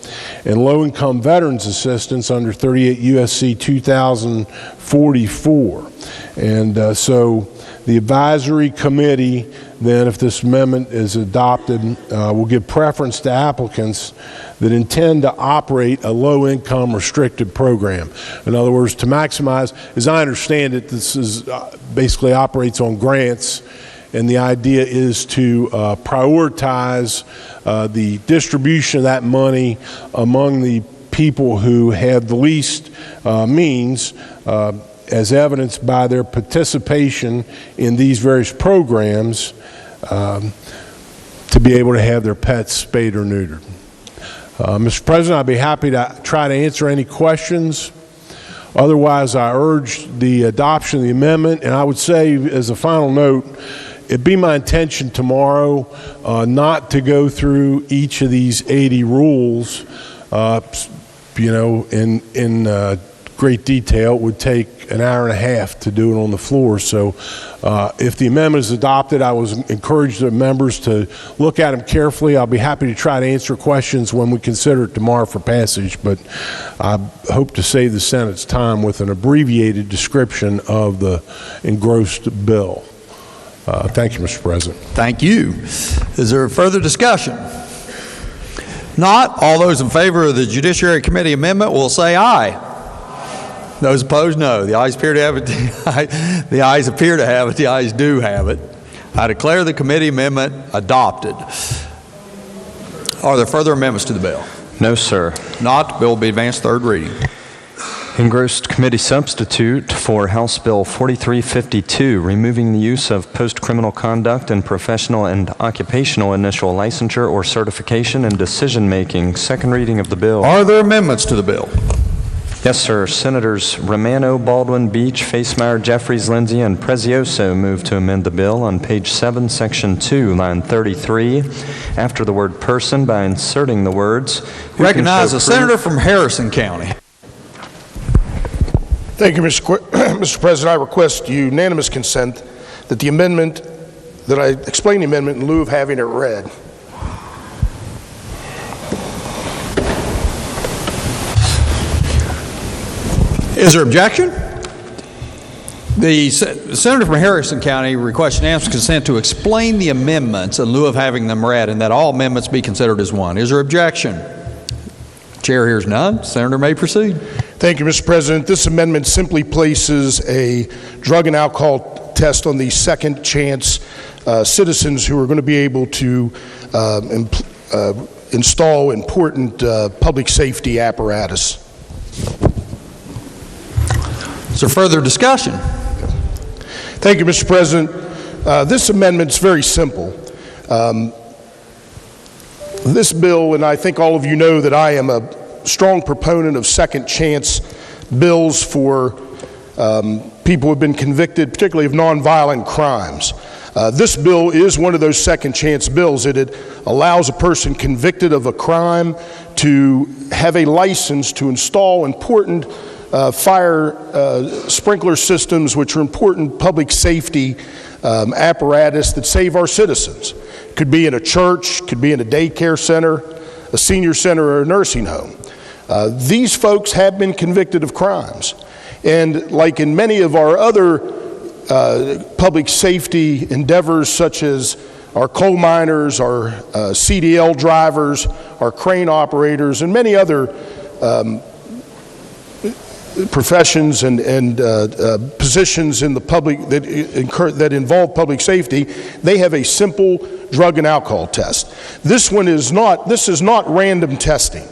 and Low-Income Veterans Assistance under 38 U.S.C. 2044. And so the advisory committee, then, if this amendment is adopted, will give preference to applicants that intend to operate a low-income restricted program. In other words, to maximize, as I understand it, this is basically operates on grants, and the idea is to prioritize the distribution of that money among the people who have the least means, as evidenced by their participation in these various programs, to be able to have their pets spayed or neutered. Mr. President, I'd be happy to try to answer any questions. Otherwise, I urge the adoption of the amendment, and I would say, as a final note, it'd be my intention tomorrow not to go through each of these 80 rules, in great detail. It would take an hour and a half to do it on the floor. So if the amendment is adopted, I was encouraged the members to look at them carefully. I'll be happy to try to answer questions when we consider it tomorrow for passage, but I hope to save the Senate's time with an abbreviated description of the engrossed bill. Thank you, Mr. President. Thank you. Is there further discussion? Not, all those in favor of the Judiciary Committee amendment will say aye. Those opposed, no. The ayes appear to have it. The ayes appear to have it. The ayes do have it. I declare the committee amendment adopted. Are there further amendments to the bill? No, sir. Not, the bill will be advanced third reading. Engrossed committee substitute for House Bill 4352, removing the use of post-criminal conduct in professional and occupational initial licensure or certification and decision-making. Second reading of the bill. Are there amendments to the bill? Yes, sir. Senators Romano, Baldwin, Beach, Facemeyer, Jeffries, Lindsay, and Prezioso move to amend the bill on page 7, section 2, line 33, after the word person by inserting the words. Recognize a senator from Harrison County. Thank you, Mr. President. I request unanimous consent that the amendment, that I explain the amendment in lieu of having it read. Is there objection? The senator from Harrison County requests unanimous consent to explain the amendments in lieu of having them read, and that all amendments be considered as one. Is there objection? Chair hears none. Senator may proceed. Thank you, Mr. President. This amendment simply places a drug and alcohol test on the second chance citizens who are going to be able to install important public safety apparatus. Is there further discussion? Thank you, Mr. President. This amendment is very simple. This bill, and I think all of you know that I am a strong proponent of second chance bills for people who have been convicted, particularly of nonviolent crimes. This bill is one of those second chance bills. It allows a person convicted of a crime to have a license to install important fire sprinkler systems, which are important public safety apparatus that save our citizens. Could be in a church, could be in a daycare center, a senior center, or a nursing home. These folks have been convicted of crimes. And like in many of our other public safety endeavors, such as our coal miners, our CDL drivers, our crane operators, and many other professions and positions in the public that involve public safety, they have a simple drug and alcohol test. This is not random testing.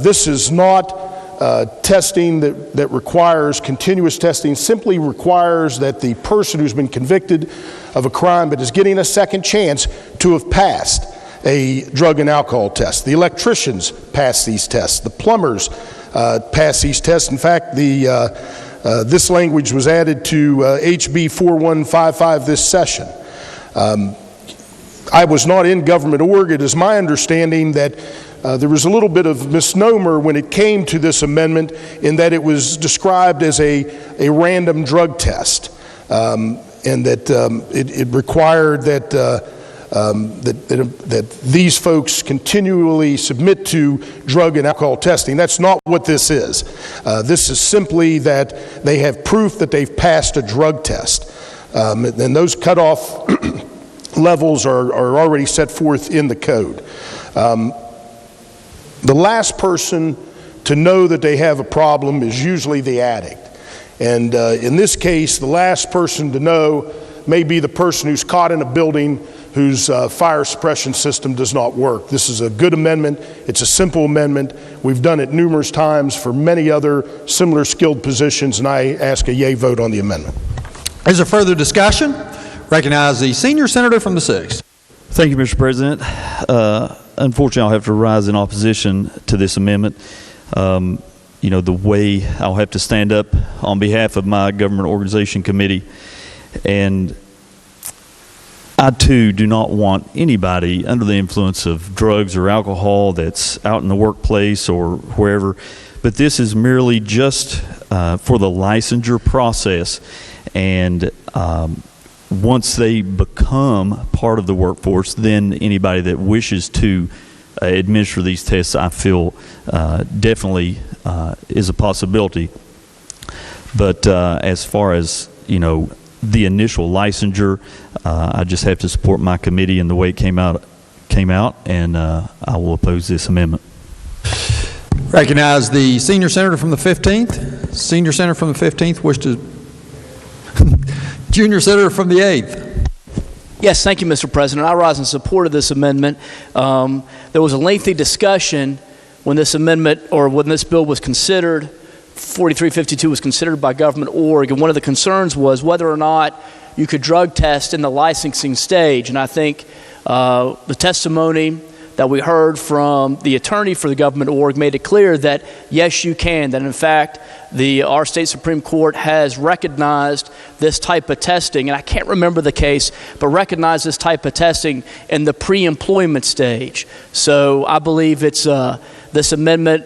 This is not testing that requires continuous testing. Simply requires that the person who's been convicted of a crime but is getting a second chance to have passed a drug and alcohol test. The electricians pass these tests. The plumbers pass these tests. In fact, this language was added to HB 4155 this session. I was not in government org. It is my understanding that there was a little bit of misnomer when it came to this amendment in that it was described as a random drug test. and that it required that that these folks continually submit to drug and alcohol testing. That's not what this is. This is simply that they have proof that they've passed a drug test. And those cutoff levels are already set forth in the code. The last person to know that they have a problem is usually the addict. And in this case, the last person to know may be the person who's caught in a building whose fire suppression system does not work. This is a good amendment. It's a simple amendment. We've done it numerous times for many other similar skilled positions, and I ask a yea vote on the amendment. Is there further discussion? Recognize the senior senator from the 6th. Thank you, Mr. President. Unfortunately, I'll have to rise in opposition to this amendment. You know, the way I'll have to stand up on behalf of my government organization committee, and I too do not want anybody under the influence of drugs or alcohol that's out in the workplace or wherever, but this is merely just for the licensure process. And once they become part of the workforce, then anybody that wishes to administer these tests, I feel definitely is a possibility. But as far as, you know, the initial licensure, I just have to support my committee and the way it came out, and I will oppose this amendment. Recognize the senior senator from the 15th. Senior senator from the 15th wish to... Junior senator from the 8th. Yes, thank you, Mr. President. I rise in support of this amendment. There was a lengthy discussion when this amendment, or when this bill was considered. 4352 was considered by Government Org, and one of the concerns was whether or not you could drug test in the licensing stage. And I think the testimony that we heard from the attorney for the Government Org made it clear that yes, you can. That in fact, our state Supreme Court has recognized this type of testing, and I can't remember the case, but recognized this type of testing in the pre-employment stage. So I believe this amendment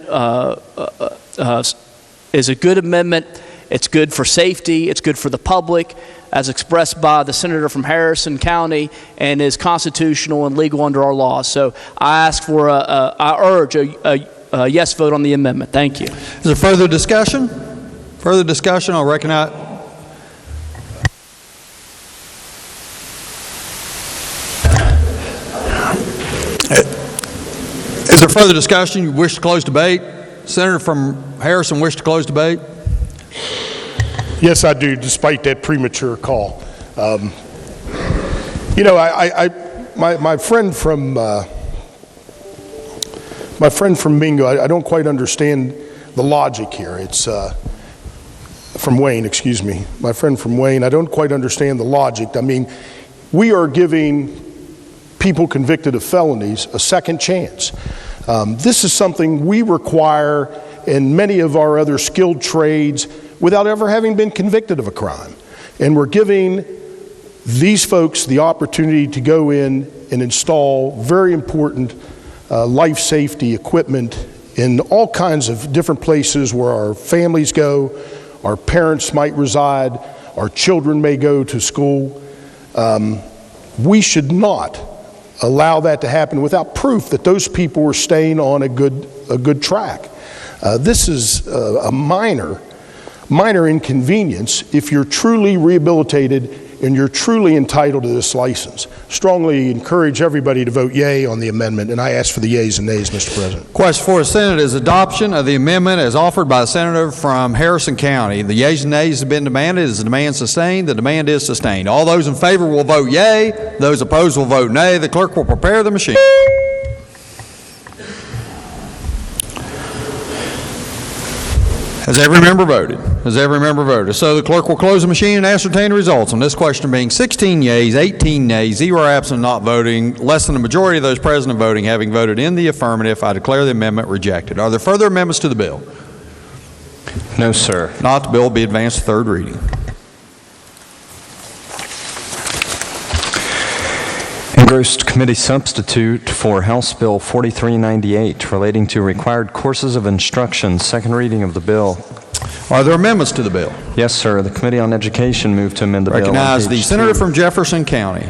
is a good amendment. It's good for safety. It's good for the public, as expressed by the senator from Harrison County, and is constitutional and legal under our laws. So I ask for I urge a yes vote on the amendment. Thank you. Is there further discussion? Further discussion? I'll recognize. Is there further discussion? You wish to close debate? Senator from Harrison wish to close debate? Yes, I do, despite that premature call. You know, my friend from Mingo, I don't quite understand the logic here. It's from Wayne, excuse me. My friend from Wayne, I don't quite understand the logic. I mean, we are giving people convicted of felonies a second chance. This is something we require in many of our other skilled trades without ever having been convicted of a crime. And we're giving these folks the opportunity to go in and install very important life safety equipment in all kinds of different places where our families go, our parents might reside, our children may go to school. We should not allow that to happen without proof that those people were staying on a good track. This is a minor inconvenience if you're truly rehabilitated and you're truly entitled to this license. Strongly encourage everybody to vote yea on the amendment, and I ask for the yeas and nays, Mr. President. Question for the Senate is adoption of the amendment as offered by the senator from Harrison County. The yeas and nays have been demanded. Is the demand sustained? The demand is sustained. All those in favor will vote yea. Those opposed will vote nay. The clerk will prepare the machine. Has every member voted? Has every member voted? So the clerk will close the machine and ascertain the results on this question being 16 yeas, 18 nays, 0 absent, not voting, less than the majority of those present and voting having voted in the affirmative. I declare the amendment rejected. Are there further amendments to the bill? No, sir. Not. The bill will be advanced to third reading. Engrossed committee substitute for House Bill 4398 relating to required courses of instruction. Second reading of the bill. Are there amendments to the bill? Yes, sir. The Committee on Education moved to amend the bill. Recognize the senator from Jefferson County.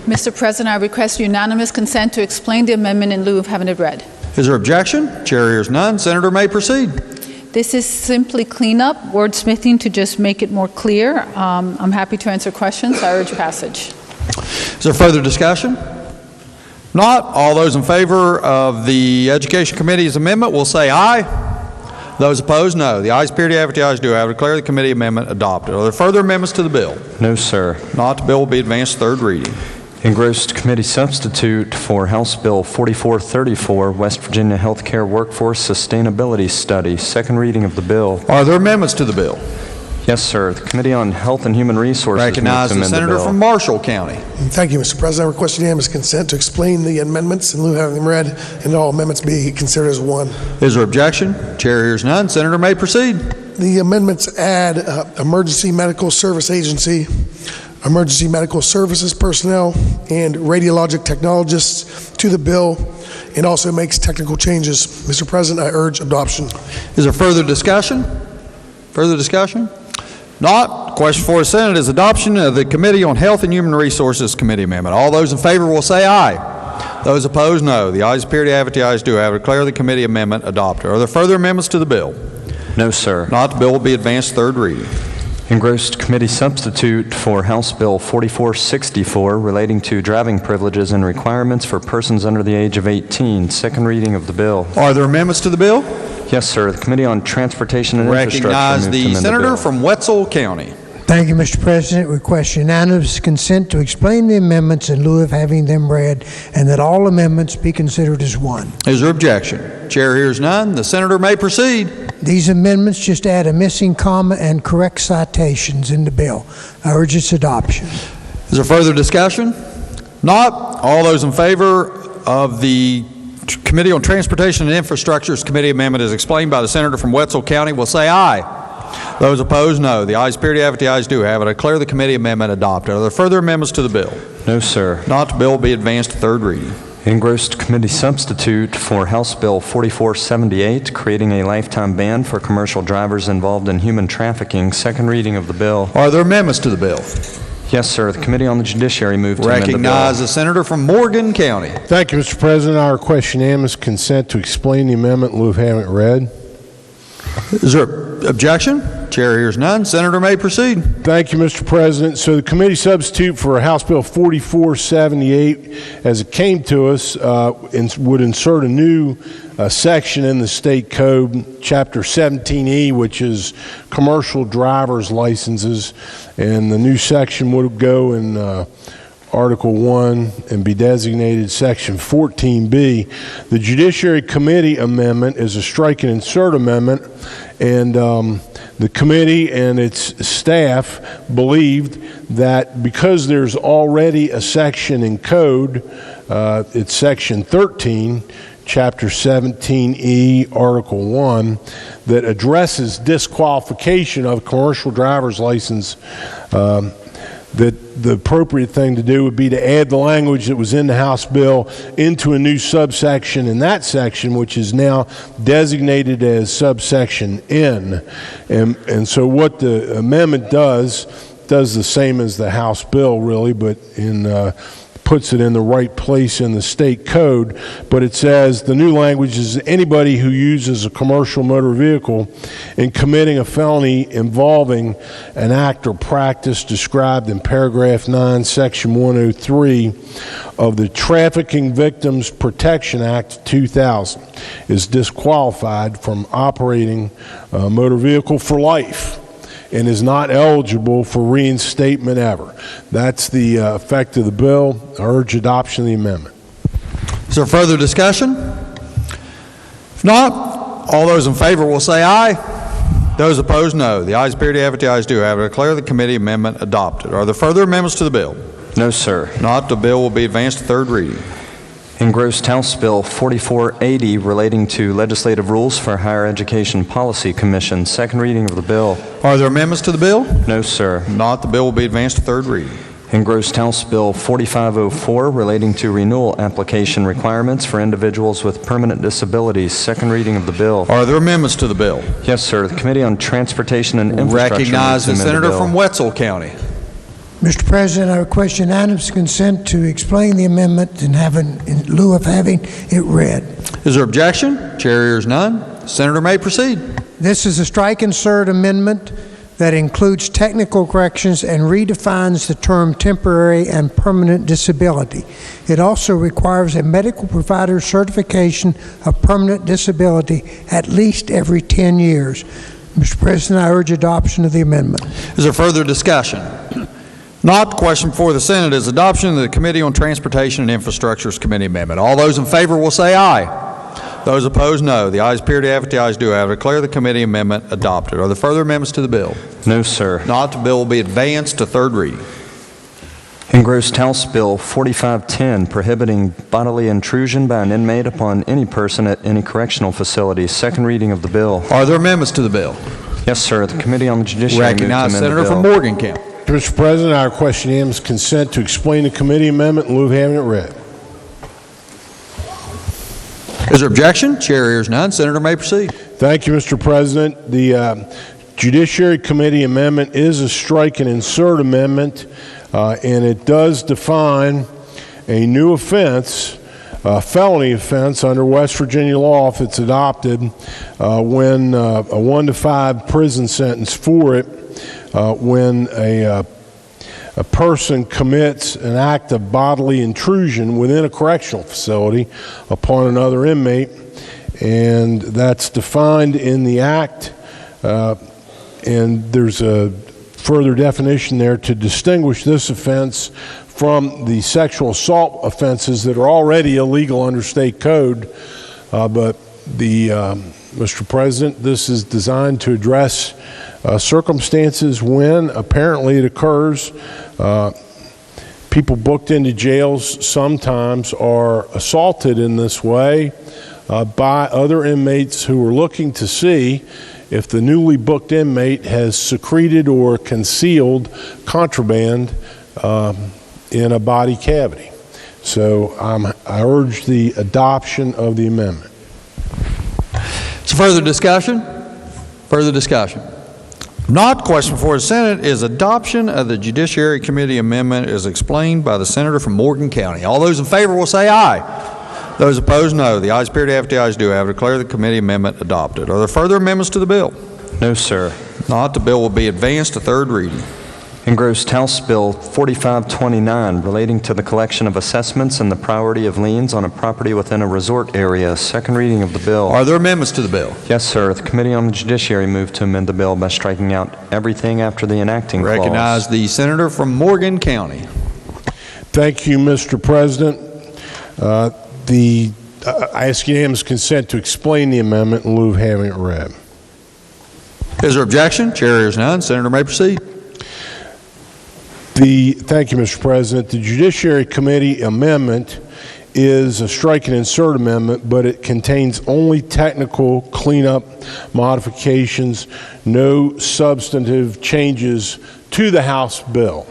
Mr. President, I request unanimous consent to explain the amendment in lieu of having it read. Is there objection? Chair hears none. Senator may proceed. This is simply cleanup, wordsmithing to just make it more clear. I'm happy to answer questions. I urge passage. Is there further discussion? Not. All those in favor of the Education Committee's amendment will say aye. Those opposed, no. The ayes appear to have it, the ayes do have it. Declare the committee amendment adopted. Are there further amendments to the bill? No, sir. Not. The bill will be advanced to third reading. Engrossed committee substitute for House Bill 4434, West Virginia Healthcare Workforce Sustainability Study. Second reading of the bill. Are there amendments to the bill? Yes, sir. The Committee on Health and Human Resources Recognize the senator from Marshall County. Thank you, Mr. President. I request unanimous consent to explain the amendments in lieu of having them read, and all amendments be considered as one. Is there objection? Chair hears none. Senator may proceed. The amendments add emergency medical service agency, emergency medical services personnel, and radiologic technologists to the bill, and also makes technical changes. Mr. President, I urge adoption. Is there further discussion? Further discussion? Not. Question for the Senate is adoption of the Committee on Health and Human Resources Committee amendment. All those in favor will say aye. Those opposed, no. The ayes appear to have it, the ayes do have it. Declare the committee amendment adopted. Are there further amendments to the bill? No, sir. Not. The bill will be advanced third reading. Engrossed committee substitute for House Bill 4464 relating to driving privileges and requirements for persons under the age of 18. Second reading of the bill. Are there amendments to the bill? Yes, sir. The Committee on Transportation and Infrastructure Recognize moved to the amend senator bill. from Wetzel County. Thank you, Mr. President. Request unanimous consent to explain the amendments in lieu of having them read, and that all amendments be considered as one. Is there objection? Chair hears none. The senator may proceed. These amendments just add a missing comma and correct citations in the bill. I urge its adoption. Is there further discussion? Not. All those in favor of the Committee on Transportation and Infrastructure's committee amendment as explained by the senator from Wetzel County will say aye. Those opposed, no. The ayes appear to have it, the ayes do have it. I declare the committee amendment adopted. Are there further amendments to the bill? No, sir. Not. The bill will be advanced to third reading. Engrossed committee substitute for House Bill 4478, creating a lifetime ban for commercial drivers involved in human trafficking. Second reading of the bill. Are there amendments to the bill? Yes, sir. The Committee on the Judiciary moved to amend the bill. Recognize the senator from Morgan County. Thank you, Mr. President. I request unanimous consent to explain the amendment in lieu of having it read. Is there objection? Chair hears none. Senator may proceed. Thank you, Mr. President. So the committee substitute for House Bill 4478, as it came to us, would insert a new section in the state code, Chapter 17E, which is commercial driver's licenses, and the new section would go in Article 1 and be designated Section 14B. The Judiciary Committee amendment is a strike and insert amendment, and the committee and its staff believed that because there's already a section in code, it's Section 13, Chapter 17E, Article 1, that addresses disqualification of commercial driver's license, that the appropriate thing to do would be to add the language that was in the House bill into a new subsection in that section, which is now designated as subsection N. And so what the amendment does the same as the House bill, really, but puts it in the right place in the state code. But it says the new language is anybody who uses a commercial motor vehicle in committing a felony involving an act or practice described in paragraph 9, section 103 of the Trafficking Victims Protection Act 2000 is disqualified from operating a motor vehicle for life and is not eligible for reinstatement ever. That's the effect of the bill. I urge adoption of the amendment. Is there further discussion? If not, all those in favor will say aye. Those opposed, no. The ayes appear to have it, the ayes do have it. I declare the committee amendment adopted. Are there further amendments to the bill? No, sir. Not. The bill will be advanced to third reading. Engrossed House Bill 4480 relating to legislative rules for Higher Education Policy Commission. Second reading of the bill. Are there amendments to the bill? No, sir. Not. The bill will be advanced to third reading. Engrossed House Bill 4504 relating to renewal application requirements for individuals with permanent disabilities. Second reading of the bill. Are there amendments to the bill? Yes, sir. The Committee on Transportation and Infrastructure. Recognize the moves to amend senator bill. from Wetzel County. Mr. President, I request unanimous consent to explain the amendment and in lieu of having it read. Is there objection? Chair hears none. Senator may proceed. This is a strike insert amendment that includes technical corrections and redefines the term temporary and permanent disability. It also requires a medical provider certification of permanent disability at least every 10 years. Mr. President, I urge adoption of the amendment. Is there further discussion? Not. The question before the Senate is adoption of the Committee on Transportation and Infrastructure's committee amendment. All those in favor will say aye. Those opposed, no. The ayes appear to have it. The ayes do have it. Declare the committee amendment adopted. Are there further amendments to the bill? No, sir. Not. The bill will be advanced to third reading. Engrossed House Bill 4510 prohibiting bodily intrusion by an inmate upon any person at any correctional facility. Second reading of the bill. Are there amendments to the bill? Yes, sir. The Committee on the Judiciary moved to amend Recognize the Senator bill. from Morgan County. Mr. President, I request unanimous consent to explain the committee amendment in lieu of having it read. Is there objection? Chair hears none. Senator may proceed. Thank you, Mr. President. The Judiciary Committee amendment is a strike and insert amendment, and it does define a new offense, a felony offense under West Virginia law if it's adopted, when a 1 to 5 prison sentence for it, when a person commits an act of bodily intrusion within a correctional facility upon another inmate, and that's defined in the act, and there's a further definition there to distinguish this offense from the sexual assault offenses that are already illegal under state code. But Mr. President, this is designed to address circumstances when apparently it occurs. People booked into jails sometimes are assaulted in this way by other inmates who are looking to see if the newly booked inmate has secreted or concealed contraband in a body cavity. So I urge the adoption of the amendment. So further discussion? Further discussion? Not. Question before the Senate is adoption of the Judiciary Committee amendment as explained by the senator from Morgan County. All those in favor will say aye. Those opposed, no. The ayes appear to have it. The ayes do have it. Declare the committee amendment adopted. Are there further amendments to the bill? No, sir. Not. The bill will be advanced to third reading. Engrossed House Bill 4529 relating to the collection of assessments and the priority of liens on a property within a resort area. Second reading of the bill. Are there amendments to the bill? Yes, sir. The Committee on the Judiciary moved to amend the bill by striking out everything after the enacting clause. Recognize the senator from Morgan County. Thank you, Mr. President. I ask unanimous consent to explain the amendment in lieu of having it read. Is there objection? Chair hears none. Senator may proceed. Thank you, Mr. President. The Judiciary Committee amendment is a strike and insert amendment, but it contains only technical cleanup modifications, no substantive changes to the House bill.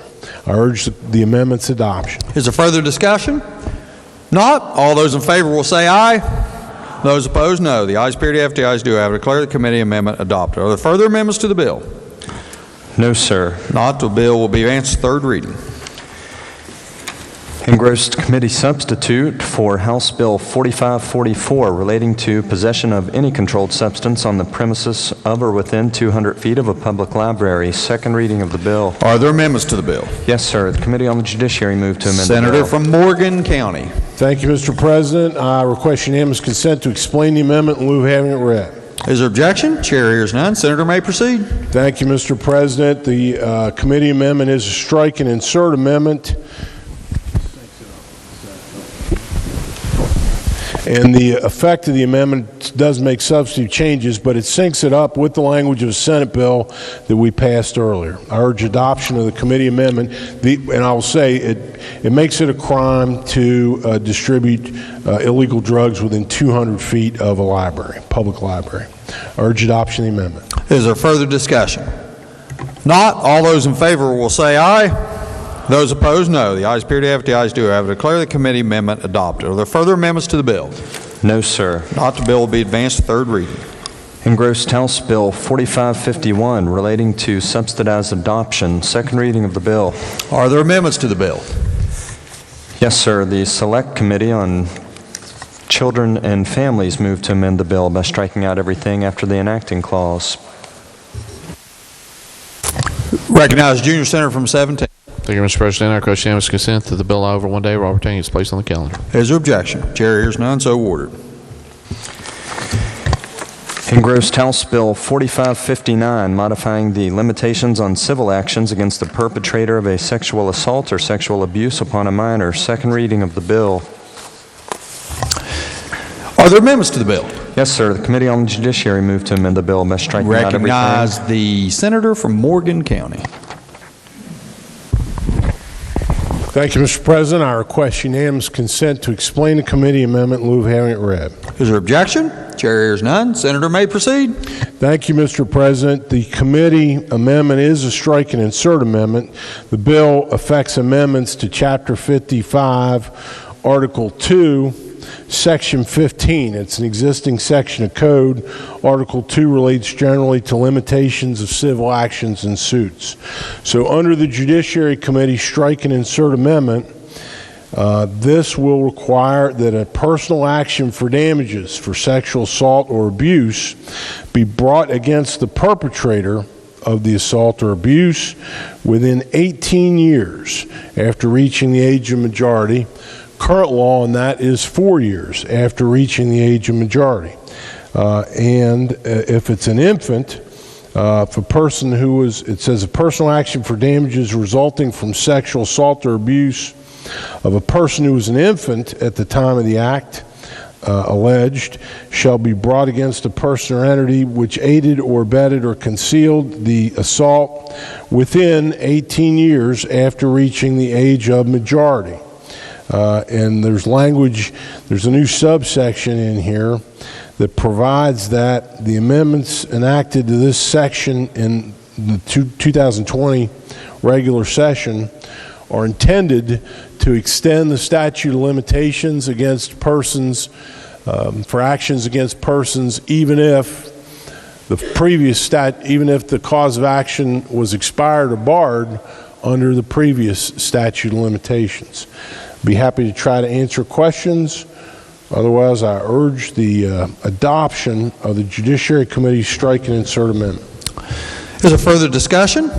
I urge the amendment's adoption. Is there further discussion? Not. All those in favor will say aye. Those opposed, no. The ayes appear to have it. The ayes do have it. Declare the committee amendment adopted. Are there further amendments to the bill? No, sir. Not. The bill will be advanced to third reading. Engrossed committee substitute for House Bill 4544 relating to possession of any controlled substance on the premises of or within 200 feet of a public library. Second reading of the bill. Are there amendments to the bill? Yes, sir. The Committee on the Judiciary moved to amend the bill. Senator from Morgan County. Thank you, Mr. President. I request unanimous consent to explain the amendment in lieu of having it read. Is there objection? Chair hears none. Senator may proceed. Thank you, Mr. President. The committee amendment is a strike and insert amendment. And the effect of the amendment does make substantive changes, but it syncs it up with the language of a Senate bill that we passed earlier. I urge adoption of the committee amendment. And I will say it makes it a crime to distribute illegal drugs within 200 feet of a library, public library. I urge adoption of the amendment. Is there further discussion? Not. All those in favor will say aye. Those opposed, no. The ayes appear to have it. The ayes do have it. I declare the committee amendment adopted. Are there further amendments to the bill? No, sir. Not, the bill will be advanced to third reading. Engrossed House Bill 4551 relating to subsidized adoption. Second reading of the bill. Are there amendments to the bill? Yes, sir. The Select Committee on Children and Families moved to amend the bill by striking out everything after the enacting clause. Recognize Junior Senator from 17. Thank you, Mr. President. I request unanimous consent that the bill lie over one day while retaining its place on the calendar. Is there objection? Chair hears none, so ordered. Engrossed House Bill 4559 modifying the limitations on civil actions against the perpetrator of a sexual assault or sexual abuse upon a minor. Second reading of the bill. Are there amendments to the bill? Yes, sir. The Committee on the Judiciary moved to amend the bill by striking out everything. Recognize the Senator from Morgan County. Thank you, Mr. President. I request unanimous consent to explain the committee amendment in lieu of having it read. Is there objection? Chair hears none. Senator may proceed. Thank you, Mr. President. The committee amendment is a strike and insert amendment. The bill affects amendments to Chapter 55, Article 2, Section 15. It's an existing section of code. Article 2 relates generally to limitations of civil actions and suits. So under the Judiciary Committee strike and insert amendment, this will require that a personal action for damages for sexual assault or abuse be brought against the perpetrator of the assault or abuse within 18 years after reaching the age of majority. Current law on that is 4 years after reaching the age of majority. And if it's an infant, if a person who was, it says a personal action for damages resulting from sexual assault or abuse of a person who was an infant at the time of the act alleged shall be brought against a person or entity which aided or abetted or concealed the assault within 18 years after reaching the age of majority. And there's language, there's a new subsection in here that provides that the amendments enacted to this section in the 2020 regular session are intended to extend the statute of limitations against persons, for actions against persons, even if the previous even if the cause of action was expired or barred under the previous statute of limitations. Be happy to try to answer questions. Otherwise, I urge the adoption of the Judiciary Committee's strike and insert amendment. Is there further discussion?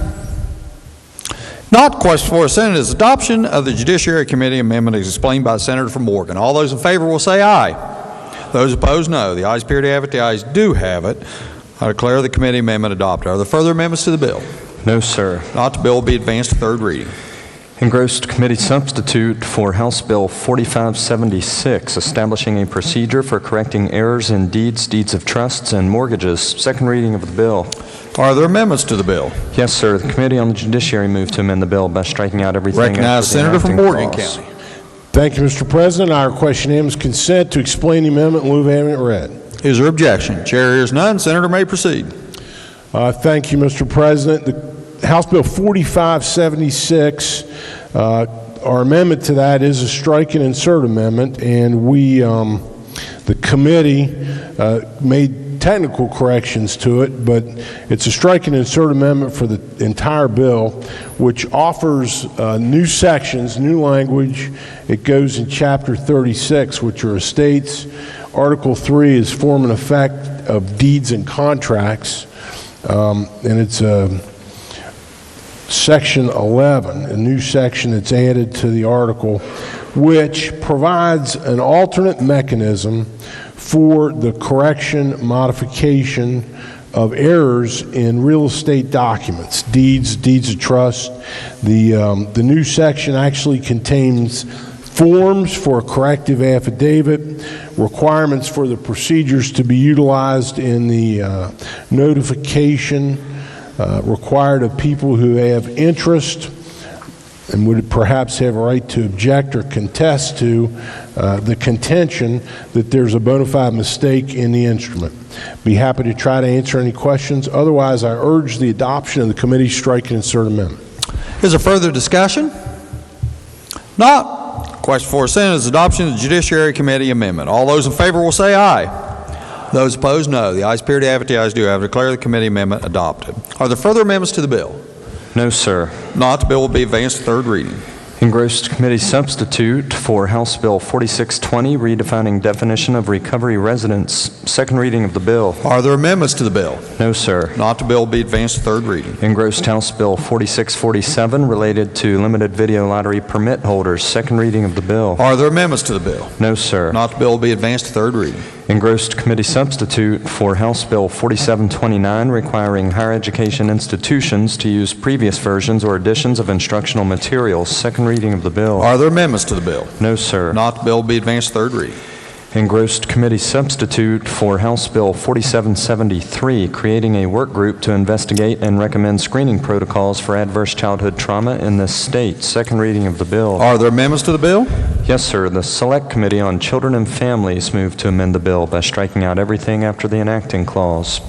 Not. Question for the Senate is adoption of the Judiciary Committee amendment as explained by the Senator from Morgan. All those in favor will say aye. Those opposed, no. The ayes appear to have it. The ayes do have it. I declare the committee amendment adopted. Are there further amendments to the bill? No, sir. Not. The bill will be advanced to third reading. Engrossed committee substitute for House Bill 4576, establishing a procedure for correcting errors in deeds, deeds of trusts, and mortgages. Second reading of the bill. Are there amendments to the bill? Yes, sir. The Committee on the Judiciary moved to amend the bill by striking out everything. Recognize Senator from Morgan County. Thank you, Mr. President. I request unanimous consent to explain the amendment in lieu of having it read. Is there objection? Chair hears none. Senator may proceed. Thank you, Mr. President. The House Bill 4576, our amendment to that is a strike and insert amendment, and we, the committee, made technical corrections to it, but it's a strike and insert amendment for the entire bill, which offers new sections, new language. It goes in Chapter 36, which are estates. Article 3 is form and effect of deeds and contracts, and it's Section 11, a new section that's added to the article, which provides an alternate mechanism for the correction, modification of errors in real estate documents, deeds of trust. The new section actually contains forms for a corrective affidavit, requirements for the procedures to be utilized in the notification required of people who have interest and would perhaps have a right to object or contest to the contention that there's a bona fide mistake in the instrument. Be happy to try to answer any questions. Otherwise, I urge the adoption of the committee's strike and insert amendment. Is there further discussion? Not. Question 4 Senate is adoption of the Judiciary Committee amendment. All those in favor will say aye. Those opposed, no. The ayes appear to have it, the ayes do have it. Declare the committee amendment adopted. Are there further amendments to the bill? No, sir. Not. The bill will be advanced to third reading. Engrossed committee substitute for House Bill 4620, redefining definition of recovery residence. Second reading of the bill. Are there amendments to the bill? No, sir. Not. The bill will be advanced to third reading. Engrossed House Bill 4647, related to limited video lottery permit holders. Second reading of the bill. Are there amendments to the bill? No, sir. Not. The bill will be advanced to third reading. Engrossed committee substitute for House Bill 4729, requiring higher education institutions to use previous versions or editions of instructional materials. Second reading of the bill. Are there amendments to the bill? No, sir. Not. The bill will be advanced to third reading. Engrossed committee substitute for House Bill 4773, creating a work group to investigate and recommend screening protocols for adverse childhood trauma in this state. Second reading of the bill. Are there amendments to the bill? Yes, sir. The Select Committee on Children and Families moved to amend the bill by striking out everything after the enacting clause.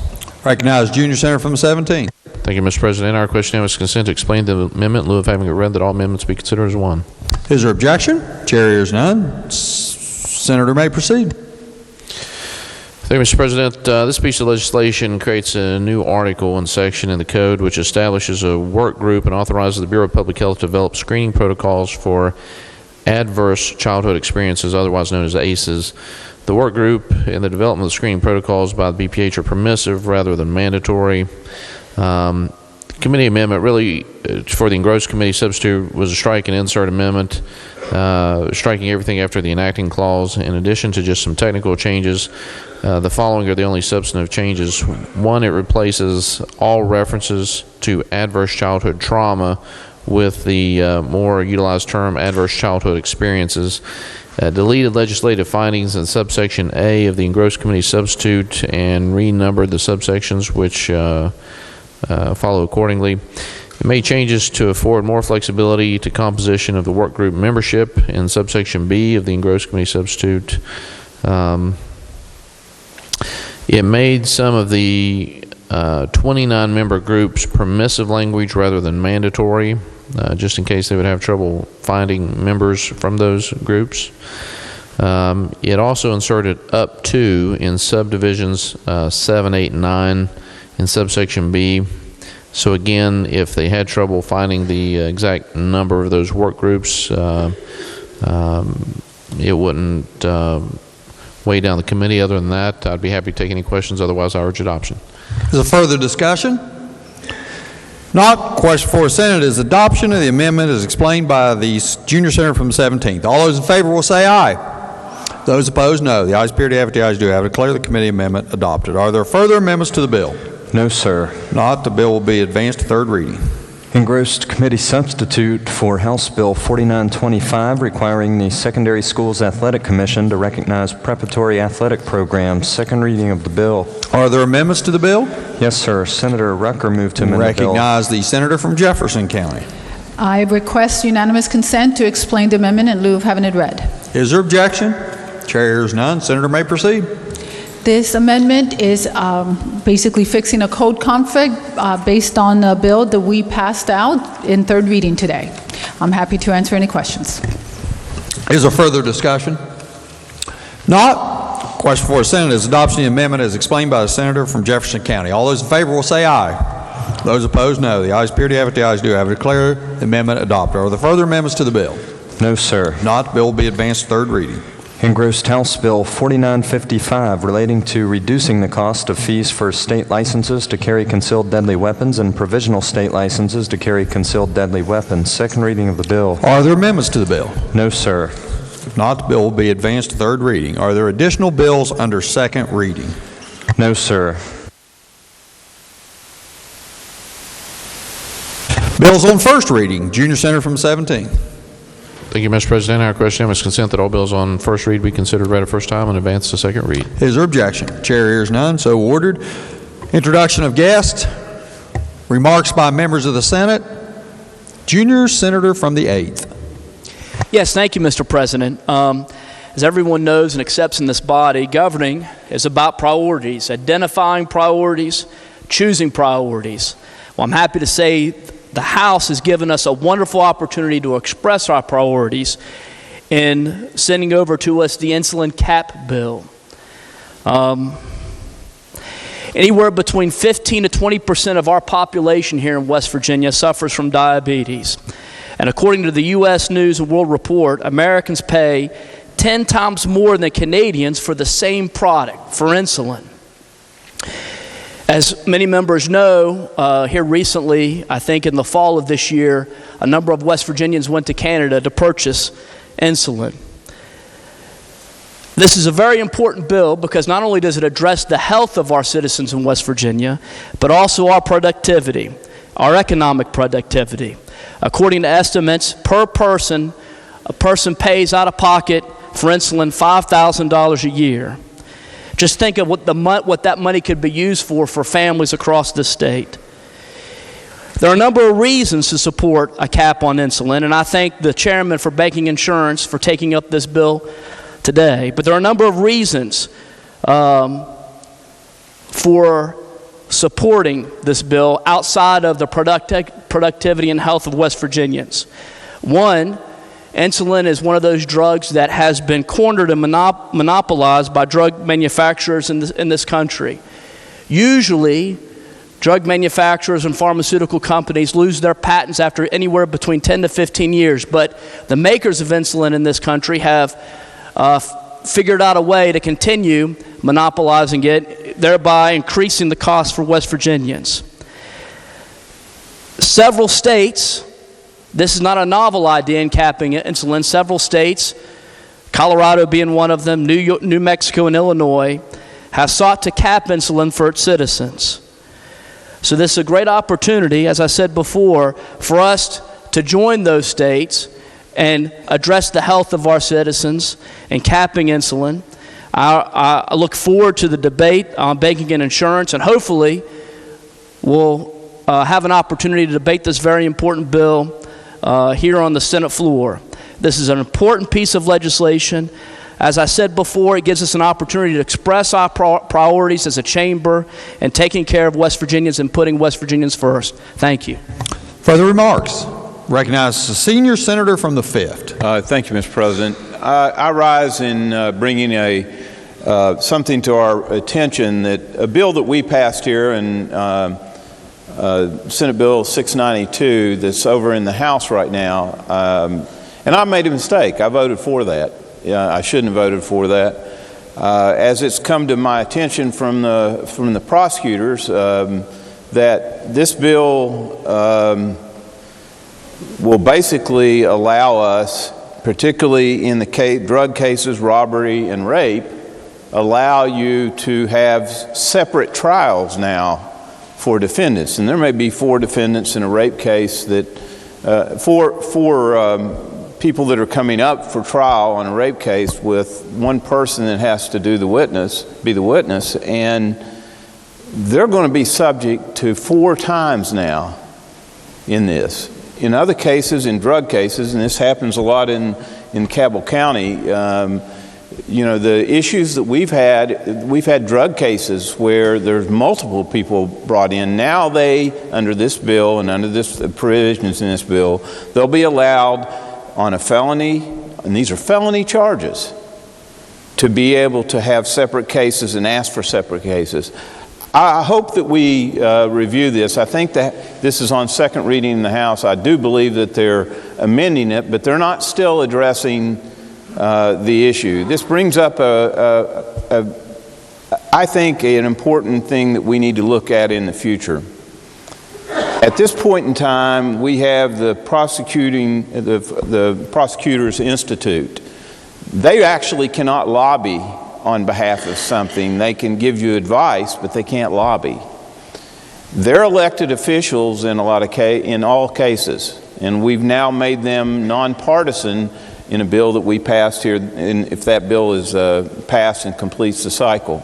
Recognize Junior Senator from the 17th. Thank you, Mr. President. Our question is consent to explain the amendment in lieu of having it read that all amendments be considered as one. Is there objection? Chair hears none. Senator may proceed. Thank you, Mr. President. This piece of legislation creates a new article and section in the code which establishes a work group and authorizes the Bureau of Public Health to develop screening protocols for adverse childhood experiences, otherwise known as ACEs. The work group and the development of the screening protocols by the BPH are permissive rather than mandatory. The committee amendment really for the engrossed committee substitute was a strike and insert amendment, striking everything after the enacting clause. In addition to just some technical changes, the following are the only substantive changes. One, it replaces all references to adverse childhood trauma with the more utilized term adverse childhood experiences. Deleted legislative findings in subsection A of the engrossed committee substitute and renumbered the subsections which follow accordingly. It made changes to afford more flexibility to composition of the work group membership in subsection B of the engrossed committee substitute. It made some of the 29 member groups permissive language rather than mandatory, just in case they would have trouble finding members from those groups. It also inserted up to in subdivisions 7, 8, and 9 in subsection B. So again, if they had trouble finding the exact number of those work groups, it wouldn't weigh down the committee. Other than that, I'd be happy to take any questions. Otherwise, I urge adoption. Is there further discussion? Not. Question 4 Senate is adoption of the amendment as explained by the Junior Senator from the 17th. All those in favor will say aye. Those opposed, no. The ayes appear to have it, the ayes do have it. Declare the committee amendment adopted. Are there further amendments to the bill? No, sir. Not. The bill will be advanced to third reading. Engrossed committee substitute for House Bill 4925, requiring the Secondary Schools Athletic Commission to recognize preparatory athletic programs. Second reading of the bill. Are there amendments to the bill? Yes, sir. Senator Rucker moved to amend the bill. Recognize the senator from Jefferson County. I request unanimous consent to explain the amendment in lieu of having it read. Is there objection? Chair hears none. Senator may proceed. This amendment is basically fixing a code conflict based on a bill that we passed out in third reading today. I'm happy to answer any questions. Is there further discussion? Not. Question 4 Senate is adoption of the amendment as explained by the senator from Jefferson County. All those in favor will say aye. Those opposed, no. The ayes appear to have it, the ayes do have it. Declare the amendment adopted. Are there further amendments to the bill? No, sir. Not. The bill will be advanced to third reading. Engrossed House Bill 4955, relating to reducing the cost of fees for state licenses to carry concealed deadly weapons and provisional state licenses to carry concealed deadly weapons. Second reading of the bill. Are there amendments to the bill? No, sir. If not, the bill will be advanced to third reading. Are there additional bills under second reading? No, sir. Bills on first reading. Junior Senator from 17th. Thank you, Mr. President. Our question is consent that all bills on first read be considered read at first time and advanced to second read. Is there objection? Chair hears none, so ordered. Introduction of guests. Remarks by members of the Senate. Junior Senator from the 8th. Yes, thank you, Mr. President. As everyone knows and accepts in this body, governing is about priorities, identifying priorities, choosing priorities. Well, I'm happy to say the House has given us a wonderful opportunity to express our priorities in sending over to us the insulin cap bill. Anywhere between 15 to 20% of our population here in West Virginia suffers from diabetes. And according to the U.S. News and World Report, Americans pay 10 times more than Canadians for the same product, for insulin. As many members know, here recently, I think in the fall of this year, a number of West Virginians went to Canada to purchase insulin. This is a very important bill because not only does it address the health of our citizens in West Virginia, but also our productivity, our economic productivity. According to estimates, per person, a person pays out of pocket for insulin $5,000 a year. Just think of what that money could be used for families across the state. There are a number of reasons to support a cap on insulin, and I thank the chairman for Banking Insurance for taking up this bill today. But there are a number of reasons for supporting this bill outside of the productivity and health of West Virginians. One, insulin is one of those drugs that has been cornered and monopolized by drug manufacturers in this country. Usually, drug manufacturers and pharmaceutical companies lose their patents after anywhere between 10 to 15 years, but the makers of insulin in this country have figured out a way to continue monopolizing it, thereby increasing the cost for West Virginians. Several states, this is not a novel idea in capping insulin, several states, Colorado being one of them, New Mexico and Illinois, have sought to cap insulin for its citizens. So this is a great opportunity, as I said before, for us to join those states and address the health of our citizens and capping insulin. I look forward to the debate on banking and insurance, and hopefully we'll have an opportunity to debate this very important bill here on the Senate floor. This is an important piece of legislation. As I said before, it gives us an opportunity to express our priorities as a chamber and taking care of West Virginians and putting West Virginians first. Thank you. Further remarks? Recognize the senior senator from the 5th. Thank you, Mr. President. I rise in bringing something to our attention, that a bill that we passed here in Senate Bill 692 that's over in the House right now, and I made a mistake. I voted for that. I shouldn't have voted for that. As it's come to my attention from the prosecutors, that this bill will basically allow us, particularly in the drug cases, robbery and rape, allow you to have separate trials now for defendants. And there may be 4 defendants in a rape case, that four people that are coming up for trial on a rape case, with one person that has to be the witness, and they're going to be subject to 4 times now in this. In other cases, in drug cases, and this happens a lot in Cabell County, you know, the issues that we've had drug cases where there's multiple people brought in. Now under this bill and under this provisions in this bill, they'll be allowed on a felony, and these are felony charges, to be able to have separate cases and ask for separate cases. I hope that we review this. I think that this is on second reading in the House. I do believe that they're amending it, but they're not still addressing the issue. This brings up I think, an important thing that we need to look at in the future. At this point in time, we have the Prosecutors Institute. They actually cannot lobby on behalf of something. They can give you advice, but they can't lobby. They're elected officials in all cases, and we've now made them nonpartisan in a bill that we passed here, and if that bill is passed and completes the cycle.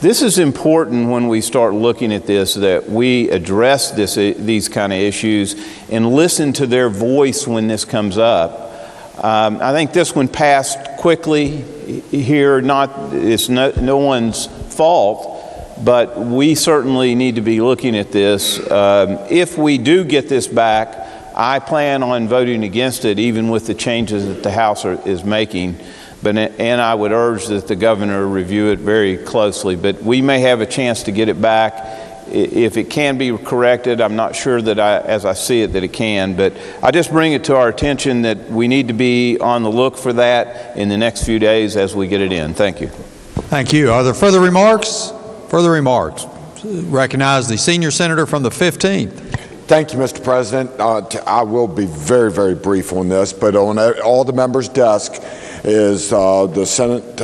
This is important when we start looking at this, that we address these kind of issues and listen to their voice when this comes up. I think this one passed quickly here. It's no one's fault, but we certainly need to be looking at this. If we do get this back, I plan on voting against it, even with the changes that the House is making. And I would urge that the governor review it very closely. But we may have a chance to get it back. If it can be corrected, I'm not sure that as I see it, that it can. But I just bring it to our attention that we need to be on the look for that in the next few days as we get it in. Thank you. Thank you. Are there further remarks? Further remarks. Recognize the senior senator from the 15th. Thank you, Mr. President. I will be very, very brief on this, but on all the members' desk is the Senate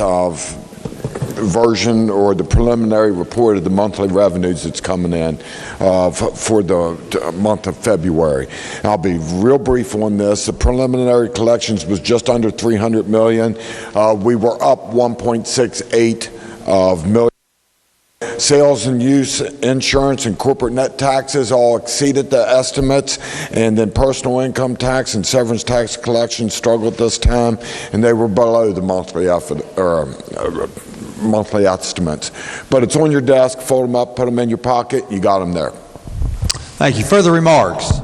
version or the preliminary report of the monthly revenues that's coming in for the month of February. I'll be real brief on this. The preliminary collections was just under $300 million. We were up 1.68 million. Sales and use, insurance, and corporate net taxes all exceeded the estimates, and then personal income tax and severance tax collections struggled this time, and they were below the monthly estimates. But it's on your desk. Fold them up, put them in your pocket. You got them there. Thank you. Further remarks?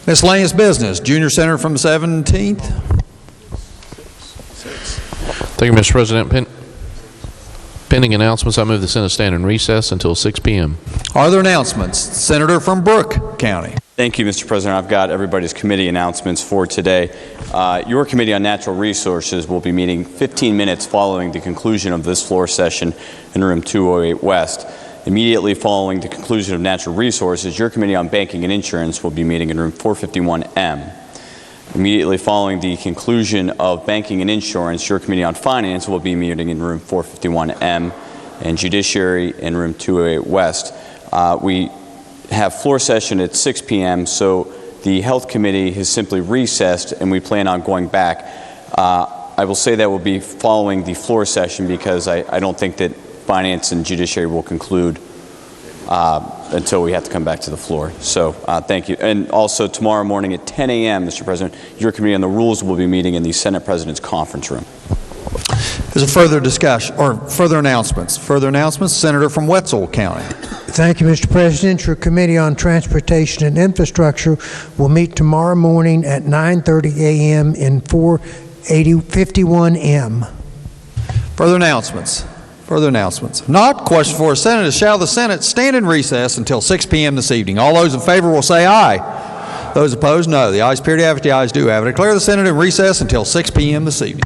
Miscellaneous business. Junior senator from the 17th. Thank you, Mr. President. Pending announcements, I move the Senate stand in recess until 6 p.m. Are there announcements? Senator from Brooke County. Thank you, Mr. President. I've got everybody's committee announcements for today. Your Committee on Natural Resources will be meeting 15 minutes following the conclusion of this floor session in room 208 West. Immediately following the conclusion of Natural Resources, your Committee on Banking and Insurance will be meeting in room 451M. Immediately following the conclusion of Banking and Insurance, your Committee on Finance will be meeting in room 451M, and Judiciary in room 208 West. We have floor session at 6 p.m., so the Health Committee has simply recessed, and we plan on going back. I will say that will be following the floor session because I don't think that Finance and Judiciary will conclude until we have to come back to the floor. So thank you. And also tomorrow morning at 10 a.m., Mr. President, your Committee on the Rules will be meeting in the Senate President's Conference Room. Is there further discussion or further announcements? Further announcements? Senator from Wetzel County. Thank you, Mr. President. Your Committee on Transportation and Infrastructure will meet tomorrow morning at 9:30 a.m. in 451M. Further announcements? Further announcements? Not. Question for the Senate is, shall the Senate stand in recess until 6 p.m. this evening? All those in favor will say aye. Those opposed, no. The ayes appear to have it. The ayes do have it. I declare the Senate in recess until 6 p.m. this evening.